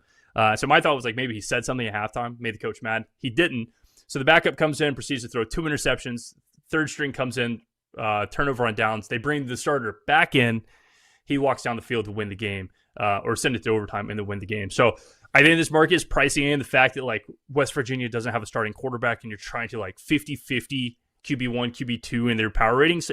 So my thought was like maybe he said something at halftime, made the coach mad. He didn't. So the backup comes in, proceeds to throw 2 interceptions. Third string comes in, turnover on downs. They bring the starter back in. He walks down the field to win the game, or send it to overtime and to win the game. So I think this market is pricing in the fact that like West Virginia doesn't have a starting quarterback and you're trying to like 50-50 QB1, QB2 in their power ratings.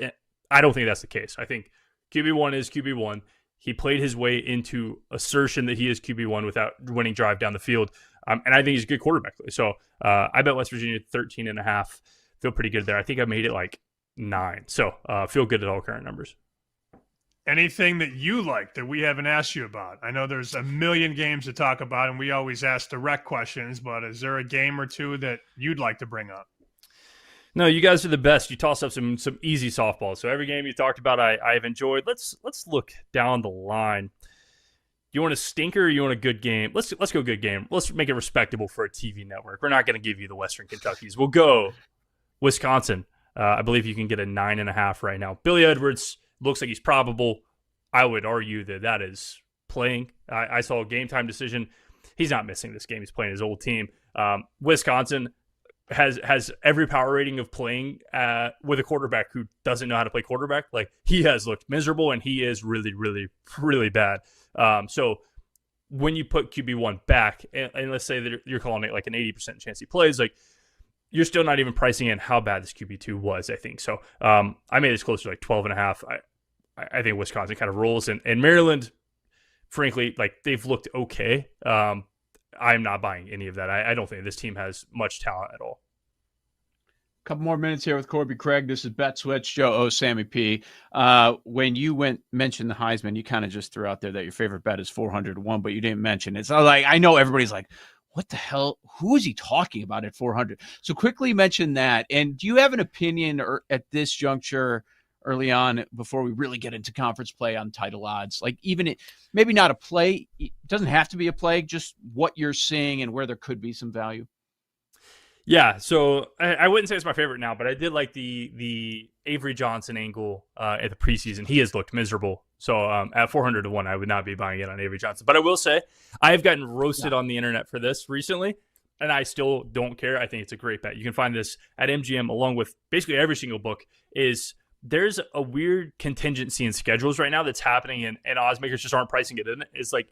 I don't think that's the case. I think QB1 is QB1. He played his way into assertion that he is QB1 without winning drive down the field. And I think he's a good quarterback. So I bet West Virginia 13.5. Feel pretty good there. I think I made it like 9. So feel good at all current numbers. Anything that you like that we haven't asked you about? I know there's a million games to talk about, and we always ask direct questions, but is there a game or two that you'd like to bring up? No, you guys are the best. You toss up some easy softballs. So every game you talked about, I've enjoyed. Let's look down the line. You want a stinker or you want a good game? Let's go good game. Let's make it respectable for a TV network. We're not going to give you the Western Kentuckys. We'll go Wisconsin. I believe you can get a 9.5 right now. Billy Edwards looks like he's probable. I would argue that is playing. I saw a game time decision. He's not missing this game. He's playing his old team. Wisconsin has every power rating of playing with a quarterback who doesn't know how to play quarterback. Like he has looked miserable and he is really, really, really bad. So when you put QB1 back, and let's say that you're calling it like an 80% chance he plays, like you're still not even pricing in how bad this QB2 was, I think. So I made this closer to like 12.5. I think Wisconsin kind of rolls. And Maryland, frankly, like they've looked okay. I'm not buying any of that. I don't think this team has much talent at all. Couple more minutes here with Corby Craig. This is Bet Switch, Joe O, Sammy P. When you mentioned the Heisman, you kind of just threw out there that your favorite bet is 400-1, but you didn't mention it. So like I know everybody's like, what the hell? Who is he talking about at 400? So quickly mention that. And do you have an opinion or at this juncture early on before we really get into conference play on title odds? Like even maybe not a play. It doesn't have to be a play, just what you're seeing and where there could be some value. Yeah, so I wouldn't say it's my favorite now, but I did like the Avery Johnson angle at the preseason. He has looked miserable. So at 400-1, I would not be buying it on Avery Johnson. But I will say I have gotten roasted on the internet for this recently, and I still don't care. I think it's a great bet. You can find this at MGM along with basically every single book. There's a weird contingency in schedules right now that's happening, and odds makers just aren't pricing it in. It's like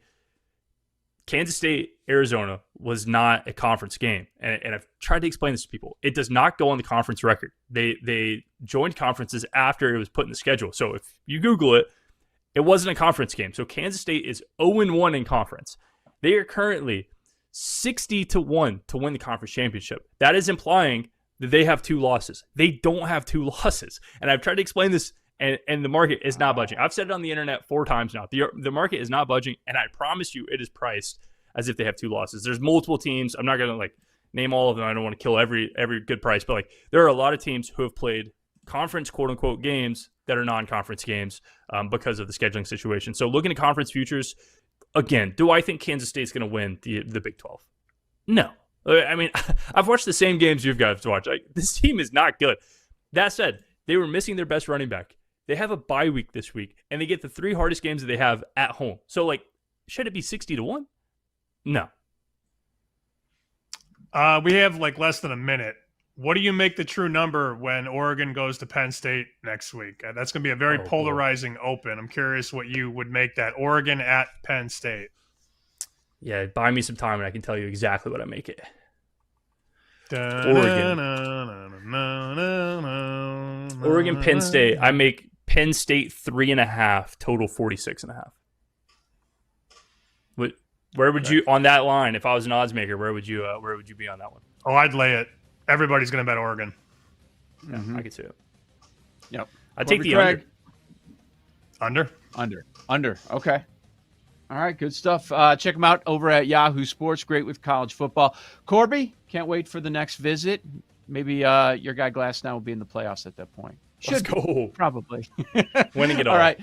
Kansas State, Arizona was not a conference game. And I've tried to explain this to people. It does not go on the conference record. They joined conferences after it was put in the schedule. So if you Google it, it wasn't a conference game. So Kansas State is 0-1 in conference. They are currently 60-1 to win the conference championship. That is implying that they have 2 losses. They don't have 2 losses. And I've tried to explain this, and the market is not budging. I've said it on the internet 4 times now. The market is not budging, and I promise you it is priced as if they have 2 losses. There's multiple teams. I'm not going to like name all of them. I don't want to kill every good price, but like there are a lot of teams who have played conference quote unquote games that are non-conference games because of the scheduling situation. So looking at conference futures, again, do I think Kansas State's going to win the Big 12? No. I mean, I've watched the same games you've guys watched. Like, this team is not good. That said, they were missing their best running back. They have a bye week this week, and they get the 3 hardest games that they have at home. So, like, should it be 60-1? No. We have like less than a minute. What do you make the true number when Oregon goes to Penn State next week? That's going to be a very polarizing open. I'm curious what you would make that. Oregon at Penn State. Yeah, buy me some time and I can tell you exactly what I make it. Oregon, Penn State. I make Penn State 3.5, total 46.5. Where would you on that line? If I was an odds maker, where would you be on that one? Oh, I'd lay it. Everybody's going to bet Oregon. Yeah, I could see it. Yep. I'd take the under. Under. Okay. All right, good stuff. Check them out over at Yahoo Sports. Great with college football. Corby, can't wait for the next visit. Maybe your guy Glassnow will be in the playoffs at that point. Let's go. Probably. Winning it all. All right.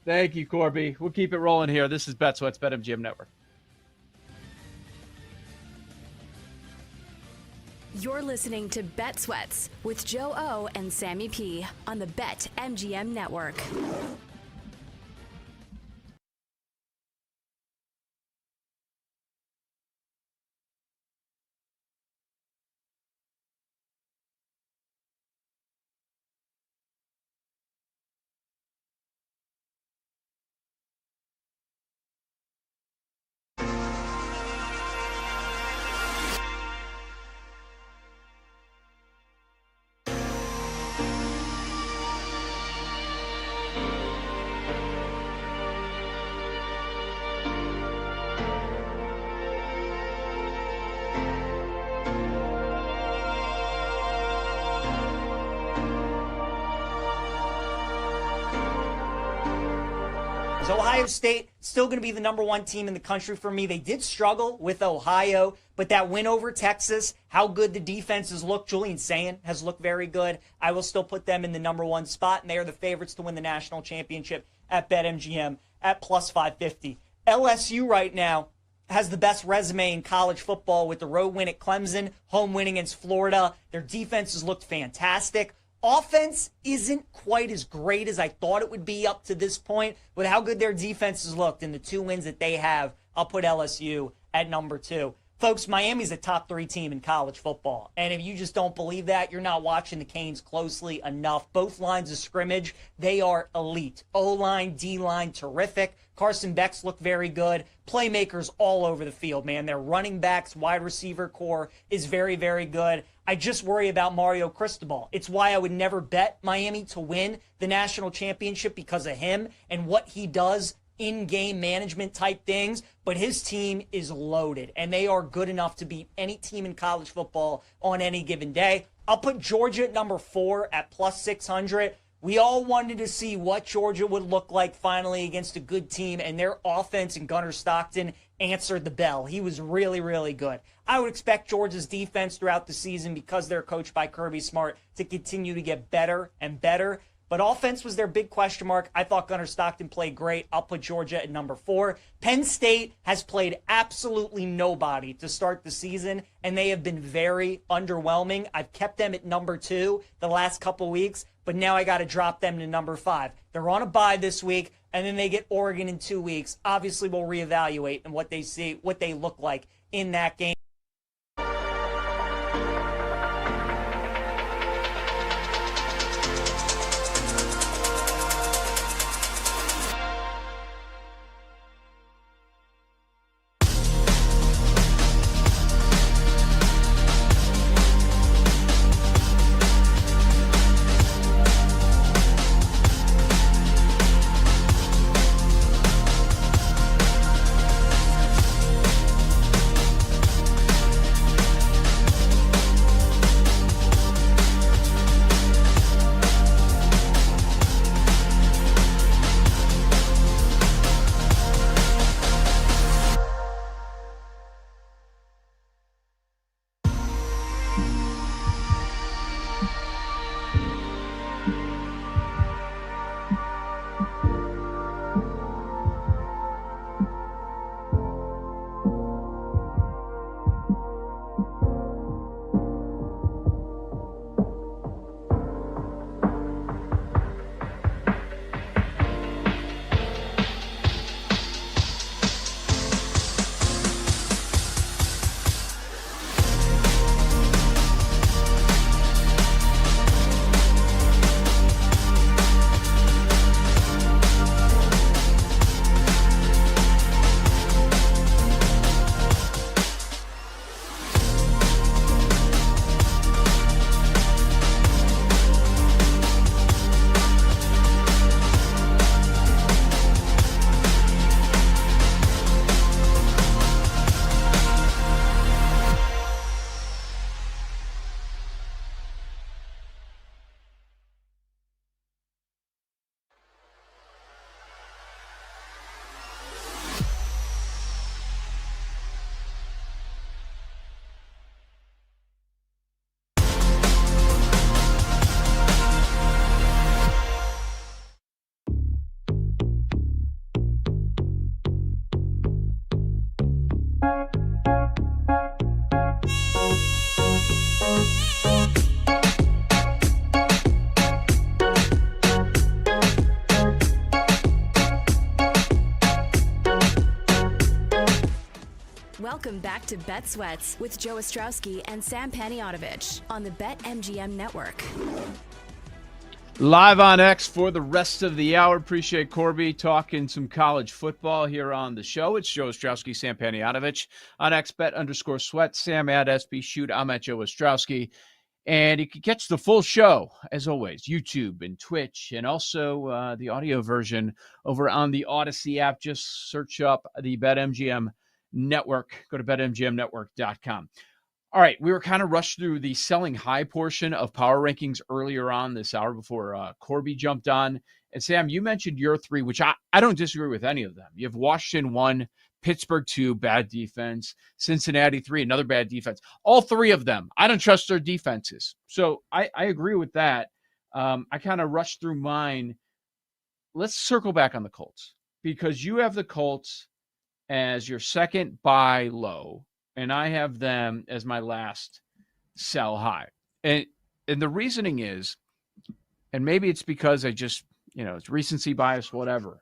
Thank you, Corby. We'll keep it rolling here. This is Bet Sweats, BetMGM Network. You're listening to Bet Sweats with Joe O and Sammy P on the BetMGM Network. Is Ohio State still going to be the number one team in the country for me? They did struggle with Ohio, but that win over Texas, how good the defenses look. Julian Sayin has looked very good. I will still put them in the number one spot, and they are the favorites to win the national championship at BetMGM at plus 550. LSU right now has the best resume in college football with the road win at Clemson, home win against Florida. Their defenses looked fantastic. Offense isn't quite as great as I thought it would be up to this point, with how good their defenses looked and the 2 wins that they have. I'll put LSU at number 2. Folks, Miami's a top 3 team in college football. And if you just don't believe that, you're not watching the Canes closely enough. Both lines of scrimmage, they are elite. O-line, D-line, terrific. Carson Beck's look very good. Playmakers all over the field, man. Their running backs, wide receiver core is very, very good. I just worry about Mario Cristobal. It's why I would never bet Miami to win the national championship because of him and what he does in-game management type things, but his team is loaded, and they are good enough to beat any team in college football on any given day. I'll put Georgia at number 4 at plus 600. We all wanted to see what Georgia would look like finally against a good team, and their offense and Gunnar Stockton answered the bell. He was really, really good. I would expect Georgia's defense throughout the season, because they're coached by Kirby Smart, to continue to get better and better. But offense was their big question mark. I thought Gunnar Stockton played great. I'll put Georgia at number 4. Penn State has played absolutely nobody to start the season, and they have been very underwhelming. I've kept them at number 2 the last couple weeks, but now I got to drop them to number 5. They're on a bye this week, and then they get Oregon in 2 weeks. Obviously, we'll reevaluate and what they see, what they look like in that game. Welcome back to Bet Sweats with Joe Ostrowski and Sam Paniotovich on the BetMGM Network. Live on X for the rest of the hour. Appreciate Corby talking some college football here on the show. It's Joe Ostrowski, Sam Paniotovich on XBet_Sweat. Sam at SB Shoot. I'm at Joe Ostrowski. And you can catch the full show, as always, YouTube and Twitch, and also the audio version over on the Odyssey app. Just search up the BetMGM Network. Go to BetMGMNetwork.com. All right, we were kind of rushed through the selling high portion of power rankings earlier on this hour before Corby jumped on. And Sam, you mentioned your three, which I don't disagree with any of them. You have Washington 1, Pittsburgh 2, bad defense, Cincinnati 3, another bad defense. All three of them, I don't trust their defenses. So I agree with that. I kind of rushed through mine. Let's circle back on the Colts, because you have the Colts as your second buy low, and I have them as my last sell high. And the reasoning is, and maybe it's because I just, it's recency bias, whatever.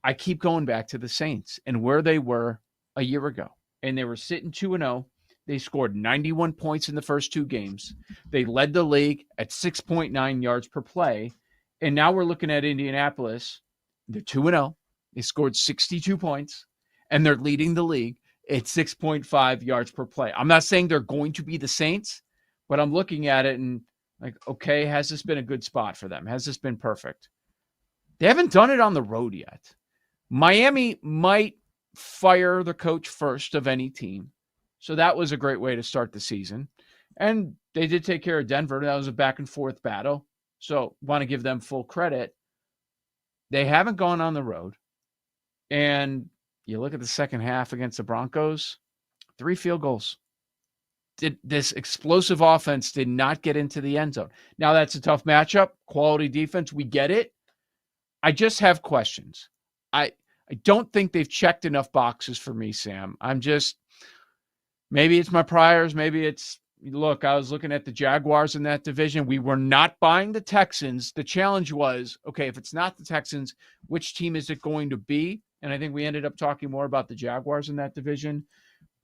I keep going back to the Saints and where they were a year ago. And they were sitting 2-0. They scored 91 points in the first two games. They led the league at 6.9 yards per play. And now we're looking at Indianapolis. They're 2-0. They scored 62 points, and they're leading the league at 6.5 yards per play. I'm not saying they're going to be the Saints, but I'm looking at it and like, okay, has this been a good spot for them? Has this been perfect? They haven't done it on the road yet. Miami might fire the coach first of any team. So that was a great way to start the season. And they did take care of Denver. That was a back and forth battle. So want to give them full credit. They haven't gone on the road. And you look at the second half against the Broncos, 3 field goals. This explosive offense did not get into the end zone. Now that's a tough matchup. Quality defense, we get it. I just have questions. I don't think they've checked enough boxes for me, Sam. Maybe it's my priors. Maybe it's, look, I was looking at the Jaguars in that division. We were not buying the Texans. The challenge was, okay, if it's not the Texans, which team is it going to be? And I think we ended up talking more about the Jaguars in that division.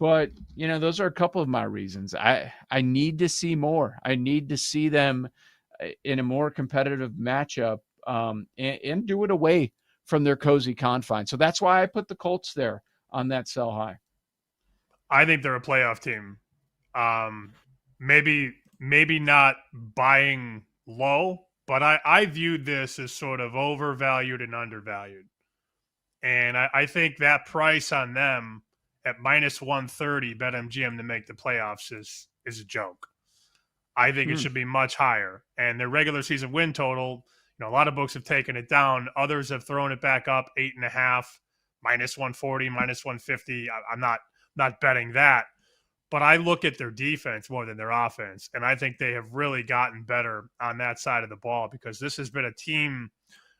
But, those are a couple of my reasons. I need to see more. I need to see them in a more competitive matchup and do it away from their cozy confines. So that's why I put the Colts there on that sell high. I think they're a playoff team. Maybe not buying low, but I viewed this as sort of overvalued and undervalued. And I think that price on them at minus 130 BetMGM to make the playoffs is a joke. I think it should be much higher. And their regular season win total, a lot of books have taken it down. Others have thrown it back up 8.5, minus 140, minus 150. I'm not betting that. But I look at their defense more than their offense. And I think they have really gotten better on that side of the ball, because this has been a team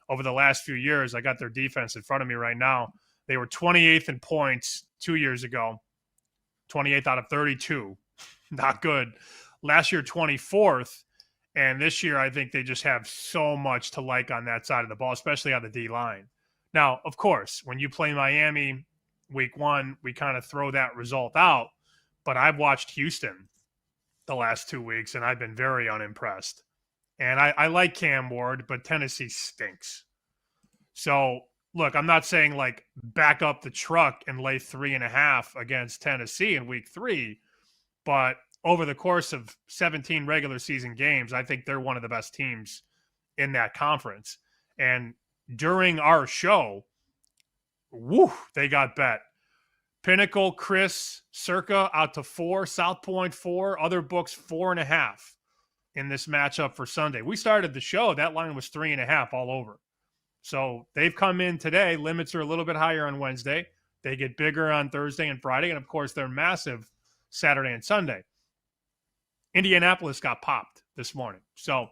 over the last few years. I got their defense in front of me right now. They were 28th in points 2 years ago, 28th out of 32. Not good. Last year, 24th. And this year, I think they just have so much to like on that side of the ball, especially on the D-line. Now, of course, when you play Miami week 1, we kind of throw that result out. But I've watched Houston the last 2 weeks, and I've been very unimpressed. And I like Cam Ward, but Tennessee stinks. So, look, I'm not saying like back up the truck and lay 3.5 against Tennessee in week 3, but over the course of 17 regular season games, I think they're one of the best teams in that conference. And during our show, they got bet. Pinnacle, Chris, Circa out to 4, South Point 4, other books 4.5 in this matchup for Sunday. We started the show, that line was 3.5 all over. So they've come in today. Limits are a little bit higher on Wednesday. They get bigger on Thursday and Friday. And, of course, they're massive Saturday and Sunday. Indianapolis got popped this morning. So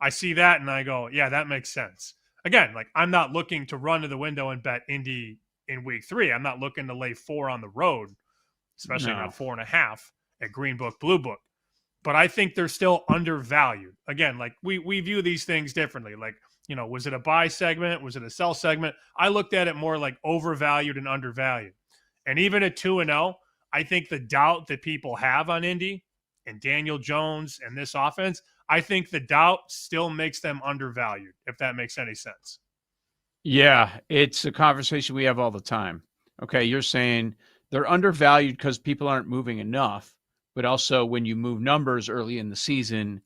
I see that and I go, yeah, that makes sense. Again, like I'm not looking to run to the window and bet Indy in week 3. I'm not looking to lay 4 on the road, especially not 4.5 at Green Book, Blue Book. But I think they're still undervalued. Again, like we view these things differently. Like, was it a buy segment? Was it a sell segment? I looked at it more like overvalued and undervalued. And even at 2-0, I think the doubt that people have on Indy and Daniel Jones and this offense, I think the doubt still makes them undervalued, if that makes any sense. Yeah, it's a conversation we have all the time. Okay, you're saying they're undervalued because people aren't moving enough, but also when you move numbers early in the season,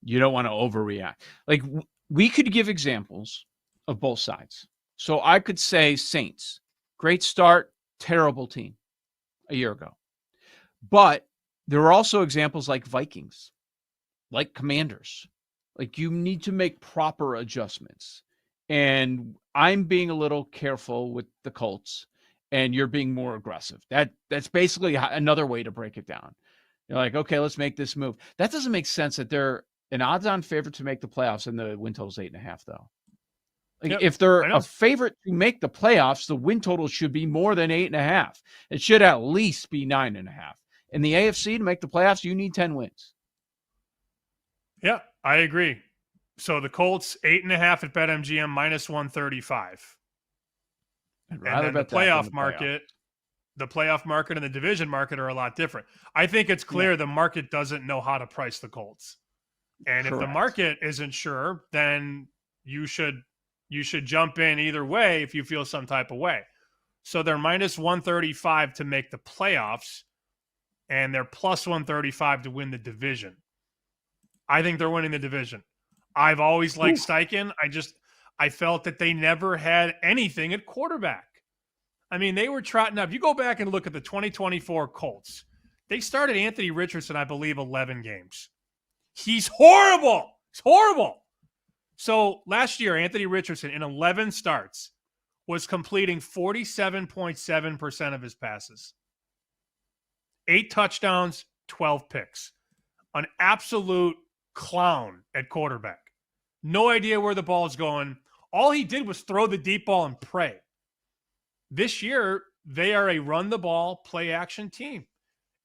you don't want to overreact. Like we could give examples of both sides. So I could say Saints, great start, terrible team a year ago. But there are also examples like Vikings, like Commanders. Like you need to make proper adjustments. And I'm being a little careful with the Colts, and you're being more aggressive. That's basically another way to break it down. You're like, okay, let's make this move. That doesn't make sense that they're an odds-on favorite to make the playoffs, and the win total's 8.5, though. Like if they're a favorite to make the playoffs, the win total should be more than 8.5. It should at least be 9.5. In the AFC, to make the playoffs, you need 10 wins. Yeah, I agree. So the Colts 8.5 at BetMGM minus 135. I'd rather and then bet the that playoff than the market, the playoff market and the division market are a lot different. I think it's clear the market doesn't know how to price the Colts. And if the market isn't sure, then you should jump in either way if you feel some type of way. So they're minus 135 to make the playoffs, and they're plus 135 to win the division. I think they're winning the division. I've always liked Steichen. I felt that they never had anything at quarterback. I mean, they were trotting up. You go back and look at the 2024 Colts. They started Anthony Richardson, I believe, 11 games. He's horrible. He's horrible. So last year, Anthony Richardson in 11 starts was completing 47.7% of his passes. 8 touchdowns, 12 picks. An absolute clown at quarterback. No idea where the ball is going. All he did was throw the deep ball and pray. This year, they are a run-the-ball, play-action team.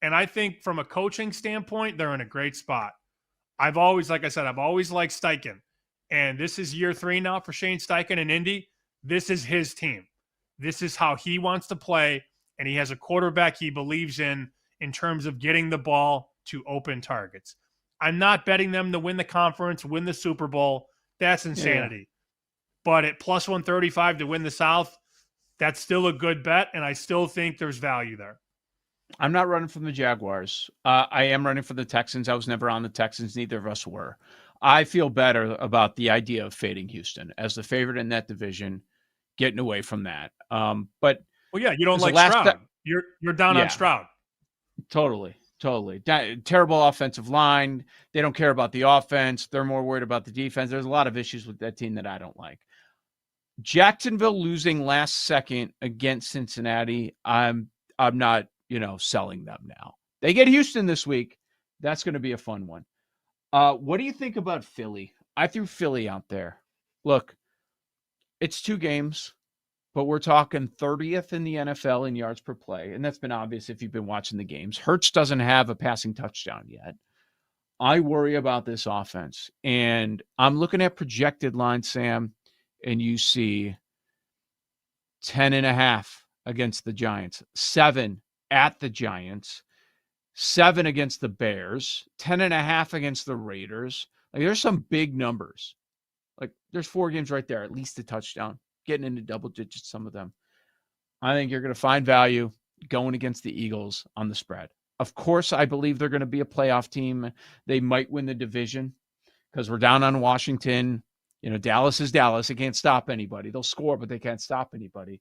And I think from a coaching standpoint, they're in a great spot. I've always liked Steichen. And this is year 3 now for Shane Steichen in Indy. This is his team. This is how he wants to play. And he has a quarterback he believes in terms of getting the ball to open targets. I'm not betting them to win the conference, win the Super Bowl. That's insanity. Yeah. But at plus 135 to win the South, that's still a good bet, and I still think there's value there. I'm not running from the Jaguars. I am running for the Texans. I was never on the Texans. Neither of us were. I feel better about the idea of fading Houston as the favorite in that division, getting away from that. But you don't like Stroud. You're down on Stroud. Totally. Terrible offensive line. They don't care about the offense. They're more worried about the defense. There's a lot of issues with that team that I don't like. Jacksonville losing last second against Cincinnati. I'm not, selling them now. They get Houston this week. That's going to be a fun one. What do you think about Philly? I threw Philly out there. Look, it's 2 games, but we're talking 30th in the NFL in yards per play. And that's been obvious if you've been watching the games. Hurts doesn't have a passing touchdown yet. I worry about this offense. And I'm looking at projected lines, Sam, and you see 10.5 against the Giants, 7 at the Giants, 7 against the Bears, 10.5 against the Raiders. Like there's some big numbers. Like there's 4 games right there, at least a touchdown, getting into double digits, some of them. I think you're going to find value going against the Eagles on the spread. Of course, I believe they're going to be a playoff team. They might win the division because we're down on Washington. Dallas is Dallas. They can't stop anybody. They'll score, but they can't stop anybody.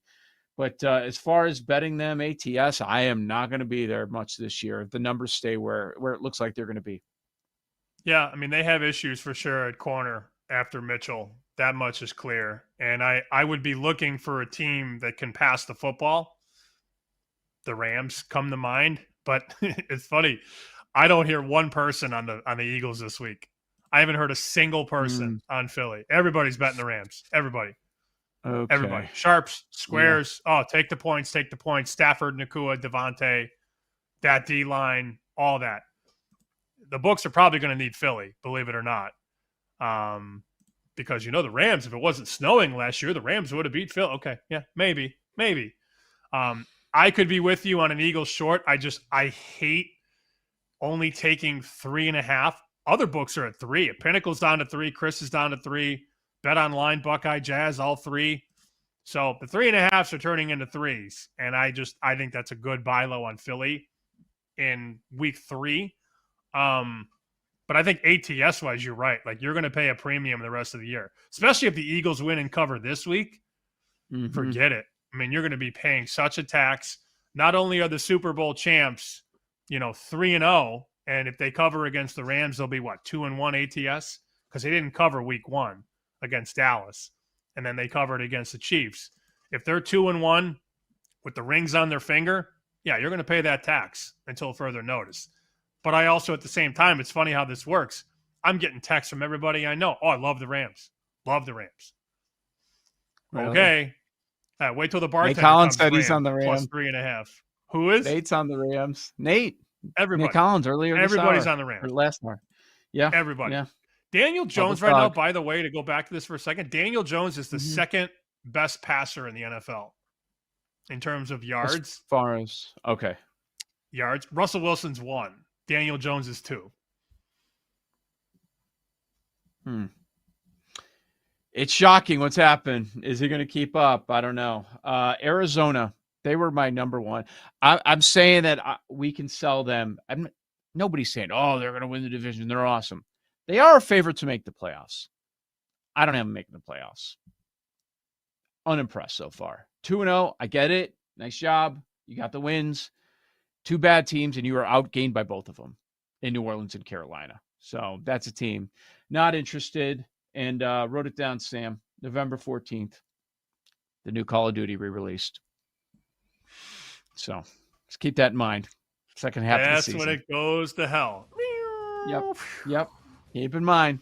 But as far as betting them ATS, I am not going to be there much this year if the numbers stay where it looks like they're going to be. Yeah, I mean, they have issues for sure at corner after Mitchell. That much is clear. And I would be looking for a team that can pass the football. The Rams come to mind. But it's funny. I don't hear one person on the Eagles this week. I haven't heard a single person on Philly. Everybody's betting the Rams. Everybody. Okay. Everybody. Sharps, squares. Yeah. Take the points. Stafford, Nakua, Devontae, that D-line, all that. The books are probably going to need Philly, believe it or not. Because, the Rams, if it wasn't snowing last year, the Rams would have beat Philly. Okay, yeah, maybe. I could be with you on an Eagles short. I hate only taking 3.5. Other books are at 3. Pinnacle's down to 3. Chris is down to 3. Bet Online, Buckeye, Jazz, all 3. So the 3.5s are turning into 3s. And I think that's a good buy low on Philly in week 3. But I think ATS wise, you're right. Like, you're going to pay a premium the rest of the year, especially if the Eagles win and cover this week. Mm-hmm. Forget it. I mean, you're going to be paying such a tax. Not only are the Super Bowl champs, 3-0, and if they cover against the Rams, they'll be 2-1 ATS, because they didn't cover week 1 against Dallas, and then they covered against the Chiefs. If they're 2-1 with the rings on their finger, yeah, you're going to pay that tax until further notice. But I also, at the same time, it's funny how this works. I'm getting texts from everybody I know. Oh, I love the Rams. Love the Rams. Really? Okay. Wait till the bartender Nate Collins comes said he's on the plus Rams. 3.5. Who is? Nate's on the Rams. Nate. Everybody. Nate Collins earlier. Everybody's on the Rams. Or last hour. Yeah. Everybody. Yeah. Daniel Jones Public right now, dog. by the way, to go back to this for a second, Daniel Jones is the second best passer in the NFL in terms of yards. As far as, okay. Yards. Russell Wilson's 1. Daniel Jones is 2. It's shocking what's happened. Is he going to keep up? I don't know. Arizona, they were my number 1. I'm saying that we can sell them. Nobody's saying, oh, they're going to win the division. They're awesome. They are a favorite to make the playoffs. I don't have them making the playoffs. Unimpressed so far. 2-0, I get it. Nice job. You got the wins. 2 bad teams, and you were outgained by both of them in New Orleans and Carolina. So that's a team. Not interested. And wrote it down, Sam. November 14th. The new Call of Duty re-released. So just keep that in mind. Second half of the season. That's when it goes to hell. Yep. Keep in mind.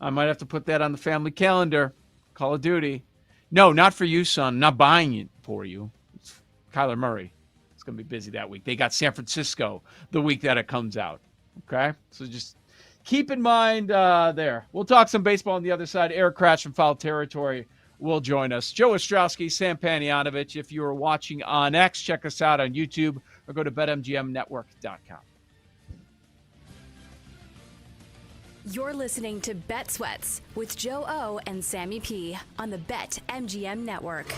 I might have to put that on the family calendar. Call of Duty. No, not for you, son. Not buying it for you. It's Kyler Murray. It's going to be busy that week. They got San Francisco the week that it comes out. Okay? So just keep in mind there. We'll talk some baseball on the other side. Eric Kratz from Foul Territory will join us. Joe Ostrowski, Sam Panayotovich. If you are watching on X, check us out on YouTube or go to BetMGMNetwork.com. You're listening to Bet Sweats with Joe O and Sammy P on the BetMGM Network.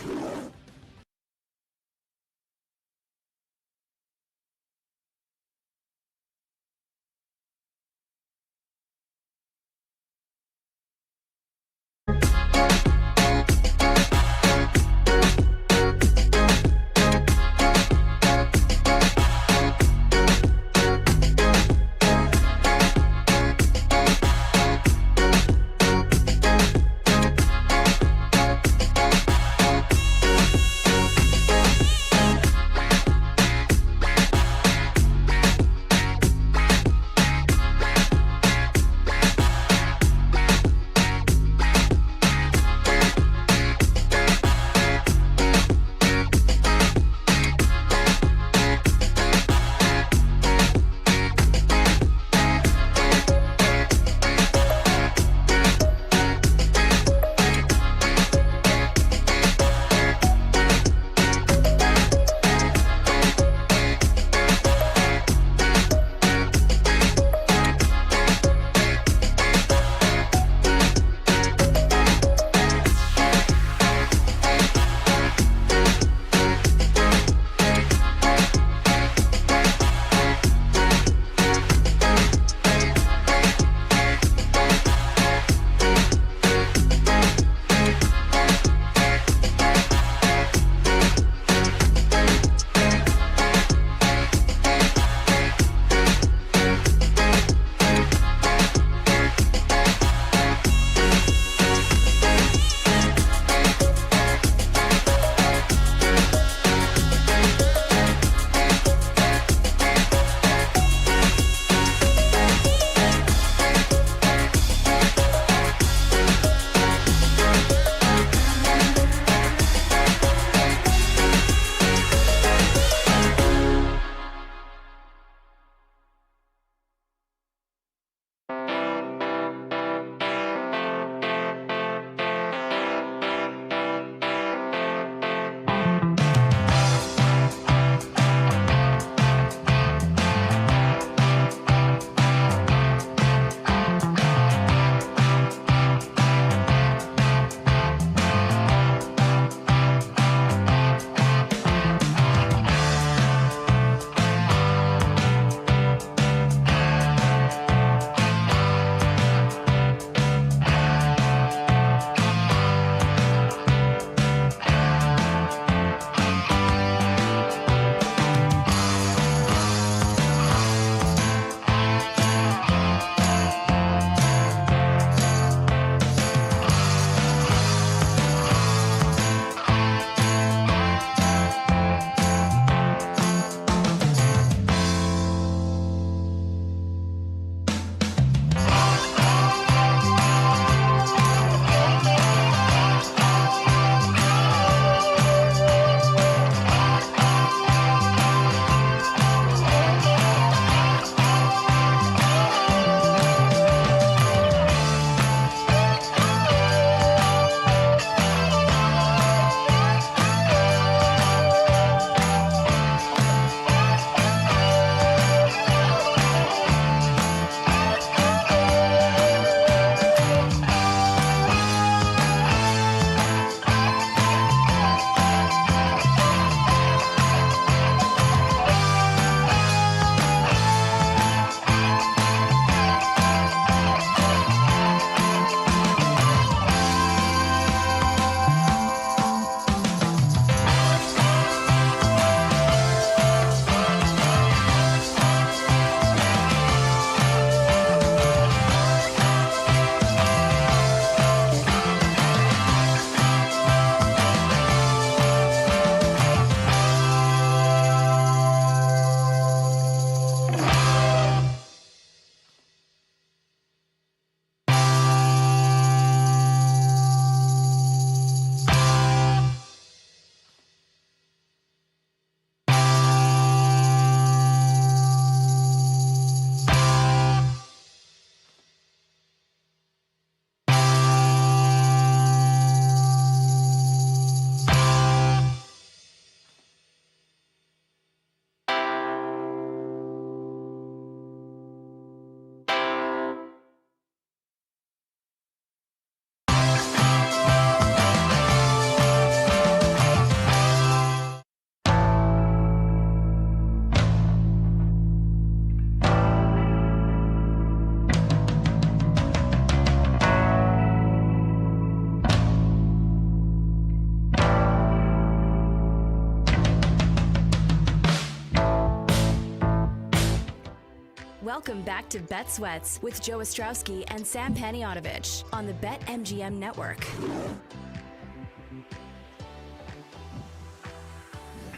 Welcome back to Bet Sweats with Joe Ostrowski and Sam Paniotovich on the BetMGM Network.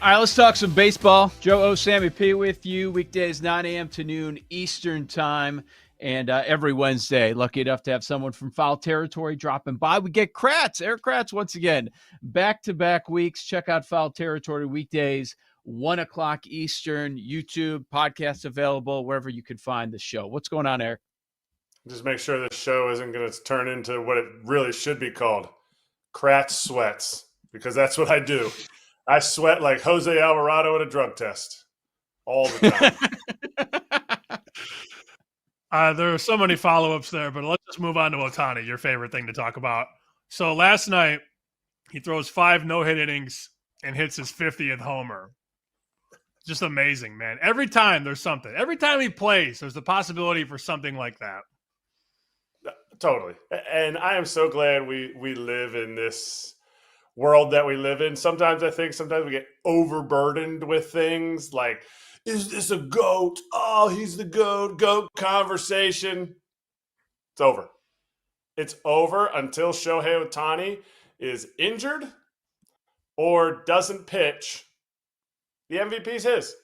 All right, let's talk some baseball. Joe O, Sammy P with you. Weekdays 9 a.m. to noon Eastern time. And every Wednesday, lucky enough to have someone from Foul Territory dropping by. We get Kratz, Eric Kratz, once again. Back-to-back weeks. Check out Foul Territory weekdays, 1 o'clock Eastern, YouTube, podcast available, wherever you can find the show. What's going on, Eric? Just make sure the show isn't going to turn into what it really should be called, Kratz Sweats, because that's what I do. I sweat like Jose Alvarado at a drug test all the time. There are so many follow-ups there, but let's just move on to Ohtani, your favorite thing to talk about. So last night, he throws 5 no-hit innings and hits his 50th homer. Just amazing, man. Every time there's something. Every time he plays, there's the possibility for something like that. Totally. And I am so glad we live in this world that we live in. Sometimes we get overburdened with things like, is this a GOAT? Oh, he's the GOAT conversation. It's over. It's over until Shohei Ohtani is injured or doesn't pitch. The MVP's his.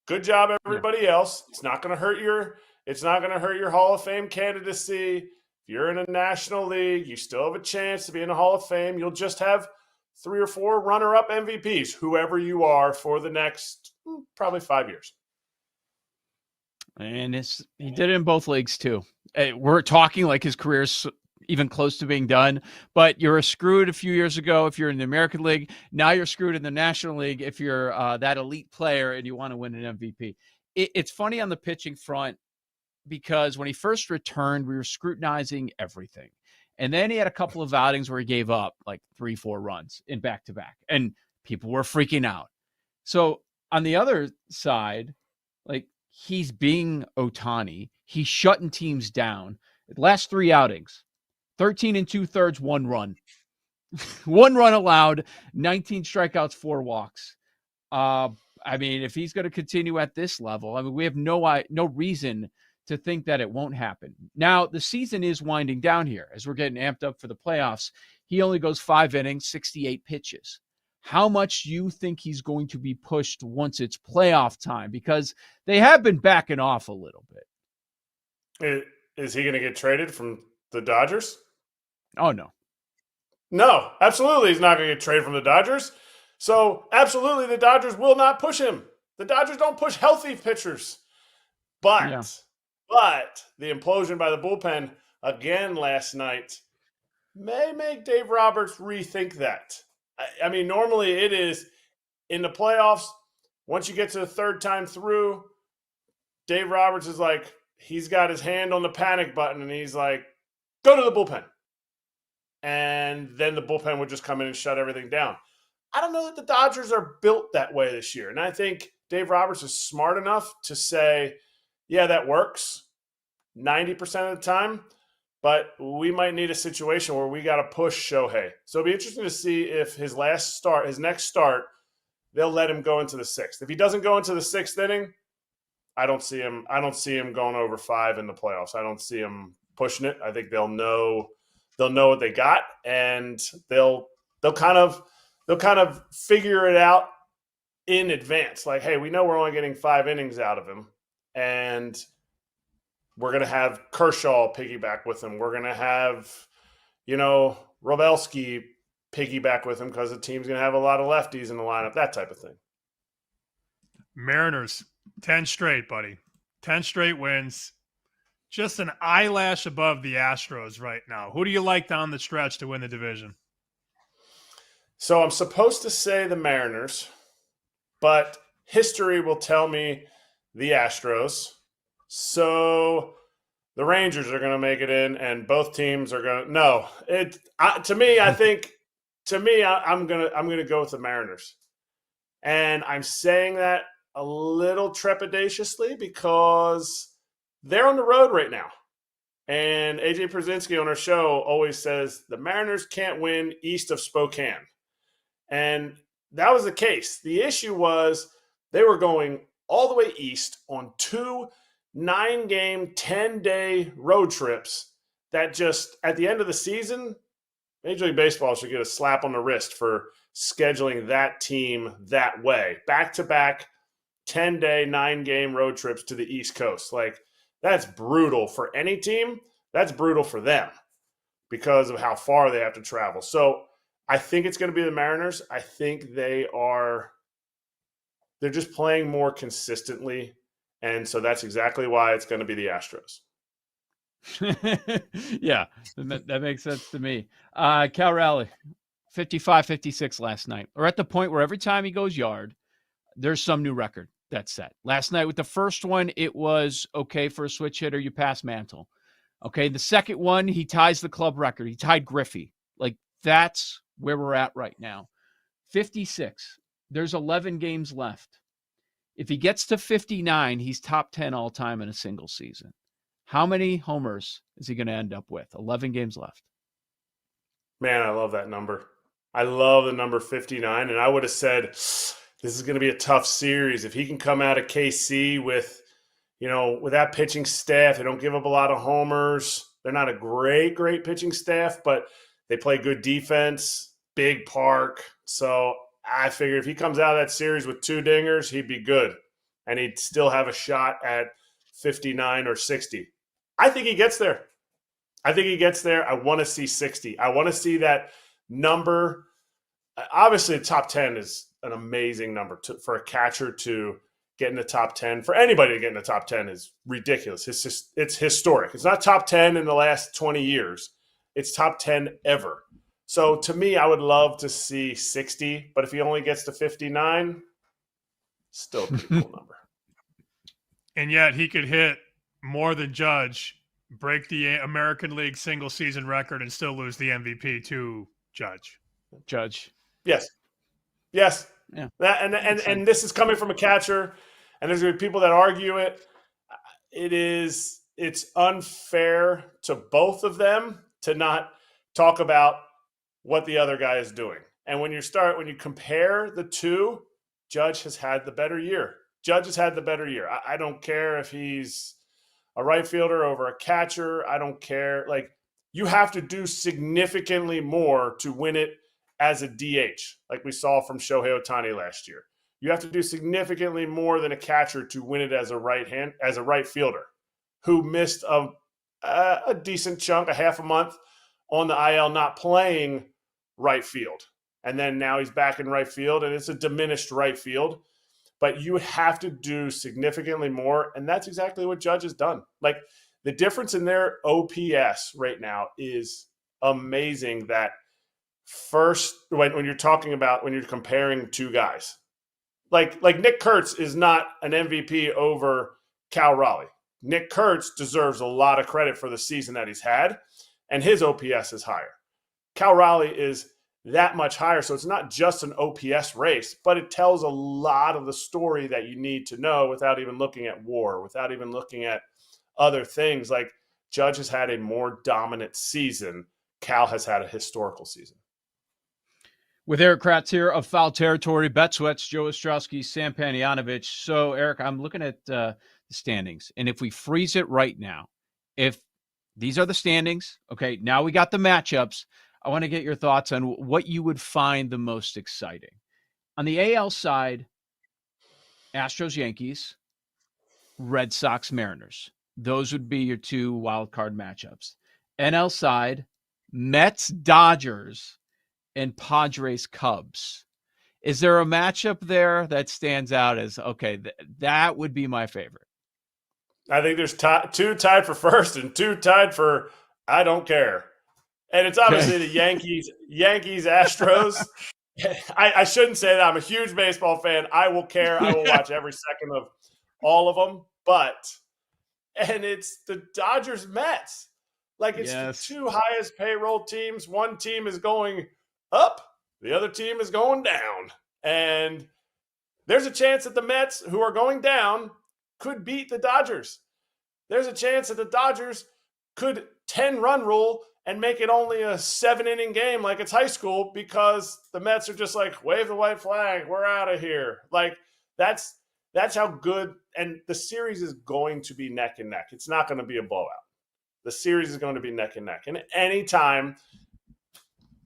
Good job, everybody else. It's not going to hurt your Hall of Fame candidacy. If you're in a National League, you still have a chance to be in the Hall of Fame. You'll just have 3 or 4 runner-up MVPs, whoever you are, for the next probably 5 years. And he did it in both leagues, too. We're talking like his career's even close to being done, but you were screwed a few years ago if you're in the American League. Now you're screwed in the National League if you're that elite player and you want to win an MVP. It's funny on the pitching front because when he first returned, we were scrutinizing everything. And then he had a couple of outings where he gave up like 3-4 runs in back-to-back, and people were freaking out. So on the other side, like, he's being Ohtani. He's shutting teams down. Last 3 outings, 13 2/3, 1 run. 1 run allowed, 19 strikeouts, 4 walks. I mean, if he's going to continue at this level, I mean, we have no reason to think that it won't happen. Now, the season is winding down here as we're getting amped up for the playoffs. He only goes 5 innings, 68 pitches. How much do you think he's going to be pushed once it's playoff time? Because they have been backing off a little bit. Is he going to get traded from the Dodgers? Oh, no. No, absolutely he's not going to get traded from the Dodgers. So, absolutely, the Dodgers will not push him. The Dodgers don't push healthy pitchers. But the implosion by the bullpen again last night may make Dave Roberts rethink that. I mean, normally it is in the playoffs, once you get to the 3rd time through, Dave Roberts is like, he's got his hand on the panic button and he's like, go to the bullpen. And then the bullpen would just come in and shut everything down. I don't know that the Dodgers are built that way this year. And I think Dave Roberts is smart enough to say, yeah, that works 90% of the time, but we might need a situation where we got to push Shohei. So it'll be interesting to see if his next start, they'll let him go into the 6th. If he doesn't go into the 6th inning, I don't see him going over 5 in the playoffs. I don't see him pushing it. I think they'll know what they got, and they'll kind of figure it out in advance. Like, hey, we know we're only getting 5 innings out of him, and we're going to have Kershaw piggyback with him. We're going to have, Rovelski piggyback with him because the team's going to have a lot of lefties in the lineup, that type of thing. Mariners, 10 straight, buddy. 10 straight wins. Just an eyelash above the Astros right now. Who do you like down the stretch to win the division? So I'm supposed to say the Mariners, but history will tell me the Astros. So the Rangers are going to make it in, and both teams are going to. No, I'm going to go with the Mariners, and I'm saying that a little trepidatiously because they're on the road right now, and AJ Przinsky on our show always says the Mariners can't win east of Spokane, and that was the case. The issue was they were going all the way east on 2 9-game, 10-day road trips that just at the end of the season, Major League Baseball should get a slap on the wrist for scheduling that team that way. Back-to-back 10-day, 9-game road trips to the East Coast. Like, that's brutal for any team. That's brutal for them because of how far they have to travel. So I think it's going to be the Mariners. I think they're just playing more consistently. And so that's exactly why it's going to be the Astros. Yeah, that makes sense to me. Cal Raleigh, 55-56 last night. We're at the point where every time he goes yard, there's some new record that's set. Last night with the first one, it was okay for a switch hitter. You pass Mantle. Okay, the second one, he ties the club record. He tied Griffey. Like, that's where we're at right now. 56. There's 11 games left. If he gets to 59, he's top 10 all time in a single season. How many homers is he going to end up with? 11 games left. Man, I love that number. I love the number 59. And I would have said this is going to be a tough series. If he can come out of KC with that pitching staff, they don't give up a lot of homers. They're not a great pitching staff, but they play good defense, big park. So I figured if he comes out of that series with 2 dingers, he'd be good. And he'd still have a shot at 59 or 60. I think he gets there. I want to see 60. I want to see that number. Obviously, the top 10 is an amazing number for a catcher to get in the top 10. For anybody to get in the top 10 is ridiculous. It's historic. It's not top 10 in the last 20 years. It's top 10 ever. So to me, I would love to see 60, but if he only gets to 59, still a pretty cool number. And yet he could hit more than Judge, break the American League single season record, and still lose the MVP to Judge. Yes. Yeah. And this is coming from a catcher, and there's going to be people that argue it. It's unfair to both of them to not talk about what the other guy is doing. And when you compare the two, Judge has had the better year. I don't care if he's a right fielder over a catcher. I don't care. Like, you have to do significantly more to win it as a DH, like we saw from Shohei Ohtani last year. You have to do significantly more than a catcher to win it as a right fielder who missed a decent chunk, a half a month on the IL not playing right field. And then now he's back in right field, and it's a diminished right field. But you have to do significantly more, and that's exactly what Judge has done. Like, the difference in their OPS right now is amazing. That first, when you're comparing two guys, like Nick Kurtz is not an MVP over Cal Raleigh. Nick Kurtz deserves a lot of credit for the season that he's had, and his OPS is higher. Cal Raleigh is that much higher, so it's not just an OPS race, but it tells a lot of the story that you need to know without even looking at WAR, without even looking at other things. Like, Judge has had a more dominant season. Cal has had a historical season. With Eric Kratz here of Foul Territory, Bet Sweats, Joe Ostrowski, Sam Panayonovich. So, Eric, I'm looking at the standings, and if we freeze it right now, if these are the standings, okay, now we got the matchups. I want to get your thoughts on what you would find the most exciting. On the AL side, Astros, Yankees, Red Sox, Mariners. Those would be your 2 wild card matchups. NL side, Mets, Dodgers, and Padres, Cubs. Is there a matchup there that stands out as, okay, that would be my favorite? I think there's 2 tied for first and 2 tied for I don't care. And it's obviously the Yankees, Astros. I shouldn't say that. I'm a huge baseball fan. I will care. I will watch every second of all of them. And it's the Dodgers, Mets. Like, it's the 2 highest payroll teams. One team is going up. The other team is going down. And there's a chance that the Mets, who are going down, could beat the Dodgers. There's a chance that the Dodgers could 10-run rule and make it only a 7-inning game like it's high school, because the Mets are just like, wave the white flag, we're out of here. Like, that's That's how good, and the series is going to be neck and neck. It's not going to be a blowout. The series is going to be neck and neck. And anytime,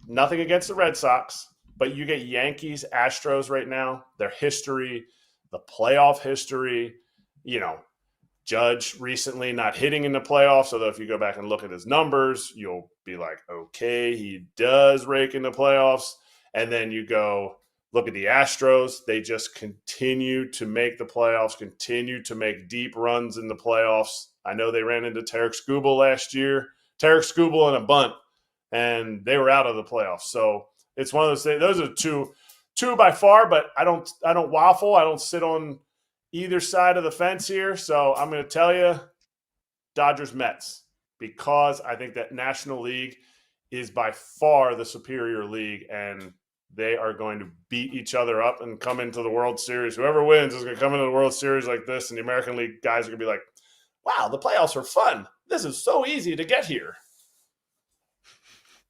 nothing against the Red Sox, but you get Yankees, Astros right now, their history, the playoff history, Judge recently not hitting in the playoffs, although if you go back and look at his numbers, you'll be like, okay, he does rake in the playoffs. And then you go look at the Astros. They just continue to make the playoffs, continue to make deep runs in the playoffs. I know they ran into Tarek Skubal last year. Tarek Skubal in a bunt, and they were out of the playoffs. So it's one of those things. Those are two by far, but I don't waffle. I don't sit on either side of the fence here. So I'm going to tell you Dodgers Mets, because I think that National League is by far the superior league, and they are going to beat each other up and come into the World Series. Whoever wins is going to come into the World Series like this, and the American League guys are going to be like, wow, the playoffs are fun. This is so easy to get here.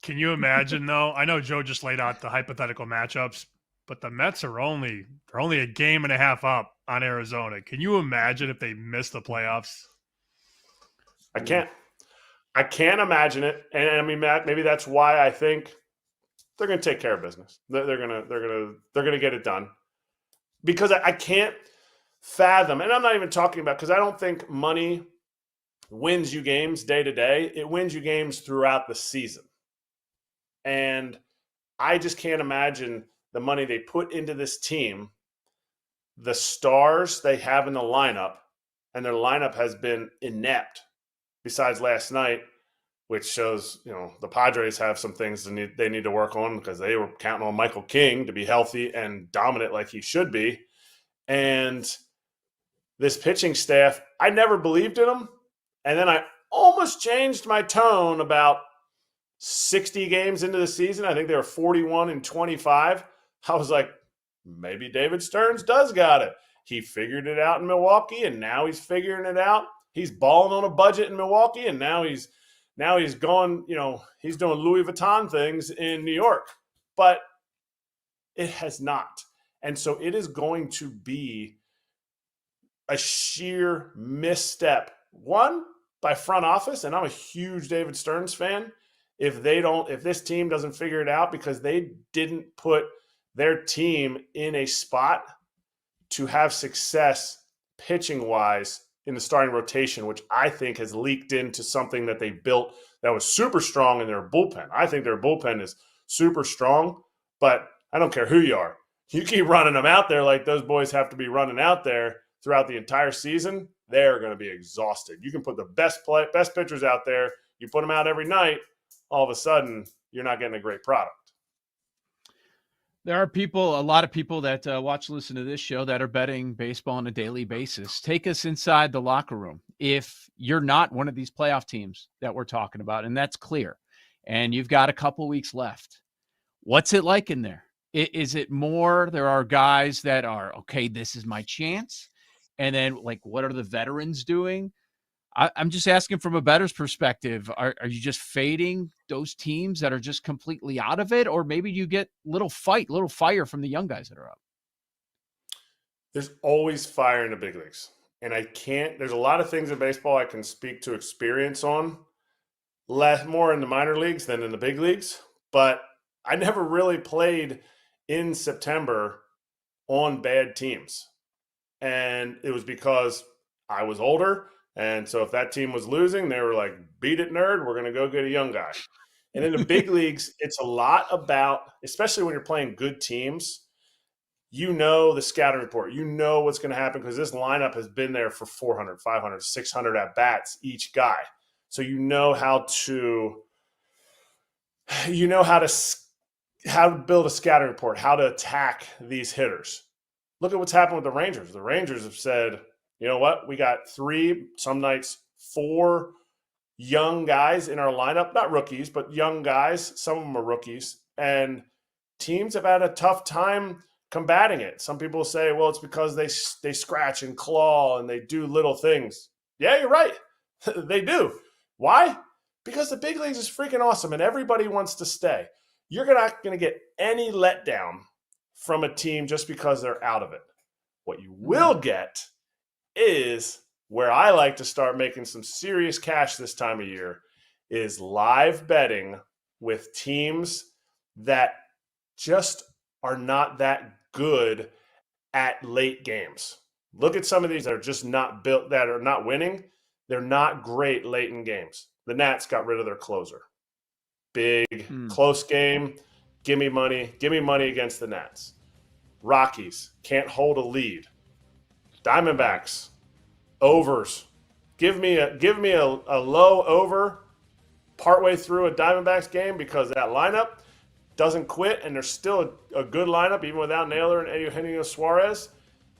Can you imagine, though? I know Joe just laid out the hypothetical matchups, but the Mets are only a game and a half up on Arizona. Can you imagine if they miss the playoffs? I can't imagine it. And I mean, Matt, maybe that's why I think they're going to take care of business. They're going to get it done, because I can't fathom, and I'm not even talking about, because I don't think money wins you games day to day. It wins you games throughout the season. And I just can't imagine the money they put into this team, the stars they have in the lineup, and their lineup has been inept besides last night, which shows, the Padres have some things they need to work on, because they were counting on Michael King to be healthy and dominant like he should be. And this pitching staff, I never believed in them. And then I almost changed my tone about 60 games into the season. I think they were 41-25. I was like, maybe David Stearns does got it. He figured it out in Milwaukee, and now he's figuring it out. He's balling on a budget in Milwaukee, and now he's going, he's doing Louis Vuitton things in New York. But it has not. And so it is going to be a sheer misstep. One, by front office, and I'm a huge David Stearns fan, if this team doesn't figure it out, because they didn't put their team in a spot to have success pitching-wise in the starting rotation, which I think has leaked into something that they built that was super strong in their bullpen. I think their bullpen is super strong, but I don't care who you are. You keep running them out there like those boys have to be running out there throughout the entire season, they're going to be exhausted. You can put the best pitchers out there, you put them out every night, all of a sudden you're not getting a great product. There are a lot of people that watch and listen to this show that are betting baseball on a daily basis. Take us inside the locker room. If you're not one of these playoff teams that we're talking about, and that's clear, and you've got a couple weeks left, what's it like in there? Is it more, there are guys that are, okay, this is my chance? And then, what are the veterans doing? I'm just asking from a bettor's perspective. Are you just fading those teams that are just completely out of it? Or maybe you get little fire from the young guys that are up? There's always fire in the big leagues. And there's a lot of things in baseball I can speak to experience on, more in the minor leagues than in the big leagues. But I never really played in September on bad teams. And it was because I was older. And so if that team was losing, they were like, beat it, nerd. We're going to go get a young guy. And in the big leagues, it's a lot about, especially when you're playing good teams, the scouting report. You know what's going to happen, because this lineup has been there for 400, 500, 600 at-bats each guy. So you know how to build a scouting report, how to attack these hitters. Look at what's happened with the Rangers. The Rangers have said, you know what? We got 3, some nights 4 young guys in our lineup, not rookies, but young guys. Some of them are rookies. And teams have had a tough time combating it. Some people say, well, it's because they scratch and claw and they do little things. Yeah, you're right. They do. Why? Because the big leagues is freaking awesome and everybody wants to stay. You're not going to get any letdown from a team just because they're out of it. What you will get is where I like to start making some serious cash this time of year is live betting with teams that just are not that good at late games. Look at some of these that are just not built, that are not winning. They're not great late in games. The Nats got rid of their closer. Big, close game. Give me money. Give me money against the Nats. Rockies can't hold a lead. Diamondbacks, overs. Give me a low over partway through a Diamondbacks game because that lineup doesn't quit, and they're still a good lineup even without Naylor and Eugenio Suarez,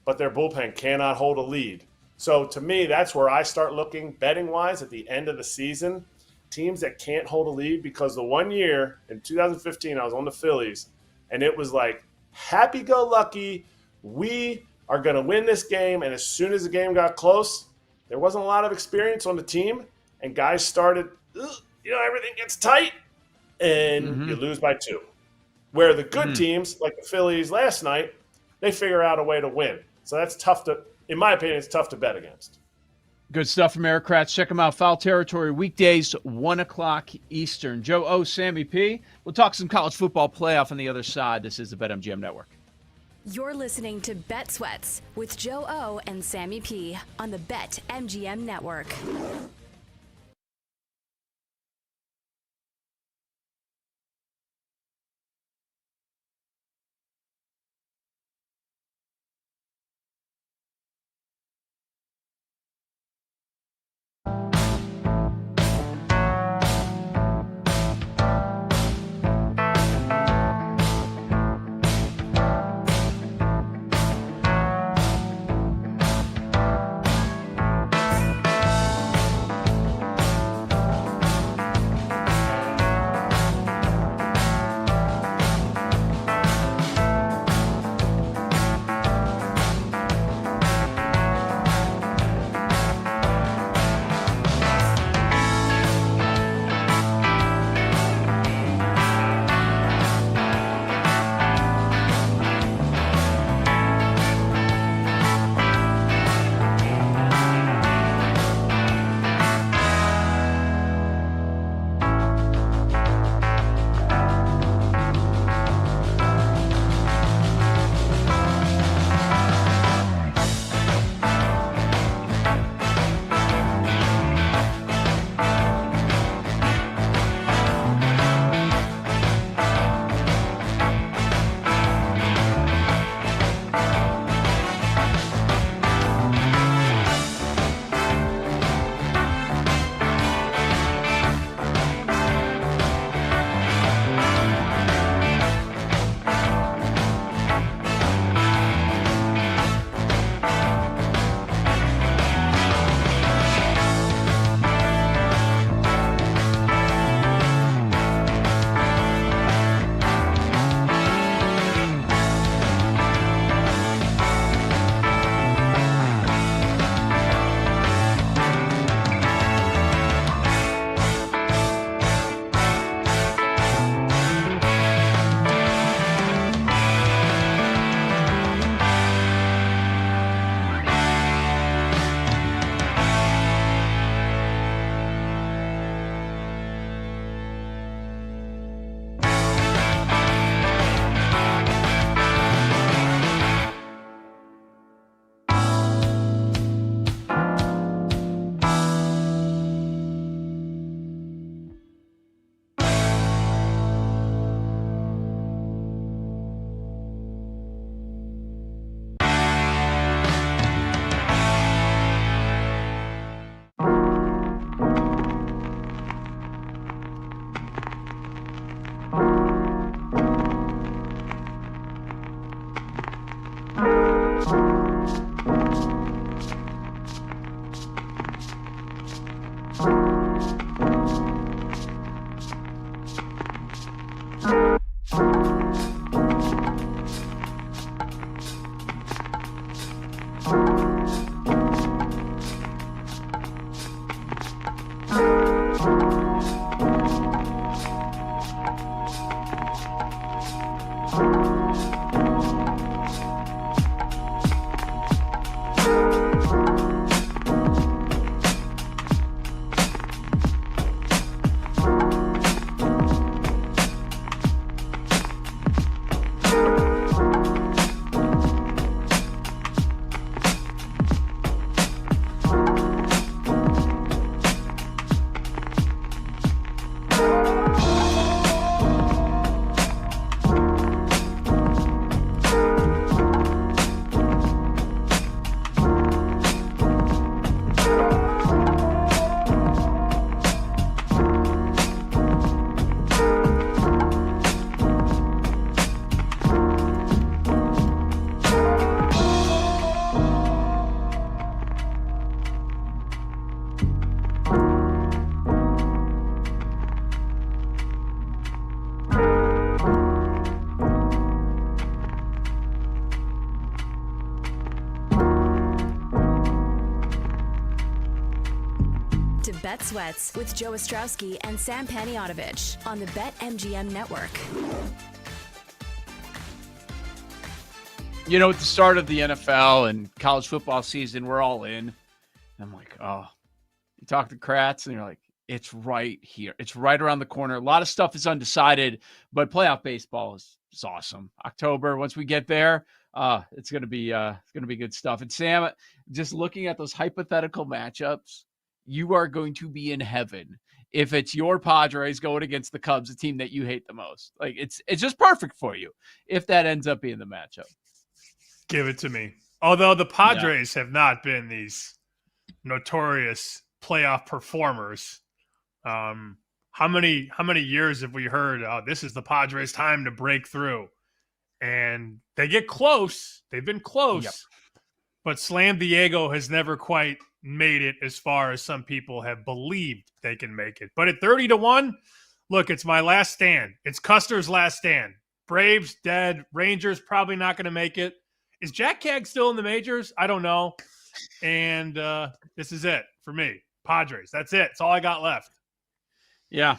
but their bullpen cannot hold a lead. So to me, that's where I start looking betting-wise at the end of the season, teams that can't hold a lead, because the one year in 2015 I was on the Phillies, and it was like happy-go-lucky, we are going to win this game, and as soon as the game got close, there wasn't a lot of experience on the team, and guys started, everything gets tight, and you lose by 2. Where the good teams, like the Phillies last night, they figure out a way to win. So that's tough to, in my opinion, it's tough to bet against. Good stuff from Eric Kratz. Check them out. Foul Territory, weekdays, 1 o'clock Eastern. Joe O, Sammy P. We'll talk some college football playoff on the other side. This is the BetMGM Network. You're listening to Bet Sweats with Joe O and Sammy P on the BetMGM Network. Bet Sweats with Joe Ostrowski and Sam Paniotovich on the BetMGM Network. You know, at the start of the NFL and college football season, we're all in. I'm like, oh, you talk to Kratz and you're like, it's right here. It's right around the corner. A lot of stuff is undecided, but playoff baseball is awesome. October, once we get there, it's gonna be good stuff. And Sam, just looking at those hypothetical matchups, you are going to be in heaven if it's your Padres going against the Cubs, a team that you hate the most. Like it's just perfect for you if that ends up being the matchup. Give it to me. Although the Padres have not been these notorious playoff performers. How many years have we heard, this is the Padres' time to break through? And they get close. They've been close. But Slam Diego has never quite made it as far as some people have believed they can make it. But at 30-1, look, it's my last stand. It's Custer's last stand. Braves dead. Rangers probably not going to make it. Is Jack Cagg still in the majors? I don't know. And this is it for me. Padres. That's it. It's all I got left. Yeah.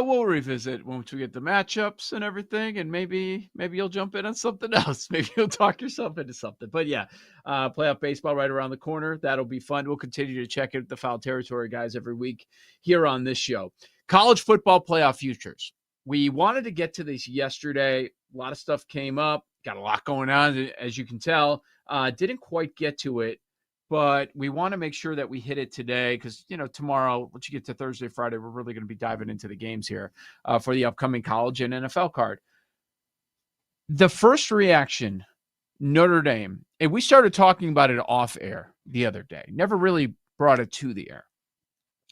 We'll revisit once we get the matchups and everything, and maybe you'll jump in on something else. Maybe you'll talk yourself into something. But yeah, playoff baseball right around the corner. That'll be fun. We'll continue to check in with the Foul Territory guys every week here on this show. College football playoff futures. We wanted to get to this yesterday. A lot of stuff came up. Got a lot going on, as you can tell. Didn't quite get to it, but we want to make sure that we hit it today because, tomorrow, once you get to Thursday, Friday, we're really going to be diving into the games here for the upcoming college and NFL card. The first reaction, Notre Dame, and we started talking about it off air the other day. Never really brought it to the air.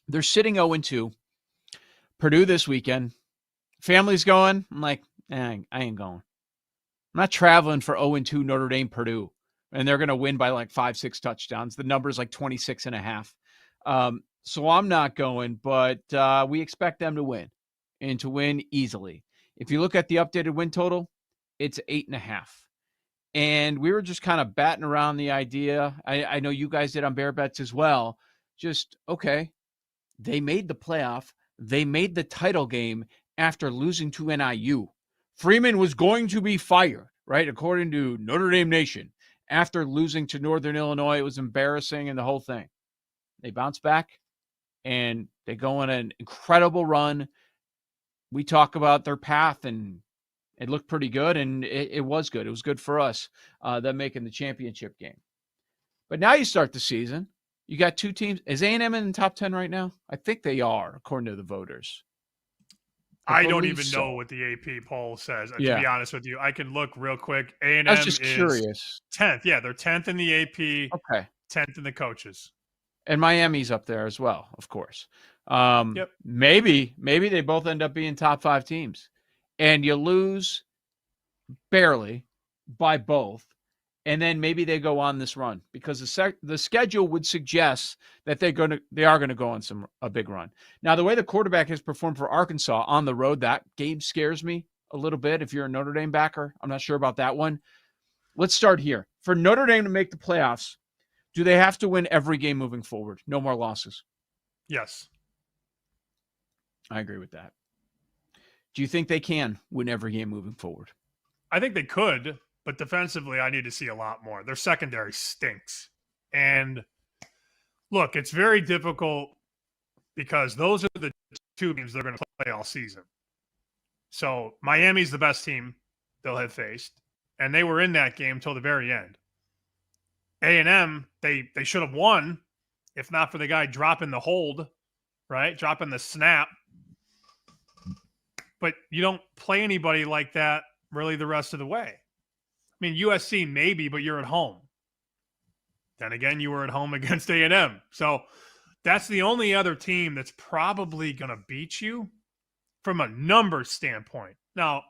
They're sitting 0-2. Purdue this weekend. Family's going. I'm like, I ain't going. I'm not traveling for 0-2 Notre Dame Purdue, and they're going to win by like 5-6 touchdowns. The number's like 26.5. So I'm not going, but we expect them to win and to win easily. If you look at the updated win total, it's 8.5. And we were just kind of batting around the idea. I know you guys did on Bear Bets as well. Just, okay, they made the playoff. They made the title game after losing to NIU. Freeman was going to be fired, right? According to Notre Dame Nation, after losing to Northern Illinois, it was embarrassing and the whole thing. They bounce back and they go on an incredible run. We talk about their path and it looked pretty good, and it was good. It was good for us, them making the championship game. But now you start the season. You got two teams. Is A&M in the top 10 right now? I think they are, according to the voters. I don't even know what the AP poll says. To be honest with you, I can look real quick. A&M is curious. 10th. Yeah, they're 10th in the AP. Okay. 10th in the coaches. And Miami's up there as well, of course. Maybe they both end up being top 5 teams. And you lose barely by both. And then maybe they go on this run because the schedule would suggest that they are going to go on a big run. Now, the way the quarterback has performed for Arkansas on the road, that game scares me a little bit. If you're a Notre Dame backer, I'm not sure about that one. Let's start here. For Notre Dame to make the playoffs, do they have to win every game moving forward? No more losses. Yes. I agree with that. Do you think they can win every game moving forward? I think they could. But defensively, I need to see a lot more. Their secondary stinks. And look, it's very difficult because those are the two teams they're going to play all season. So Miami's the best team they'll have faced. And they were in that game till the very end. A&M, they should have won if not for the guy dropping the hold, right? Dropping the snap. But you don't play anybody like that really the rest of the way. I mean, USC maybe, but you're at home. Then again, you were at home against A&M. So that's the only other team that's probably going to beat you from a numbers standpoint. Now,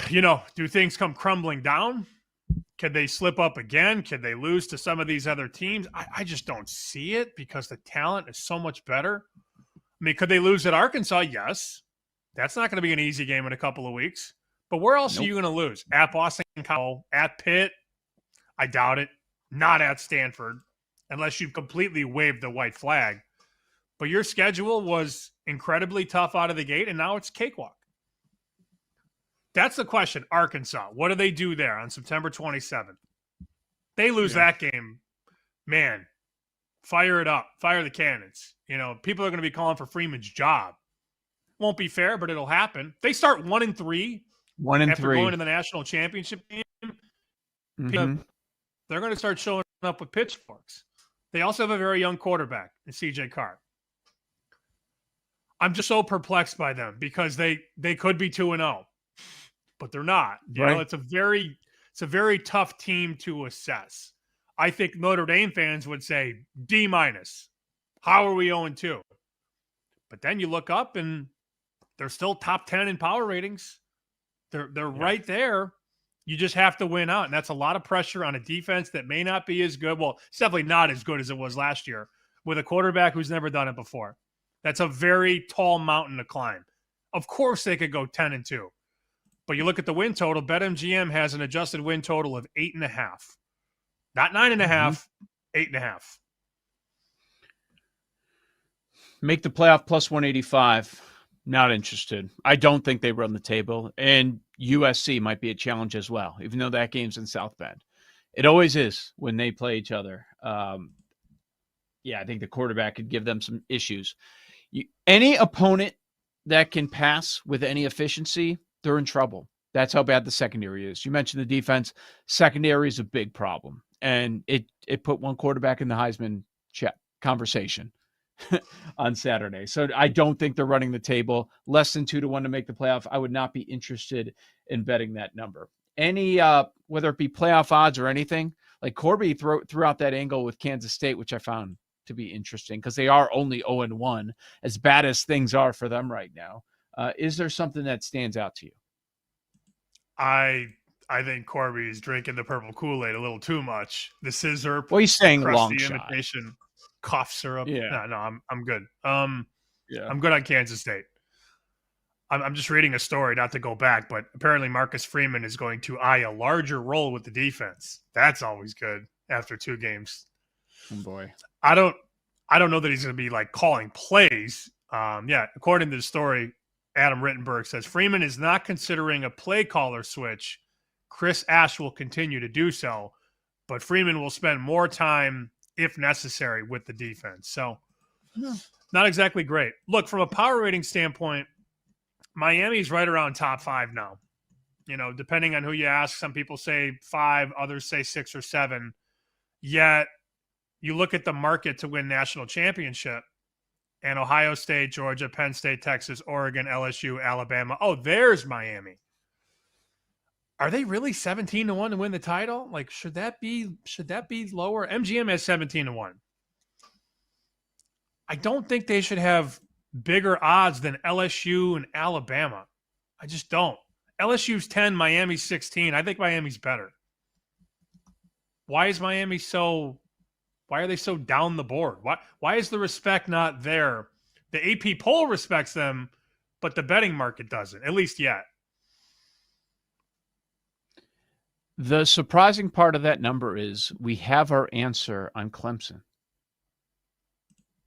do things come crumbling down? Could they slip up again? Could they lose to some of these other teams? I just don't see it because the talent is so much better. I mean, could they lose at Arkansas? Yes. That's not going to be an easy game in a couple of weeks. But where else are you going to lose? At Boston College, at Pitt? I doubt it. Not at Stanford. unless you completely waved the white flag. But your schedule was incredibly tough out of the gate, and now it's cakewalk. That's the question. Arkansas, what do they do there on September 27th? They lose that game. Man, fire it up. Fire the cannons. People are going to be calling for Freeman's job. Won't be fair, but it'll happen. They start 1-3. 1-3 after going to the national championship game. Mm-hmm. They're going to start showing up with pitchforks. They also have a very young quarterback in CJ Carr. I'm just so perplexed by them because they could be 2-0, but they're not. It's a very tough team to assess. I think Notre Dame fans would say D-. How are we 0-2? But then you look up and they're still top 10 in power ratings. They're right there. You just have to win out, and that's a lot of pressure on a defense that may not be as good. Well, it's definitely not as good as it was last year with a quarterback who's never done it before. That's a very tall mountain to climb. Of course they could go 10-2. But you look at the win total, BetMGM has an adjusted win total of 8.5. Not 9.5, 8.5. Make the playoff plus 185. Not interested. I don't think they run the table. And USC might be a challenge as well, even though that game's in South Bend. It always is when they play each other. I think the quarterback could give them some issues. Any opponent that can pass with any efficiency, they're in trouble. That's how bad the secondary is. You mentioned the defense. Secondary is a big problem. And it put one quarterback in the Heisman conversation on Saturday. So I don't think they're running the table. Less than 2-1 to make the playoff. I would not be interested in betting that number. Any, whether it be playoff odds or anything, like Corby threw out that angle with Kansas State, which I found to be interesting because they are only 0-1, as bad as things are for them right now. Is there something that stands out to you? I think Corby's drinking the purple Kool-Aid a little too much. The scissor. Well, he's saying long the shot. imitation cough syrup. Yeah. No, I'm good. I'm good on Kansas State. I'm just reading a story, not to go back, but apparently Marcus Freeman is going to eye a larger role with the defense. That's always good after 2 games. Oh boy. I don't know that he's going to be like calling plays. According to the story, Adam Rittenberg says Freeman is not considering a play caller switch. Chris Ash will continue to do so, but Freeman will spend more time if necessary with the defense. So not exactly great. Look, from a power rating standpoint, Miami's right around top 5 now. Depending on who you ask, some people say 5, others say 6 or 7. Yet you look at the market to win national championship, and Ohio State, Georgia, Penn State, Texas, Oregon, LSU, Alabama. Oh, there's Miami. Are they really 17-1 to win the title? Like, should that be lower? MGM has 17-1. I don't think they should have bigger odds than LSU and Alabama. I just don't. LSU's 10, Miami's 16. I think Miami's better. Why are they so down the board? Why is the respect not there? The AP poll respects them, but the betting market doesn't, at least yet. The surprising part of that number is we have our answer on Clemson.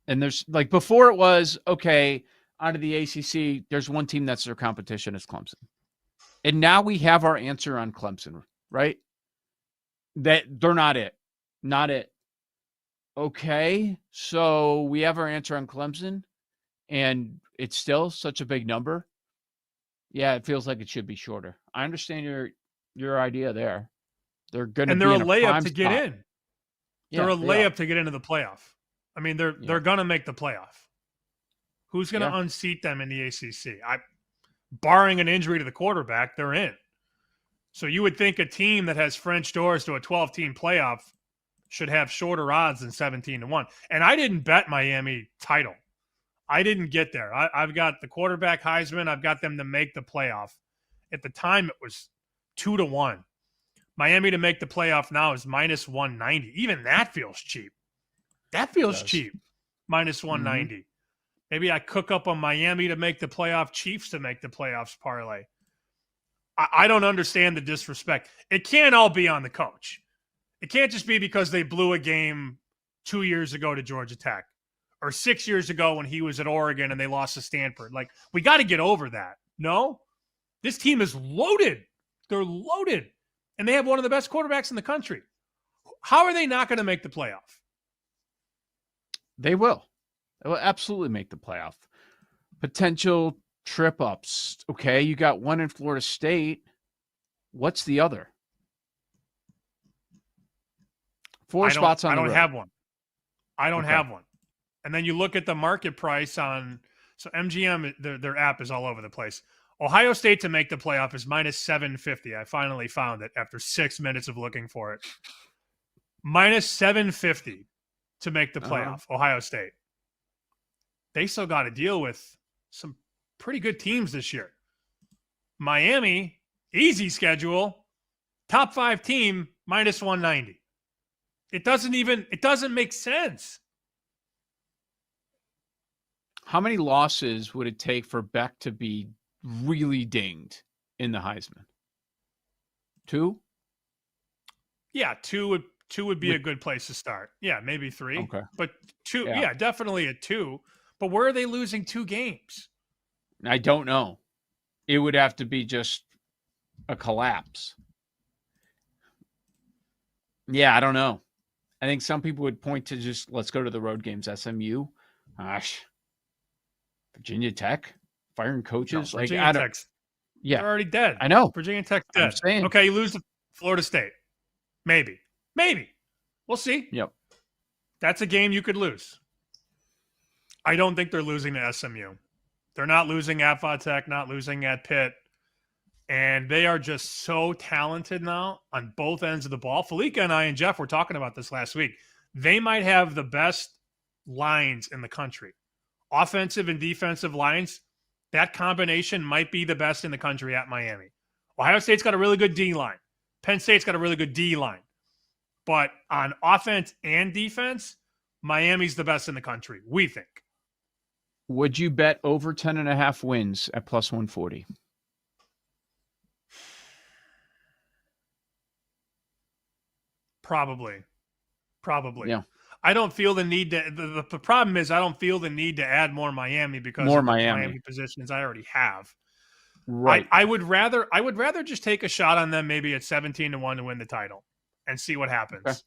And there's like before it was, okay, out of the ACC, there's one team that's their competition is Clemson. And now we have our answer on Clemson, right? That they're not it. Not it. Okay, so we have our answer on Clemson, and it's still such a big number. Yeah, it feels like it should be shorter. I understand your idea there. They're going to be they're in a layup to spot. get in. They're a layup to get into the playoff. I mean, they're going to make the playoff. Who's going to unseat them in the ACC? Barring an injury to the quarterback, they're in. So you would think a team that has French doors to a 12-team playoff should have shorter odds than 17-1. And I didn't bet Miami title. I didn't get there. I've got the quarterback Heisman. I've got them to make the playoff. At the time, it was 2-1. Miami to make the playoff now is minus 190. Even that feels cheap. That feels cheap. Minus 190. Mm-hmm. Maybe I cook up on Miami to make the playoff, Chiefs to make the playoffs parlay. I don't understand the disrespect. It can't all be on the coach. It can't just be because they blew a game 2 years ago to Georgia Tech, or 6 years ago when he was at Oregon and they lost to Stanford. Like, we got to get over that. No, this team is loaded. They're loaded, and they have one of the best quarterbacks in the country. How are they not going to make the playoff? They will. They will absolutely make the playoff. Potential trip ups. Okay, you got one in Florida State. What's the other? Four spots on the road. I don't have one. I don't have one. And then you look at the market price on, so MGM, their app is all over the place. Ohio State to make the playoff is minus 750. I finally found it after 6 minutes of looking for it. Minus 750 to make the playoff, Ohio State. They still got to deal with some pretty good teams this year. Miami, easy schedule, top 5 team, minus 190. It doesn't make sense. How many losses would it take for Beck to be really dinged in the Heisman? 2? Yeah, 2 would be a good place to start. Yeah, maybe 3. Okay. But 2, yeah, definitely a 2. But where are they losing 2 games? I don't know. It would have to be just a collapse. Yeah, I don't know. I think some people would point to just, let's go to the road games. SMU. Gosh. Virginia Tech. Firing coaches. No, Virginia Tech's, yeah. They're already dead. I know. Virginia Tech's dead. I'm saying. Okay, you lose to Florida State. Maybe. We'll see. Yep. That's a game you could lose. I don't think they're losing to SMU. They're not losing at Tech, not losing at Pitt. And they are just so talented now on both ends of the ball. Felica and I and Jeff were talking about this last week. They might have the best lines in the country. Offensive and defensive lines, that combination might be the best in the country at Miami. Ohio State's got a really good D line. Penn State's got a really good D line. But on offense and defense, Miami's the best in the country, we think. Would you bet over 10.5 wins at plus 140? Probably. Yeah. I don't feel the need to. The problem is I don't feel the need to add more Miami because More of the Miami positions I already have. Right. I would rather just take a shot on them maybe at 17-1 to win the title and see what happens. Okay.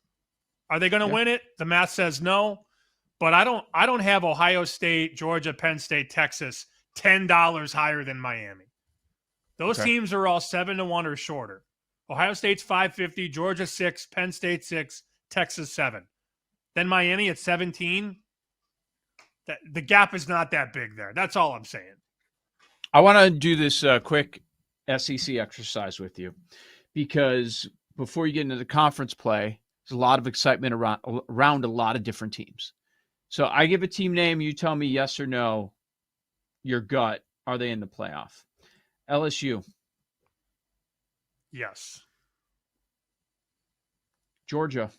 Are they going to win it? The math says no, but I don't have Ohio State, Georgia, Penn State, Texas $10 higher than Miami. Those teams are all 7-1 or shorter. Ohio State's 550, Georgia 6, Penn State 6, Texas 7. Then Miami at 17. The gap is not that big there. That's all I'm saying. I want to do this quick SEC exercise with you because before you get into the conference play, there's a lot of excitement around a lot of different teams. So I give a team name. You tell me yes or no, your gut. Are they in the playoff? LSU. Yes. Georgia.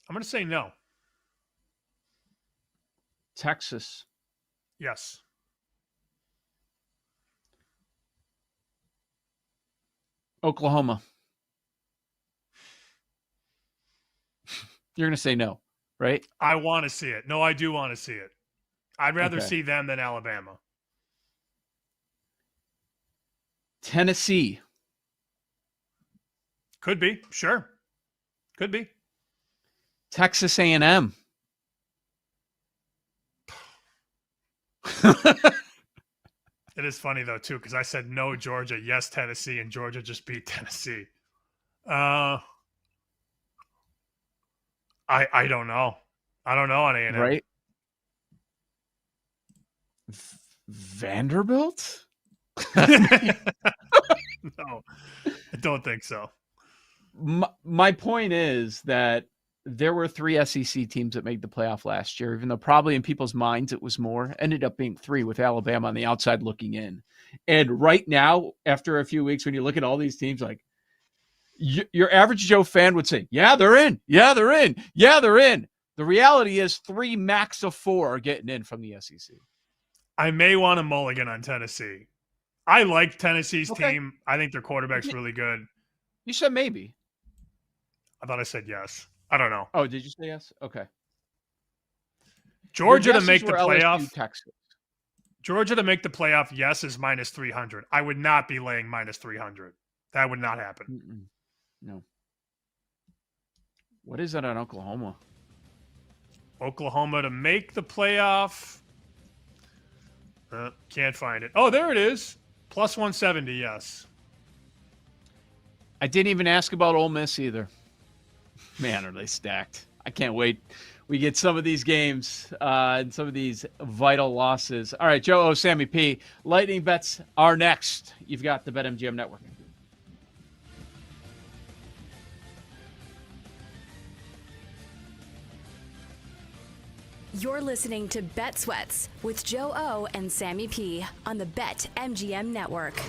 I'm going to say no. Texas. Yes. Oklahoma. You're going to say no, right? I want to see it. No, I do want to see it. I'd rather see them than Alabama. Tennessee. Could be. Sure. Could be. Texas A&M. It is funny, though, too, because I said no Georgia, yes Tennessee, and Georgia just beat Tennessee. I don't know. I don't know on A&M. Right? Vanderbilt? No, I don't think so. My point is that there were 3 SEC teams that made the playoff last year, even though probably in people's minds it was more. Ended up being 3 with Alabama on the outside looking in. And right now, after a few weeks, when you look at all these teams, like your average Joe fan would say, yeah, they're in. Yeah, they're in. Yeah, they're in. The reality is 3 max of 4 are getting in from the SEC. I may want a mulligan on Tennessee. I like Tennessee's team. I think their quarterback's really good. You said maybe. I thought I said yes. I don't know. Oh, did you say yes? Okay. Georgia to make the playoff. LSU, Texas. Georgia to make the playoff, yes, is minus 300. I would not be laying minus 300. That would not happen. No. What is that on Oklahoma? Oklahoma to make the playoff. Can't find it. Oh, there it is. Plus 170, yes. I didn't even ask about Ole Miss either. Man, are they stacked. I can't wait. We get some of these games and some of these vital losses. All right, Joe O, Sammy P. Lightning bets are next. You've got the BetMGM Network. You're listening to Bet Sweats with Joe O and Sammy P on the BetMGM Network.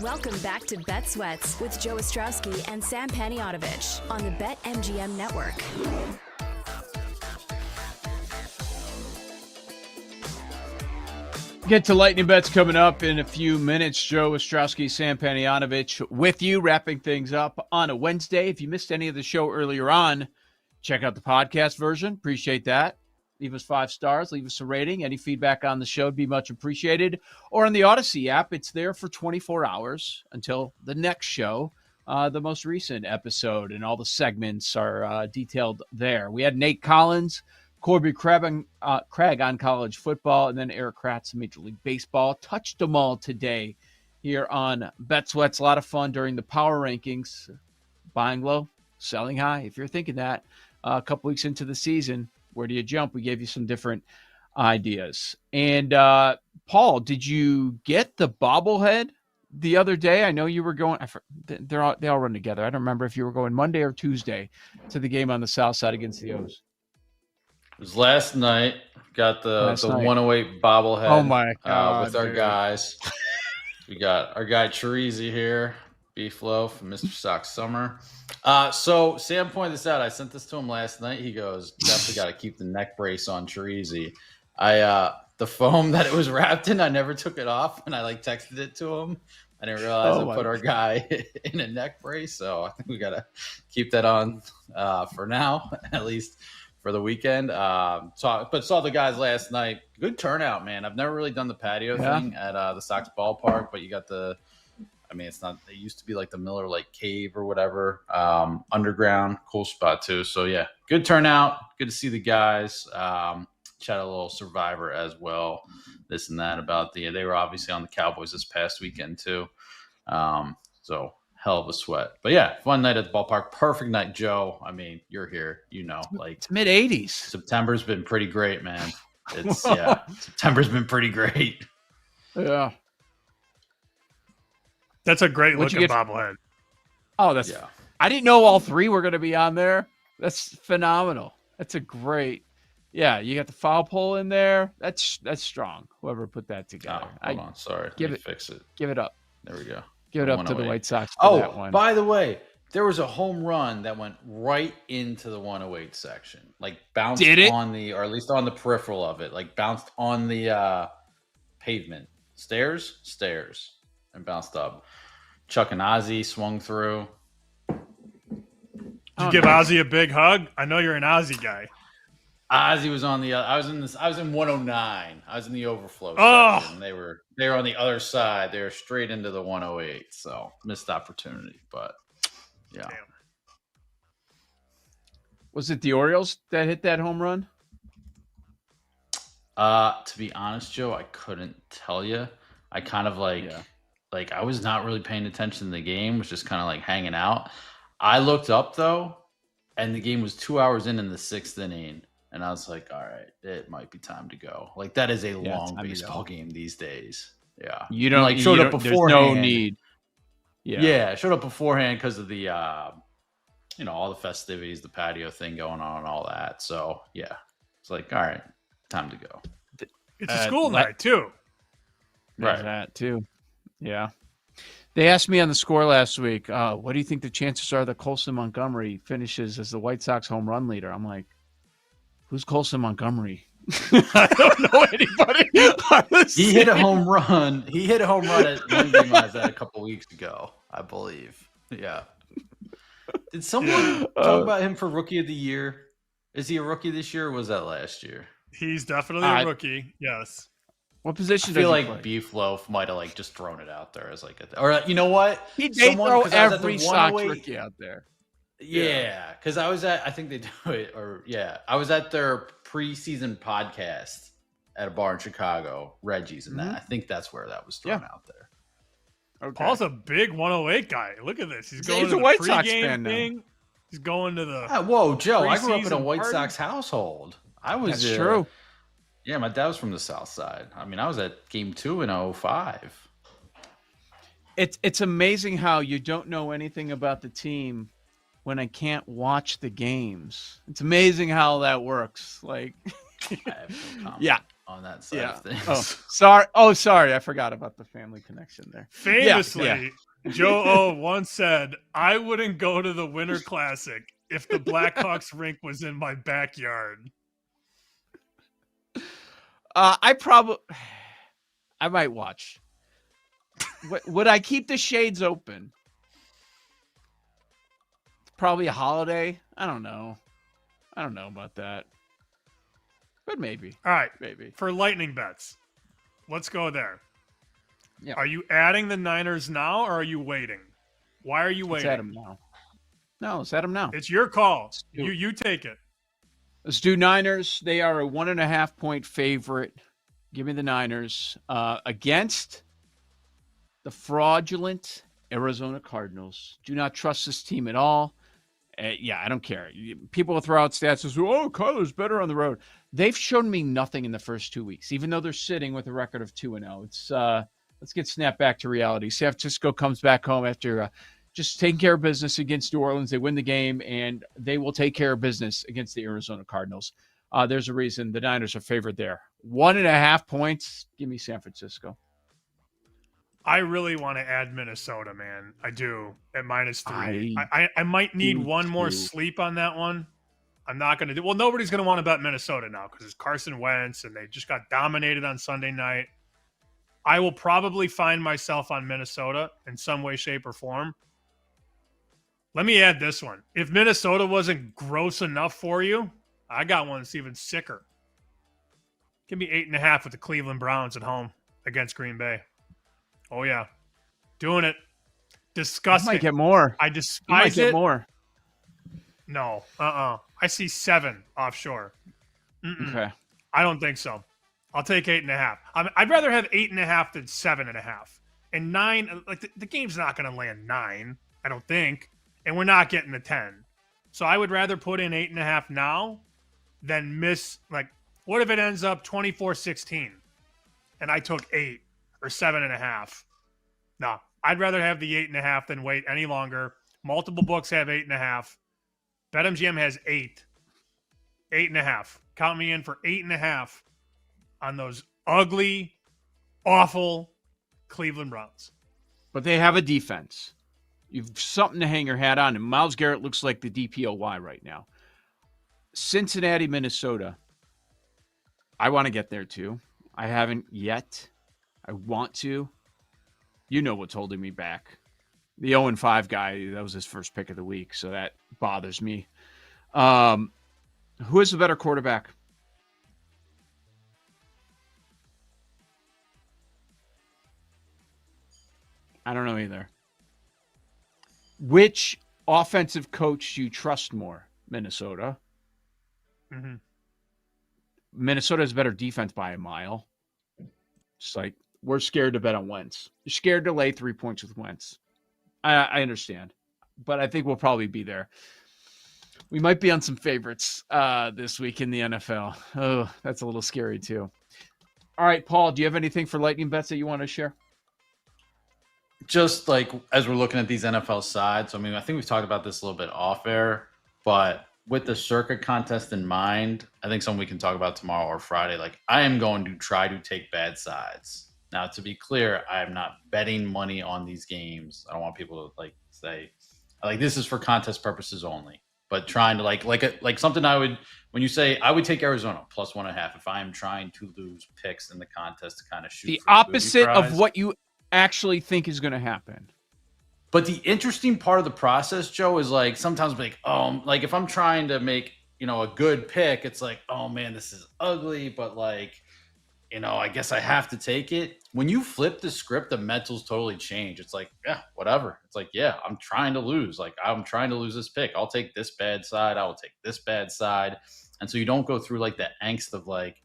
Welcome back to Bet Sweats with Joe Ostrowski and Sam Paniotovich on the BetMGM Network. Get to Lightning Bets coming up in a few minutes. Joe Ostrowski, Sam Paniotovich with you, wrapping things up on a Wednesday. If you missed any of the show earlier on, check out the podcast version. Appreciate that. Leave us 5 stars. Leave us a rating. Any feedback on the show would be much appreciated. Or on the Odyssey app, it's there for 24 hours until the next show, the most recent episode, and all the segments are detailed there. We had Nate Collins, Corby Craig on college football, and then Eric Kratz, Major League Baseball. Touched them all today here on Bet Sweats. A lot of fun during the power rankings. Buying low, selling high. If you're thinking that a couple weeks into the season, where do you jump? We gave you some different ideas. And Paul, did you get the bobblehead the other day? I know you were going. They all run together. I don't remember if you were going Monday or Tuesday to the game on the South Side against the O's. It was last night. Got the 108 bobblehead. Oh my God, with our guys. We got our guy Chirizi here, Beef Loaf, and Mr. Sock Summer. So Sam pointed this out. I sent this to him last night. He goes, definitely got to keep the neck brace on Chirizi. The foam that it was wrapped in, I never took it off, and I texted it to him. I didn't realize I put our guy in a neck brace, so I think we got to keep that on for now, at least for the weekend. Saw the guys last night. Good turnout, man. I've never really done the patio thing at the Sox ballpark, but you got it's not, it used to be like the Miller Lake Cave or whatever, underground, cool spot too. So yeah, good turnout. Good to see the guys. Chat a little Survivor as well, this and that about they were obviously on the Cowboys this past weekend too. So hell of a sweat, but yeah, fun night at the ballpark. Perfect night, Joe. I mean, you're here, it's mid 80s. September's been pretty great, man. September's been pretty great. Yeah. That's a great looking bobblehead. Oh, I didn't know all 3 were going to be on there. That's phenomenal. That's a great. Yeah, you got the foul pole in there. That's strong. Whoever put that together. Hold on, sorry. Fix it. Give it up. There we go. Give it up to the White Sox for that one. By the way, there was a home run that went right into the 108 section. Bounced on or at least on the peripheral of it. Bounced on the pavement. Stairs, and bounced up. Chuck and Ozzy swung through. Did you give Ozzy a big hug? I know you're an Ozzy guy. Ozzy was on the. I was in 109. I was in the overflow section. They were on the other side. They were straight into the 108. So missed opportunity, but yeah. Damn. Was it the Orioles that hit that home run? To be honest, Joe, I couldn't tell you. I kind of I was not really paying attention to the game. Was just kind of hanging out. I looked up though, and the game was 2 hours in the 6th inning. And I was like, all right, it might be time to go. That is a long baseball game these days. Yeah. You don't showed up beforehand. There's no need. Yeah. I showed up beforehand because of the, all the festivities, the patio thing going on and all that. So yeah, it's all right, time to go. It's a school night too. Right. That too. Yeah. They asked me on the score last week, what do you think the chances are that Colson Montgomery finishes as the White Sox home run leader? I'm like, who's Colson Montgomery? I don't know anybody. He hit a home run. He hit a home run at one game I was at a couple weeks ago, I believe. Yeah. Did someone talk about him for Rookie of the Year? Is he a rookie this year or was that last year? He's definitely a rookie. Yes. What position I feel does he like play? Beef Loaf might have just thrown it out there as or you know what? They throw every Sox rookie out there. Yeah, because I think they do it, I was at their preseason podcast at a bar in Chicago, Reggie's, and that I think that's where that was thrown out there. Okay. Paul's a big 108 guy. Look at this. He's going to a the White Sox fan thing. now. He's going to the. Whoa, Joe! I grew up in a White Sox household. That's true. Yeah, my dad was from the South Side. I mean, I was at Game 2 in 2005. It's amazing how you don't know anything about the team when I can't watch the games. It's amazing how that works. have no comment Yeah. on that side of things. Sorry. I forgot about the family connection there. Famously, Joe O once said, "I wouldn't go to the Winter Classic if the Blackhawks rink was in my backyard." I might watch. Would I keep the shades open? Probably a holiday. I don't know about that. But maybe. All right. Maybe. For lightning bets, let's go there. Yeah. Are you adding the Niners now or are you waiting? Why are you waiting? Let's add them now. No, let's add them now. It's your call. You take it. Let's do Niners. They are a 1.5 point favorite. Give me the Niners against the fraudulent Arizona Cardinals. Do not trust this team at all. I don't care. People will throw out stats as, oh, Cardinals better on the road. They've shown me nothing in the first 2 weeks, even though they're sitting with a record of 2-0. It's let's get snapped back to reality. San Francisco comes back home after just taking care of business against New Orleans. They win the game, and they will take care of business against the Arizona Cardinals. There's a reason the Niners are favored there. 1.5 points. Give me San Francisco. I really want to add Minnesota, man. I do at -3. I might need one more sleep on that one. I'm not going to do. Well, nobody's going to want to bet Minnesota now because it's Carson Wentz and they just got dominated on Sunday night. I will probably find myself on Minnesota in some way, shape, or form. Let me add this one. If Minnesota wasn't gross enough for you, I got one that's even sicker. Give me 8.5 with the Cleveland Browns at home against Green Bay. Oh, yeah. Doing it. Disgusting. You might get more. I despise you might it. get more. No. I see 7 offshore. Okay. I don't think so. I'll take 8.5. I'd rather have 8.5 than 7.5. And 9, like the game's not going to land 9, I don't think. And we're not getting the 10. So I would rather put in 8.5 now than miss, like, what if it ends up 24-16 and I took 8 or 7.5? No, I'd rather have the 8.5 than wait any longer. Multiple books have 8.5. BetMGM has 8. 8.5. Count me in for 8.5 on those ugly, awful Cleveland Browns. But they have a defense. You've something to hang your hat on, and Myles Garrett looks like the DPOY right now. Cincinnati, Minnesota. I want to get there too. I haven't yet. I want to. You know what's holding me back. The 0-5 guy, that was his first pick of the week, so that bothers me. Who is the better quarterback? I don't know either. Which offensive coach do you trust more? Minnesota. Mm-hmm. Minnesota has better defense by a mile. It's like, we're scared to bet on Wentz. You're scared to lay 3 points with Wentz. I understand. But I think we'll probably be there. We might be on some favorites this week in the NFL. Oh, that's a little scary too. All right, Paul, do you have anything for lightning bets that you want to share? Just like as we're looking at these NFL sides, I mean, I think we've talked about this a little bit off air, but with the circuit contest in mind, I think something we can talk about tomorrow or Friday. Like, I am going to try to take bad sides. Now, to be clear, I am not betting money on these games. I don't want people to like say, like, this is for contest purposes only. But trying to like something I would, when you say I would take Arizona plus 1.5 if I am trying to lose picks in the contest to kind of shoot the for opposite prize. of what you actually think is going to happen. But the interesting part of the process, Joe, is like sometimes like, like if I'm trying to make, a good pick, it's like, oh man, this is ugly, but like, I guess I have to take it. When you flip the script, the mentals totally change. It's like, yeah, whatever. It's like, yeah, I'm trying to lose. Like, I'm trying to lose this pick. I'll take this bad side. I will take this bad side. And so you don't go through like the angst of like,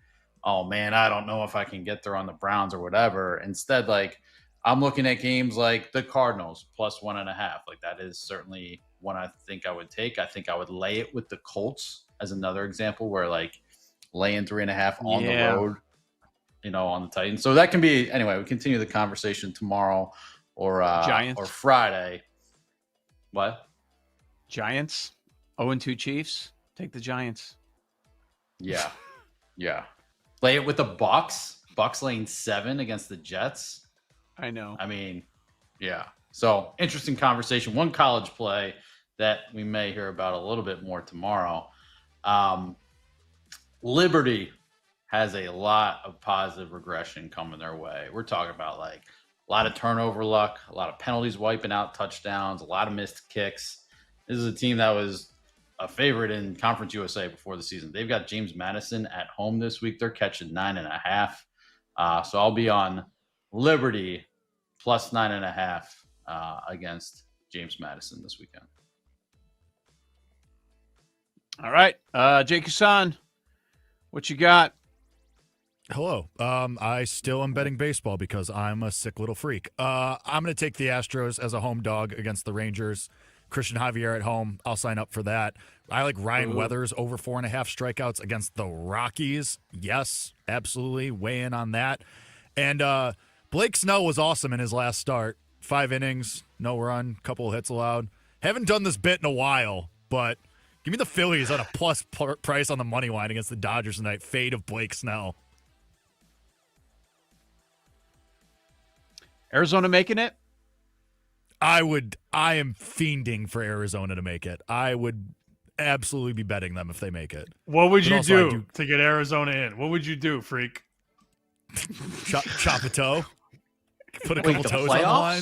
oh man, I don't know if I can get there on the Browns or whatever. Instead, like, I'm looking at games like the Cardinals plus 1.5. Like, that is certainly one I think I would take. I think I would lay it with the Colts as another example where like laying 3.5 on the road, on the Titans. So that can be, anyway, we continue the conversation tomorrow or Giants or Friday. What? Giants, 0-2 Chiefs. Take the Giants. Yeah. Yeah. Play it with the Bucks. Bucks laying 7 against the Jets. I know. I mean, yeah. So interesting conversation. One college play that we may hear about a little bit more tomorrow. Liberty has a lot of positive regression coming their way. We're talking about like a lot of turnover luck, a lot of penalties wiping out touchdowns, a lot of missed kicks. This is a team that was a favorite in Conference USA before the season. They've got James Madison at home this week. They're catching 9.5. So I'll be on Liberty plus 9.5 against James Madison this weekend. All right. Jake Hassan, what you got? Hello. I still am betting baseball because I'm a sick little freak. I'm going to take the Astros as a home dog against the Rangers. Christian Javier at home. I'll sign up for that. I like Ryan Weathers over 4.5 strikeouts against the Rockies. Yes, absolutely. Weigh in on that. And Blake Snell was awesome in his last start. 5 innings, no run, couple of hits allowed. Haven't done this bit in a while, but give me the Phillies on a plus price on the money line against the Dodgers tonight. Fade of Blake Snell. Arizona making it? I am fiending for Arizona to make it. I would absolutely be betting them if they make it. What would you do to get Arizona in? What would you do, freak? Chop a toe. Put a couple toes on the line.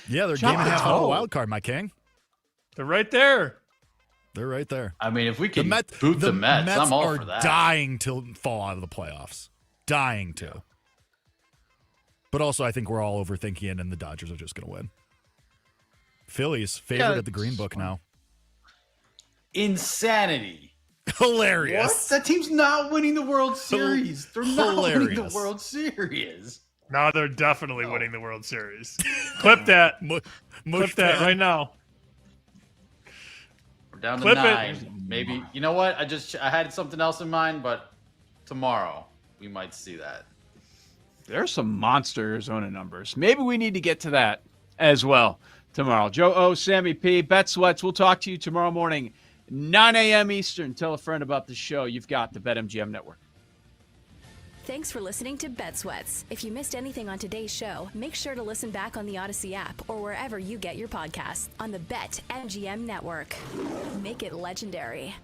Yeah, they're game and a half out of the wild card, my king. They're right there. They're right there. I mean, if we can boot the Mets, I'm all for that. Dying to fall out of the playoffs. Dying to. Yeah. But also, I think we're all overthinking it, and the Dodgers are just going to win. Phillies favorite at the Green Book now. Insanity. Hilarious. What? That team's not winning the World Series. They're not winning the World Series. No, they're definitely winning the World Series. Clip that. Clip that right now. We're down to 9. Maybe. You know what? I had something else in mind, but tomorrow we might see that. There's some monster Arizona numbers. Maybe we need to get to that as well tomorrow. Joe O, Sammy P, Bet Sweats. We'll talk to you tomorrow morning, 9 a.m. Eastern. Tell a friend about the show. You've got the BetMGM Network. Thanks for listening to Bet Sweats. If you missed anything on today's show, make sure to listen back on the Odyssey app or wherever you get your podcasts on the BetMGM Network. Make it legendary.